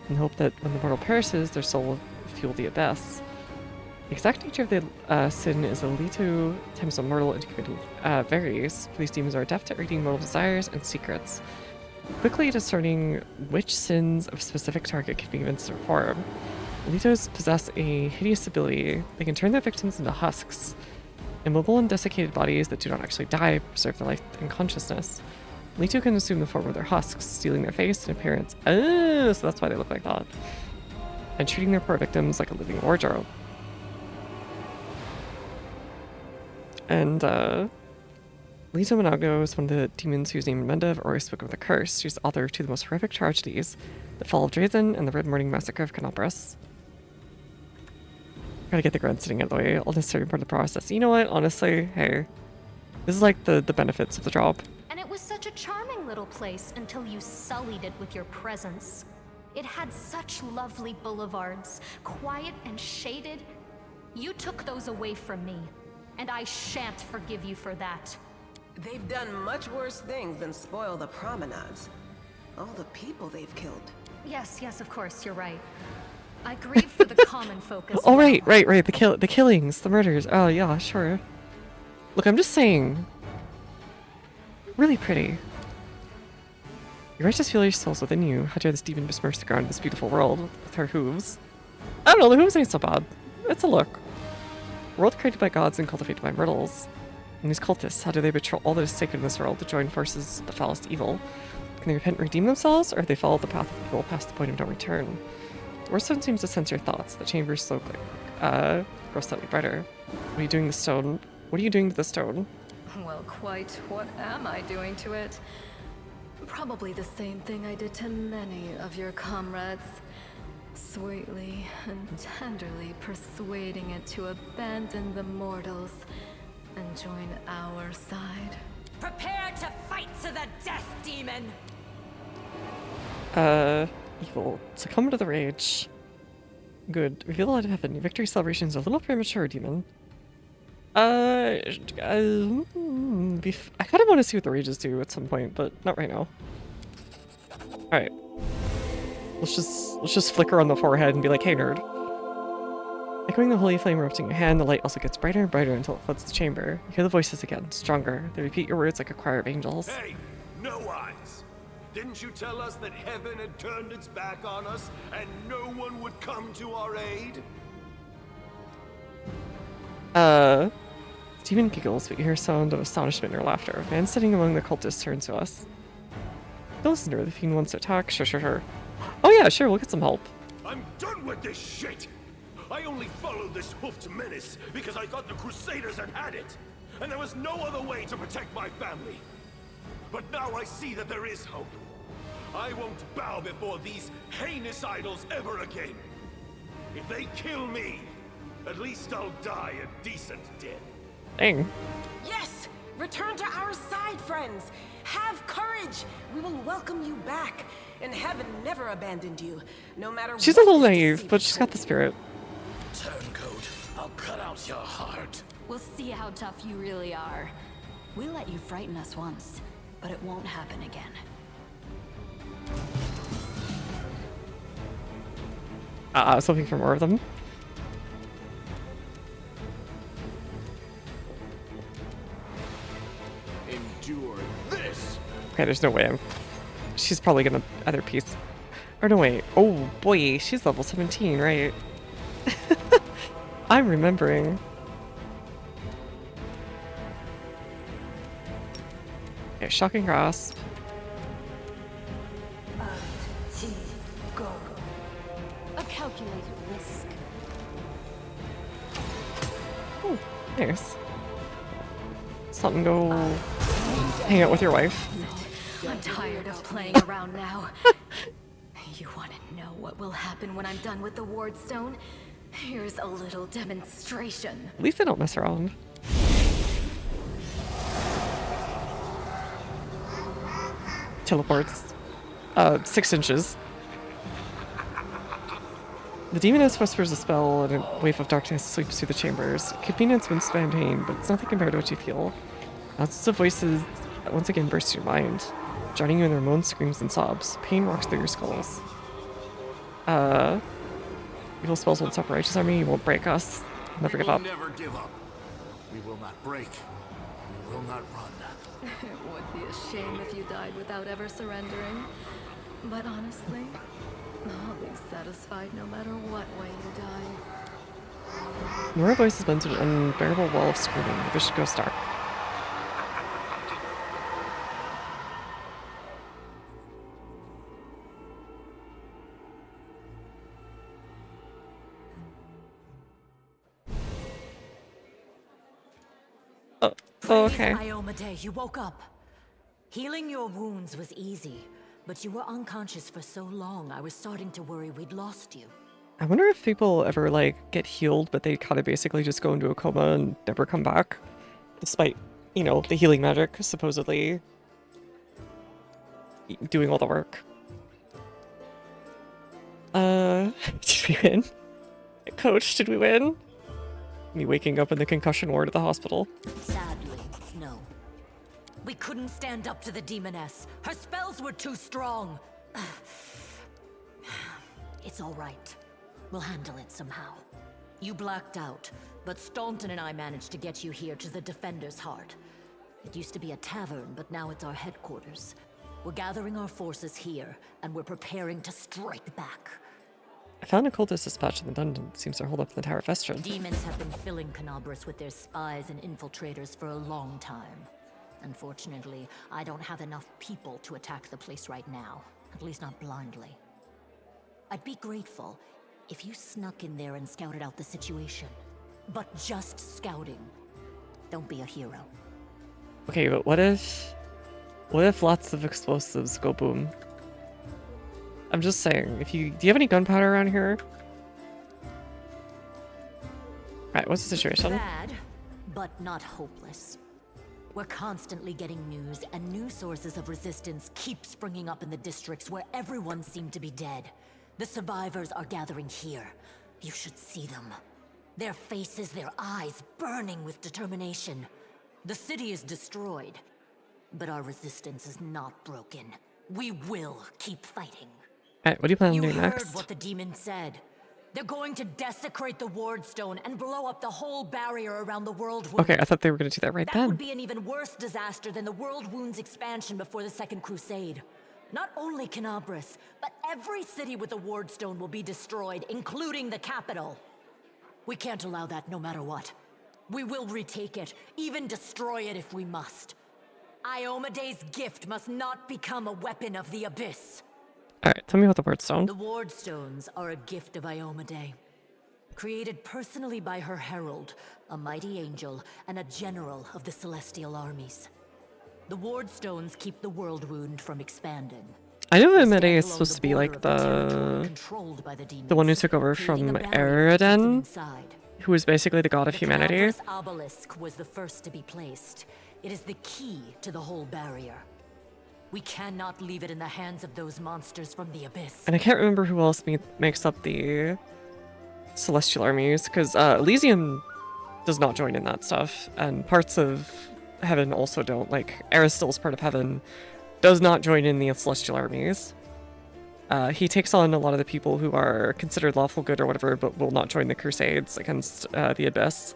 in the hope that when the mortal perishes, their soul will fuel the abyss. The exact nature of the sin is a Litu times a mortal integrated varies, for these demons are adept at reading mortal desires and secrets, quickly discerning which sins of specific target can be convinced to perform. Litus possess a hideous ability. They can turn their victims into husks. Immobile and desiccated bodies that do not actually die preserve their life and consciousness. Litu can assume the form of their husks, stealing their face and appearance. Oh, so that's why they look like that. And treating their poor victims like a living wardrobe. And, Litu Minago is one of the demons whose name Menda have always spoken of the curse. She's author of two of the most horrific tragedies, the Fall of Drazen and the Red Morning Massacre of Canopus. Gotta get the grunt sitting out of the way, all necessary part of the process. You know what, honestly, hey, this is like the benefits of the job. And it was such a charming little place until you sullied it with your presence. It had such lovely boulevards, quiet and shaded. You took those away from me, and I shan't forgive you for that. They've done much worse things than spoil the promenades. All the people they've killed. Yes, of course, you're right. I grieve for the common folk as Oh, well. right. The killings, the murders. Oh, yeah, sure. Look, I'm just saying. Really pretty. Your righteous feel your souls within you. How dare this demon besmirch the ground of this beautiful world with her hooves? I don't know, the hooves ain't so bad. It's a look. World created by gods and cultivated by mortals. And these cultists, how do they betray all that is sacred in this world to join forces with the foulest evil? Can they repent and redeem themselves, or have they followed the path of evil past the point of no return? Warstone seems to sense your thoughts. The chamber slowly grows slightly brighter. What are you doing to the stone? What are you doing to the stone? Well, quite what am I doing to it? Probably the same thing I did to many of your comrades. Sweetly and tenderly persuading it to abandon the mortals and join our side. Prepare to fight to the death, demon! Evil. Succumb to the rage. Good. Reveal the light of heaven. Your victory celebration's a little premature, demon. I kind of want to see what the rages do at some point, but not right now. Alright. Let's just flicker on the forehead and be like, hey nerd. Echoing the holy flame erupting in your hand, the light also gets brighter and brighter until it floods the chamber. You hear the voices again, stronger. They repeat your words like a choir of angels. Hey, no eyes! Didn't you tell us that heaven had turned its back on us and no one would come to our aid? Demon giggles, but you hear a sound of astonishment or laughter. A man sitting among the cultists turns to us. Don't listen to her. The fiend wants to attack. Sure. Oh yeah, sure, we'll get some help. I'm done with this shit! I only followed this hoofed menace because I thought the Crusaders had it, and there was no other way to protect my family. But now I see that there is hope. I won't bow before these heinous idols ever again. If they kill me, at least I'll die a decent death. Dang. Yes! Return to our side, friends! Have courage! We will welcome you back. And heaven never abandoned you, no matter She's a little naive, but she's got the spirit. Turncoat, I'll cut out your heart. We'll see how tough you really are. We let you frighten us once, but it won't happen again. I was hoping for more of them. Endure this. Okay, there's no way she's probably gonna other piece. Or no wait. Oh boy, she's level 17, right? I'm remembering. Okay, shocking grasp. A calculated risk. Oh, nice. Something go hang out with your wife. I'm tired of playing around now. You want to know what will happen when I'm done with the Wardstone? Here's a little demonstration. At least they don't mess around. Teleports. 6 inches. The demoness whispers a spell and a wave of darkness sweeps through the chambers. Convenience wins by pain, but it's nothing compared to what you feel. Thousands of voices once again burst your mind, drowning you in their moans, screams, and sobs. Pain walks through your skulls. Evil spells won't stop a righteous army, you won't break us. Never give up. We will never give up. We will not break. We will not run. It would be a shame if you died without ever surrendering. But honestly, I'll be satisfied no matter what way you die. Nora voices blends into an unbearable wall of screaming. The vision goes dark. Oh, okay. Iomade, you woke up. Healing your wounds was easy, but you were unconscious for so long, I was starting to worry we'd lost you. I wonder if people ever, like, get healed, but they kind of basically just go into a coma and never come back. Despite, you know, the healing magic supposedly doing all the work. Did we win? Coach, did we win? Me waking up in the concussion ward at the hospital. Sadly, no. We couldn't stand up to the demoness. Her spells were too strong. It's all right. We'll handle it somehow. You blacked out, but Staunton and I managed to get you here to the Defender's Heart. It used to be a tavern, but now it's our headquarters. We're gathering our forces here, and we're preparing to strike back. I found a cultist dispatch in the dungeon. Seems to hold up in the Tower of Vestron. Demons have been filling Canobras with their spies and infiltrators for a long time. Unfortunately, I don't have enough people to attack the place right now. At least not blindly. I'd be grateful if you snuck in there and scouted out the situation. But just scouting. Don't be a hero. Okay, but what if lots of explosives go boom? I'm just saying, do you have any gunpowder around here? Right, what's the situation? Bad, but not hopeless. We're constantly getting news, and new sources of resistance keep springing up in the districts where everyone seemed to be dead. The survivors are gathering here. You should see them. Their faces, their eyes burning with determination. The city is destroyed, but our resistance is not broken. We will keep fighting. Alright, what do you plan on You doing heard next? what the demon said. They're going to desecrate the Wardstone and blow up the whole barrier around the World Wound. Okay, I thought they were gonna do that right That then. would be an even worse disaster than the World Wound's expansion before the Second Crusade. Not only Canabras, but every city with a Wardstone will be destroyed, including the capital. We can't allow that no matter what. We will retake it, even destroy it if we must. Iomede's gift must not become a weapon of the Abyss. Alright, tell me about the Wordstone. The Wardstones are a gift of Iomade. Created personally by her herald, a mighty angel, and a general of the Celestial Armies. The Wardstones keep the World Wound from expanding. I know They Iomedes stand is along supposed the to be border like of the territory the controlled by the demons, one who took over from creating a barrier that keeps them Eridan, inside. who is basically the god of The humanity. Canabras obelisk was the first to be placed. It is the key to the whole barrier. We cannot leave it in the hands of those monsters from the Abyss. And I can't remember who else makes up the Celestial Armies, because Elysium does not join in that stuff, and parts of Heaven also don't. Like, Aristil's part of Heaven does not join in the Celestial Armies. He takes on a lot of the people who are considered lawful good or whatever, but will not join the Crusades against the Abyss,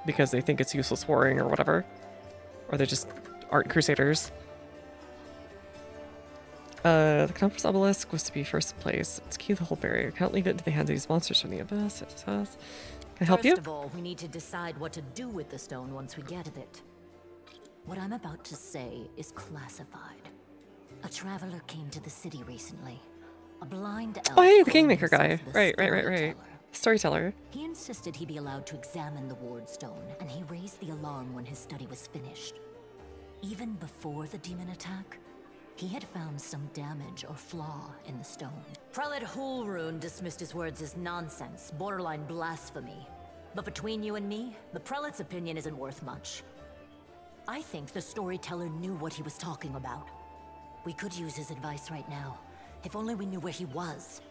because they think it's useless warring or whatever. Or they just aren't Crusaders. The Canopus Obelisk was to be first place. It's key to the whole barrier. Can't leave it into the hands of these monsters from the Abyss. Can I help you? First of all, we need to decide what to do with the stone once we get it. What I'm about to say is classified. A traveler came to the city recently. A blind elf. Oh, hey, the calling Kingmaker himself guy. the Right. Storyteller. He insisted he be allowed to examine the Wardstone, and he raised the alarm when his study was finished. Even before the demon attack, he had found some damage or flaw in the stone. Prelate Hulrun dismissed his words as nonsense, borderline blasphemy. But between you and me, the prelate's opinion isn't worth much. I think the storyteller knew what he was talking about. We could use his advice right now, if only we knew where he was.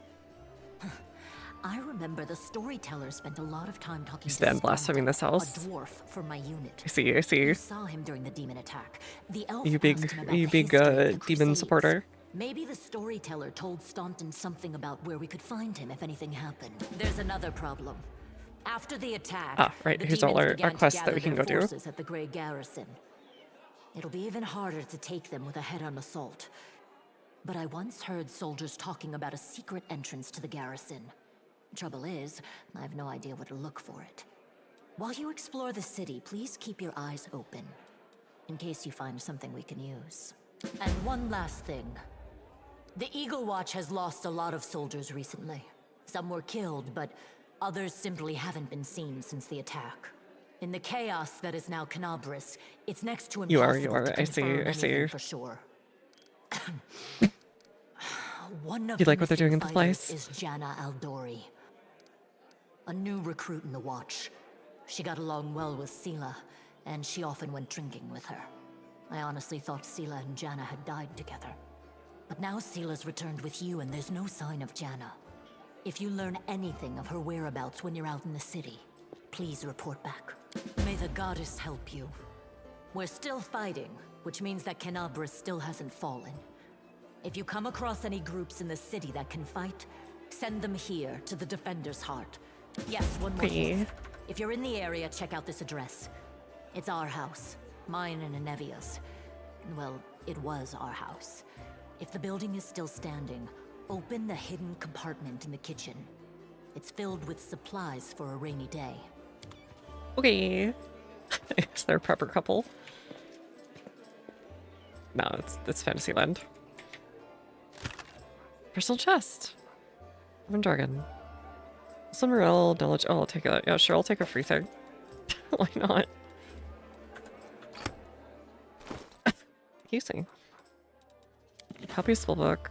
I remember the storyteller spent a lot of time talking He's to then blaspheming this house. a dwarf from my unit. I see. You saw him during the demon attack. The elf You asked big him about the demon history of the Crusades. supporter. Maybe the storyteller told Staunton something about where we could find him if anything happened. There's another problem. After the attack, Ah, right, the here's all demons our began to quests that gather we can their go do. forces at the Grey Garrison. It'll be even harder to take them with a head-on assault. But I once heard soldiers talking about a secret entrance to the garrison. Trouble is, I have no idea where to look for it. While you explore the city, please keep your eyes open, in case you find something we can use. And one last thing. The Eagle Watch has lost a lot of soldiers recently. Some were killed, but others simply haven't been seen since the attack. In the chaos that is now Canabras, it's next to You impossible are. to I see. confirm I see. anything for sure. One of You the like what they're doing in the missing place? fighters is Janna Aldori, a new recruit in the Watch. She got along well with Sela, and she often went drinking with her. I honestly thought Sela and Janna had died together. But now Sela's returned with you, and there's no sign of Janna. If you learn anything of her whereabouts when you're out in the city, please report back. May the goddess help you. We're still fighting, which means that Canabras still hasn't fallen. If you come across any groups in the city that can fight, send them here to the Defender's Heart. Yes, one more thing. If you're in the area, check out this address. It's our house, mine and Anevia's. Well, it was our house. If the building is still standing, open the hidden compartment in the kitchen. It's filled with supplies for a rainy day. Okay. Is there a proper couple? No, it's Fantasyland. Personal chest. Urban Dragon. Some morale, knowledge. Oh, I'll take that. Yeah, sure, I'll take a free thing. Why not? Using. Copy of spellbook.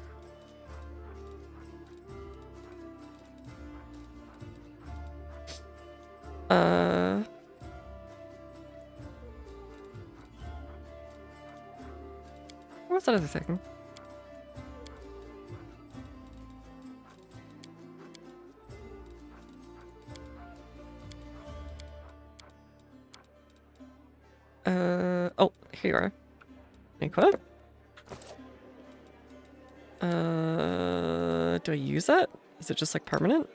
was that other thing? Oh, here you are. Equip. Do I use it? Is it just like permanent?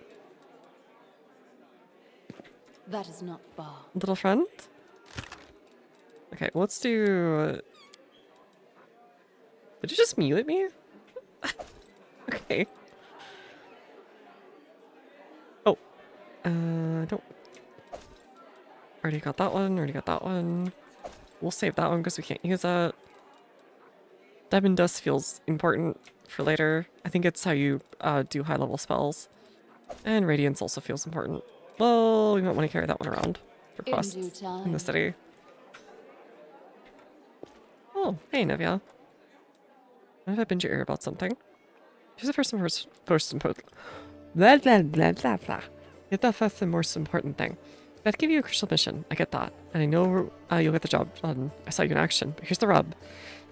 That is not far. Little friend? Okay, let's do... Did you just mute me? Okay. Oh. Don't... Already got that one, already got that one. We'll save that one because we can't use it. Diamond Dust feels important for later. I think it's how you do high-level spells. And Radiance also feels important. Well, we might want to carry that one around for quests in the city. Oh, hey, Nevia. What have I been to your ear about something? Here's the first and most important. Blah, blah, blah, blah, blah. Get that first and most important thing. I'd give you a crucial mission. I get that. And I know you'll get the job done. I saw you in action. But here's the rub.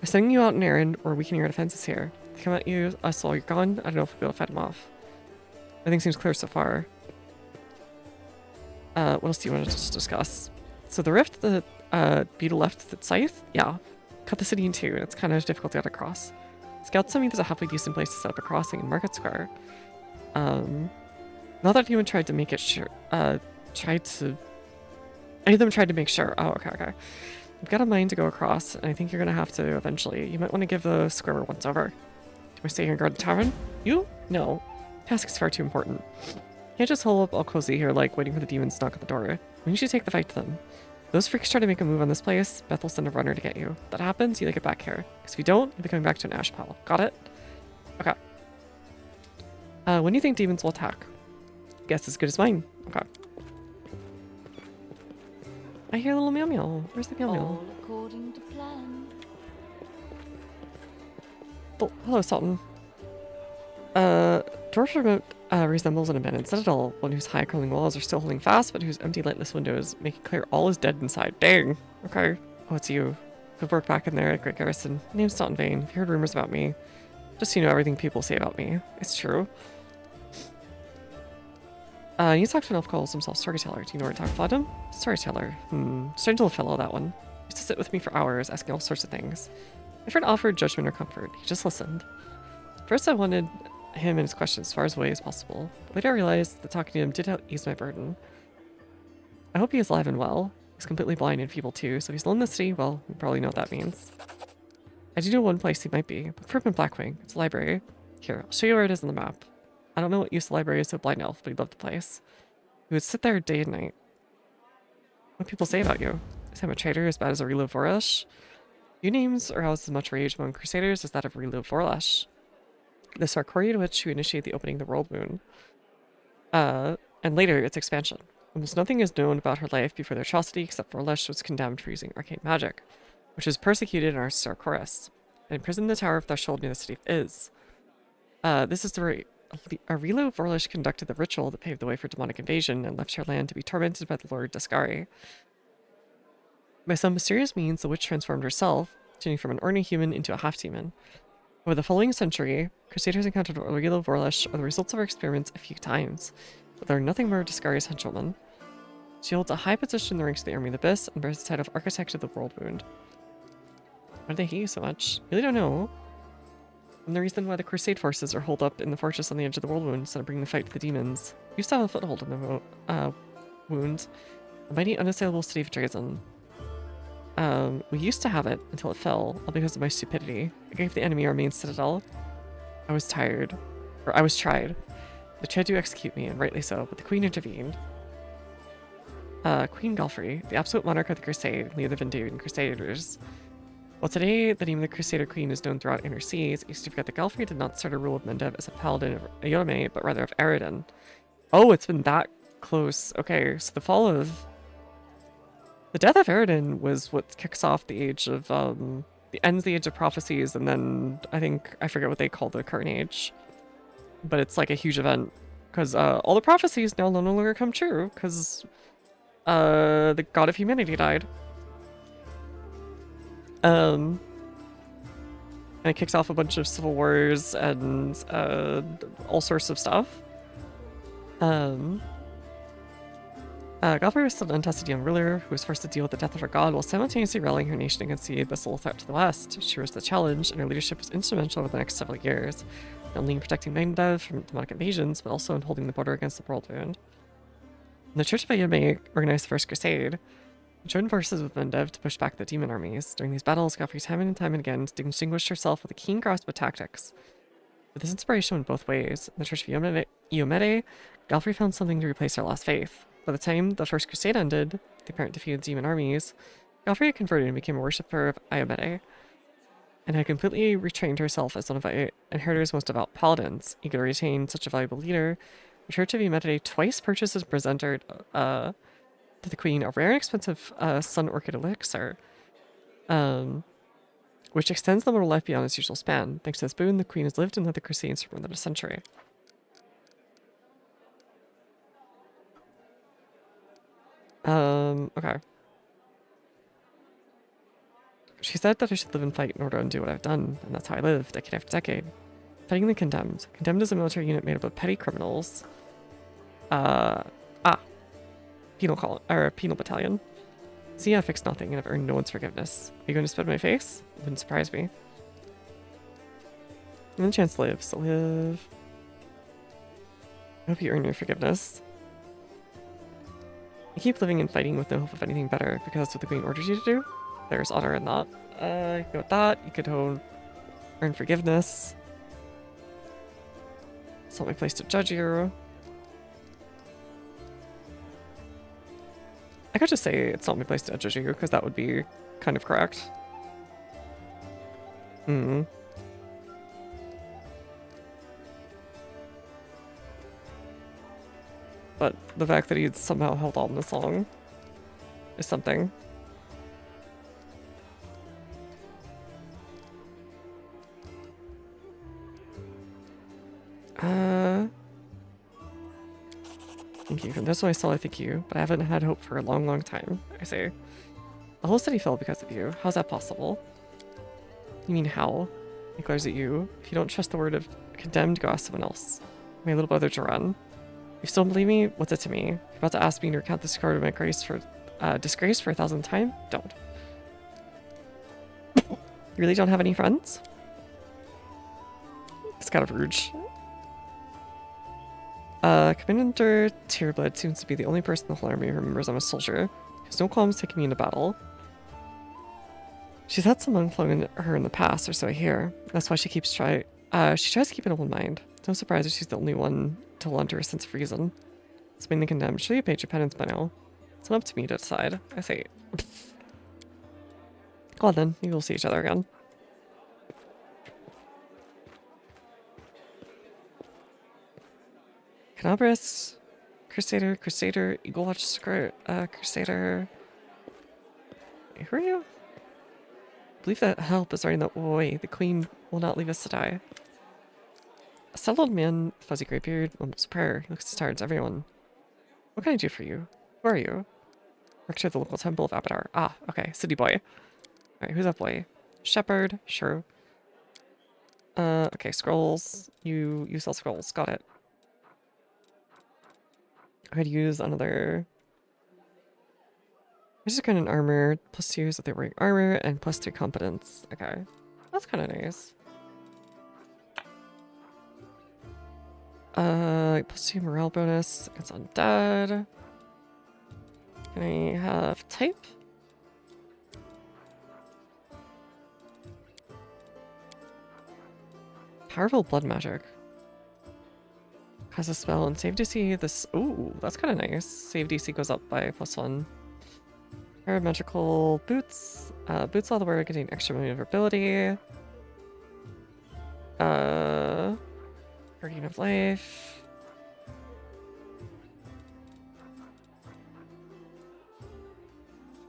By sending you out an errand or weakening your defenses here, they come at you us while you're gone. I don't know if we'll be able to fight them off. Everything seems clear so far. What else do you want to just discuss? So the rift that Beetle left at Scythe? Yeah. Cut the city in two, and it's kind of difficult to get across. Scouts tell me there's a halfway decent place to set up a crossing in Market Square. Not that anyone tried to make it sure, any of them tried to make sure. Oh, okay. I've got a mind to go across, and I think you're gonna have to eventually. You might want to give the square once over. Do I stay here and guard the tavern? You? No. Task is far too important. Can't just hold up all cozy here like waiting for the demons to knock at the door. We need you to take the fight to them. If those freaks try to make a move on this place, Beth will send a runner to get you. If that happens, you get back here. Because if you don't, you'll be coming back to an ash pile. Got it? Okay. When do you think demons will attack? Guess as good as mine. Okay. I hear a little meow meow. Where's the meow meow? All according to plan. Oh, hello, Sultan. Dwarf resembles an abandoned citadel, one whose high curling walls are still holding fast, but whose empty lightless windows make it clear all is dead inside. Dang! Okay. Oh, it's you. Good work back in there at Great Garrison. Name's not in vain. If you heard rumors about me, just so you know everything people say about me. It's true. You talk to an elf who calls himself Storyteller. Do you know where to talk about him? Storyteller. Strange little fellow, that one. Used to sit with me for hours, asking all sorts of things. My friend offered judgment or comfort. He just listened. First I wanted him and his questions as far away as possible. But later I realized that talking to him did help ease my burden. I hope he is alive and well. He's completely blind and feeble too, so if he's alone in the city, well, you probably know what that means. I do know one place he might be. Look for him in Blackwing. It's a library. Here, I'll show you where it is on the map. I don't know what use the library is to a blind elf, but he loved the place. He would sit there day and night. What do people say about you? Is him a traitor as bad as Aurelio Vorlash? Your names are as much rage among crusaders as that of Aurelio Vorlash, the Sarkorian witch who initiated the opening of the World Moon. And later, its expansion. Almost nothing is known about her life before the atrocity, except Vorlash was condemned for using arcane magic, which is persecuted in our Sarkoris, and imprisoned in the Tower of Threshold near the city of Iz. This is the Aurelio Vorlash conducted the ritual that paved the way for demonic invasion and left her land to be tormented by the Lord Dascari. By some mysterious means, the witch transformed herself, turning from an ordinary human into a half-demon. Over the following century, Crusaders encountered Aurelio Vorlash or the results of her experiments a few times, but they are nothing more Dascari's henchwoman. She holds a high position in the ranks of the Army of the Abyss and bears the title of Architect of the World Wound. Why do they hate you so much? Really don't know. And the reason why the Crusade forces are holed up in the fortress on the edge of the World Wound instead of bringing the fight to the demons. Used to have a foothold in the wound, a mighty unassailable city of Drazen. We used to have it until it fell, all because of my stupidity. I gave the enemy our main citadel. I was tried. They tried to execute me, and rightly so, but the Queen intervened. Queen Galfrey, the absolute monarch of the Crusade, leader of the Vandavian Crusaders. While today the name of the Crusader Queen is known throughout Inner Seas, I used to forget that Galfrey did not start her rule of Mendev as a paladin of Ayotame, but rather of Aridin. Oh, it's been that close. Okay, so the death of Aridin was what kicks off the age of, ends the age of prophecies, and then I forget what they call the current age. But it's like a huge event, because all the prophecies now no longer come true, because the god of humanity died. And it kicks off a bunch of civil wars and all sorts of stuff. Galfrey was still an untested young ruler who was forced to deal with the death of her god while simultaneously rallying her nation against the abyssal threat to the west. She rose to the challenge, and her leadership was instrumental over the next several years, not only in protecting Magnedev from demonic invasions, but also in holding the border against the Whirlwind. The Church of Ayame organized the First Crusade, joined forces with Magnedev to push back the demon armies. During these battles, Galfrey time and time again distinguished herself with a keen grasp of tactics. With this inspiration in both ways, in the Church of Iomede, Galfrey found something to replace her lost faith. By the time the First Crusade ended, the apparent defeat of the demon armies, Galfrey had converted and became a worshipper of Iomede, and had completely retrained herself as one of Inheritor's most devout paladins. Eager to retain such a valuable leader, the Church of Iomede twice purchased and presented to the Queen a rare and expensive Sun Orchid elixir, which extends the mortal life beyond its usual span. Thanks to this boon, the Queen has lived and led the Crusades for more than a century. Okay. She said that I should live and fight in order to undo what I've done, and that's how I live, decade after decade. Fighting the Condemned. Condemned is a military unit made up of petty criminals. Penal battalion. See, I fixed nothing and I've earned no one's forgiveness. Are you going to spit in my face? It wouldn't surprise me. And the chance lives. Live. I hope you earn your forgiveness. You keep living and fighting with no hope of anything better because that's what the Queen orders you to do. There's honor in that. You could go with that. You could earn forgiveness. It's not my place to judge you. I could just say it's not my place to judge you because that would be kind of correct. But the fact that he's somehow held on this long is something. Thank you. From this one I still thank you, but I haven't had hope for a long, long time. I say. The whole city fell because of you. How's that possible? You mean how? He glares at you. If you don't trust the word of condemned, go ask someone else. My little brother to run. You still don't believe me? What's it to me? You're about to ask me to recount this card of my disgrace for 1,000th time? Don't. You really don't have any friends? It's kind of rude. Commander Tierblood seems to be the only person in the whole army who remembers I'm a soldier. He has no qualms taking me into battle. She's had some unflowing in her in the past, or so I hear. That's why she tries to keep an open mind. It's no surprise that she's the only one to hold on to her sense of reason. It's mainly condemned. Should you paid your penance by now? It's not up to me to decide. I say. Go on then, maybe we'll see each other again. Canabras, Crusader, Eagle Watch, Crusader. Hey, who are you? I believe that help is already on the way. The Queen will not leave us to die. A settled man, fuzzy grey beard, mumbles a prayer. He looks as tired as everyone. What can I do for you? Who are you? Rector of the local temple of Abadar. Ah, okay, city boy. Alright, who's that boy? Shepherd, sure. Okay, scrolls. You sell scrolls, got it. I could use another. I just got an armor, +2 is that they're wearing armor, and +3 competence. Okay. That's kind of nice. +2 morale bonus against undead. Can I have type? Powerful blood magic. Has a spell and save DC. This. Ooh, that's kind of nice. Save DC goes up by +1. Parametrical boots. Boots all the way getting extra maneuverability. Guardian of Life.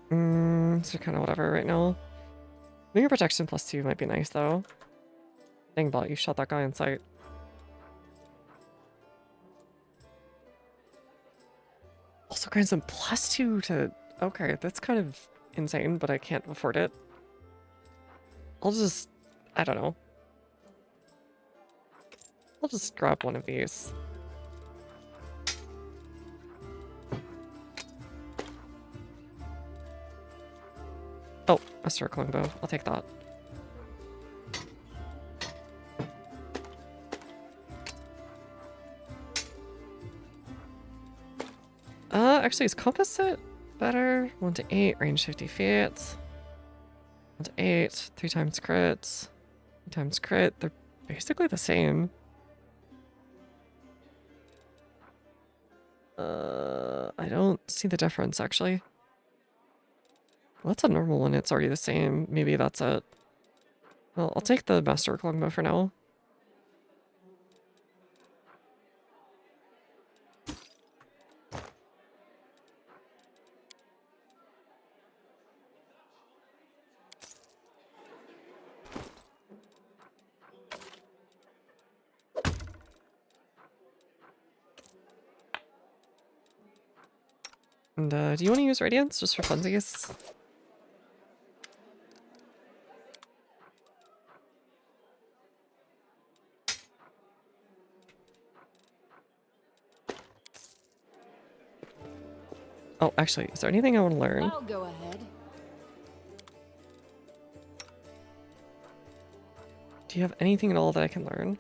So kind of whatever right now. Finger protection +2 might be nice though. Dang bot, you shot that guy in sight. Also grants him +2 to... Okay, that's kind of insane, but I can't afford it. I'll just... I don't know. I'll just grab one of these. Oh, a circling bow. I'll take that. Actually, is composite better? 1 to 8, range 50 feet. 1 to 8, 3 times crit. 3 times crit. They're basically the same. I don't see the difference, actually. Well, that's a normal one. It's already the same. Maybe that's it. Well, I'll take the master longbow for now. And, do you want to use Radiance just for funsies? Oh, actually, is there anything I want to learn? I'll go ahead. Do you have anything at all that I can learn?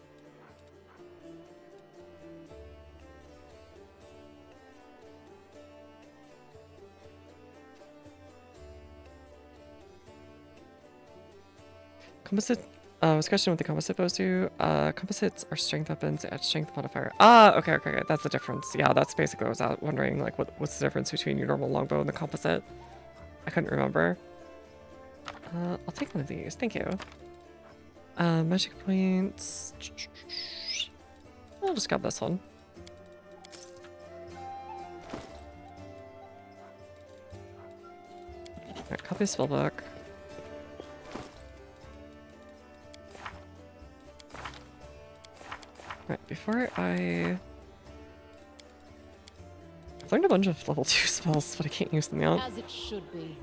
Composite, I was questioning what the composite bows do. Composites are strength weapons at strength modifier. Ah, okay, that's the difference. Yeah, that's basically what I was wondering, like, what's the difference between your normal longbow and the composite? I couldn't remember. I'll take one of these, thank you. Magic points. I'll just grab this one. Alright, copy spellbook. Right, before I've learned a bunch of level 2 spells, but I can't use them yet. As it should be.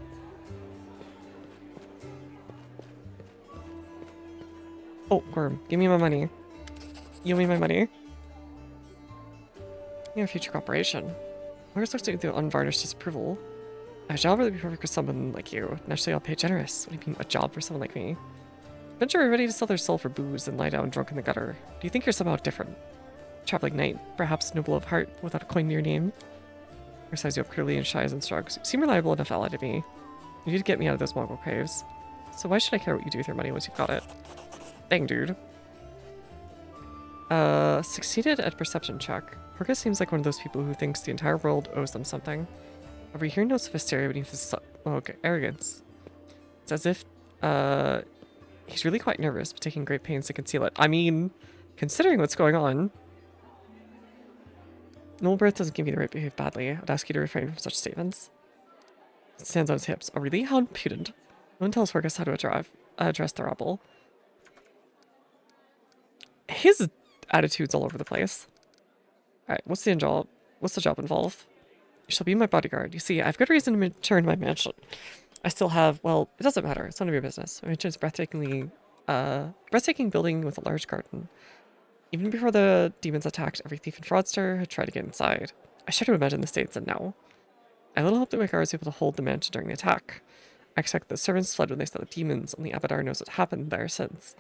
Oh, Gorm, give me my money. You owe me my money. Your future cooperation. Where's looks like the unvarnished disapproval? A job would be perfect for someone like you. Naturally, I'll pay generous. What do you mean, a job for someone like me? Venture are ready to sell their soul for booze and lie down drunk in the gutter. Do you think you're somehow different? Traveling knight, perhaps noble of heart, without a coin to your name? Or size you up clearly and shy as and shrugs. You seem reliable enough ally to me. You need to get me out of those Mongol caves. So why should I care what you do with your money once you've got it? Dang, dude. Succeeded at perception check. Horka seems like one of those people who thinks the entire world owes them something. However, you hear notes of hysteria beneath his arrogance. It's as if, he's really quite nervous, but taking great pains to conceal it. I mean, considering what's going on, noble birth doesn't give you the right to behave badly. I'd ask you to refrain from such statements. It stands on his hips. Oh, really? How impudent. No one tells Horkus how to address the rabble. His attitude's all over the place. Alright, what's the job involve? You shall be my bodyguard. You see, I have good reason to return to my mansion. I still have, well, it doesn't matter. It's none of your business. My mansion is breathtaking building with a large garden. Even before the demons attacked, every thief and fraudster had tried to get inside. I shudder to imagine the state it's in now. I little hope that my guard was able to hold the mansion during the attack. I expect the servants fled when they saw the demons, only Abadar knows what happened there since.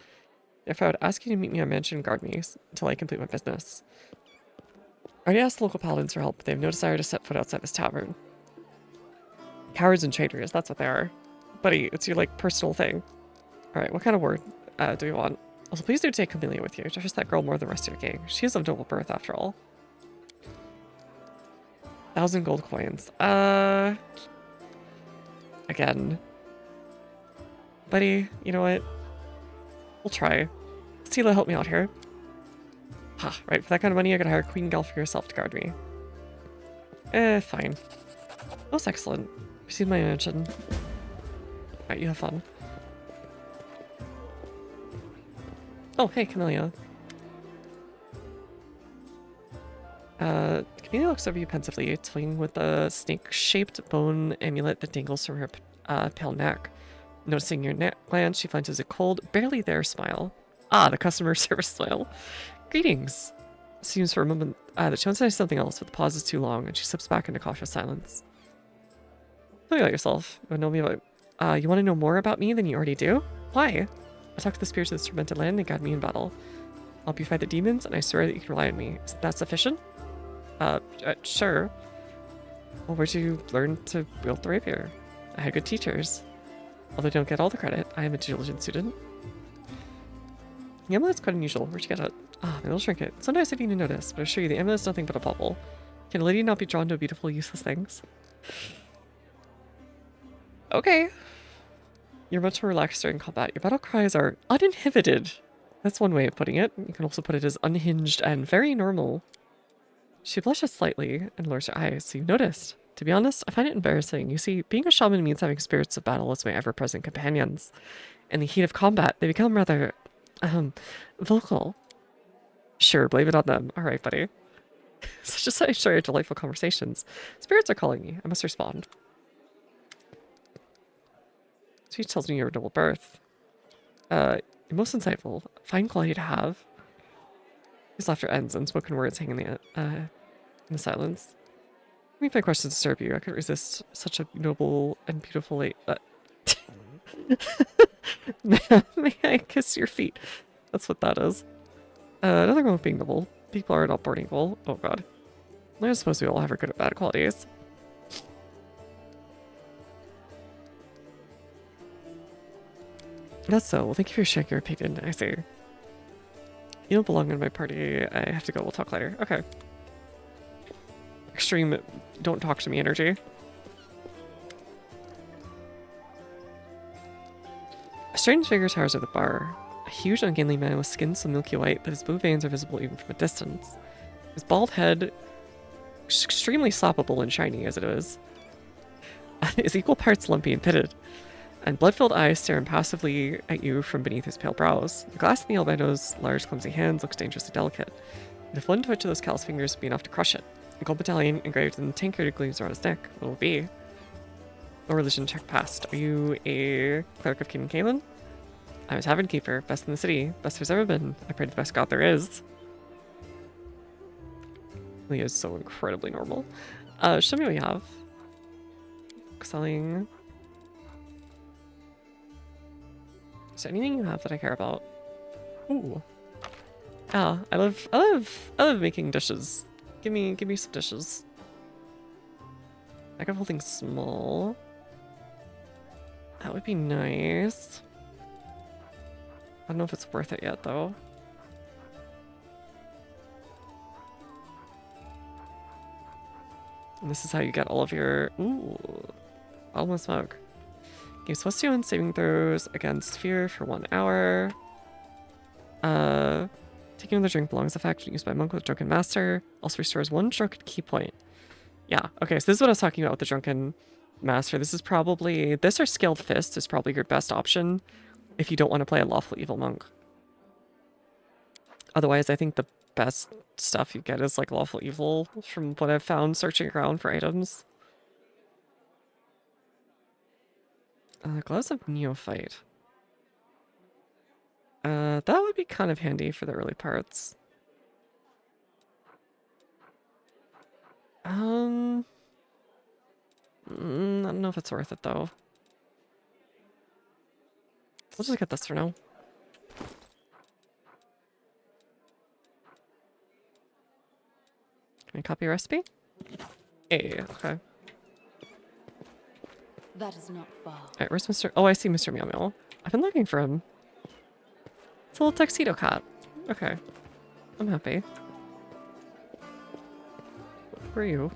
Therefore, I would ask you to meet me on mansion and guard me until I complete my business. I already asked the local paladins for help, but they have no desire to set foot outside this tavern. Cowards and traitors, that's what they are. Buddy, it's your, like, personal thing. Alright, what kind of word do we want? Also, please do take Camellia with you. Trust that girl more than the rest of your gang. She is of noble birth, after all. 1,000 gold coins. Again. Buddy, you know what? We'll try. Sela, help me out here. Ha, right, for that kind of money, I gotta hire Queen Gal for yourself to guard me. Fine. That's excellent. Proceed my mansion. Alright, you have fun. Oh, hey, Camellia. Camellia looks over you pensively, toying with the snake-shaped bone amulet that dangles from her pale neck. Noticing your neck glance, she flinches a cold, barely there smile. Ah, the customer service smile. Greetings. Seems for a moment that she wants to say something else, but the pause is too long, and she slips back into cautious silence. Tell me about yourself. You want to know more about me than you already do? Why? I talked to the spirits of this tormented land, they guide me in battle. I'll help you fight the demons, and I swear that you can rely on me. Is that sufficient? Sure. Well, where'd you learn to wield the rapier? I had good teachers. Although I don't get all the credit, I am a diligent student. The amulet's quite unusual. Where'd you get it? Ah, my little trinket. So nice of you to notice, but I assure you the amulet's nothing but a bauble. Can a lady not be drawn to beautiful, useless things? Okay. You're much more relaxed during combat. Your battle cries are uninhibited. That's one way of putting it. You can also put it as unhinged and very normal. She blushes slightly and lowers her eyes, so you noticed. To be honest, I find it embarrassing. You see, being a shaman means having spirits of battle as my ever-present companions. In the heat of combat, they become rather, vocal. Sure, blame it on them. Alright, buddy. So just to enjoy your delightful conversations. Spirits are calling me. I must respond. She tells me you're a noble birth. You're most insightful. Fine quality to have. His laughter ends and spoken words hang in the silence. Let me my questions disturb you. I couldn't resist such a noble and beautiful lady. May I kiss your feet? That's what that is. Nothing wrong with being noble. People are not born equal. Oh god. I suppose we all have our good and bad qualities. That's so. Well, thank you for sharing your opinion. I see. You don't belong in my party. I have to go. We'll talk later. Okay. Extreme don't talk to me energy. A strange figure towers at the bar. A huge, ungainly man with skin so milky white that his blue veins are visible even from a distance. His bald head, extremely sloppable and shiny as it is, is equal parts lumpy and pitted, and blood-filled eyes stare impassively at you from beneath his pale brows. The glass in the albino's large, clumsy hands looks dangerously delicate, and if one twitch of those callous fingers would be enough to crush it. A gold medallion engraved in tankard gleams around his neck. What will it be? No religion check passed. Are you a cleric of King Kalen? I'm a tavern keeper, best in the city, best there's ever been. I pray to the best god there is. Leah is so incredibly normal. Show me what you have. Selling. Is there anything you have that I care about? Ooh. Ah, I love making dishes. Give me some dishes. Bag of holding small. That would be nice. I don't know if it's worth it yet, though. And this is how you get all of your... Ooh. Almost smoke. Gives plus 2 on saving throws against fear for 1 hour. Taking another drink belongs effect when used by a monk with drunken master. Also restores 1 drunken key point. Yeah, okay, so this is what I was talking about with the drunken master. This is probably... This or Scaled Fist is probably your best option if you don't want to play a lawful evil monk. Otherwise, I think the best stuff you get is like lawful evil from what I've found searching around for items. Gloves of Neophyte. That would be kind of handy for the early parts. I don't know if it's worth it though. We'll just get this for now. Can I copy a recipe? Hey, okay. That is not far. Alright, where's Mr. Oh, I see Mr. Meow Meow. I've been looking for him. It's a little tuxedo cat. Okay. I'm happy. Who are you?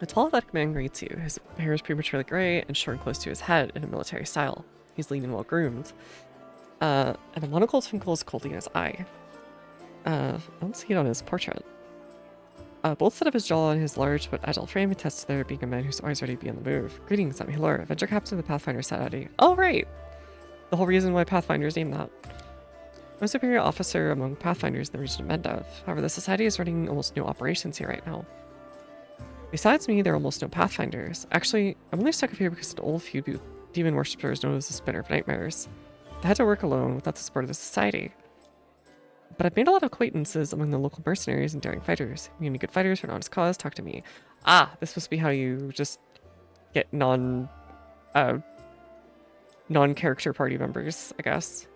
A tall, athletic man greets you. His hair is prematurely gray and short close to his head in a military style. He's lean and well groomed. And a monocle twinkles coldly in his eye. I don't see it on his portrait. Both set up his jaw and his large but agile frame attest to there being a man who's always ready to be on the move. Greetings, I'm Hilora, Adventure Captain of the Pathfinder Society. Oh, right! The whole reason why Pathfinder is named that. I'm a superior officer among Pathfinders in the region of Mendev. However, the Society is running almost no operations here right now. Besides me, there are almost no Pathfinders. Actually, I'm only stuck up here because an old few demon worshippers known as the Spinner of Nightmares. I had to work alone without the support of the Society. But I've made a lot of acquaintances among the local mercenaries and daring fighters. If you need any good fighters for an honest cause, talk to me. Ah, this must be how you just get non-character party members, I guess.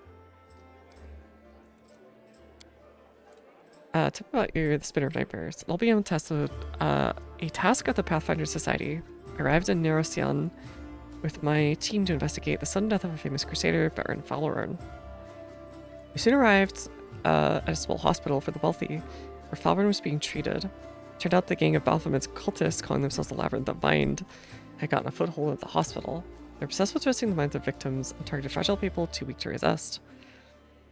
Tell me about the Spinner of Nightmares. I'll be on task with a task of the Pathfinder Society. I arrived in Nerosian with my team to investigate the sudden death of a famous crusader, Baron Falorn. We soon arrived at a small hospital for the wealthy, where Falorn was being treated. Turned out the gang of Baphomet's cultists, calling themselves the Labyrinth of Mind, had gotten a foothold at the hospital. They're obsessed with twisting the minds of victims and targeted fragile people too weak to resist.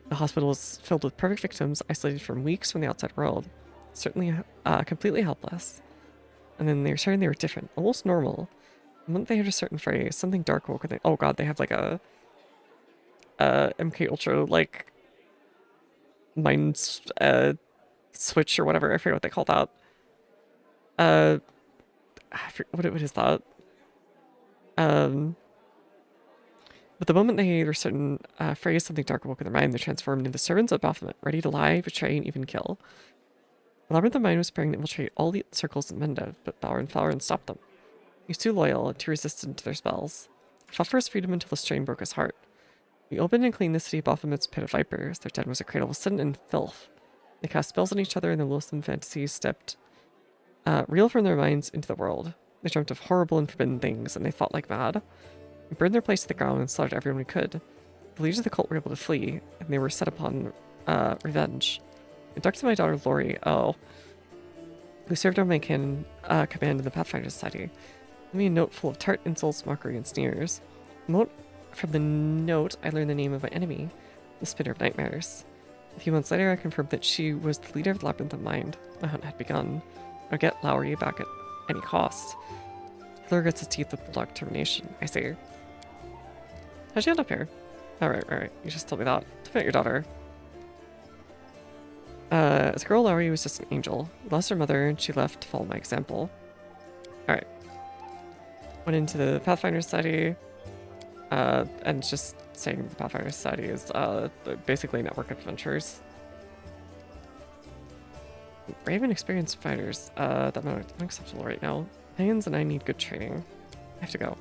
The hospital was filled with perfect victims, isolated from weeks from the outside world. Certainly completely helpless. And then they were certain they were different, almost normal. The moment they heard a certain phrase, something dark woke within. Oh god, they have like a MK Ultra like mind switch or whatever. I forget what they call that. I forget, what is that? But the moment they heard a certain phrase, something dark woke in their mind, they transformed into servants of Baphomet, ready to lie, betray, and even kill. The Labyrinth of Mind was preparing to infiltrate all the circles in Mendev, but Falorn stopped them. He was too loyal and too resistant to their spells. He fought for his freedom until the strain broke his heart. We opened and cleaned the city of Baphomet's pit of vipers. Their den was a cradle of sin and filth. They cast spells on each other, and their loathsome fantasies stepped real from their minds into the world. They dreamt of horrible and forbidden things, and they fought like mad. We burned their place to the ground and slaughtered everyone we could. The leaders of the cult were able to flee, and they were set upon revenge. I abducted my daughter Lori, who served on my command in the Pathfinder Society. Gave me a note full of tart insults, mockery, and sneers. From the note, I learned the name of my enemy, the Spinner of Nightmares. A few months later, I confirmed that she was the leader of the Labyrinth of Mind. My hunt had begun. I'd get Lowry back at any cost. Killer gets his teeth with bulldog determination. I say, how'd she end up here? Alright. You just told me that. Tell me about your daughter. As a girl, Lowry was just an angel. We lost her mother, and she left to follow my example. Alright. Went into the Pathfinder Society. And just saying the Pathfinder Society is basically a network of adventures. Brave and experienced fighters. That might be unacceptable right now. Hands and I need good training. I have to go.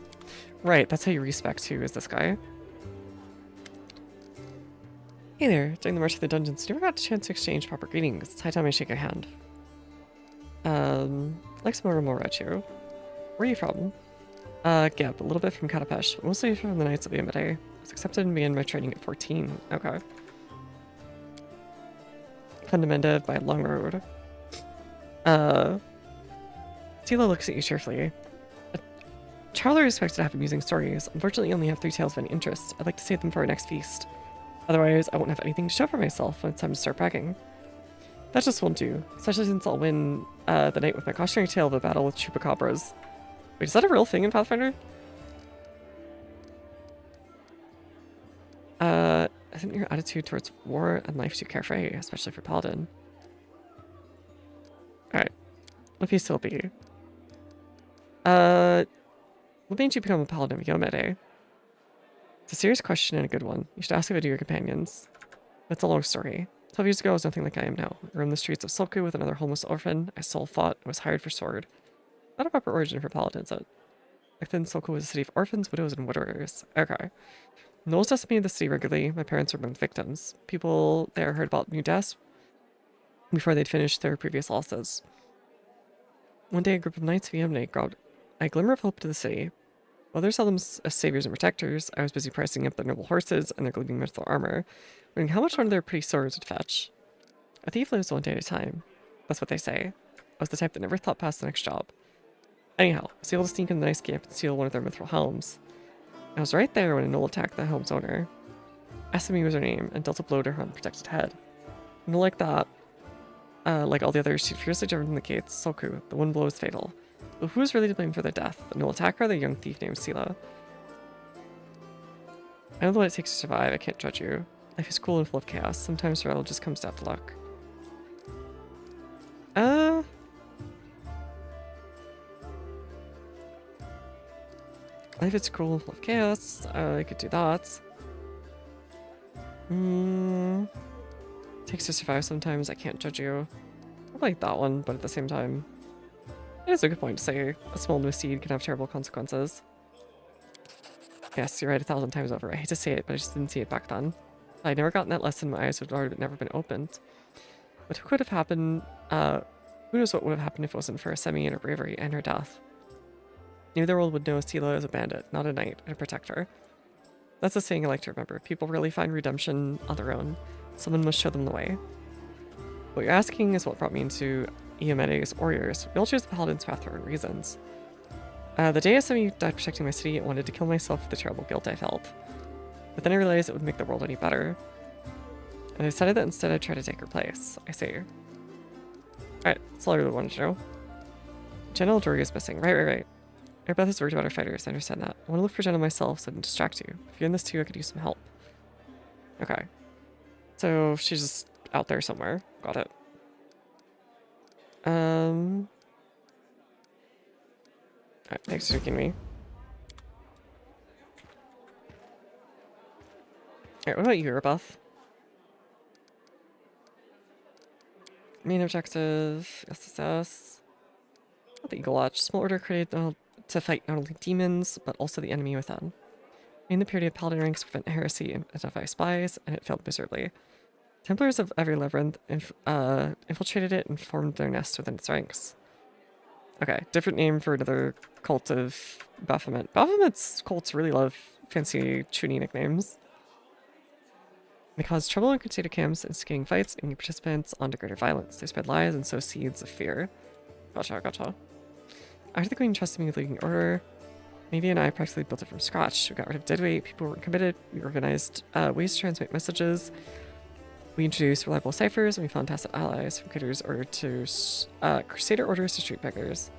Right, that's how you respec too, is this guy. Hey there, during the march through the dungeons, never got a chance to exchange proper greetings. It's high time I shake a hand. Like some more about you. Where are you from? Geb, a little bit from Katapesh, but mostly from the Knights of Yamade. I was accepted and began my training at 14. Okay. Fundamented by a long road. Tila looks at you cheerfully. A traveler is expected to have amusing stories. Unfortunately, I only have 3 tales of any interest. I'd like to save them for our next feast. Otherwise, I won't have anything to show for myself when it's time to start bragging. That just won't do, especially since I'll win the night with my cautionary tale of a battle with chupacabras. Wait, is that a real thing in Pathfinder? Isn't your attitude towards war and life too carefree, especially for Paladin? Alright. What piece will be? What made you become a Paladin of Yomede? It's a serious question and a good one. You should ask if I do your companions. It's a long story. 12 years ago, I was nothing like I am now. I roamed the streets of Sulku with another homeless orphan. I soul fought and was hired for sword. Not a proper origin for paladins, but back then Sulku was a city of orphans, widows, and widowers. Okay. Knowles decimated the city regularly. My parents were among the victims. People there heard about new deaths before they'd finished their previous losses. One day, a group of knights of Yemne brought a glimmer of hope to the city. While others saw them as saviors and protectors, I was busy pricing up their noble horses and their gleaming metal armor, wondering how much one of their pretty swords would fetch. A thief lives one day at a time. That's what they say. I was the type that never thought past the next job. Anyhow, I was able to sneak into the nice camp and steal one of their mithril helms. I was right there when a gnoll attacked the helm's owner. Asami was her name, and dealt a blow to her unprotected head. A gnoll like that, like all the others, she'd fiercely driven from the gates. Soku, the one blow was fatal. But who was really to blame for their death? The gnoll attacker or the young thief named Sela? I know what it takes to survive, I can't judge you. Life is cruel and full of chaos. Sometimes survival just comes down to luck. Life is cruel and full of chaos. I could do that. takes to survive sometimes. I can't judge you. I like that one, but at the same time, it is a good point to say a small misdeed can have terrible consequences. Yes, you're right 1,000 times over. I hate to say it, but I just didn't see it back then. If I'd never gotten that lesson, my eyes would have never been opened. But who could have happened, who knows what would have happened if it wasn't for Semi and her bravery and her death. Maybe the world would know Sila as a bandit, not a knight, and a protector. That's a saying I like to remember. People really find redemption on their own. Someone must show them the way. What you're asking is what brought me into Iomede's warriors. We all choose the paladin's path for our own reasons. The day Semi died protecting my city, I wanted to kill myself with the terrible guilt I felt. But then I realized it would make the world any better. And I decided that instead I'd try to take her place. I see. Alright, that's all I really wanted to know. General Dory is missing. Right. Airbeth is worried about our fighters, I understand that. I want to look for Jenna myself so I can distract you. If you're in this too, I could use some help. Okay. So she's just out there somewhere. Got it. Alright, thanks for taking me. Alright, what about you, Airbeth? Main objective, yes. The Eagle Watch. Small order created to fight not only demons, but also the enemy within. In the purity of paladin ranks to prevent heresy and identify spies, and it failed miserably. Templars of every labyrinth infiltrated it and formed their nest within its ranks. Okay, different name for another cult of Baphomet. Baphomet's cults really love fancy, chuny nicknames. They cause trouble in Crusader camps, instigating fights, and participants on to greater violence. They spread lies and sow seeds of fear. Gotcha. After the Queen trusted me with leading order, Navy and I practically built it from scratch. We got rid of deadweight, people weren't committed, we organized ways to transmit messages, we introduced reliable ciphers, and we found tacit allies from Crusader orders to street beggars.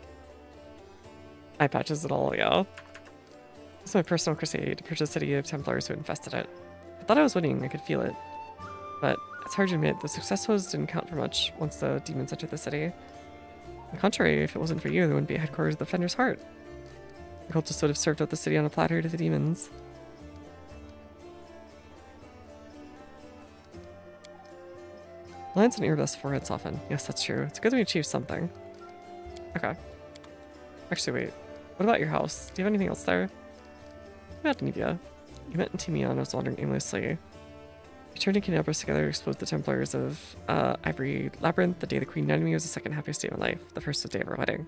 Eye patches it all, yeah. It's my personal crusade to purge the city of Templars who infested it. I thought I was winning, I could feel it. But it's hard to admit, the successes didn't count for much once the demons entered the city. On the contrary, if it wasn't for you, there wouldn't be a headquarters of the Defender's Heart. The cult just would have served up the city on a platter to the demons. Lines on Airbeth's forehead soften. Yes, that's true. It's good that we achieved something. Okay. Actually, wait. What about your house? Do you have anything else there? About Nevia. You met Intimia and I was wandering aimlessly. We turned in Canabras together to explode the Templars of Ivory Labyrinth. The day the Queen united me was the second happiest day of my life. The first was the day of our wedding.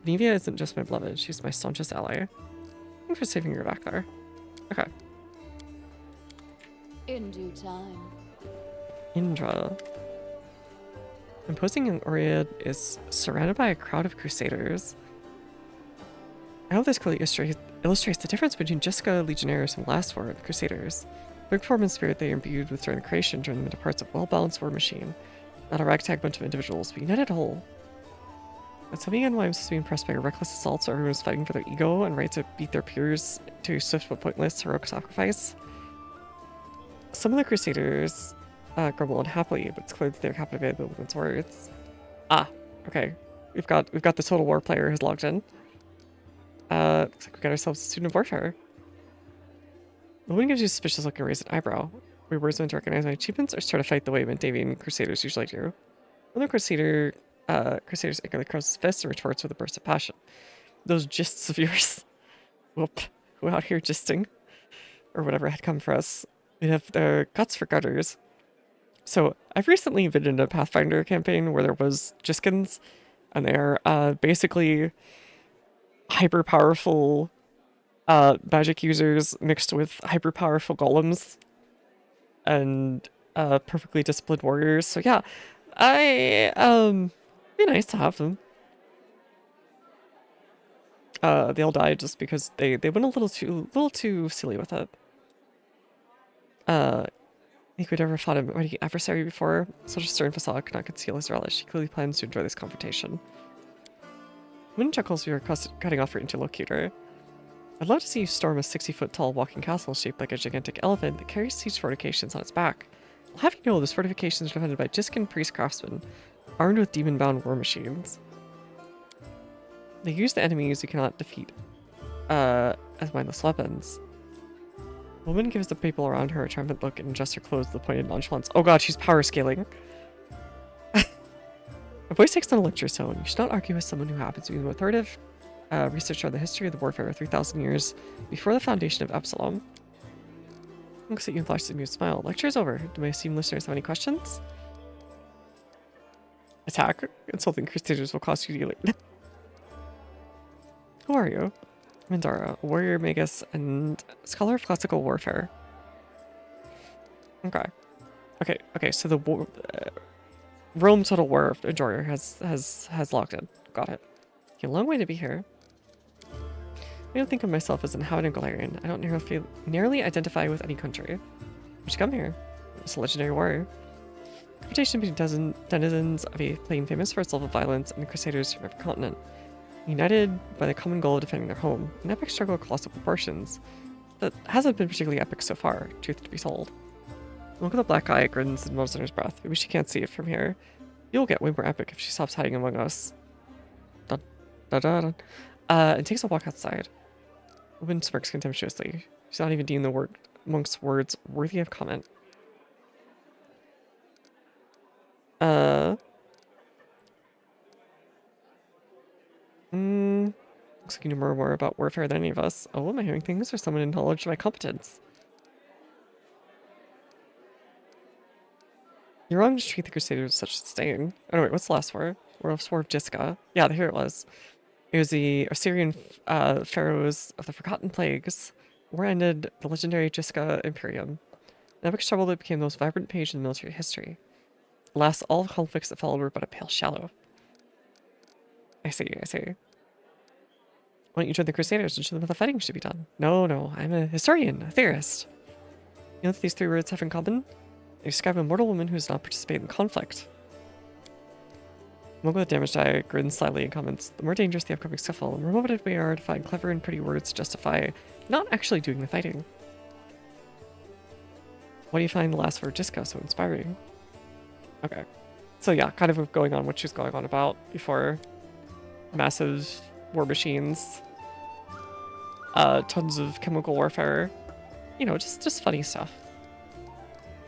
Nevia isn't just my beloved, she's my staunchest ally. Thanks for saving her back there. Okay. In due time. Indra. Imposing young Oread is surrounded by a crowd of crusaders. I hope this clearly illustrates the difference between Jessica Legionnaires from the last war and the Crusaders. The big form and spirit they imbued with during the creation turned them into parts of a well-balanced war machine. Not a ragtag bunch of individuals, but united whole. But tell me again why I'm supposed to be impressed by your reckless assaults where everyone's fighting for their ego and right to beat their peers to swift but pointless heroic sacrifice. Some of the Crusaders grumble unhappily, but it's clear that they're captivated by the woman's words. Ah, okay. We've got the Total War player who's logged in. Looks like we got ourselves a student of warfare. The woman gives you a suspicious look and raised an eyebrow. Were your words meant to recognize my achievements or start a fight the way Mandavian Crusaders usually do? Another Crusaders angrily crosses his fists and retorts with a burst of passion. Those gists of yours. Whoop. Who out here gisting? Or whatever had come for us. We have their guts for gutters. So, I've recently been in a Pathfinder campaign where there was Jiskins, and they're basically hyper-powerful magic users mixed with hyper-powerful golems and perfectly disciplined warriors. So yeah, be nice to have them. They all died just because they went a little too silly with it. I think we'd ever fought a mighty adversary before. Such a stern facade could not conceal his relish. He clearly plans to enjoy this confrontation. Moon chuckles we were cutting off her interlocutor. I'd love to see you storm a 60-foot-tall walking castle shaped like a gigantic elephant that carries siege fortifications on its back. I'll have you know those fortifications are defended by Jiskin priest craftsmen, armed with demon-bound war machines. They use the enemies you cannot defeat as mindless weapons. The woman gives the people around her a triumphant look and adjusts her clothes with the pointed nonchalance. Oh god, she's power scaling. Her voice takes on a lecture tone. You should not argue with someone who happens to be the most authoritative researcher on the history of the warfare 3,000 years before the foundation of Absalom. Looks at you and flashes a amused smile. Lecture is over. Do my esteemed listeners have any questions? Attack. Insulting crusaders will cost you dearly. Who are you? Mindara, a warrior, magus, and scholar of classical warfare. Okay. Okay, so the Rome Total War enjoyer has logged in. Got it. A long way to be here. I don't think of myself as an inhabitant Galarian. I don't nearly identify with any country. Why'd you come here? It's a legendary warrior. Confrontation between denizens of a plain famous for its love of violence and the crusaders from every continent. United by the common goal of defending their home. An epic struggle of colossal proportions. That hasn't been particularly epic so far, truth to be told. Look at the black eye, grins and blows in his breath. Maybe she can't see it from here. You'll get way more epic if she stops hiding among us. Dun, dun, dun, dun. And takes a walk outside. Woman smirks contemptuously. She's not even deeming the monk's words worthy of comment. Looks like you know more about warfare than any of us. Oh, am I hearing things or someone in knowledge of my competence? You're wrong to treat the Crusaders with such disdain. Oh no, wait, what's the last war? War of Jiska. Yeah, here it was. It was the Assyrian pharaohs of the Forgotten Plagues. War ended the legendary Jiska Imperium. An epic struggle that became the most vibrant page in military history. Alas, all the conflicts that followed were but a pale shadow. I see. Why don't you join the Crusaders and show them how the fighting should be done? No, I'm a historian, a theorist. You know what these three words have in common? They describe a mortal woman who does not participate in conflict. Monk with the damage die grins slyly and comments, the more dangerous the upcoming scuffle, the more motivated we are to find clever and pretty words to justify not actually doing the fighting. Why do you find the last word Jiska so inspiring? Okay. So yeah, kind of going on what she's going on about before. Massive war machines. Tons of chemical warfare. You know, just funny stuff.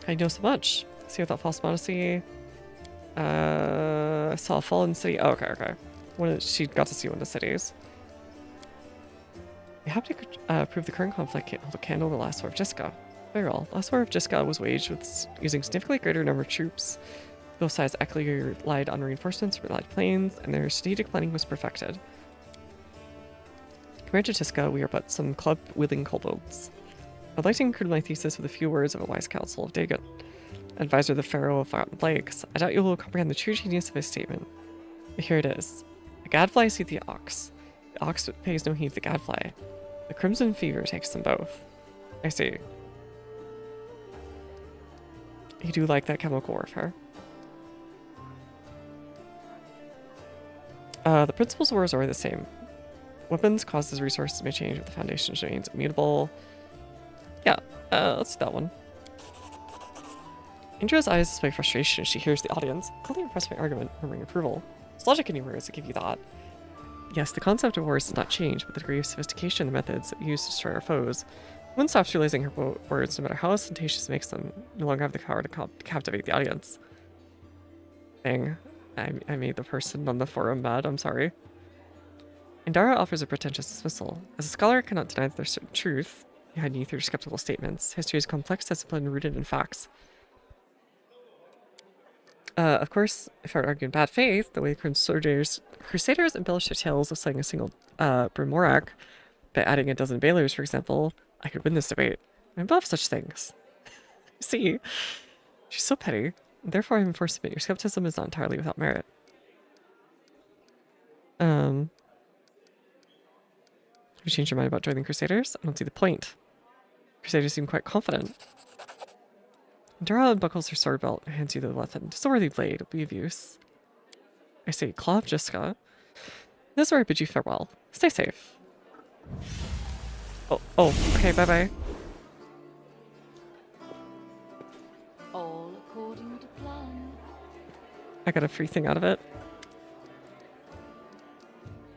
I know so much. See without false modesty. I saw a fallen city. Oh, okay. She got to see one of the cities. We have to prove the current conflict can't hold a candle to the last war of Jiska. Very well. Last war of Jiska was waged with using significantly greater number of troops. Both sides actively relied on reinforcements, relied planes, and their strategic planning was perfected. Compared to Jiska, we are but some club-wielding kobolds. I'd like to conclude my thesis with a few words of a wise counsel of Dagon, advisor of the Pharaoh of Forgotten Plagues. I doubt you will comprehend the true genius of his statement. But here it is. The gadfly sees the ox. The ox pays no heed to the gadfly. The crimson fever takes them both. I see. You do like that chemical warfare. The principles of wars are the same. Weapons, causes, resources may change, but the foundation remains immutable. Yeah, let's do that one. Indra's eyes display frustration as she hears the audience. Clearly impressed by my argument, murmuring approval. There's logic in your words that give you that. Yes, the concept of wars does not change, but the degree of sophistication of the methods used to destroy our foes. One stops realizing her words, no matter how ostentatious it makes them, no longer have the power to captivate the audience. Dang. I made the person on the forum mad, I'm sorry. Indara offers a pretentious dismissal. As a scholar, I cannot deny that there's certain truth behind your skeptical statements. History is complex, disciplined, and rooted in facts. Of course, if I were to argue in bad faith, the way Crusaders embellish their tales of slaying a single Brimorak by adding a dozen Bailers, for example, I could win this debate. I'm above such things. See? She's so petty. Therefore, I'm forced to admit your skepticism is not entirely without merit. Have you changed your mind about joining Crusaders? I don't see the point. Crusaders seem quite confident. Dara unbuckles her sword belt and hands you the weapon. It's a worthy blade. It'll be of use. I say, Claw of Jiska. This is where I bid you farewell. Stay safe. Oh, okay, bye-bye. All according to plan. I got a free thing out of it.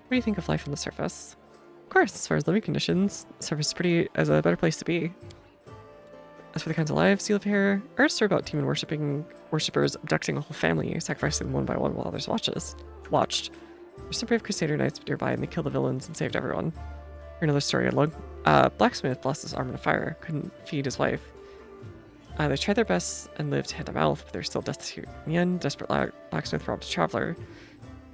What do you think of life on the surface? Of course, as far as living conditions, the surface is a better place to be. As for the kinds of lives you live here, I heard a story about demon worshippers abducting a whole family, sacrificing them one by one while others watched. There's some brave crusader knights nearby and they killed the villains and saved everyone. Here's another story. A blacksmith lost his arm in a fire, couldn't feed his wife. They tried their best and lived hand to mouth, but they're still destitute. In the end, desperate blacksmith robbed a traveler.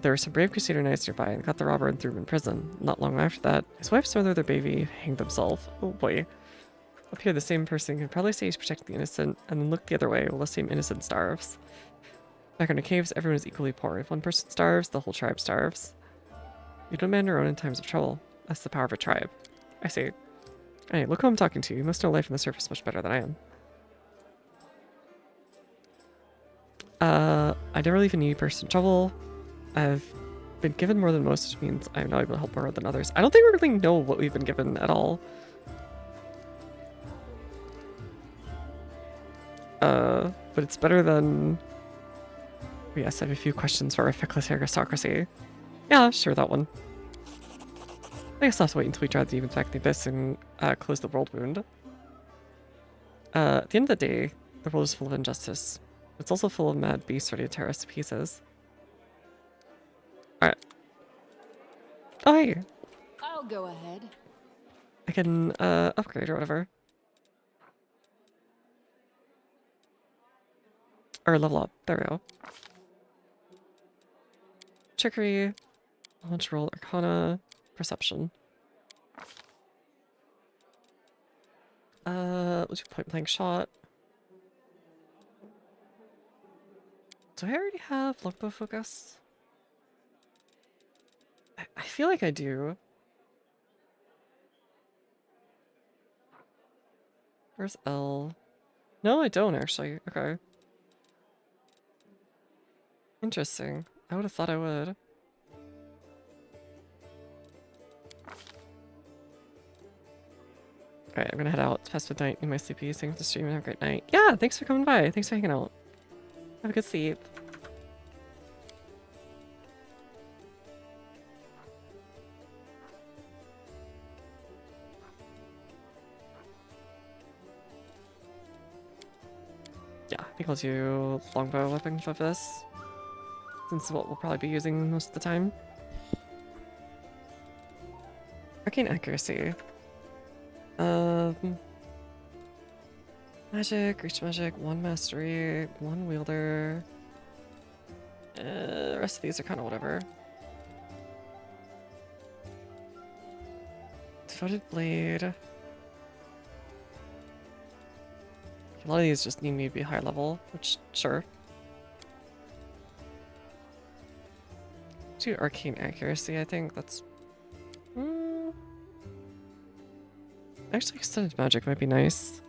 There were some brave crusader knights nearby and got the robber and threw him in prison. Not long after that, his wife's mother, their baby, hanged themselves. Oh boy. Up here, the same person can probably say he's protecting the innocent, and then look the other way while the same innocent starves. Back in the caves, everyone is equally poor. If one person starves, the whole tribe starves. You don't man your own in times of trouble. That's the power of a tribe. I see. Hey, look who I'm talking to. You must know life on the surface much better than I am. I never leave a needy person in trouble. I've been given more than most, which means I'm not able to help more than others. I don't think we really know what we've been given at all. But it's better than... Yes, I have a few questions for our feckless aristocracy. Yeah, sure, that one. I guess I'll have to wait until we drive the demons back in the abyss and close the world wound. At the end of the day, the world is full of injustice. It's also full of mad beasts ready to tear us to pieces. Alright. Oh, hey! I'll go ahead. I can upgrade or whatever. Or level up. There we go. Trickery, launch roll, arcana, perception. Let's do point blank shot. Do I already have longbow focus? I feel like I do. Where's L? No, I don't actually. Okay. Interesting. I would have thought I would. Alright, I'm gonna head out. It's past midnight in my sleepy. Thanks for the stream and have a great night. Yeah, thanks for coming by. Thanks for hanging out. Have a good sleep. Yeah, I think I'll do longbow weapon for this. Since it's what we'll probably be using most of the time. Arcane accuracy. Magic, reach magic, 1 mastery, 1 wielder. The rest of these are kind of whatever. Devoted blade. A lot of these just need me to be high level, which, sure. Do arcane accuracy, I think that's... Actually, extended magic might be nice.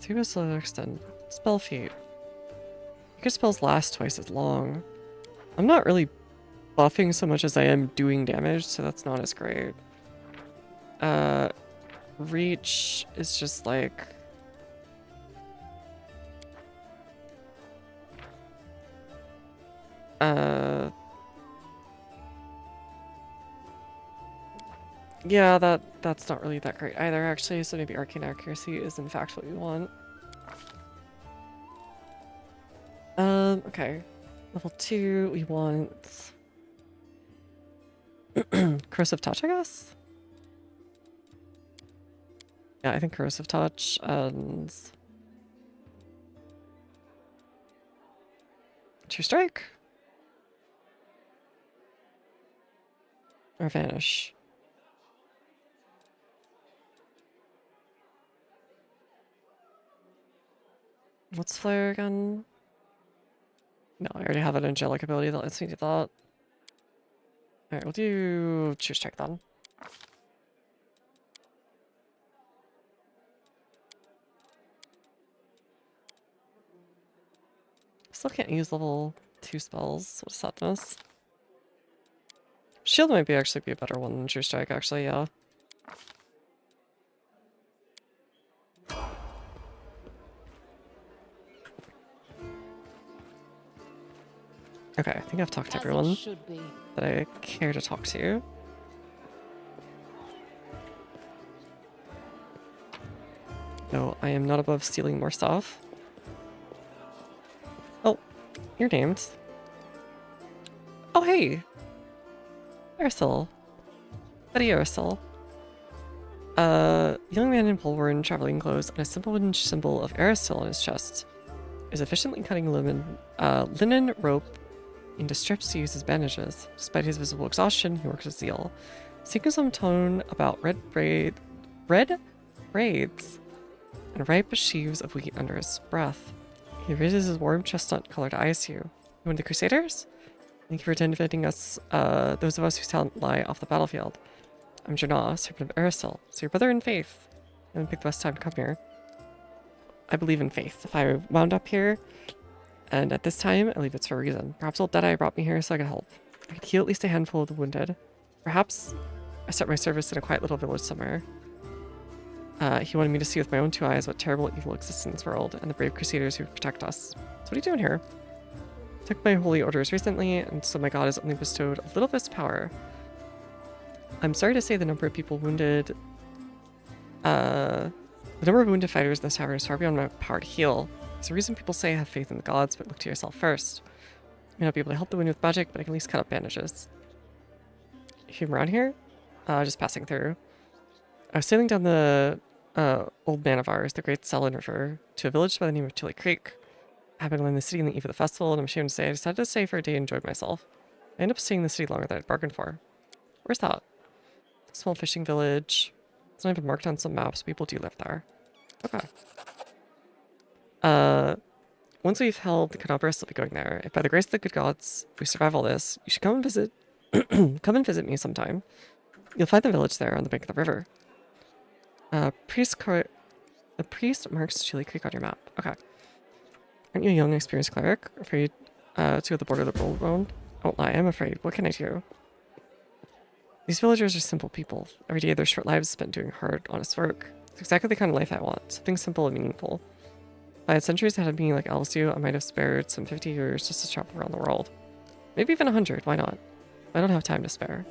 Let's extend. Spell feat. Your spells last twice as long. I'm not really buffing so much as I am doing damage, so that's not as great. Reach is just like... Yeah, that's not really that great either, actually, so maybe arcane accuracy is in fact what we want. Okay. Level 2, we want... Corrosive Touch, I guess? Yeah, I think Corrosive Touch, and... True Strike? Or Vanish? What's Flare again? No, I already have an angelic ability that lets me do that. Alright, we'll do True Strike then. Still can't use level 2 spells. What sadness. Shield might actually be a better one than True Strike, actually, yeah. Okay, I think I've talked to everyone that I care to talk to. No, I am not above stealing more stuff. Oh, you're named. Oh, hey! Ursel. Buddy Ursel. Young man in pole-worn traveling clothes and a simple wooden symbol of Aristil on his chest is efficiently cutting linen rope into strips to use as bandages. Despite his visible exhaustion, he works with zeal, seeking some tone about red braids and ripe sheaves of wheat under his breath. He raises his warm chestnut-colored eyes to you. You want the Crusaders? Thank you for defending us, those of us whose talent lie off the battlefield. I'm Janah, servant of Aristil, so your brother in faith. I didn't pick the best time to come here. I believe in faith. If I wound up here, and at this time, I believe it's for a reason. Perhaps old Deadeye brought me here so I could help. I could heal at least a handful of the wounded. Perhaps I start my service in a quiet little village somewhere. He wanted me to see with my own 2 eyes what terrible evil exists in this world, and the brave crusaders who protect us. So what are you doing here? I took my holy orders recently, and so my god has only bestowed a little of his power. I'm sorry to say the number of people wounded... the number of wounded fighters in this tavern is far beyond my power to heal. There's a reason people say have faith in the gods, but look to yourself first. I may not be able to help the wounded with magic, but I can at least cut up bandages. You around here? Just passing through. I was sailing down the old man of ours, the Great Selin River, to a village by the name of Chili Creek. I happened to land in the city on the eve of the festival, and I'm ashamed to say I decided to stay for a day and enjoyed myself. I ended up staying in the city longer than I'd bargained for. Where's that? Small fishing village. It's not even marked on some maps. People do live there. Okay. Once we've held the Canobras, I'll be going there. If by the grace of the good gods we survive all this, you should come and visit come and visit me sometime. You'll find the village there on the bank of the river. The priest marks Chili Creek on your map. Okay. Aren't you a young, experienced cleric? Afraid to go to the border of the world round? I won't lie, I'm afraid. What can I do? These villagers are simple people. Every day of their short lives spent doing hard, honest work. It's exactly the kind of life I want. Something simple and meaningful. If I had centuries ahead of me like elves do, I might have spared some 50 years just to travel around the world. Maybe even 100, why not? I don't have time to spare.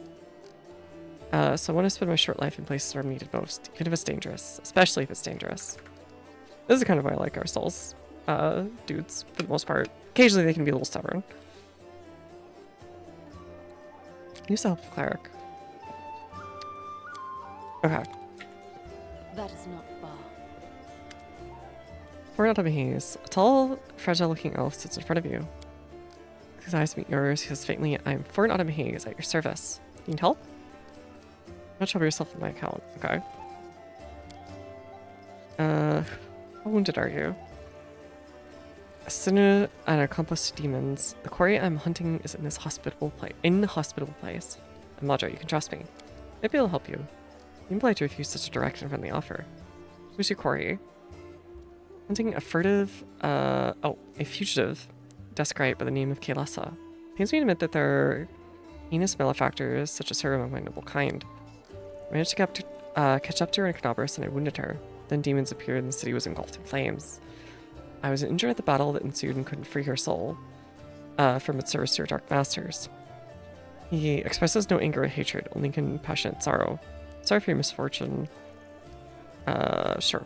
So I want to spend my short life in places where I'm needed most, even if it's dangerous. Especially if it's dangerous. This is kind of why I like our souls. Dudes, for the most part. Occasionally they can be a little stubborn. Use the help of cleric. Okay. That is not far. Pouring out of a haze, a tall, fragile-looking elf sits in front of you. His eyes meet yours. He says faintly, "I'm Foreign Autumn Haze at your service. Need help? Not trouble yourself with my account." Okay. How wounded are you? A sinner and an accomplice to demons. The quarry I'm hunting is in this hospitable place. I'm Madra, you can trust me. Maybe it'll help you. You implied to refuse such a direct and friendly offer. Who's your quarry? Hunting a fugitive descrite by the name of Kaelessa. Pains me to admit that there are heinous malefactors such as her among my noble kind. I managed to catch up to her in Canobras and I wounded her. Then demons appeared and the city was engulfed in flames. I was injured at the battle that ensued and couldn't free her soul from its service to her dark masters. He expresses no anger or hatred, only compassionate sorrow. Sorry for your misfortune. Sure.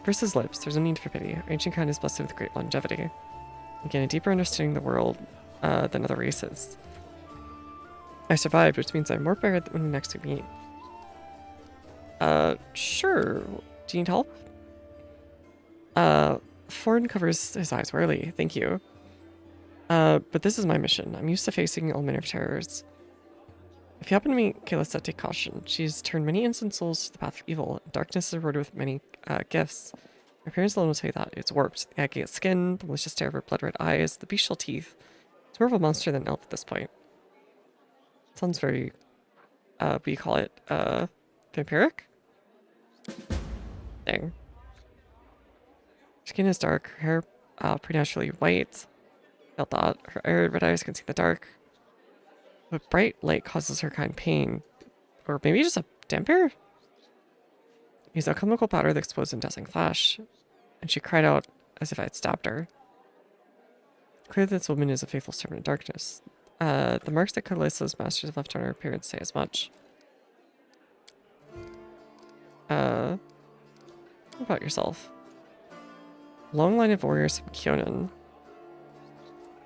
Purse his lips, there's no need for pity. Our ancient kind is blessed with great longevity. Again, a deeper understanding of the world than other races. I survived, which means I'm more prepared when next we meet. Sure. Do you need help? Foreign covers his eyes warily. Thank you. But this is my mission. I'm used to facing all manner of terrors. If you happen to meet Kaelessa, take caution. She's turned many innocent souls to the path of evil. Darkness is rewarded with many gifts. My parents alone will tell you that. It's warped. The agate skin, the malicious stare of her blood-red eyes, the bestial teeth. It's more of a monster than an elf at this point. Sounds very, what do you call it? Vampiric? Dang. Skin is dark, her hair preternaturally white. Felt that. Her red eyes can see the dark. But bright light causes her kind pain. Or maybe just a damper? Use alchemical powder that explodes in dazzling flash. And she cried out as if I had stabbed her. Clear that this woman is a faithful servant of darkness. The marks that Kaelessa's masters have left on her appearance say as much. about yourself. Long line of warriors from Kyonin.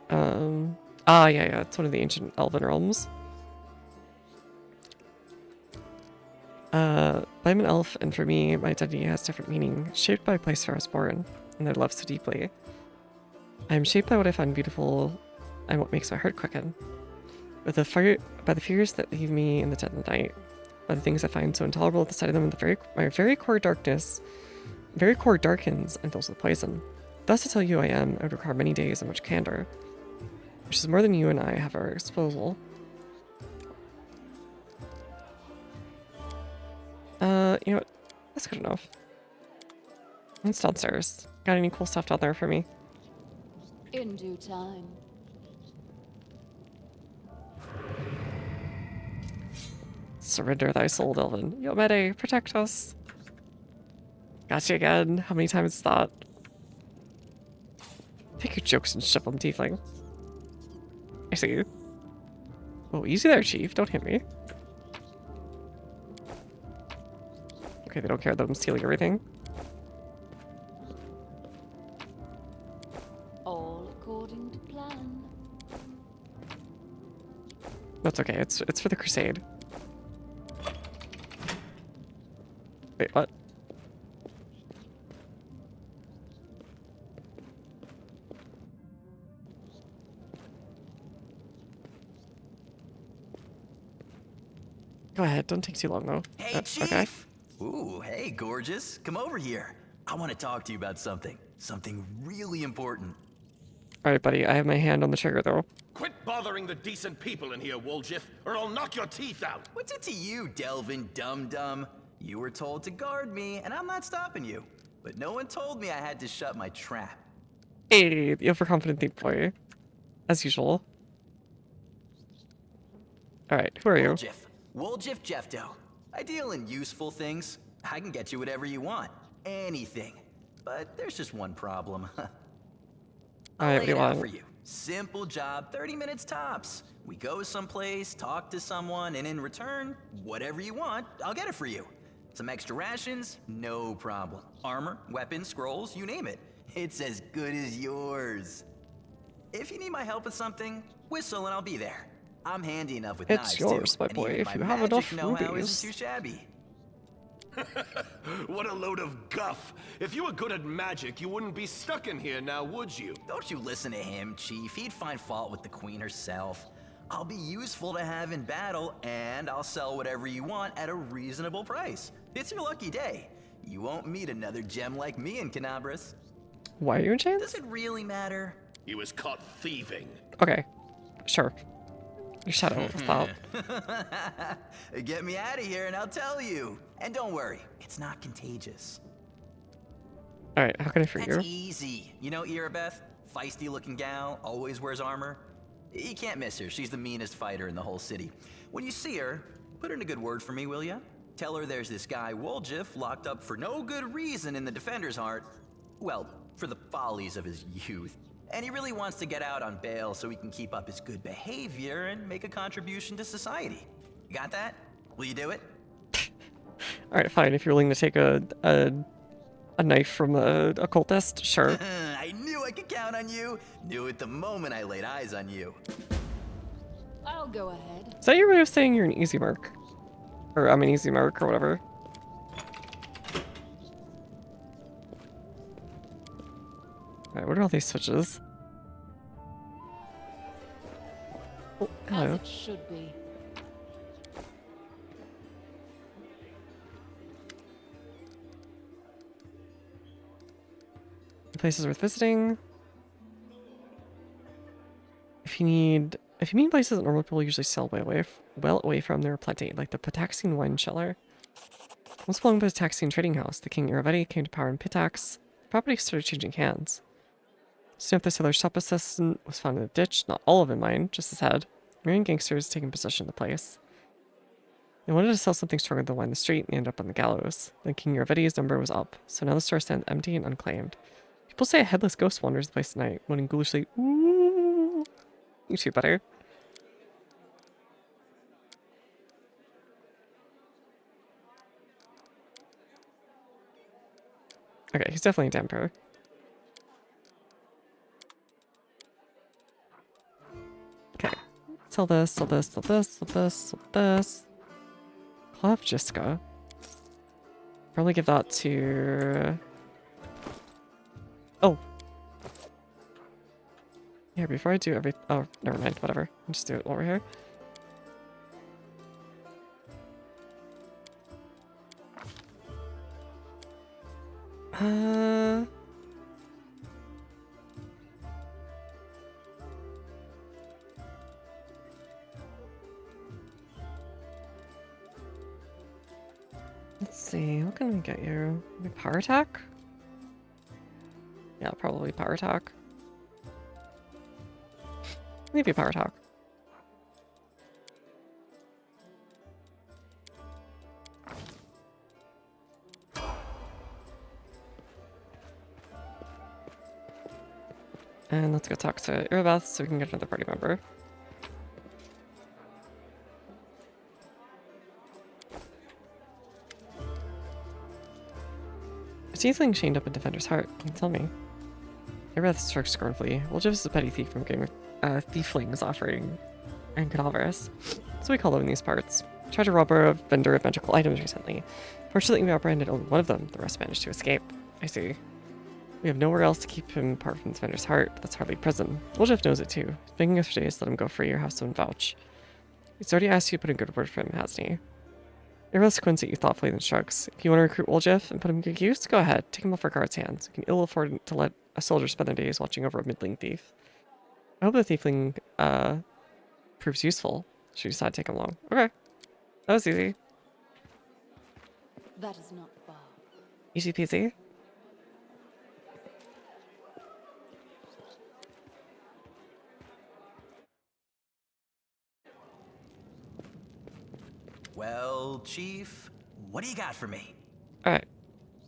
Yeah, it's one of the ancient elven realms. I'm an elf, and for me, my identity has different meaning, shaped by the place where I was born, and I love so deeply. I am shaped by what I find beautiful, and what makes my heart quicken. By the fears that leave me in the dead of the night, by the things I find so intolerable at the sight of them, and my very core darkens and fills with poison. Thus, to tell you who I am, I would require many days and much candor, which is more than you and I have at our disposal. You know what? That's good enough. It's downstairs. Got any cool stuff down there for me? In due time. Surrender thy soul, Delvin. Yomede, protect us. Gotcha again. How many times is that? Take your jokes and ship them, tiefling. I see you. Oh, easy there, chief. Don't hit me. Okay, they don't care that I'm stealing everything. All according to plan. That's okay. It's for the crusade. Wait, what? Go ahead. Don't take too long, though. Hey, Chief! Okay. Ooh, hey, gorgeous. Come over here. I want to talk to you about something. Something really important. Alright, buddy. I have my hand on the trigger, though. Quit bothering the decent people in here, Woljif, or I'll knock your teeth out. What's it to you, Delvin Dum-Dum? You were told to guard me, and I'm not stopping you. But no one told me I had to shut my trap. Hey, the overconfident thief boy. As usual. Alright, who are you? Woljif Jeffdo. I deal in useful things. I can get you whatever you want. Anything. But there's just one problem. Alright, what do you want? For you. Simple job, 30 minutes tops. We go someplace, talk to someone, and in return, whatever you want, I'll get it for you. Some extra rations, no problem. Armor, weapons, scrolls, you name it. It's as good as yours. If you need my help with something, whistle and I'll be there. I'm handy enough with knives, it's yours, too, my boy, and if my you have magic enough know-how rubies. isn't too shabby. What a load of guff. If you were good at magic, you wouldn't be stuck in here now, would you? Don't you listen to him, Chief. He'd find fault with the Queen herself. I'll be useful to have in battle, and I'll sell whatever you want at a reasonable price. It's your lucky day. You won't meet another gem like me in Canabras. Why are you in chains? Does it really matter? He was caught thieving. Okay, sure. Your shadow was that. Get me out of here and I'll tell you. And don't worry, it's not contagious. Alright, how can I free you? That's easy. You know Irabeth? Feisty looking gal, always wears armor. You can't miss her, she's the meanest fighter in the whole city. When you see her, put in a good word for me, will ya? Tell her there's this guy Woljif locked up for no good reason in the Defender's Heart. Well, for the follies of his youth. And he really wants to get out on bail so he can keep up his good behavior and make a contribution to society. You got that? Will you do it? Alright, fine. If you're willing to take a knife from a cultist, sure. I knew I could count on you. Knew it the moment I laid eyes on you. I'll go ahead. Is that your way of saying you're an easy mark? Or I'm an easy mark or whatever? Alright, what are all these switches? Oh, As hello. it should be. Places worth visiting. If you mean places that normal people usually sell well away from, there are plenty, like the Pitaxian wine cellar. Once belonged to the Pitaxian trading house, the King Iravetti came to power in Pitax. The property started changing hands. Soon after the seller's shop assistant was found in the ditch, not all of it mine, just his head. Marine gangsters taking possession of the place. They wanted to sell something stronger than wine in the street and ended up on the gallows. Then King Iravetti's number was up, so now the store stands empty and unclaimed. People say a headless ghost wanders the place tonight, moaning ghoulishly, "Ooh." You too, better. Okay, he's definitely a damper. Okay. Sell this, sell this, sell this, sell this, sell this. Club Jiska. Probably give that to... Oh. Yeah, before I do every... Oh, never mind, whatever. I'll just do it while we're here. Let's see, what can we get you? Maybe power attack? Yeah, probably power attack. Maybe power attack. And let's go talk to Irabeth so we can get another party member. A tiefling chained up in Defender's heart. Tell me. Irabeth strokes scornfully. Woljif is a petty thief from getting tieflings offering and cadaverous. So we call them in these parts. Tried to rob a vendor of magical items recently. Fortunately, we apprehended only one of them. The rest managed to escape. I see. We have nowhere else to keep him apart from the vendor's heart, but that's hardly prison. Woljif knows it too. He's begging us for days to let him go free or have someone vouch. He's already asked you to put a good word for him, hasn't he? Irabeth squints at you thoughtfully then shrugs. If you want to recruit Woljif and put him in good use, go ahead. Take him off our guard's hands. We can ill afford to let a soldier spend their days watching over a middling thief. I hope the thiefling proves useful. Should you decide to take him along. Okay. That was easy. That is not far. Easy peasy. Well, Chief, what do you got for me? Alright.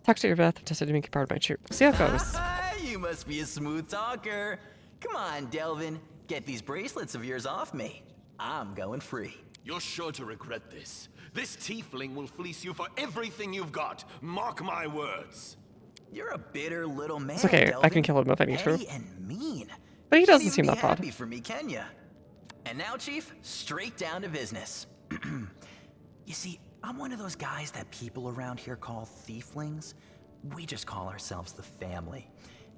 Talk to Irabeth and decided to make you part of my troop. See how it goes. You must be a smooth talker. Come on, Delvin. Get these bracelets of yours off me. I'm going free. You're sure to regret this. This tiefling will fleece you for everything you've got. Mark my words. You're a bitter little man, It's okay. Delvin. I can kill him if I need to. Petty and mean. But he Can't doesn't even seem be that bad. happy for me, can ya? And now, Chief, straight down to business. You see, I'm one of those guys that people around here call thieflings. We just call ourselves the family.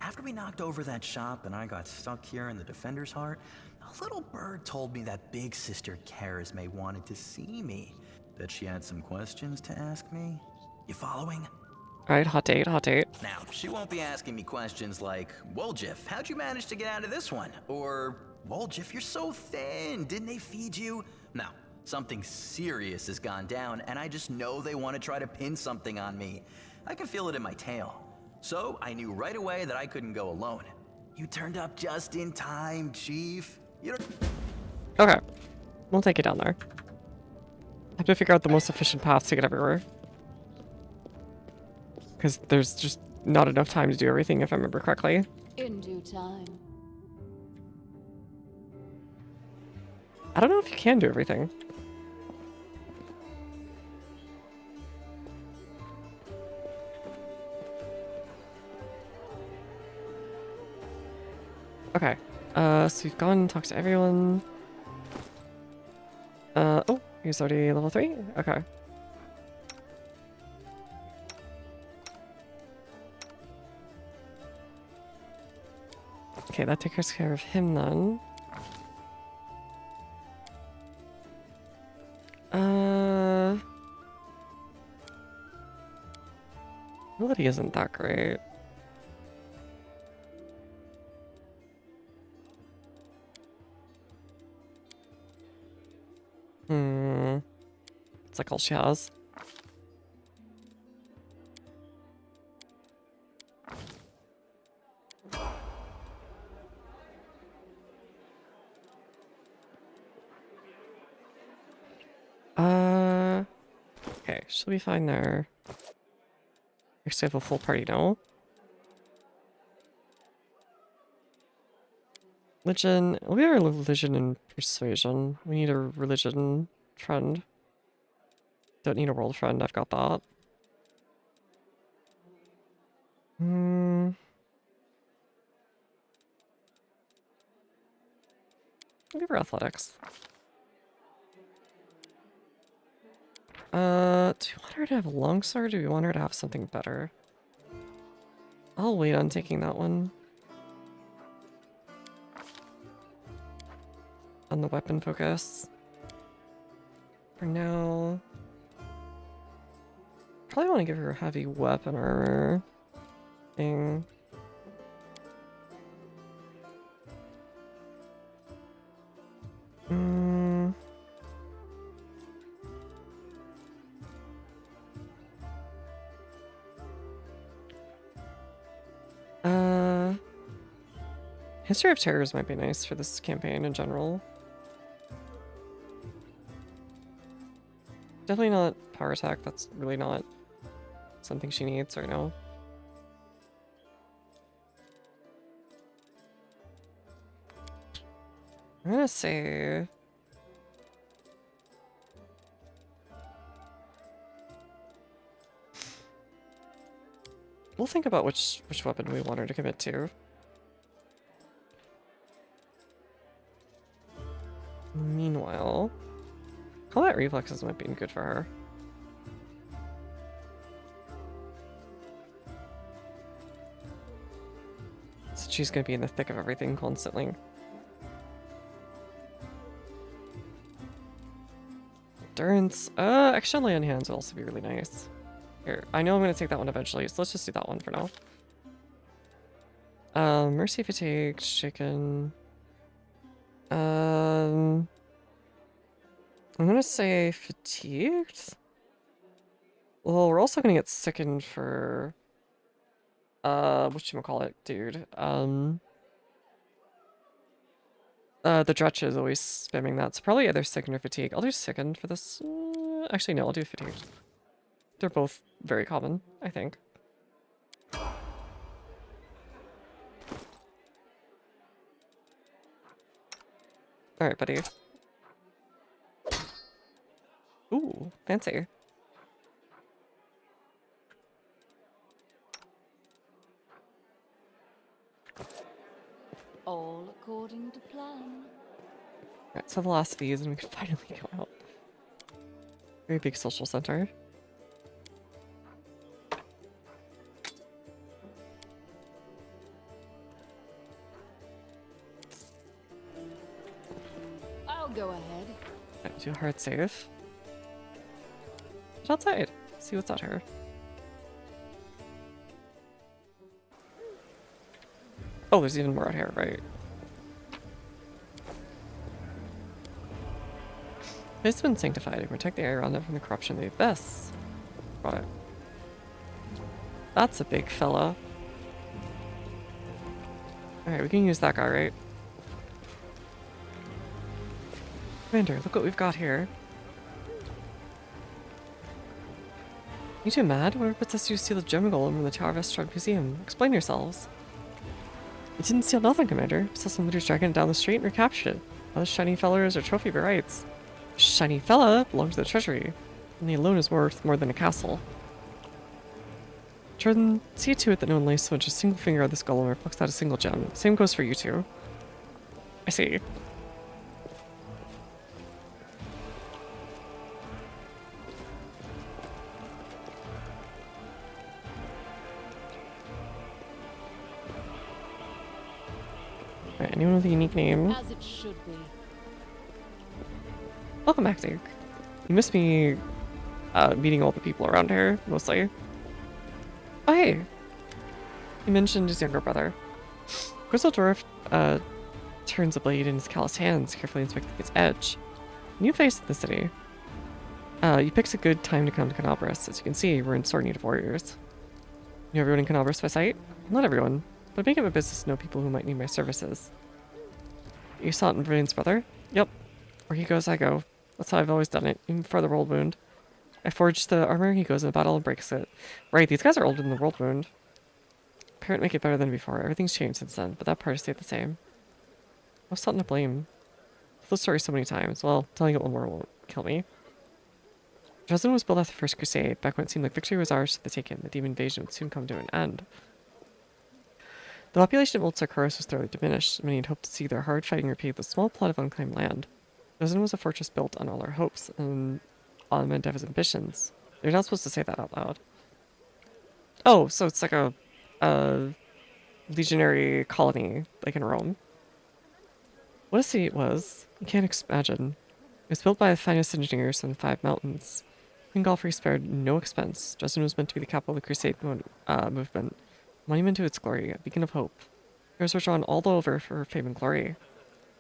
After we knocked over that shop and I got stuck here in the Defender's Heart, a little bird told me that big sister Charisme wanted to see me. That she had some questions to ask me. You following? Alright, hot date, hot date. Now, she won't be asking me questions like, Woljif, how'd you manage to get out of this one? Or, Woljif, you're so thin, didn't they feed you? No, something serious has gone down, and I just know they want to try to pin something on me. I can feel it in my tail. So, I knew right away that I couldn't go alone. You turned up just in time, Chief. You don't... Okay. We'll take it down there. I have to figure out the most efficient path to get everywhere. Because there's just not enough time to do everything, if I remember correctly. In due time. I don't know if you can do everything. Okay. So we've gone and talked to everyone. Oh, he's already level 3? Okay. Okay, that takes care of him then. Ability isn't that great. It's like all she has. Okay, she'll be fine there. Actually, I have a full party now. Religion. We are religion and persuasion. We need a religion friend. Don't need a world friend. I've got that. give her athletics. Do we want her to have a longsword, or do we want her to have something better? I'll wait on taking that one. On the weapon focus. For now... Probably want to give her a heavy weapon armor thing. History of Terrors might be nice for this campaign in general. Definitely not power attack, that's really not something she needs right now. I'm gonna say... We'll think about which weapon we want her to commit to. Meanwhile, combat reflexes might be good for her. So she's gonna be in the thick of everything constantly. Endurance. Extra lay on hands would also be really nice. Here, I know I'm gonna take that one eventually, so let's just do that one for now. Mercy fatigue, shaken. I'm gonna say fatigued. Well, we're also gonna get sickened for whatchamacallit, dude. The Dretch is always spamming that, so probably either sickened or fatigue. I'll do sickened for this. Actually, no, I'll do fatigued. They're both very common, I think. Alright, buddy. Ooh, fancy. All according to plan. Alright, so the last of these and we can finally go out. Very big social center. I'll go ahead. Alright, do a hard save. Get outside. See what's out here. Oh, there's even more out here, right? It's been sanctified to protect the area around it from the corruption of the abyss. Got it. That's a big fella. Alright, we can use that guy, right? Commander, look what we've got here. You two mad? Whoever possessed you to steal the gem golem from the Tower of Estrad Museum? Explain yourselves. You didn't steal nothing, Commander. Saw some looters dragging it down the street and recaptured it. Now this shiny feller is our trophy by rights. Shiny fella belongs to the treasury, and the alone is worth more than a castle. Jordan, see to it that no one lays so much as a single finger on this golem or plucks out a single gem. Same goes for you two. I see. Alright, anyone with a unique name? As it should be. Welcome back, Duke. You missed me meeting all the people around here, mostly. Oh, hey! You mentioned his younger brother. Crystal Dwarf turns a blade in his calloused hands, carefully inspecting its edge. New face in the city. You picked a good time to come to Canobras. As you can see, we're in sore need of warriors. You know everyone in Canobras by sight? Not everyone, but make it my business to know people who might need my services. You saw it in Verlane's brother? Yep. Where he goes, I go. That's how I've always done it, even before the World Wound. I forged the armor, he goes in the battle and breaks it. Right, these guys are older than the World Wound. Parent make it better than before. Everything's changed since then, but that part has stayed the same. I was something to blame. I've told the story so many times. Well, telling it one more won't kill me. Dresden was built after the First Crusade, back when it seemed like victory was ours to the taken. The demon invasion would soon come to an end. The population of Old Sarkoris was thoroughly diminished. Many had hoped to see their hard fighting repaid the small plot of unclaimed land. Dresden was a fortress built on all our hopes and on Mendeva's ambitions. You're not supposed to say that out loud. Oh, so it's like a legionary colony, like in Rome. What a city it was. You can't imagine. It was built by the finest engineers from the Five Mountains. Queen Galfrey spared no expense. Dresden was meant to be the capital of the Crusade movement, a monument to its glory, a beacon of hope. Heroes were drawn all over for fame and glory.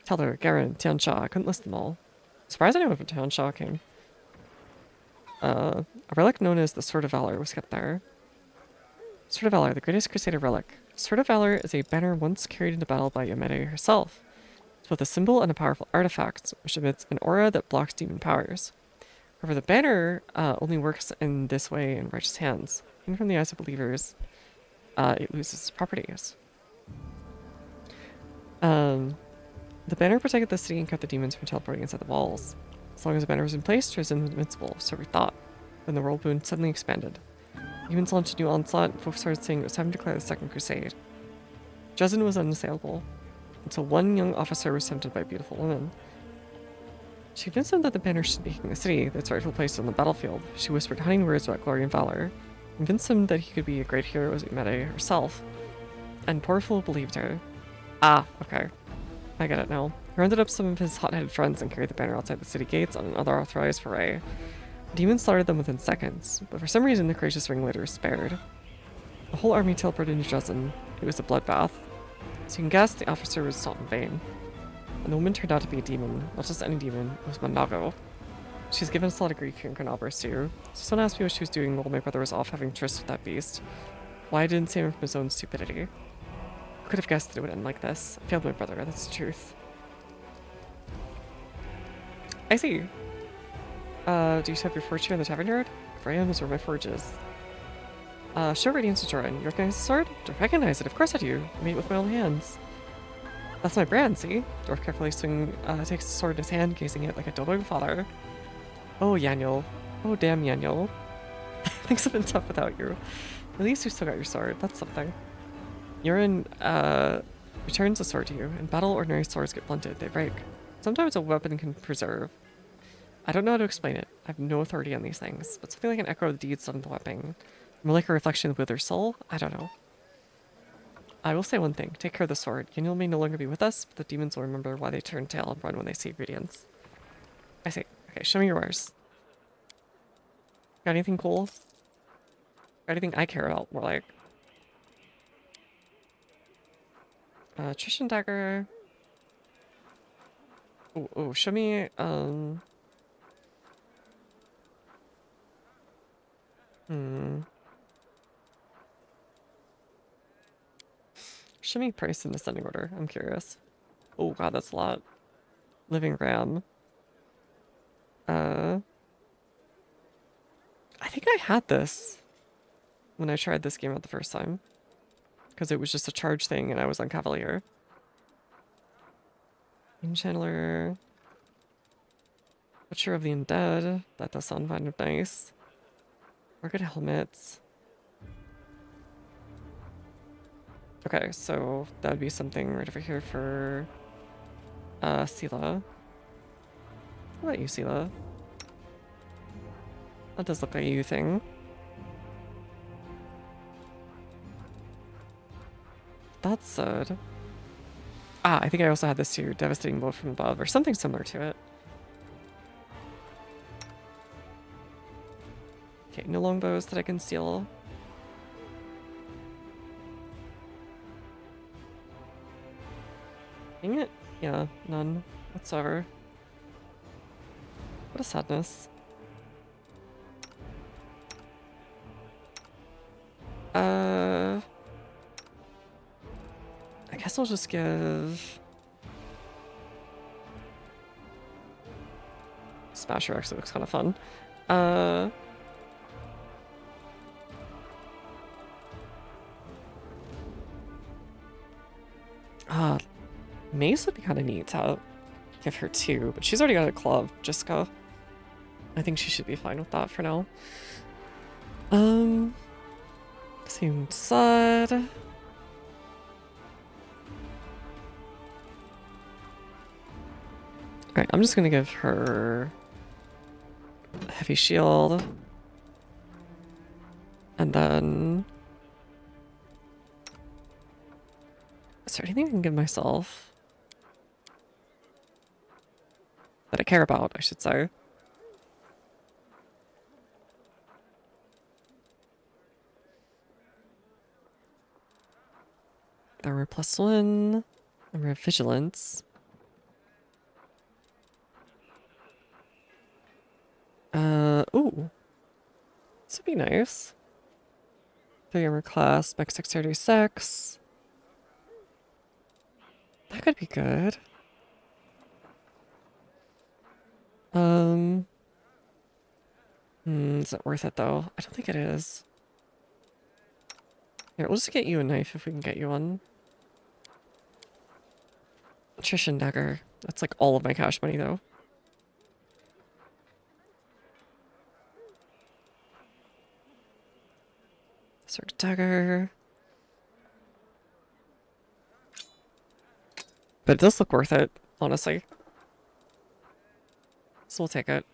Teller, Garen, Tiansha, I couldn't list them all. I'm surprised anyone from Tiansha came. A relic known as the Sword of Valor was kept there. Sword of Valor, the greatest Crusader relic. Sword of Valor is a banner once carried into battle by Yamete herself. It's both a symbol and a powerful artifact, which emits an aura that blocks demon powers. However, the banner only works in this way in righteous hands. Even from the eyes of believers, it loses its properties. The banner protected the city and kept the demons from teleporting inside the walls. As long as the banner was in place, it was invincible, so we thought. When the world wound suddenly expanded. Demons launched a new onslaught, and folks started saying it was time to declare the Second Crusade. Dresden was unassailable, until one young officer was tempted by a beautiful woman. She convinced him that the banner should be king the city, its rightful place on the battlefield. She whispered honeying words about glory and valor, convinced him that he could be a great hero as Umede herself. And poor fool believed her. Ah, okay. I get it now. He rounded up some of his hot-headed friends and carried the banner outside the city gates on an unauthorized foray. The demons slaughtered them within seconds, but for some reason the courageous ringleader was spared. The whole army teleported into Dresden. It was a bloodbath. So you can guess the officer was not in vain. And the woman turned out to be a demon, not just any demon, it was Mandago. She's given us a lot of grief here in Canobras too. So someone asked me what she was doing while my brother was off having tryst with that beast. Why I didn't save him from his own stupidity. I could have guessed that it would end like this. I failed my brother, that's the truth. I see. Do you have your forge here in the tavern yard? Graham is where my forge is. Show radiance to Joran. You recognize the sword? Don't recognize it, of course I do. I made it with my own hands. That's my brand, see? Dwarf carefully takes the sword in his hand, gazing at it like a doting father. Oh, Yaniel. Oh, damn Yaniel. Things have been tough without you. At least you still got your sword. That's something. Joran, returns the sword to you. In battle, ordinary swords get blunted. They break. Sometimes a weapon can preserve. I don't know how to explain it. I have no authority on these things, but something like an echo of the deeds done with the weapon. More like a reflection of Wither's soul? I don't know. I will say one thing. Take care of the sword. Yaniel may no longer be with us, but the demons will remember why they turn tail and run when they see radiance. I see. Okay, show me your wares. Got anything cool? Got anything I care about? More like... Trishan dagger. Oh, show me, Show me price in descending order. I'm curious. Oh god, that's a lot. Living Ram. I think I had this when I tried this game out the first time. Because it was just a charge thing and I was on Cavalier. Enchantler. Butcher of the Undead. That does sound kind of nice. Rugged helmets. Okay, so that would be something right over here for Sela. How about you, Sela? That does look like a you thing. That's sad. Ah, I think I also had this too. Devastating blow from above, or something similar to it. Okay, no longbows that I can steal. Dang it. Yeah, none whatsoever. What a sadness. I guess I'll just give... Smasher actually looks kind of fun. Mace would be kind of neat to give her too, but she's already got a claw of Jiska. I think she should be fine with that for now. Same side. Alright, I'm just gonna give her a heavy shield. And then... Is there anything I can give myself? That I care about, I should say. Armor +1. Armor vigilance. Ooh. This would be nice. 3 armor class, max dexterity 6. That could be good. Is it worth it though? I don't think it is. Here, we'll just get you a knife if we can get you one. Attrition dagger. That's like all of my cash money though. Sword dagger. But it does look worth it, honestly. So we'll take it.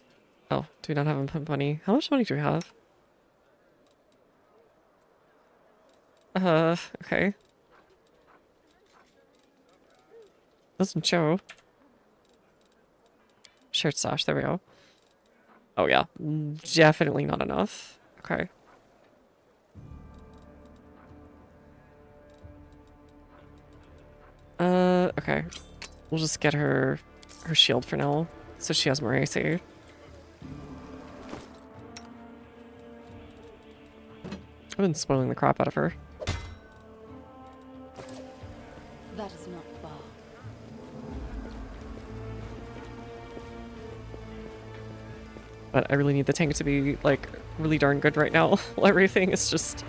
Oh, do we not have money? How much money do we have? Okay. Doesn't show. Shared stash, there we go. Oh yeah, definitely not enough. Okay. Okay. We'll just get her shield for now, so she has more AC. I've been spoiling the crap out of her. That is not far. But I really need the tank to be, like, really darn good right now. Everything is just...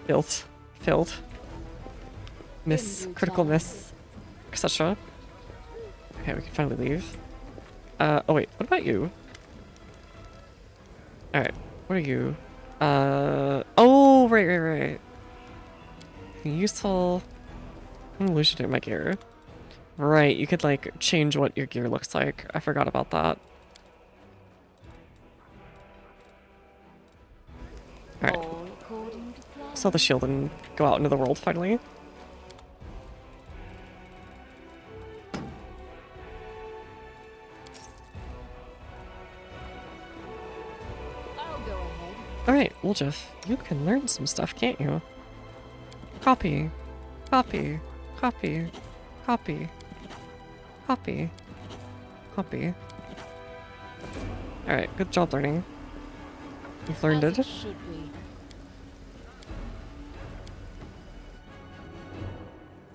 Filled. Miss. Critical miss. Etc. Okay, we can finally leave. Oh wait, what about you? Alright, what are you? Oh, right. Useful. I'm illusion in my gear. Right, you could, like, change what your gear looks like. I forgot about that. Alright. Sell the shield and go out into the world, finally. Alright, Woljif, you can learn some stuff, can't you? Copy. Alright, good job learning. You've learned it.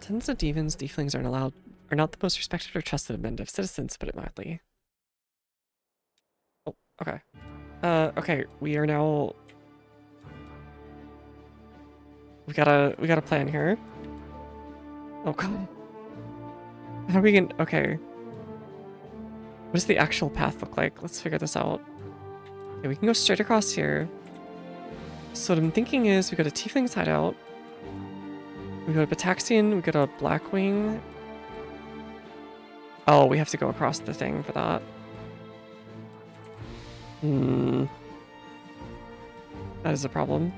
Tens of demons, tieflings are not the most respected or trusted men of citizens, but it mildly. Oh, okay. Okay, we are now... We got a plan here. Oh god. How are we gonna... Okay. What does the actual path look like? Let's figure this out. Okay, we can go straight across here. So what I'm thinking is we go to Tiefling's hideout. We go to Bataxian, we go to Blackwing. Oh, we have to go across the thing for that. That is a problem.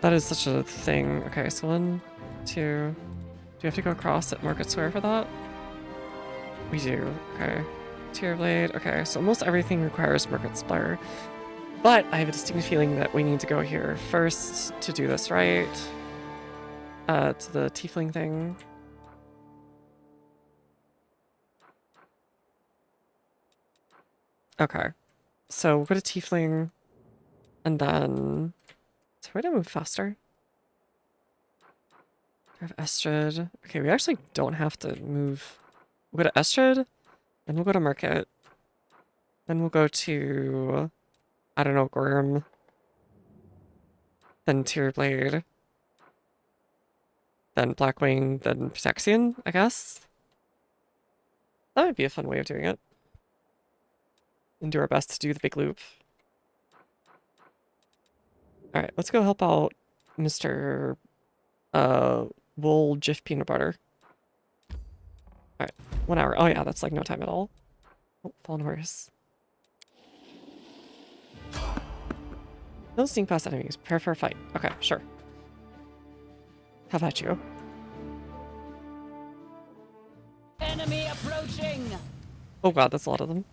That is such a thing. Okay, so 1, 2... Do we have to go across at Market Square for that? We do. Okay. Tier Blade. Okay, so almost everything requires Market Square. But I have a distinct feeling that we need to go here first to do this right. To the Tiefling thing. Okay. So we'll go to Tiefling. And then... So where to move faster? We have Estrid. Okay, we actually don't have to move. We'll go to Estrid. Then we'll go to Market. Then we'll go to... I don't know, Gorm. Then Tier Blade. Then Blackwing. Then Pitaxian, I guess. That would be a fun way of doing it. And do our best to do the big loop. Alright, let's go help out Mr. Woljif Peanut Butter. Alright, 1 hour. Oh yeah, that's like no time at all. Oh, fallen horse. Those sneak past enemies. Prepare for a fight. Okay, sure. How about you? Enemy approaching! Oh god, that's a lot of them.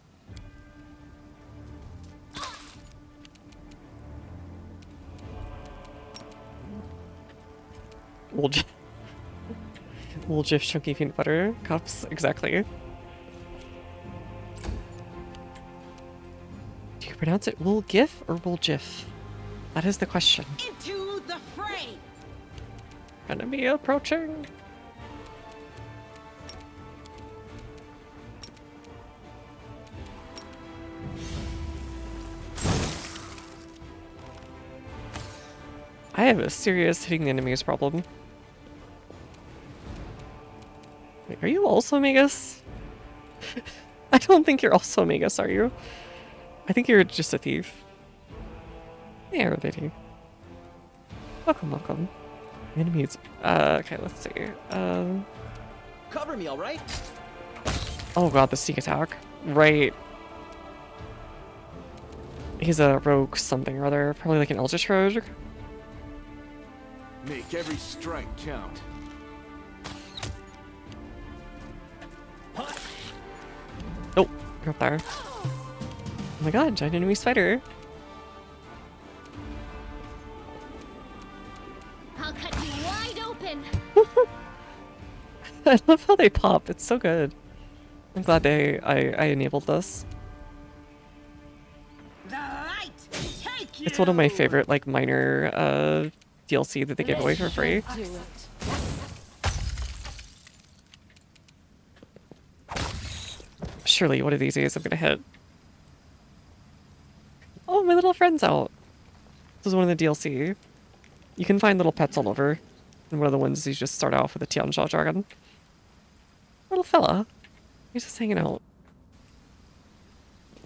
Woljif chunky peanut butter cups, exactly. Do you pronounce it Woljif or Woljif? That is the question. Into the fray! Enemy approaching! I have a serious hitting the enemies problem. Wait, are you also Magus? I don't think you're also Magus, are you? I think you're just a thief. Hey, everybody. Welcome, welcome. Enemies. Okay, let's see. Cover me, all right? Oh god, the sneak attack. Right. He's a rogue something or other. Probably like an Eldritch rogue. Make every strike count. Oh, you're up there. Oh my god, giant enemy spider. I'll cut you wide open. I love how they pop. It's so good. I'm glad I enabled this. It's one of my favorite like minor DLC that they give away for free. Surely one of these days I'm gonna hit. Oh, my little friend's out. This is one of the DLC. You can find little pets all over. And one of the ones you just start off with a Tianxia dragon. Little fella. He's just hanging out.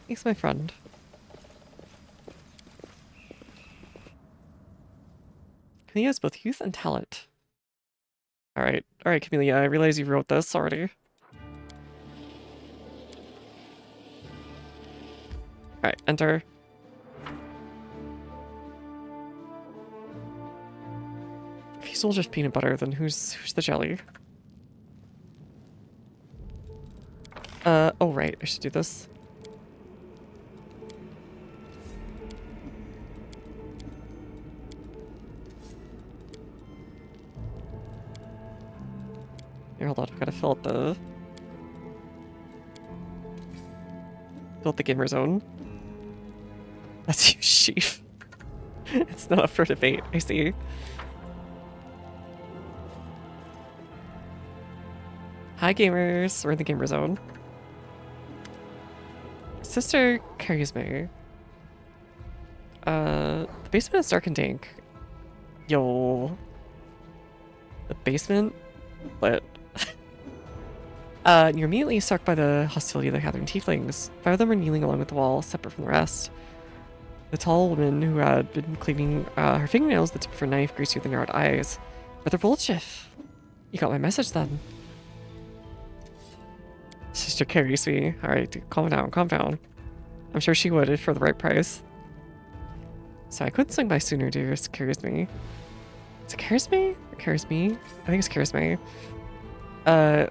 He's my friend. He has both youth and talent. Alright, Camellia, I realize you wrote this already. Alright, enter. If he's all just peanut butter, then who's the jelly? Oh right, I should do this. Here, hold on, I've gotta fill out the gamer zone. That's you, sheaf. It's not up for debate, I see. Hi gamers, we're in the gamer zone. Sister carries me. The basement is dark and dank. Yo. The basement? But you're immediately struck by the hostility of the gathering tieflings. 5 of them are kneeling along with the wall, separate from the rest. The tall woman who had been cleaning her fingernails, the tip of her knife, greasy with the narrowed eyes. Brother Woljif, you got my message then. Sister carries me. Alright, calm down, calm down. I'm sure she would if for the right price. So I couldn't swing by sooner, dearest. Carries me. Is it carries me? Or carries me? I think it's carries me. It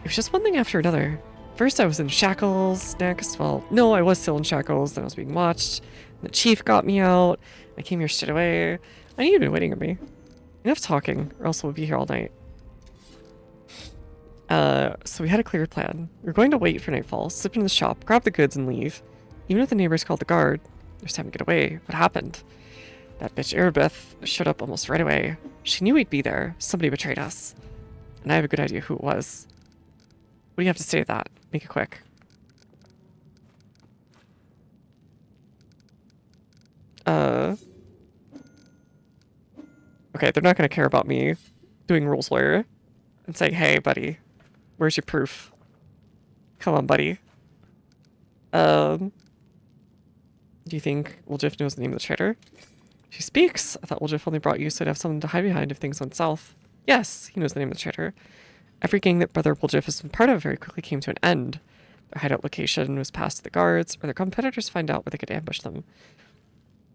was just one thing after another. First I was in shackles, next, well, no, I was still in shackles, then I was being watched. The chief got me out. I came here straight away. I knew you'd been waiting on me. Enough talking, or else we'll be here all night. So we had a clear plan. We were going to wait for nightfall, slip into the shop, grab the goods, and leave. Even if the neighbors called the guard, there's time to get away. What happened? That bitch Erebeth showed up almost right away. She knew we'd be there. Somebody betrayed us. And I have a good idea who it was. What do you have to say to that? Make it quick. Okay, they're not gonna care about me doing rules lawyer and saying, hey, buddy, where's your proof? Come on, buddy. Do you think Woljif knows the name of the traitor? She speaks. I thought Woljif only brought you so to have something to hide behind if things went south. Yes, he knows the name of the traitor. Every gang that Brother Woljif has been part of very quickly came to an end. Their hideout location was passed to the guards, or their competitors find out where they could ambush them.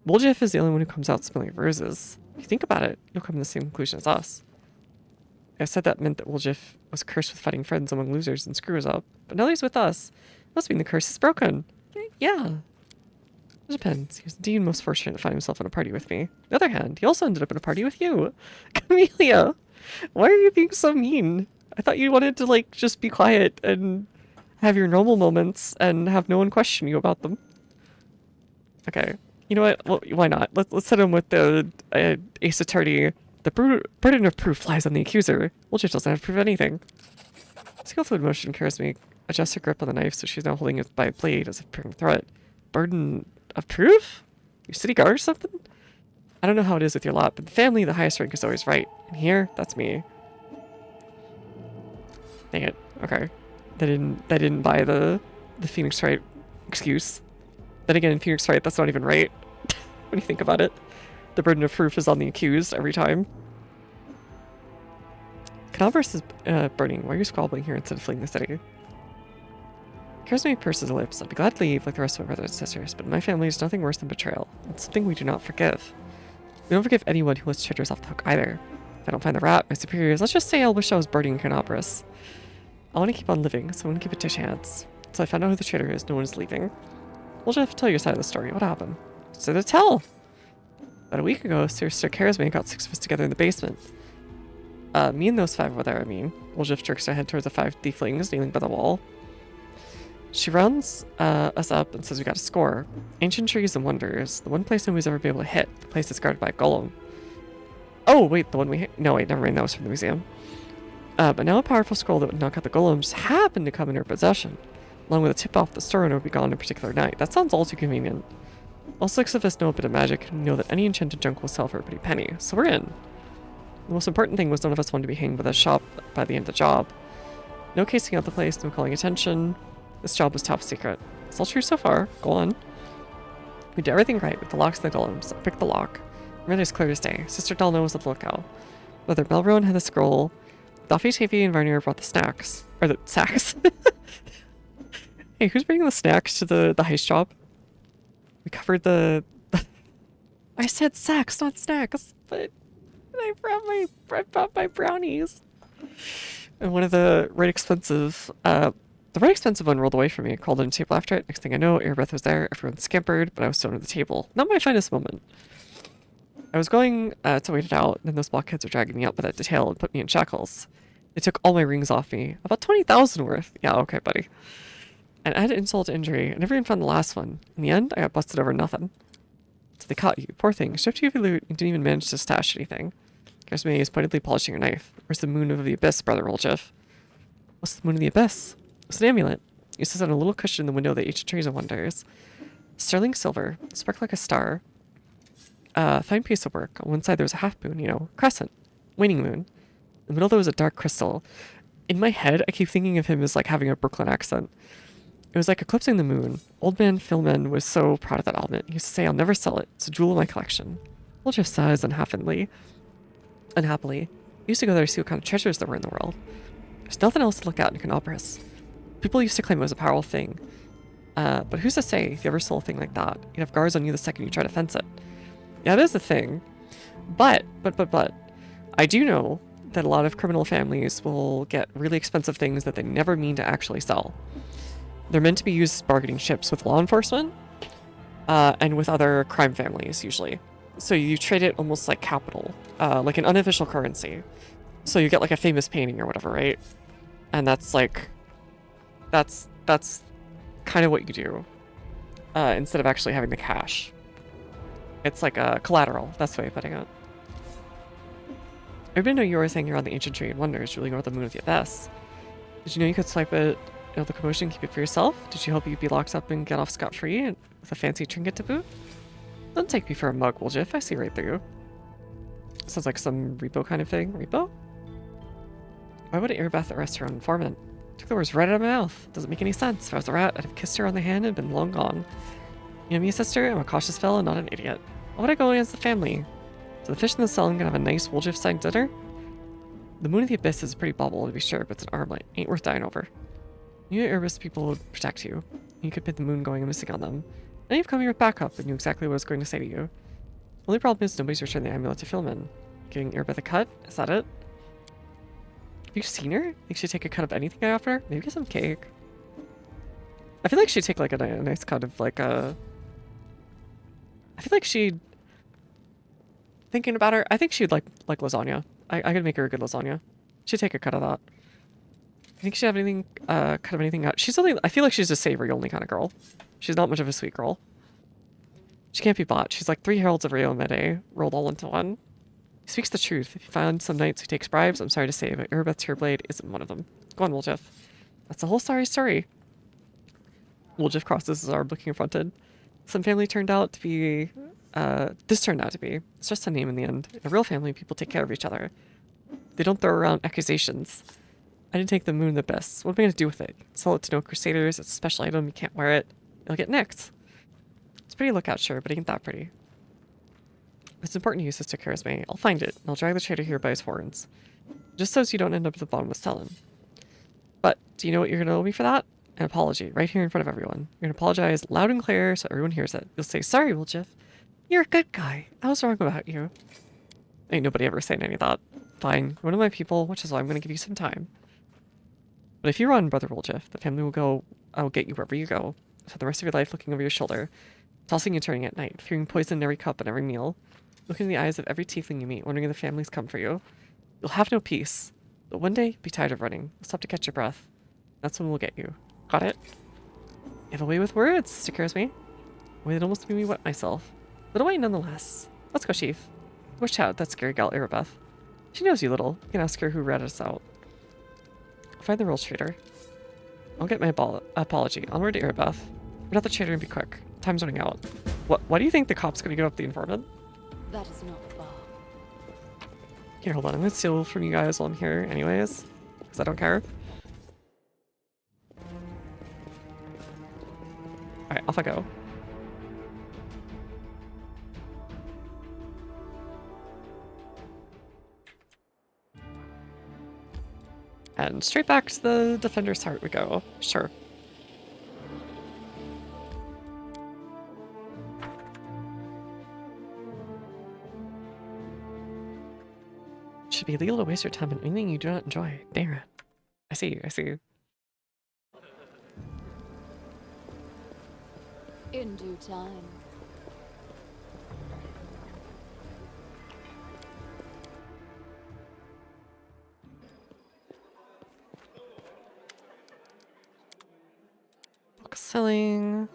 Woljif is the only one who comes out smelling roses. If you think about it, you'll come to the same conclusion as us. I said that meant that Woljif was cursed with fighting friends among losers and screws up, but now he's with us. Must mean the curse is broken. Yeah. It depends. He was indeed most fortunate to find himself in a party with me. On the other hand, he also ended up in a party with you. Camellia, why are you being so mean? I thought you wanted to, like, just be quiet and have your normal moments and have no one question you about them. Okay. You know what? Well, why not? Let's hit him with the Ace Attorney. The burden of proof lies on the accuser. Woljif doesn't have to prove anything. Skill fluid motion carries me. Adjusts her grip on the knife so she's now holding it by a blade as if peering through it. Burden of proof? You city guard or something? I don't know how it is with your lot, but the family, the highest rank is always right. And here, that's me. Dang it. Okay. They didn't buy the Phoenix Wright excuse. Then again, in Phoenix Wright, that's not even right. When you think about it. The burden of proof is on the accused every time. Canalverse is burning. Why are you squabbling here instead of fleeing the city? Charismatic purses her lips. I'd be glad to leave like the rest of my brothers and sisters, but in my family is nothing worse than betrayal. It's something we do not forgive. We don't forgive anyone who lets traitors off the hook either. If I don't find the rat, my superiors, let's just say I wish I was burning Canalverse. I want to keep on living, so I want to keep it to chance. So I found out who the traitor is. No one is leaving. We'll just tell your side of the story. What happened? So to tell. About a week ago, Sir Charismatic got 6 of us together in the basement. Me and those 5 over there, I mean. Woljif jerks her head towards the 5 tieflings kneeling by the wall. She rounds us up and says we got a score. Ancient trees and wonders. The one place nobody's ever been able to hit. The place that's guarded by a golem. Oh, wait, the one we hit? No, wait, never mind. That was from the museum. But now a powerful scroll that would knock out the golem just happened to come in her possession. Along with a tip off the store owner would be gone on a particular night. That sounds all too convenient. All 6 of us know a bit of magic and know that any enchanted junk will sell for a pretty penny, so we're in. The most important thing was none of us wanted to be hanged by the shop by the end of the job. No casing out the place, no calling attention. This job was top secret. It's all true so far. Go on. We did everything right with the locks and the golems. I picked the lock. Really is clear as day. Sister Dalno was at the lookout. Brother Melrowan had the scroll. Duffy, Tavy, and Varnier brought the snacks. Or the sacks. Hey, who's bringing the snacks to the heist job? We covered the... I said sacks, not snacks, but I brought my brownies. And one of the right expensive one rolled away from me. I called in a table after it. Next thing I know, Airbreath was there. Everyone scampered, but I was still under the table. Not my finest moment. I was going to wait it out, and then those blockheads were dragging me out by that detail and put me in shackles. They took all my rings off me. About 20,000 worth. Yeah, okay, buddy. And add insult to injury. I never even found the last one. In the end, I got busted over nothing. So they caught you. Poor thing. Stripped you of your loot and didn't even manage to stash anything. Garsme is pointedly polishing her knife. Where's the moon of the abyss, Brother Woljif? What's the moon of the abyss? It's an amulet. It sits on a little cushion in the window of the ancient trees and wonders. Sterling silver. Sparked like a star. Fine piece of work. On one side there was a half moon, you know, crescent. Waning moon. In the middle there was a dark crystal. In my head, I keep thinking of him as like having a Brooklyn accent. It was like eclipsing the moon. Old man Philman was so proud of that element. He used to say, I'll never sell it. It's a jewel in my collection. Woljif sighs unhappily. I used to go there to see what kind of treasures there were in the world. There's nothing else to look at in Canalverse. People used to claim it was a powerful thing. But who's to say if you ever sold a thing like that? You'd have guards on you the second you try to fence it. Yeah, it is a thing. But, I do know that a lot of criminal families will get really expensive things that they never mean to actually sell. They're meant to be used as bargaining chips with law enforcement, and with other crime families, usually. So you trade it almost like capital, like an unofficial currency. So you get like a famous painting or whatever, right? And that's like, that's kind of what you do, instead of actually having the cash. It's like a collateral, that's the way of putting it. I didn't know you were saying you're on the ancient tree and wonders, really or the moon of the abyss. Did you know you could swipe it out the commotion and keep it for yourself? Did you hope you'd be locked up and get off scot-free with a fancy trinket to boot? Don't take me for a mug, Woljif. I see right through you. Sounds like some repo kind of thing. Repo? Why would Airbeth arrest her own informant? Took the words right out of my mouth. Doesn't make any sense. If I was a rat, I'd have kissed her on the hand and been long gone. You know me, sister? I'm a cautious fellow, not an idiot. Why would I go against the family? So the fish in the cellar gonna have a nice Woljif-signed dinner? The moon of the abyss is a pretty bubble to be sure, but it's an armlet. Ain't worth dying over. You Erebus people would protect you. You could pin the moon going and missing on them. Now you've come here with backup and knew exactly what I was going to say to you. Only problem is nobody's returned the amulet to Philman. Giving Erebeth a cut? Is that it? Have you seen her? Think she'd take a cut of anything I offer? Maybe some cake. I feel like she'd take like a nice cut of like a... I feel like she'd... Thinking about her, I think she'd like lasagna. I could make her a good lasagna. She'd take a cut of that. I think she'd have anything, cut of anything out. She's only, I feel like she's a savory only kind of girl. She's not much of a sweet girl. She can't be bought. She's like 3 heralds of Rio Mede rolled all into one. He speaks the truth. If you find some knights who takes bribes, I'm sorry to say, but Erebeth's Tearblade isn't one of them. Go on, Woljif. That's the whole sorry story. Woljif crosses his arm, looking affronted. Some family turned out to be, this turned out to be. It's just a name in the end. In a real family, people take care of each other. They don't throw around accusations. I didn't take the moon the best. What am I going to do with it? Sell it to no crusaders. It's a special item. You can't wear it. It'll get nicked. It's pretty lookout, sure, but it ain't that pretty. It's important to use this to charisma. I'll find it, and I'll drag the traitor here by his horns. Just so you don't end up at the bottom with Stellan. But, do you know what you're going to owe me for that? An apology, right here in front of everyone. You're going to apologize loud and clear so everyone hears it. You'll say, sorry, Woljif. You're a good guy. I was wrong about you. Ain't nobody ever saying any of that. Fine, you're one of my people, which is why I'm going to give you some time. But if you run, Brother Woljif, the family will go, I will get you wherever you go. For the rest of your life looking over your shoulder, tossing and turning at night, fearing poison in every cup and every meal, looking in the eyes of every tiefling you meet, wondering if the family's come for you. You'll have no peace. But one day, be tired of running. You'll stop to catch your breath. That's when we'll get you. Got it? You have a way with words, Sister Charisme. A way that almost made me wet myself. But a way nonetheless. Let's go, Chief. Watch out, that scary gal Erebeth. She knows you little. You can ask her who ratted us out. Find the real traitor. I'll get my apology. Onward to Erebeth. We're not the traitor and be quick. Time's running out. Why do you think the cop's gonna give up the informant? That is not far. Here, hold on. I'm gonna steal from you guys while I'm here anyways. Because I don't care. Alright, off I go. And straight back to the Defender's Heart we go. Sure. Should be illegal to waste your time on anything you do not enjoy. Damn it. I see you, I see you. In due time. Book selling.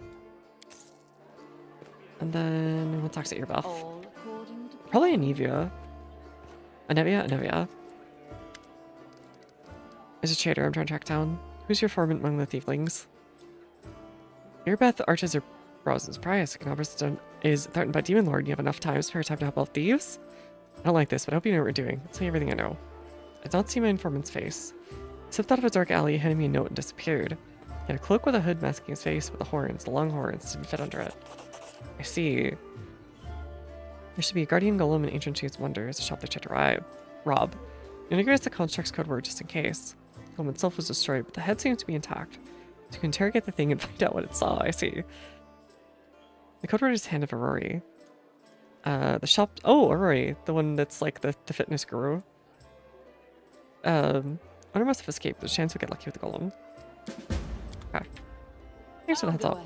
And then we'll talk to Erebeth. Probably Anevia. Anevia? There's a traitor I'm trying to track down. Who's your foreman among the thieflings? Erebeth arches her brows in surprise. Canobras is threatened by Demon Lord and you have enough time, spare time to help out thieves? I don't like this, but I hope you know what we're doing. I'll tell you everything I know. I did not see my informant's face. Slipped out of a dark alley, he handed me a note and disappeared. He had a cloak with a hood masking his face, but the horns, the long horns, didn't fit under it. I see. There should be a guardian golem in Ancient Cheese Wonders, a shop they tried to rob. You integrates the construct's code word just in case. The golem itself was destroyed, but the head seems to be intact. So you can interrogate the thing and find out what it saw. I see. The code word is Hand of Aurori. The shop... Oh, Aurori. The one that's like the fitness guru. Owner must have escaped. There's a chance we'll get lucky with the golem. Okay. Here's what I thought.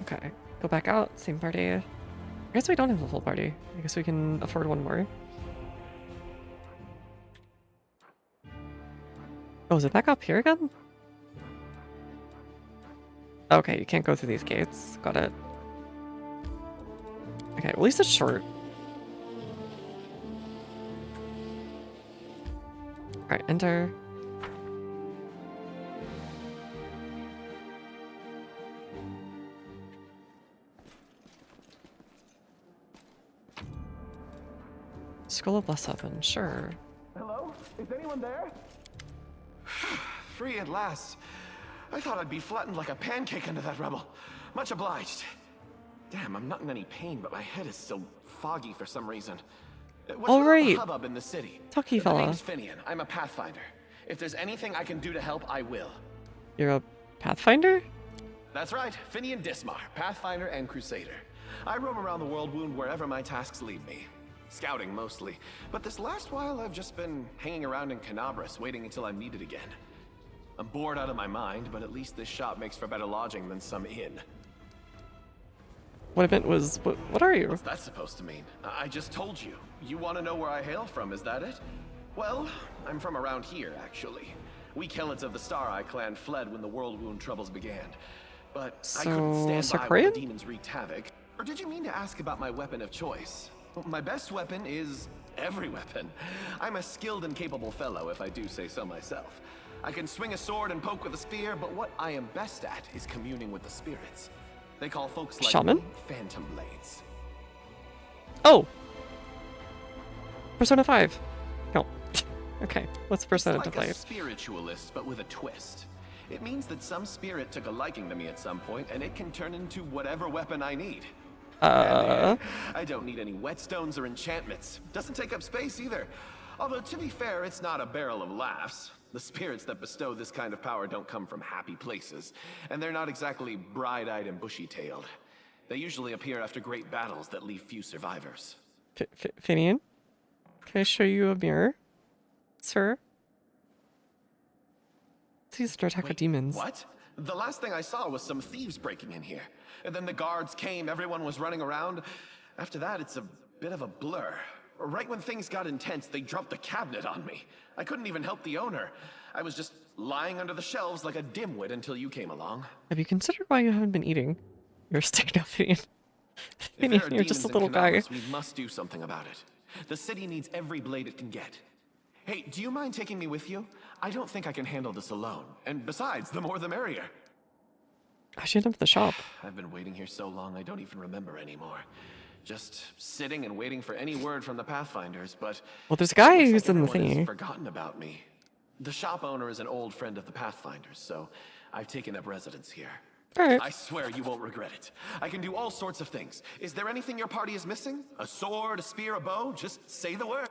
Okay, go back out, same party. I guess we don't have a full party. I guess we can afford one more. Oh, is it back up here again? Okay, you can't go through these gates. Got it. Okay, at least it's short. Alright, enter. Scroll of Bless Heaven, sure. Hello? Is anyone there? Free at last. I thought I'd be flattened like a pancake under that rubble. Much obliged. Damn, I'm not in any pain, but my head is still foggy for some reason. What's All with right. all the hubbub in the city? Tucky The fella. name's Finian. I'm a Pathfinder. If there's anything I can do to help, I will. You're a Pathfinder? That's right, Finian Dismar, Pathfinder and Crusader. I roam around the world wound wherever my tasks lead me. Scouting mostly, but this last while I've just been hanging around in Canabras, waiting until I'm needed again. I'm bored out of my mind, but at least this shop makes for better lodging than some inn. What I meant was, what are you? What's that supposed to mean? I just told you. You want to know where I hail from, is that it? Well, I'm from around here, actually. We Keloids of the Star Eye clan fled when the World Wound troubles began. But I couldn't stand by while the demons wreaked havoc. Or did you mean to ask about my weapon of choice? My best weapon is every weapon. I'm a skilled and capable fellow, if I do say so myself. I can swing a sword and poke with a spear, but what I am best at is communing with the spirits. They call folks like Shaman? me Phantom Blades. Oh! Persona 5. No. Okay, what's Persona It's like 5? a spiritualist, but with a twist. It means that some spirit took a liking to me at some point, and it can turn into whatever weapon I need. And, I don't need any whetstones or enchantments. Doesn't take up space either. Although, to be fair, it's not a barrel of laughs. The spirits that bestow this kind of power don't come from happy places, and they're not exactly bright-eyed and bushy-tailed. They usually appear after great battles that leave few survivors. Finian? Can I show you a mirror, sir? These are attack of demons. What? The last thing I saw was some thieves breaking in here. And then the guards came, everyone was running around. After that, it's a bit of a blur. Right when things got intense, they dropped the cabinet on me. I couldn't even help the owner. I was just lying under the shelves like a dimwit until you came along. Have you considered why you haven't been eating? You're sticking up, Finian. If there are You're just a demons in little guy. Canabras, we must do something about it. The city needs every blade it can get. Hey, do you mind taking me with you? I don't think I can handle this alone. And besides, the more the merrier. I should end up at the shop. I've been waiting here so long I don't even remember anymore. Just sitting and waiting for any word from the Pathfinders, but... Well, there's a guy looks who's like in the everyone has thingy. forgotten about me. The shop owner is an old friend of the Pathfinders, so I've taken up residence here. Alright. I swear you won't regret it. I can do all sorts of things. Is there anything your party is missing? A sword, a spear, a bow? Just say the word.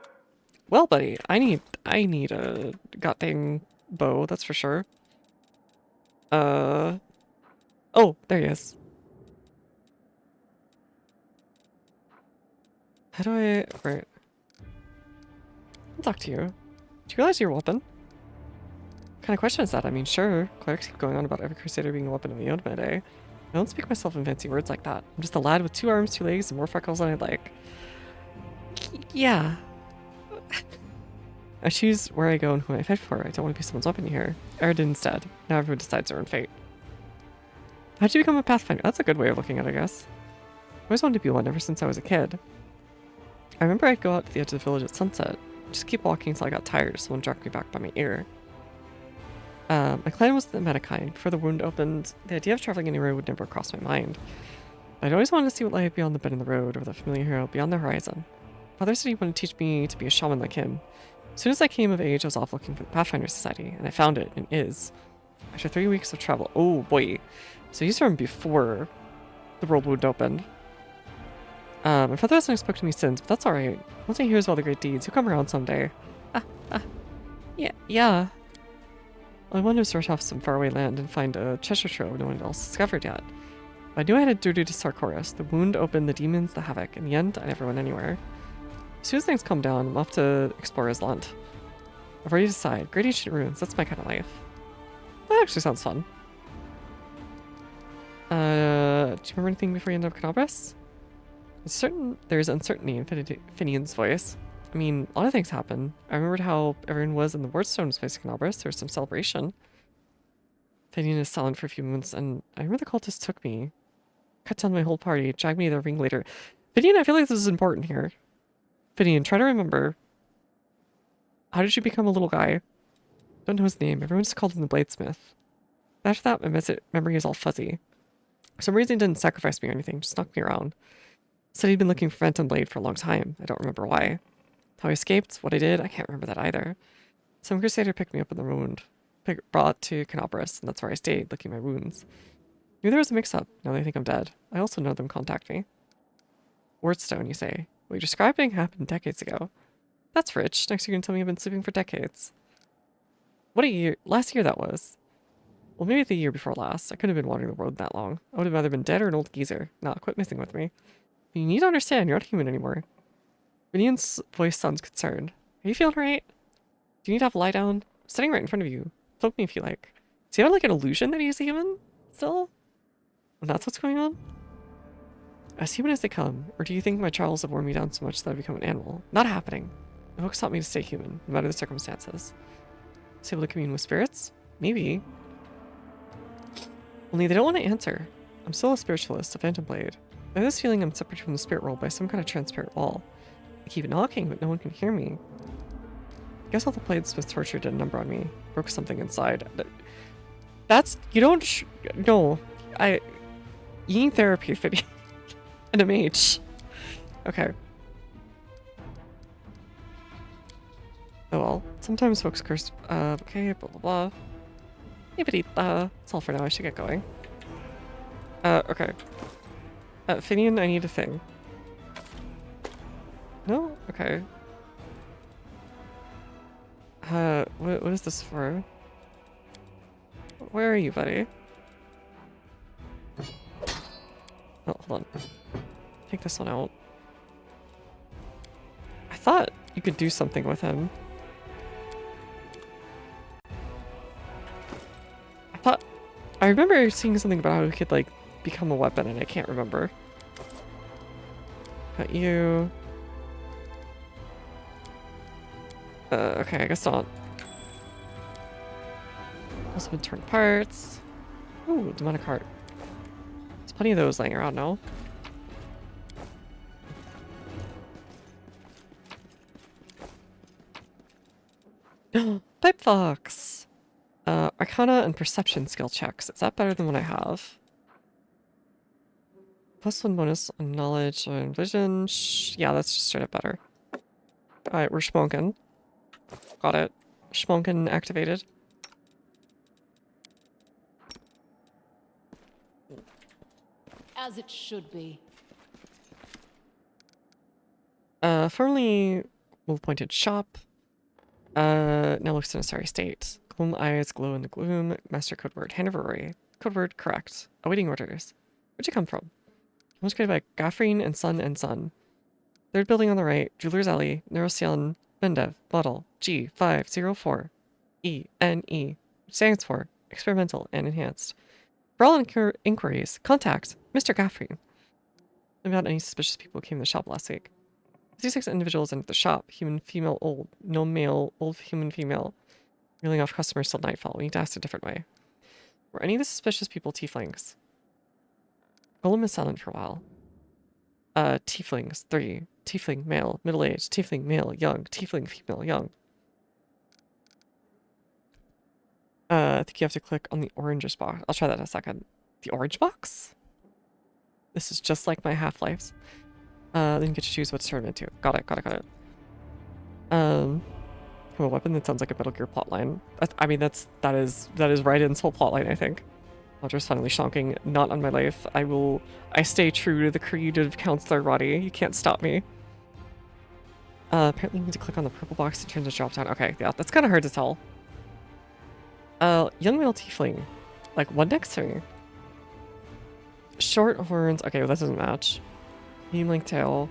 Well, buddy, I need a goddamn bow, that's for sure. Oh, there he is. How do I... Right. I'll talk to you. Do you realize you're a weapon? What kind of question is that? I mean, sure, clerics keep going on about every crusader being a weapon in the Old day. I don't speak myself in fancy words like that. I'm just a lad with 2 arms, 2 legs, and more freckles than I'd like. Yeah. I choose where I go and who I fight for. I don't want to be someone's weapon here. Ered instead. Now everyone decides their own fate. How'd you become a Pathfinder? That's a good way of looking at it, I guess. I always wanted to be one ever since I was a kid. I remember I'd go out to the edge of the village at sunset. Just keep walking until I got tired or someone dragged me back by my ear. My clan was the meta kind. Before the wound opened, the idea of traveling anywhere would never cross my mind. I'd always wanted to see what lay beyond the bend in the road or the familiar hero beyond the horizon. Father said he wanted to teach me to be a shaman like him. As soon as I came of age, I was off looking for the Pathfinder Society, and I found it in Iz. After 3 weeks of travel, oh boy. So he's from before the world wound opened. My father hasn't spoken to me since, but that's alright. Once he hears all the great deeds, he'll come around someday. Yeah. I wanted to sort off some faraway land and find a treasure trove no one else discovered yet. But I knew I had a duty to Sarkoris. The wound opened the demons, the havoc. In the end, I never went anywhere. As soon as things calm down, I'm off to explore Island. I've already decided. Great ancient ruins, that's my kind of life. That actually sounds fun. Do you remember anything before you end up Canabras? There's uncertainty in Finian's voice. I mean, a lot of things happen. I remembered how everyone was in the Wardstone place in Canabras. There was some celebration. Finian is silent for a few moments, and I remember the cultists took me. Cut down my whole party, dragged me to the ringleader. Finian, I feel like this is important here. Finian, try to remember. How did you become a little guy? Don't know his name. Everyone just called him the Bladesmith. After that, my memory is all fuzzy. For some reason, he didn't sacrifice me or anything, just knocked me around. Said he'd been looking for Phantom Blade for a long time. I don't remember why. How I escaped, what I did, I can't remember that either. Some crusader picked me up in the wound, brought to Canopus, and that's where I stayed, licking my wounds. Maybe there was a mix-up. Now they think I'm dead. I also know them contact me. Wardstone, you say? What you're describing happened decades ago. That's rich. Next you're gonna tell me I've been sleeping for decades. What a year. Last year that was. Well, maybe the year before last. I couldn't have been wandering the world that long. I would have either been dead or an old geezer. Nah, quit messing with me. You need to understand, you're not human anymore. Vinian's voice sounds concerned. Are you feeling right? Do you need to have a lie down? I'm sitting right in front of you. Poke me if you like. Does he have like an illusion that he's human? Still? And that's what's going on? As human as they come, or do you think my trials have worn me down so much that I've become an animal? Not happening. The books taught me to stay human, no matter the circumstances. Was able to commune with spirits? Maybe. Only they don't want to answer. I'm still a spiritualist, a phantom blade. I have this feeling I'm separated from the spirit world by some kind of transparent wall. I keep knocking, but no one can hear me. I guess all the blades with torture did a number on me. Broke something inside. That's... You don't... No. You need therapy, Fiddy. And a mage. Okay. Oh well. Sometimes folks curse... okay, blah blah blah. That's all for now. I should get going. Okay. Finian, I need a thing. No? Okay. What is this for? Where are you, buddy? Oh, hold on. Take this one out. I thought you could do something with him. I remember seeing something about how he could, like, become a weapon, and I can't remember. Got you. Okay, I guess not. Also been torn parts. Ooh, demonic heart. There's plenty of those laying around now. Pipe Fox! Arcana and Perception skill checks. Is that better than what I have? +1 bonus on knowledge and vision. Yeah, that's just straight up better. Alright, we're schmonkin'. Got it. Schmonkin activated. As it should be. Formerly wolf-pointed shop. Now looks in a sorry state. Gloom eyes glow in the gloom. Master code word. Hand of Rory. Code word correct. Awaiting orders. Where'd you come from? I was created by Gaffreen and Son. Third building on the right. Jeweler's Alley. Neurosian. Bendev. Bottle. G504. ENE. Stands for experimental and enhanced. For all inquiries, contact Mr. Gaffreen. About any suspicious people who came to the shop last week. 56 individuals entered the shop. Human, female, old. No male, old, human, female. Reeling off customers till nightfall. We need to ask a different way. Were any of the suspicious people tieflings? Golem is silent for a while. Tieflings, 3. Tiefling, male, middle-aged. Tiefling, male, young. Tiefling, female, young. I think you have to click on the orange box. I'll try that in a second. The orange box? This is just like my Half-Lives. Then you get to choose what to turn it into. Got it. A weapon that sounds like a Metal Gear plotline. I mean, that is Raiden's whole plotline, I think. Roger's finally shonking. Not on my life. I stay true to the creed of Counselor Roddy. You can't stop me. Apparently you need to click on the purple box to turn the drop down. Okay, yeah, that's kind of hard to tell. Young male tiefling. Like, one next to me. Short horns. Okay, well, that doesn't match. Medium-length tail.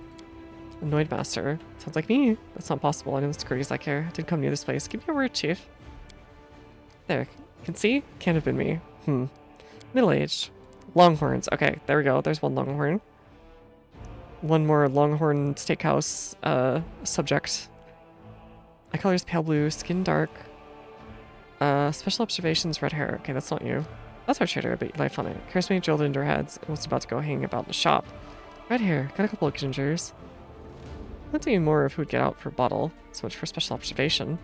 Annoyed master. Sounds like me. That's not possible. I know the security's like here. I didn't come near this place. Give me your word, chief. There. You can see? Can't have been me. Middle-aged. Longhorns. Okay, there we go. There's one longhorn. One more longhorn steakhouse subject. Eye color's pale blue. Skin dark. Special observations, red hair. Okay, that's not you. That's our trader, but life on it. Charismatic drilled into her heads and was about to go hanging about in the shop. Red hair. Got a couple of gingers. Not doing more of who would get out for a bottle. So much for special observation.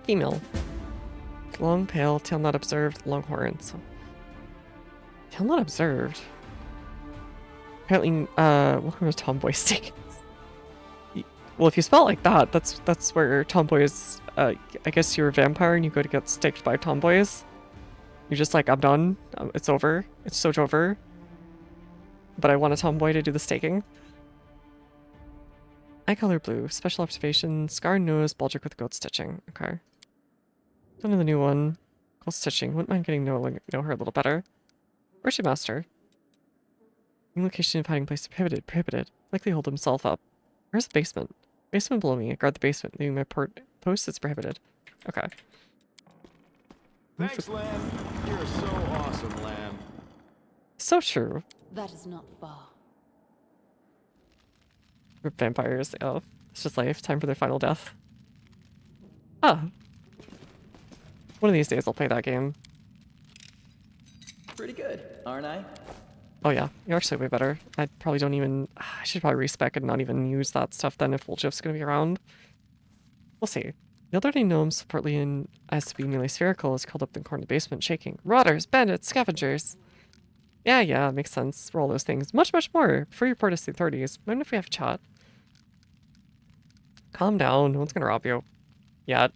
Female. Long, pale, tail not observed, long horns. Tail not observed? Apparently, welcome to Tomboy Steak. Well, if you spell it like that, that's where Tomboy is I guess you're a vampire and you go to get staked by tomboys. You're just like, I'm done. It's over. It's so over. But I want a tomboy to do the staking. Eye color blue. Special observation. Scar nose. Baldric with goat stitching. Okay. None of the new one. Goat stitching. Wouldn't mind getting know her a little better. Where's your master? New location of hiding place prohibited. Prohibited. Likely hold himself up. Where's the basement? Basement below me. I guard the basement. Leaving my post is prohibited. Okay. Thanks, Lamb. You're so awesome, Lamb. So true. That is not far. We're vampires. Oh, it's just life. Time for their final death. Ah. One of these days I'll play that game. Pretty good, aren't I? Oh yeah, you're actually way better. I probably don't even... I should probably respec and not even use that stuff then if Woljif's gonna be around. We'll see. The elderly gnome, supportly in as to be nearly spherical, is curled up in the corner of the basement, shaking. Rotters, bandits, scavengers. Yeah, makes sense for all those things. Much more. Before you report us to the authorities, mind if we have a chat? Calm down, no one's gonna rob you. Yet.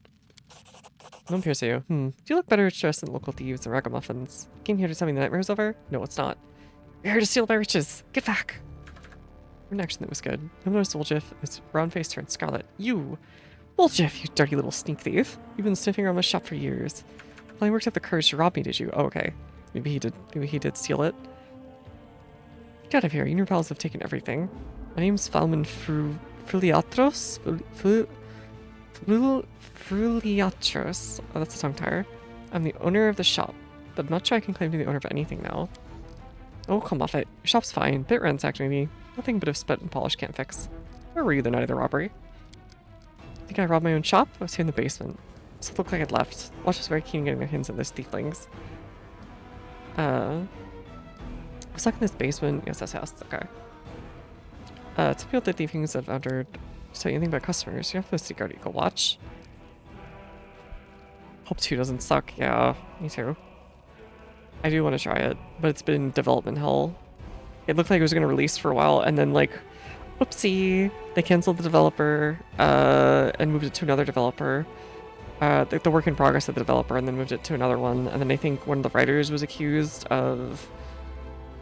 No one appears to you. Do you look better dressed than local thieves and ragamuffins? Came here to tell me the nightmare's over? No, it's not. You're here to steal my riches. Get back. An action that was good. I noticed Woljif, his brown face turned scarlet. You! Woljif, you dirty little sneak thief. You've been sniffing around my shop for years. Well, you worked up the courage to rob me, did you? Oh, okay. Maybe he did steal it. Get out of here. You and your pals have taken everything. My name's Falman Fruliatros? Fruliatros. Oh, that's a tongue tire. I'm the owner of the shop, but I'm not sure I can claim to be the owner of anything now. Oh, come off it. Your shop's fine. Bit ransacked maybe. Nothing but a spit and polish can't fix. Where were you the night of the robbery? Think I robbed my own shop? I was here in the basement. So it looked like I'd left. Watch was very keen getting their hands on those thieflings. I was stuck in this basement. Yes, okay. To people the thieflings have entered. To tell you anything about customers, you have to secret equal watch. Hope 2 doesn't suck. Yeah, me too. I do want to try it, but it's been development hell. It looked like it was going to release for a while, and then like, whoopsie, they canceled the developer and moved it to another developer. The work in progress of the developer, and then moved it to another one. And then I think one of the writers was accused of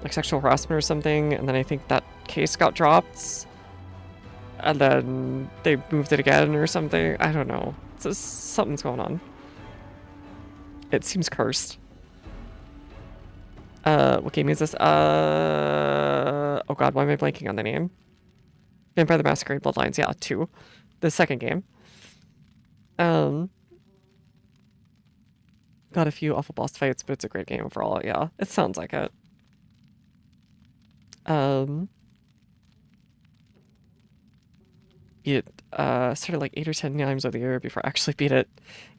like sexual harassment or something, and then I think that case got dropped. And then they moved it again or something. I don't know. So something's going on. It seems cursed. What game is this? Oh god, why am I blanking on the name? Vampire the Masquerade Bloodlines, yeah, 2. The second game. Got a few awful boss fights, but it's a great game overall, yeah. It sounds like it. Beat it, started like 8 or 10 times of the year before I actually beat it.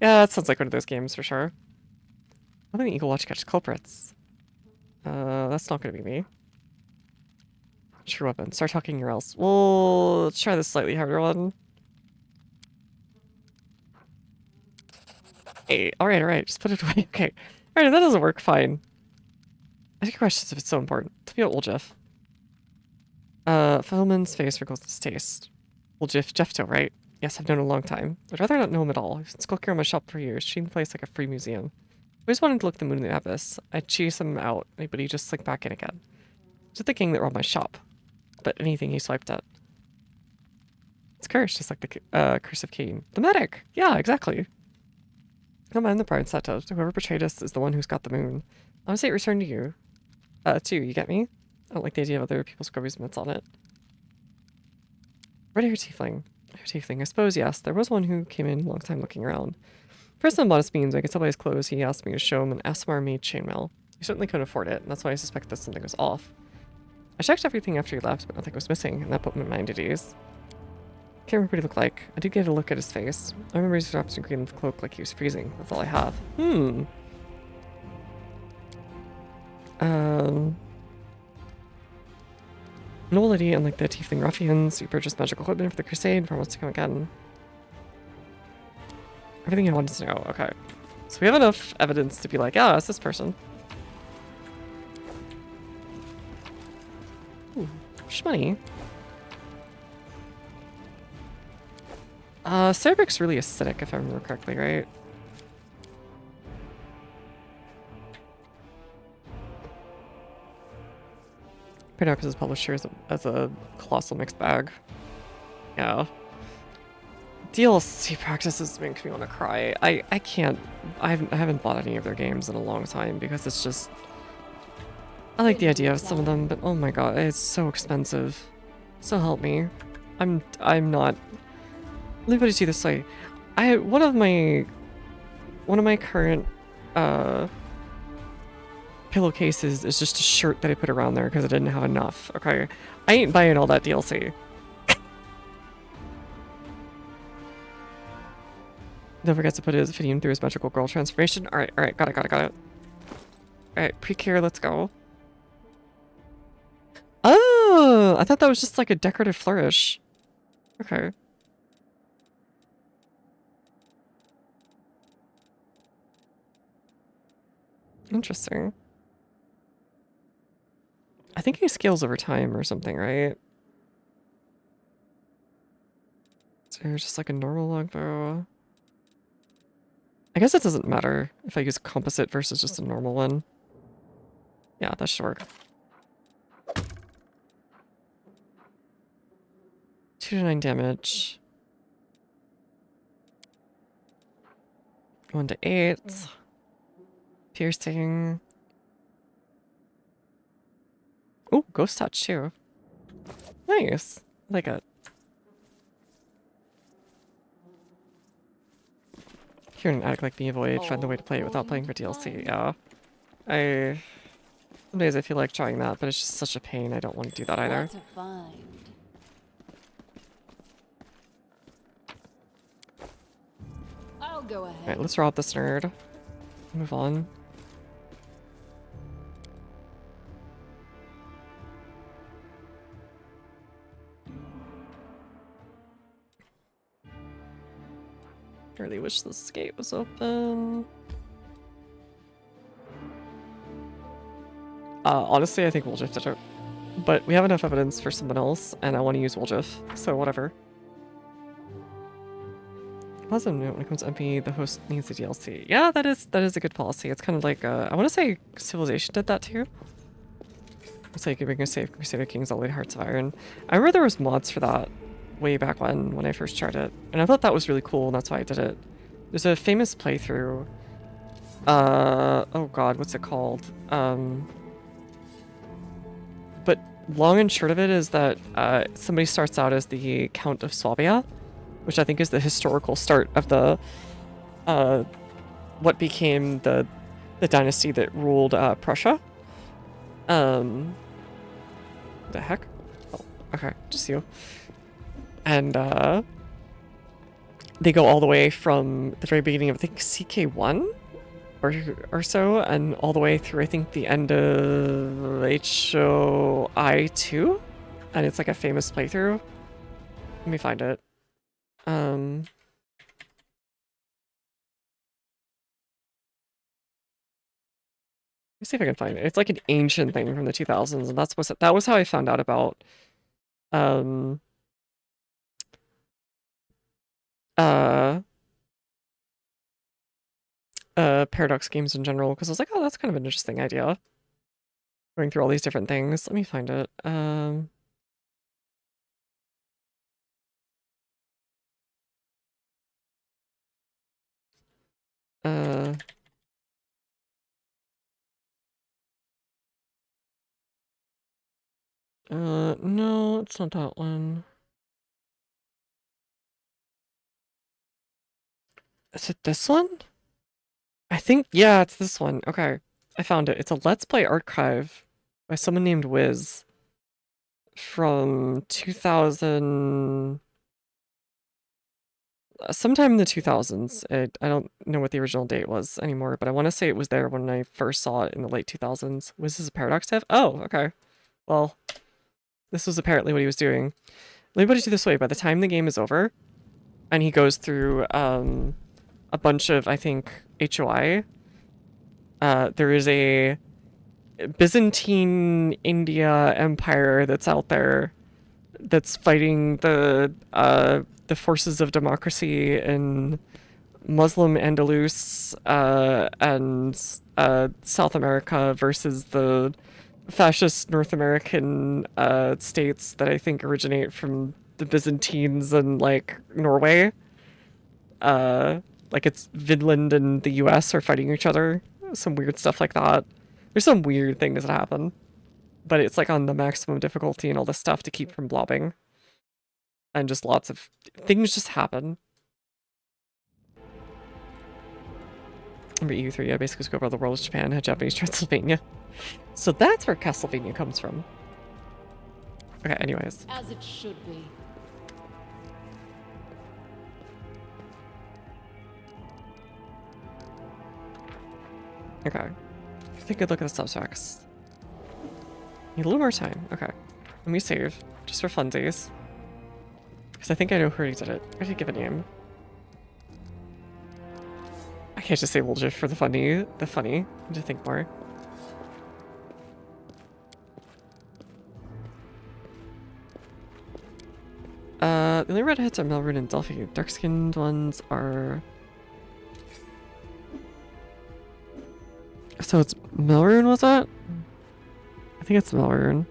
Yeah, that sounds like one of those games for sure. I think Eagle Watch catch culprits. That's not gonna be me. Sure weapon. Start talking or else. We'll try this slightly harder one. Hey, alright. Just put it away. Okay. Alright, if that doesn't work, fine. I take questions if it's so important. To be Woljif. Feldman's face recalls his taste. Woljif, Jeffto, right? Yes, I've known him a long time. I'd rather not know him at all. He's been skulking around my shop for years, treating the place like a free museum. I always wanted to look at the moon in the abyss. I'd chase him out, but he just slipped back in again. It's the king that robbed my shop. But anything he swiped at. It's cursed, just like the curse of Cain. The medic! Yeah, exactly. Come on, the pride set up. Whoever betrayed us is the one who's got the moon. I want to say it returned to you. Too, you get me? I don't like the idea of other people's grubby's mitts on it. Red-haired tiefling. I suppose, yes. There was one who came in a long time looking around. Person of modest means, I could tell by his clothes, he asked me to show him an Asmar-made chainmail. He certainly couldn't afford it, and that's why I suspected that something was off. I checked everything after he left, but nothing was missing, and that put my mind at ease. Can't remember what he looked like. I did get a look at his face. I remember he wrapped in green with a cloak like he was freezing. That's all I have. Nobility, unlike the tiefling ruffians, you purchased magical equipment for the crusade and promised to come again. Everything I wanted to know. Okay. So we have enough evidence to be like, ah, it's this person. Ooh, shmoney. Cerebric's really acidic, if I remember correctly, right? Paradox is published here as a colossal mixed bag. Yeah. DLC practices make me want to cry. I can't. I haven't bought any of their games in a long time because it's just. I like the idea of some of them, but oh my god, it's so expensive. So help me. I'm not. Let me put it to you this way. One of my current pillowcases is just a shirt that I put around there because I didn't have enough. Okay, I ain't buying all that DLC. Don't forget to put his Fidium through his magical girl transformation. Alright, got it. Alright, Precure, let's go. Oh, I thought that was just like a decorative flourish. Okay. Interesting. I think he scales over time or something, right? So just like a normal longbow. I guess it doesn't matter if I use composite versus just a normal one. Yeah, that should work. 2 to 9 damage. 1 to 8. Piercing. Oh, ghost touch too. Nice. I like it. Here in an addict like me, avoid, find the way to play it without playing for DLC. Yeah. Some days I feel like trying that, but it's just such a pain. I don't want to do that either. What to find? I'll go ahead. Alright, let's rob this nerd. Move on. I really wish this gate was open. Honestly, I think Woljif did it. But we have enough evidence for someone else, and I want to use Woljif, so whatever. Positive note, when it comes to MP, the host needs a DLC. Yeah, that is a good policy. It's kind of like, I want to say Civilization did that too. It's like you can save Crusader Kings all the way to Hearts of Iron. I remember there was mods for that way back when I first tried it. And I thought that was really cool, and that's why I did it. There's a famous playthrough. Oh god, what's it called? But long and short of it is that somebody starts out as the Count of Swabia, which I think is the historical start of the what became the dynasty that ruled Prussia. The heck? Oh, okay, just you. And they go all the way from the very beginning of, I think, CK1 or so, and all the way through, I think, the end of HOI2, and it's like a famous playthrough. Let me find it. Let's see if I can find it. It's like an ancient thing from the 2000s, and that was how I found out about Paradox games in general, because I was like, oh, that's kind of an interesting idea. Going through all these different things. Let me find it. No, it's not that one. Is it this one? I think, yeah, it's this one. Okay, I found it. It's a Let's Play archive by someone named Wiz from 2000... sometime in the 2000s. I don't know what the original date was anymore, but I want to say it was there when I first saw it in the late 2000s. Was this a Paradox dev? Oh, okay. Well, this was apparently what he was doing. Let me put it to you this way. By the time the game is over, and he goes through a bunch of, I think, HOI, there is a Byzantine India empire that's out there that's fighting the forces of democracy in Muslim Andalus and South America versus the fascist North American states that I think originate from the Byzantines and like Norway. Like it's Vinland and the US are fighting each other. Some weird stuff like that. There's some weird things that happen. But it's like on the maximum difficulty and all this stuff to keep from blobbing. And just lots of things just happen. Remember EU3, I basically scope out the world as Japan had Japanese Transylvania. So that's where Castlevania comes from. Okay, anyways. As it should be. Okay. Take a good look at the subspecs. Need a little more time. Okay. Let me save. Just for funsies. Because I think I know who already did it. I did give a name. I can't just say Woljif for the funny. I need to think more. The only redheads are Melrune and Delphi. Dark-skinned ones are... So it's Melrune, was it? I think it's Melrune.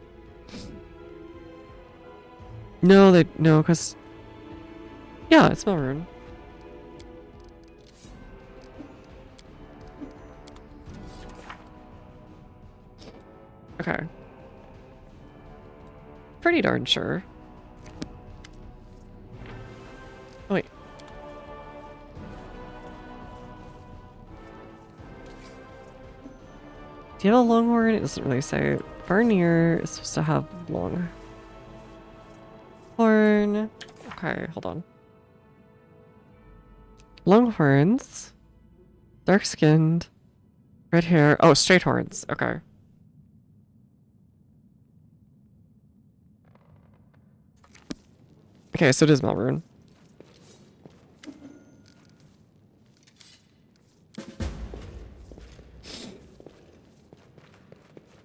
No, because... Yeah, it's Melrune. Okay. Pretty darn sure. Oh, wait. Do you have a longhorn? It doesn't really say. Varnier is supposed to have long horn. Okay, hold on. Longhorns. Dark-skinned. Red hair. Oh, straight horns. Okay. Okay, so it is Melrune.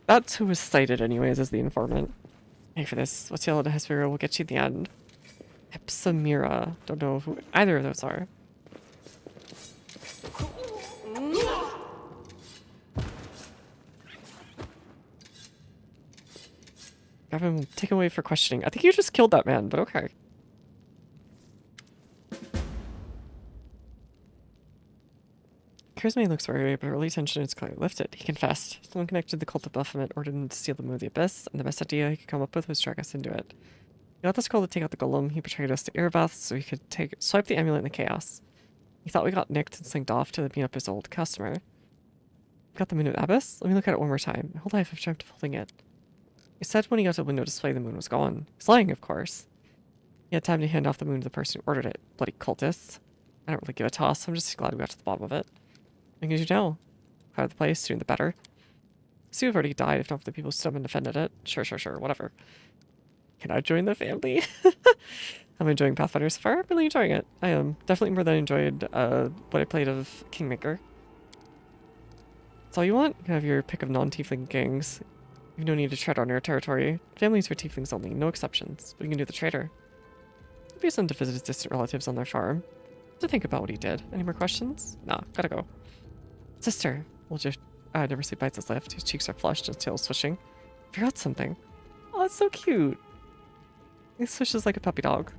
That's who was cited anyways as the informant. Hey for this. What's yellow to Hespera? We'll get you at the end. Hepsamira. Don't know who either of those are. Have him taken away for questioning. I think you just killed that man, but okay. Charisma looks worried, but early tension is clearly lifted. He confessed. Someone connected to the cult of Baphomet ordered him to steal the moon of the Abyss, and the best idea he could come up with was drag us into it. He got this call to take out the golem. He betrayed us to Erebeth so he could swipe the amulet in the chaos. He thought we got nicked and slinked off to meet up his old customer. Got the moon of the Abyss? Let me look at it one more time. My whole life I've dreamt of holding it. He said when he got to the window display the moon was gone. He's lying, of course. He had time to hand off the moon to the person who ordered it. Bloody cultists. I don't really give a toss. I'm just glad we got to the bottom of it. As you know, out of the place, sooner the better. See, we've already died if not for the people who stood up and defended it. Sure, whatever. Can I join the family? I'm enjoying Pathfinder so far. I'm really enjoying it. I am. Definitely more than I enjoyed what I played of Kingmaker. That's all you want? You can have your pick of non-tiefling gangs. You've no need to tread on your territory. Families for tieflings only, no exceptions. But you can do the trader. Maybe send to visit his distant relatives on their farm. To think about what he did. Any more questions? Nah, gotta go. Sister. Woljif never see bites his lift. His cheeks are flushed, his tail swishing. Forgot something. Oh, it's so cute. He swishes like a puppy dog.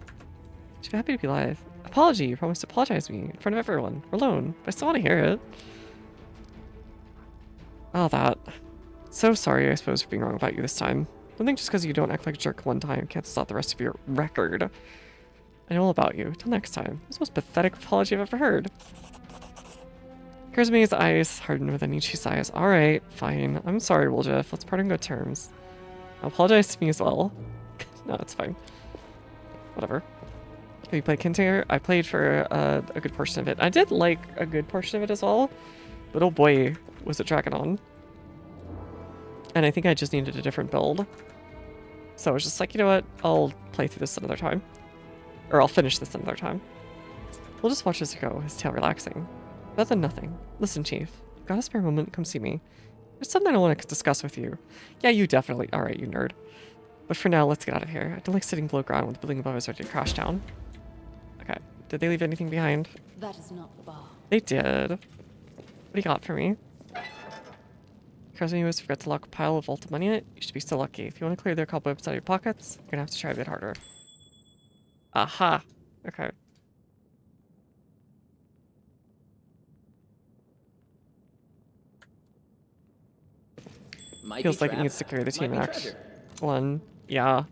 She'd be happy to be alive. Apology. You promised to apologize to me in front of everyone. We're alone, but I still want to hear it. Oh, that. So sorry, I suppose, for being wrong about you this time. Don't think just because you don't act like a jerk one time can't stop the rest of your record. I know all about you. Till next time. It's the most pathetic apology I've ever heard. Charisma's eyes hardened with uneasy sighs. Alright, fine. I'm sorry, Woljif. Let's part on good terms. I'll apologize to me as well. No, it's fine. Whatever. Have you played Kintier? I played for a good portion of it. I did like a good portion of it as well. But oh boy, was it dragging on. And I think I just needed a different build. So I was just like, you know what? I'll play through this another time. Or I'll finish this another time. We'll just watch this go, his tail relaxing. Better than nothing. Listen, Chief. Got a spare moment? Come see me. There's something I want to discuss with you. Yeah, you definitely. Alright, you nerd. But for now, let's get out of here. I don't like sitting below ground when the building above us ready to crash down. Okay. Did they leave anything behind? That is not far. They did. What do you got for me? Because when you always forget to lock a pile of vaulted money in it, you should be so lucky. If you want to clear their cobwebs out of your pockets, you're gonna have to try a bit harder. Aha. Okay. Might Feels be like it trap, needs to carry the might team be act. treasure. One. Yeah.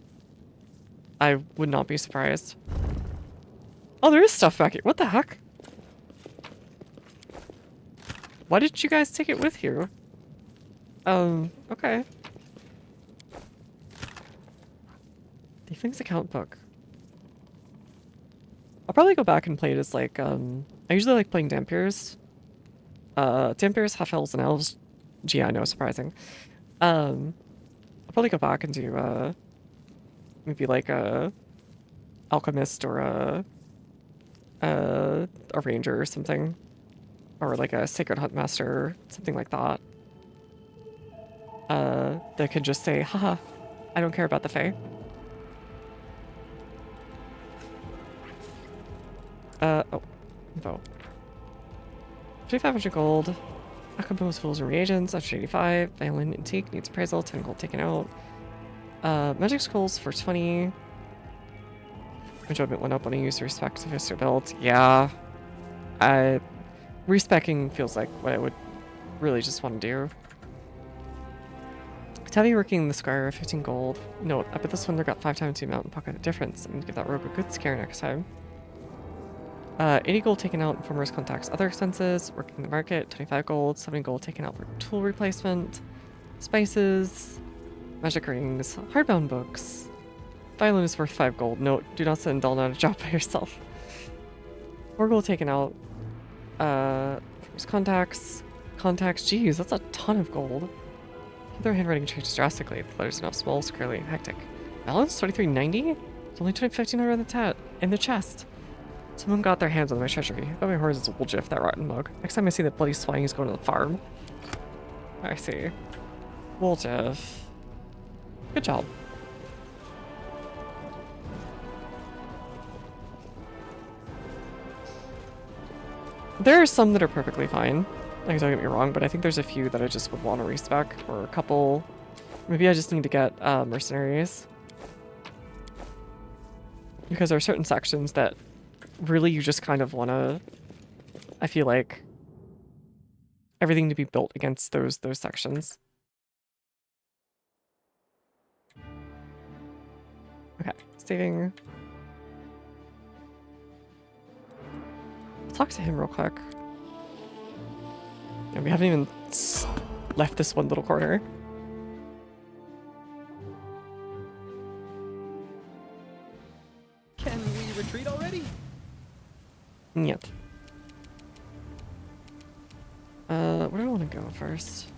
I would not be surprised. Oh, there is stuff back here. What the heck? Why did you guys take it with you? Okay. Thiefling's account book. I'll probably go back and play it as like, I usually like playing Dampiers. Dampiers, half-elves, and elves. Gee, I know, surprising. I'll probably go back and do, maybe like a alchemist or a ranger or something. Or like a sacred hunt master, something like that. That can just say, haha, I don't care about the Fae. Oh, info. 2,500 gold. Accompose fools and reagents, 185. Violin antique needs appraisal, 10 gold taken out. Magic scrolls for 20. Enjoyment went up when I used respect to Fister build. Yeah. Respecking feels like what I would really just want to do. Heavy working the square, 15 gold. Note, I bet this one got 5 times the amount in pocket difference. I'm gonna give that rogue a good scare next time. 80 gold taken out in Informer's contacts other expenses. Working the market, 25 gold. 70 gold taken out for tool replacement. Spices. Magic rings. Hardbound books. Violin is worth 5 gold. Note, do not send Dalna on a job by yourself. 4 gold taken out. Informer's contacts. Contacts, geez, that's a ton of gold. Their handwriting changes drastically. The letters are now small, squarely, hectic. Balance 2390? It's only 1500 in the chest. Someone got their hands on my treasury. I bet my horse is a Woljif, that rotten mug. Next time I see that bloody swine, he's going to the farm. I see. Woljif. Good job. There are some that are perfectly fine. Like, don't get me wrong, but I think there's a few that I just would want to respec, or a couple. Maybe I just need to get mercenaries. Because there are certain sections that really you just kind of want to, I feel like, everything to be built against those sections. Okay, saving. I'll talk to him real quick. And we haven't even left this one little corner. Can we retreat already? Yet. Where do I want to go first?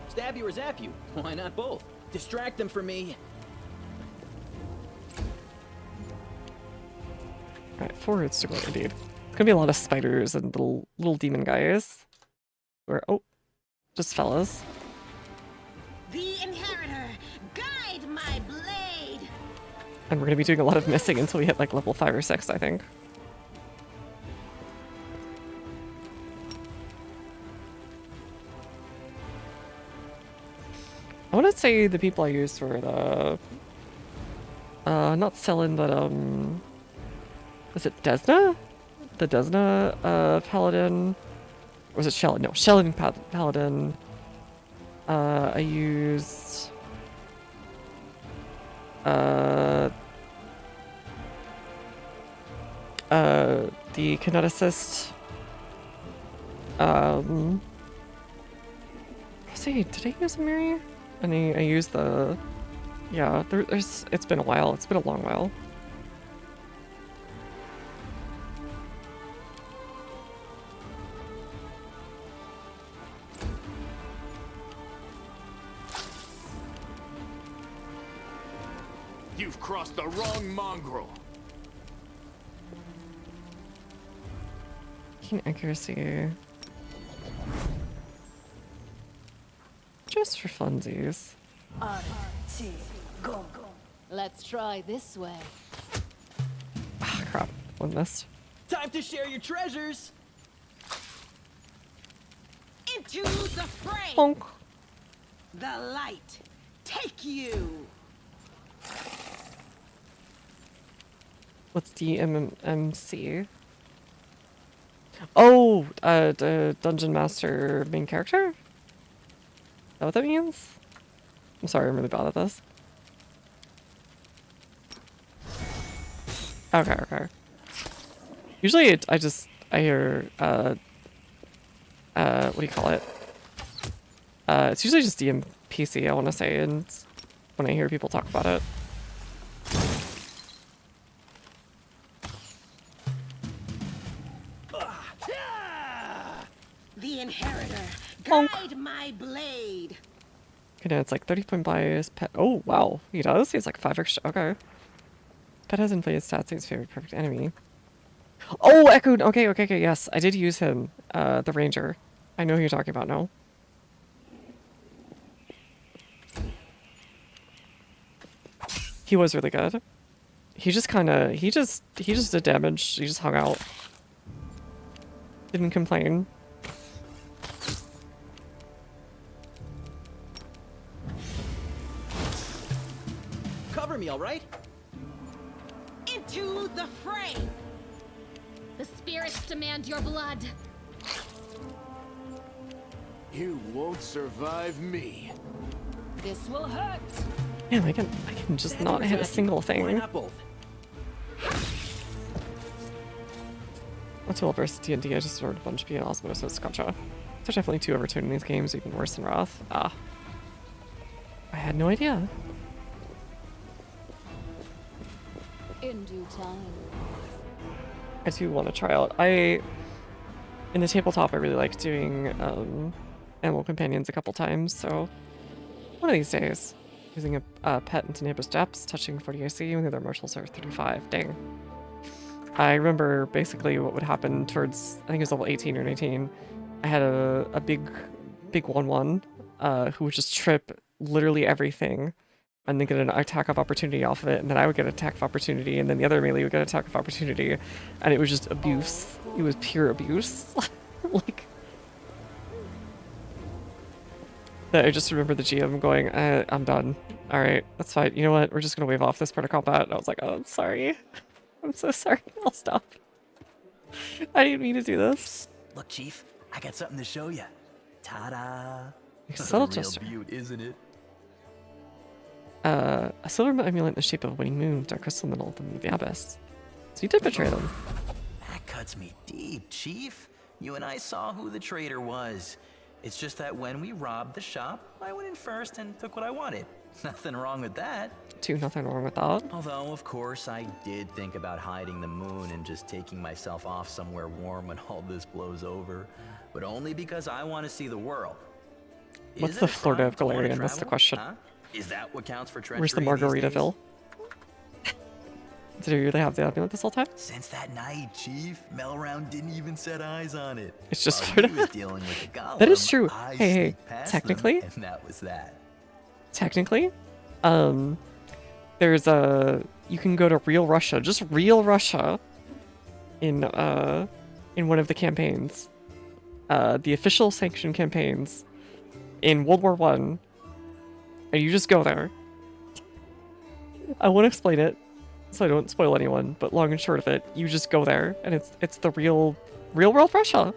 Stab you or zap you? Why not both? Distract them for me. Alright, forwards to go indeed. It's gonna be a lot of spiders and little demon guys. Or oh, just fellas. The inheritor, guide my blade. And we're gonna be doing a lot of missing until we hit like level 5 or 6, I think. I want to say the people I used for the not Selin, but was it Desna? The Desna Paladin. Or was it Shellin? No, Shellin Paladin. I used the kineticist. See, did I use a Mary? And I used the, yeah, it's been a while. It's been a long while. You've crossed the wrong mongrel. Keen accuracy. Just for funsies. Let's try this way. Ah, crap. One missed. Time to share your treasures. Into the fray. Honk. The light. Take you. What's DMMC? Oh, the Dungeon Master main character? Is that what that means? I'm sorry, I'm really bad at this. Okay, okay. Usually I hear, what do you call it? It's usually just DMPC, I want to say, and when I hear people talk about it. The inheritor. Guide my blade. Okay, now it's like 30 point bias, pet. Oh, wow. He does? He has like 5 extra. Okay. Pet has inflated stats, his favorite perfect enemy. Oh, Echoed! Okay, okay, okay, yes. I did use him, the ranger. I know who you're talking about now. He was really good. He just kinda, he just did damage. He just hung out. Didn't complain. Cover me, all right? Into the fray. The spirits demand your blood. You won't survive me. This will hurt. Man, I can just not hit a single Why thing. not both? What's well versus D&D? I just learned a bunch of being osmosis. Gotcha. There's definitely 2 overturned in these games, even worse than Wrath. Ah. I had no idea. In due time. I do want to try out. In the tabletop, I really like doing animal companions a couple times, so one of these days. Using a pet into neighbor's depths, touching 40 AC, when the other marshals are 35. Dang. I remember basically what would happen towards, I think it was level 18 or 19. I had a big 1-1 who would just trip literally everything and then get an attack of opportunity off of it, and then I would get an attack of opportunity, and then the other melee would get an attack of opportunity, and it was just abuse. It was pure abuse. Like, that I just remember the GM going, I'm done. Alright, that's fine. You know what? We're just gonna wave off this part of combat. And I was like, oh, I'm sorry. I'm so sorry. I'll stop. I didn't mean to do this. Look, Chief, I got something to show you. Ta-da! Subtle Real gesture. beaut, isn't it? A silver amulet in the shape of a waning moon, dark crystal in the middle of the abyss. So you did betray them. That cuts me deep, Chief. You and I saw who the traitor was. It's just that when we robbed the shop, I went in first and took what I wanted. Nothing wrong with that. Nothing wrong with that. Although, of course, I did think about hiding the moon and just taking myself off somewhere warm when all this blows over. But only because I want to see the world. What's the Florida of Galarian? That's the question. Huh? Is that what counts for treachery? Where's the Margaritaville? Did you really have the amulet this whole time? Since that night, Chief, Melround didn't even set eyes on it. It's just While Florida. he was dealing with the golem, That is true. I Hey, sneaked past technically, them, and that was that. Technically, there's you can go to real Russia, just real Russia, in one of the campaigns, the official sanctioned campaigns in World War I, and you just go there. I won't explain it, so I don't spoil anyone, but long and short of it, you just go there, and it's the real world Russia.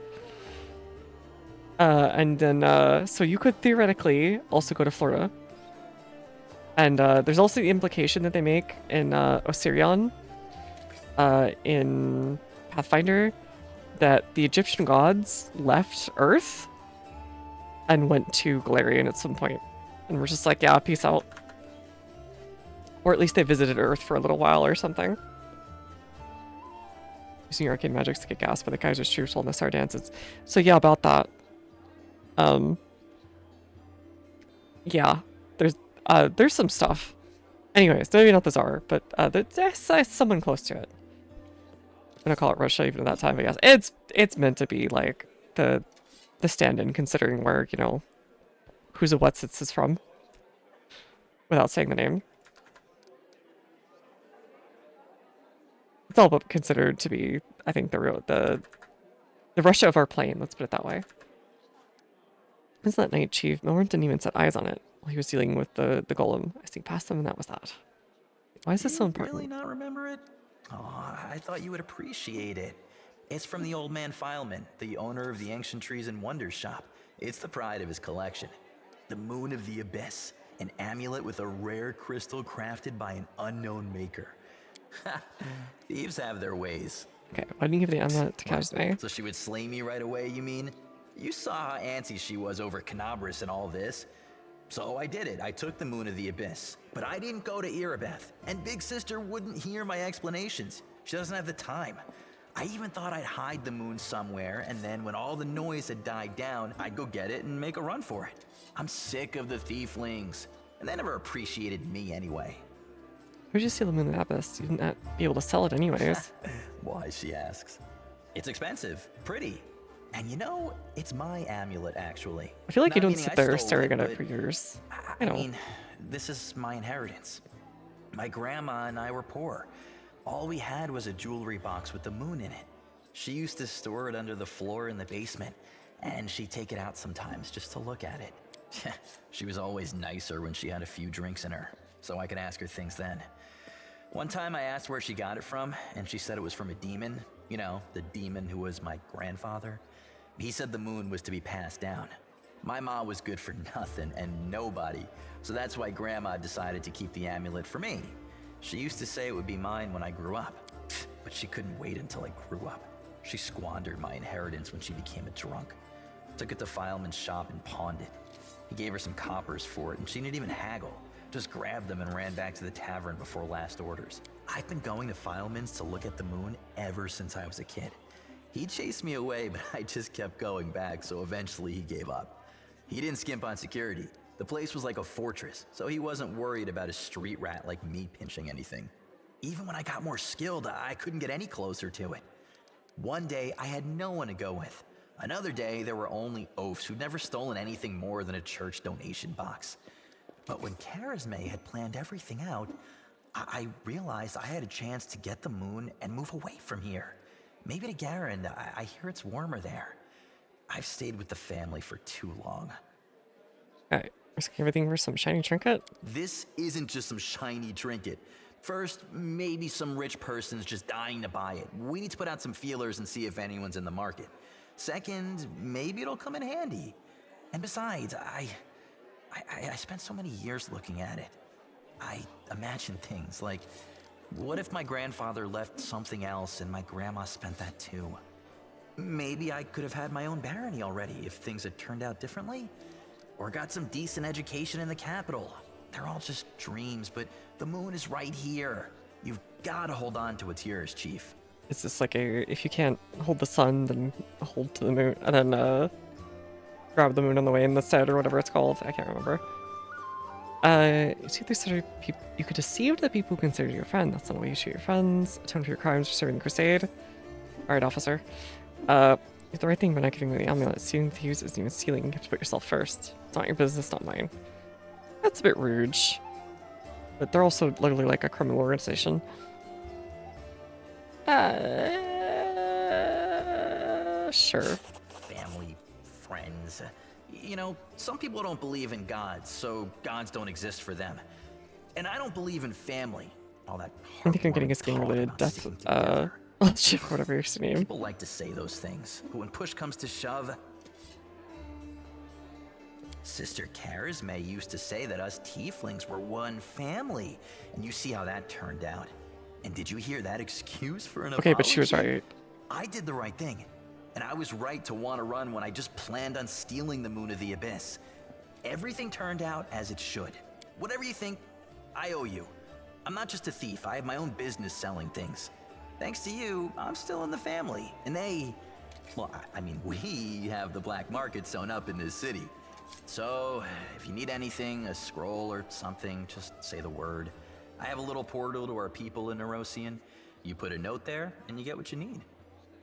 And then, so you could theoretically also go to Florida. And there's also the implication that they make in Osirion, in Pathfinder, that the Egyptian gods left Earth and went to Galarian at some point. And we're just like, yeah, peace out. Or at least they visited Earth for a little while or something. Using arcane magics to get gas by the Kaiser's troops while Nassar dances. So yeah, about that. Yeah, there's some stuff. Anyways, maybe not the Tsar, but there's someone close to it. I'm gonna call it Russia even at that time, I guess. It's meant to be like the stand-in, considering where, you know, who's a Whatsits is from. Without saying the name. It's all but considered to be, I think, the Russia of our plane, let's put it that way. Since that night, Chief, Milren didn't even set eyes on it while he was dealing with the golem. I sneaked past them and that was that. Why is this so important? Really not remember it? Oh, I thought you would appreciate it. It's from the old man Fileman, the owner of the Ancient Trees and Wonders shop. It's the pride of his collection. The Moon of the Abyss, an amulet with a rare crystal crafted by an unknown maker. Thieves have their ways. Okay, why didn't you give the amulet to Kazme? So she would slay me right away, you mean? You saw how antsy she was over Canabras and all this. So I did it. I took the Moon of the Abyss. But I didn't go to Erebeth. And Big Sister wouldn't hear my explanations. She doesn't have the time. I even thought I'd hide the moon somewhere, and then when all the noise had died down, I'd go get it and make a run for it. I'm sick of the thieflings. And they never appreciated me anyway. Where'd you steal the Moon of the Abyss? You didn't be able to sell it anyways. Why, she asks. It's expensive. Pretty. And you know, it's my amulet, actually. I feel like Not you don't meaning sit I there stole staring it, at it but for years. I mean, this is my inheritance. My grandma and I were poor. All we had was a jewelry box with the moon in it. She used to store it under the floor in the basement, and she'd take it out sometimes just to look at it. She was always nicer when she had a few drinks in her, so I could ask her things then. One time I asked where she got it from, and she said it was from a demon. You know, the demon who was my grandfather. He said the moon was to be passed down. My mom was good for nothing and nobody, so that's why Grandma decided to keep the amulet for me. She used to say it would be mine when I grew up, but she couldn't wait until I grew up. She squandered my inheritance when she became a drunk. Took it to Fileman's shop and pawned it. He gave her some coppers for it, and she didn't even haggle. Just grabbed them and ran back to the tavern before last orders. I've been going to Fileman's to look at the moon ever since I was a kid. He chased me away, but I just kept going back, so eventually he gave up. He didn't skimp on security. The place was like a fortress, so he wasn't worried about a street rat like me pinching anything. Even when I got more skilled, I couldn't get any closer to it. One day, I had no one to go with. Another day, there were only oafs who'd never stolen anything more than a church donation box. But when Charisme had planned everything out, I realized I had a chance to get the moon and move away from here. Maybe to Garen. I hear it's warmer there. I've stayed with the family for too long. Alright, risking everything for some shiny trinket? This isn't just some shiny trinket. First, maybe some rich person's just dying to buy it. We need to put out some feelers and see if anyone's in the market. Second, maybe it'll come in handy. And besides, I spent so many years looking at it. I imagine things like, what if my grandfather left something else and my grandma spent that too? Maybe I could have had my own barony already if things had turned out differently. Or got some decent education in the capital. They're all just dreams, but the moon is right here. You've got to hold on to what's yours, Chief. Is this like a, if you can't hold the sun, then hold to the moon, and then grab the moon on the way instead, or whatever it's called? I can't remember. You see, there's sort of people, you could deceive the people who consider you a friend. That's not the way you treat your friends. Atone for your crimes for serving the crusade. Alright, officer. You're the right thing by not giving me the amulet. Stealing thieves isn't even stealing. You have to put yourself first. It's not your business, not mine. That's a bit rude. But they're also literally like a criminal organization. Sure. Family, friends. You know, some people don't believe in gods, so gods don't exist for them. And I don't believe in family. All that I think I'm getting a gang-related death, whatever your name. People like to say those things, but when push comes to shove... Sister Charisme used to say that us tieflings were one family, and you see how that turned out. And did you hear that excuse for an apology? Okay, but she was right. I did the right thing, and I was right to want to run when I just planned on stealing the Moon of the Abyss. Everything turned out as it should. Whatever you think, I owe you. I'm not just a thief, I have my own business selling things. Thanks to you, I'm still in the family, and they... Well, I mean, we have the black market sewn up in this city. So, if you need anything, a scroll or something, just say the word. I have a little portal to our people in Nerosian. You put a note there, and you get what you need.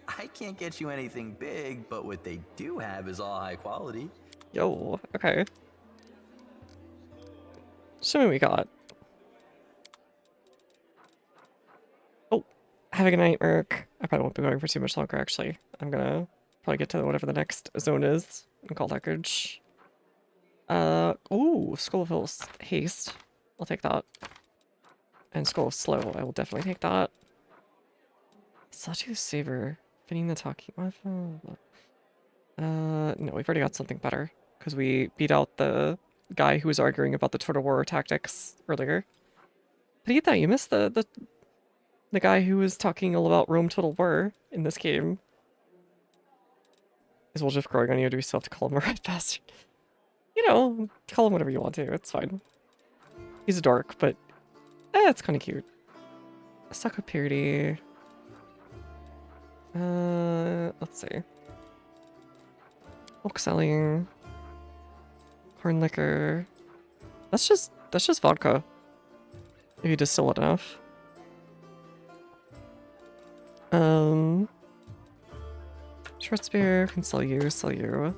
I can't get you anything big, but what they do have is all high quality. Yo, okay. Show me what we got. Oh, Have a good night, Merc. I probably won't be going for too much longer, actually. I'm gonna probably get to whatever the next zone is and call that good. Ooh, Skull of Haste. I'll take that. And Skull of Slow, I will definitely take that. Sawtooth Saber. Fitting the talking weapon. No, we've already got something better. Because we beat out the guy who was arguing about the Total War tactics earlier. But you thought you missed the guy who was talking all about Rome Total War in this game. Is Woljif growing on you? Do we still have to call him a red bastard? You know, call him whatever you want to. It's fine. He's a dork, but it's kind of cute. Suck Purity. Let's see. Bulk selling. Corn liquor. That's just vodka. If you distill it enough. Short spear can sell you. Sell you.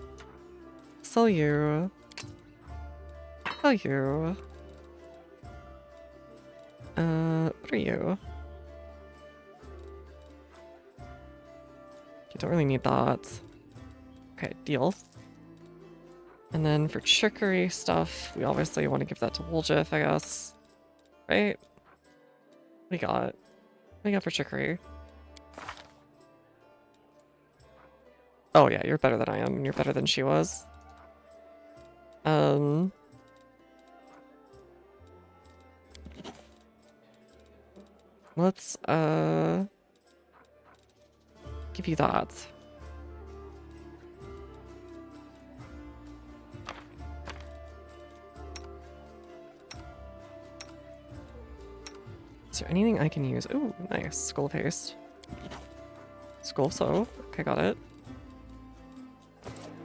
Sell you. What are you? You don't really need that. Okay, deal. And then for trickery stuff, we obviously want to give that to Woljif, I guess. Right? What do you got? What do you got for trickery? Oh yeah, you're better than I am, and you're better than she was. Let's, give you that. Is there anything I can use? Ooh, nice. Skull of Haste. Skull of Soul. Okay, got it.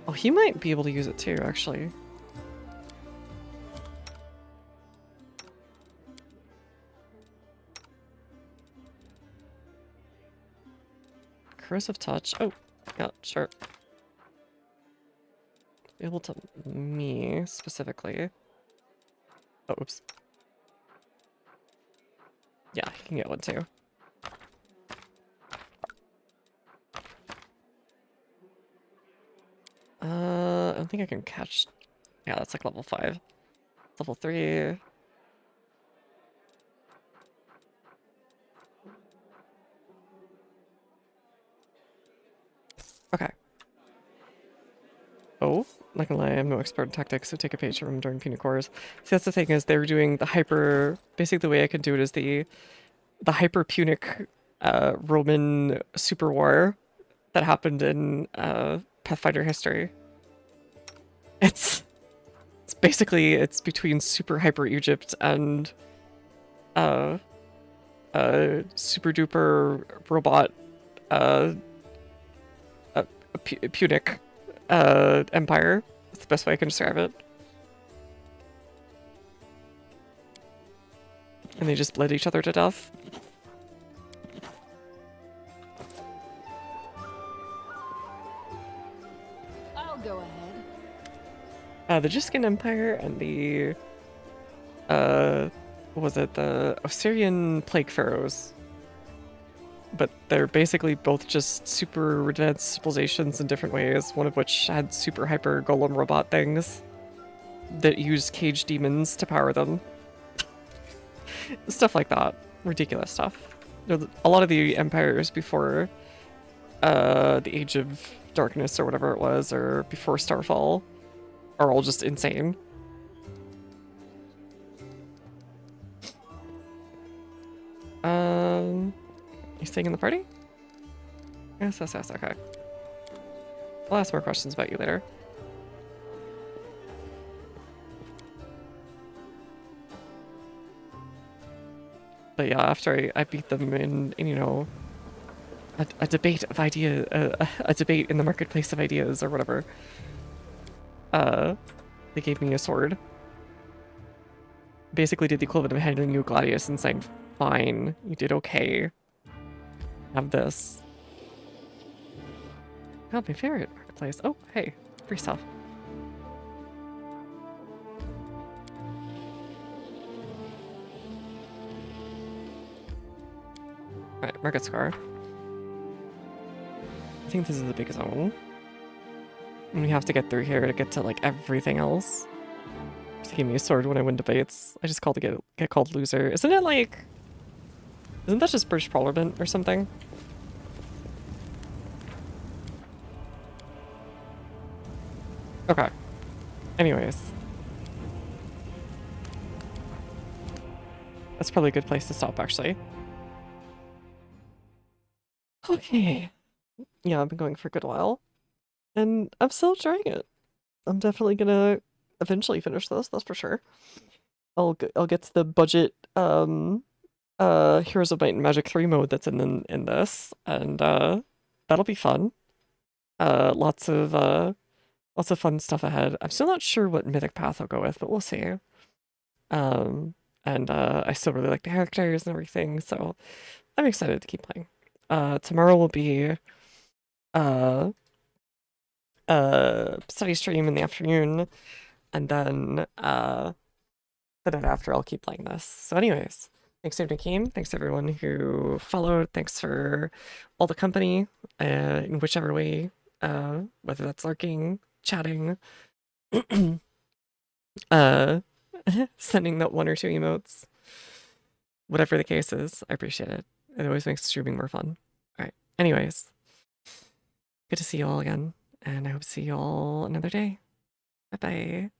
Oh, he might be able to use it too, actually. Corrosive Touch. Oh, yeah, sure. Able to me, specifically. Oh, oops. Yeah, he can get one too. I don't think I can catch... Yeah, that's like level 5. Level 3. Okay. Oh, not gonna lie, I'm no expert in tactics, so take a page from him during Punic Wars. See, that's the thing, is they were doing the hyper... Basically, the way I can do it is the hyper Punic Roman super war that happened in Pathfinder history. It's basically, it's between super hyper Egypt and super duper robot Punic empire. That's the best way I can describe it. And they just bled each other to death. I'll go ahead. The Jiskin Empire and the what was it? The Osirian Plague Pharaohs. But they're basically both just super advanced civilizations in different ways, one of which had super hyper golem robot things that used cage demons to power them. Stuff like that. Ridiculous stuff. A lot of the empires before the Age of Darkness or whatever it was, or before Starfall, are all just insane. You staying in the party? Yes, okay. I'll ask more questions about you later. But yeah, after I beat them in you know, a debate of a debate in the marketplace of ideas or whatever, they gave me a sword. Basically did the equivalent of handing you Gladius and saying, fine, you did okay. Have this. God, my favorite marketplace. Oh, hey, free stuff. Alright, Market Scar. I think this is the big zone. And we have to get through here to get to, like, everything else. Just give me a sword when I win debates. I just called to get called loser. Isn't it, like... Isn't that just British Parliament or something? Okay. Anyways. That's probably a good place to stop, actually. Okay. Yeah, I've been going for a good while. And I'm still enjoying it. I'm definitely gonna eventually finish this, that's for sure. I'll get to the budget, Heroes of Might and Magic 3 mode that's in this, and, that'll be fun. Lots of fun stuff ahead. I'm still not sure what Mythic Path I'll go with, but we'll see. And I still really like the characters and everything, so I'm excited to keep playing. Tomorrow will be study stream in the afternoon, and then the night after I'll keep playing this. So anyways, thanks everyone who came, thanks everyone who followed, thanks for all the company, in whichever way, whether that's lurking, chatting, sending that 1 or 2 emotes. Whatever the case is, I appreciate it. It always makes streaming more fun. Alright, anyways. Good to see you all again, and I hope to see you all another day. Bye-bye.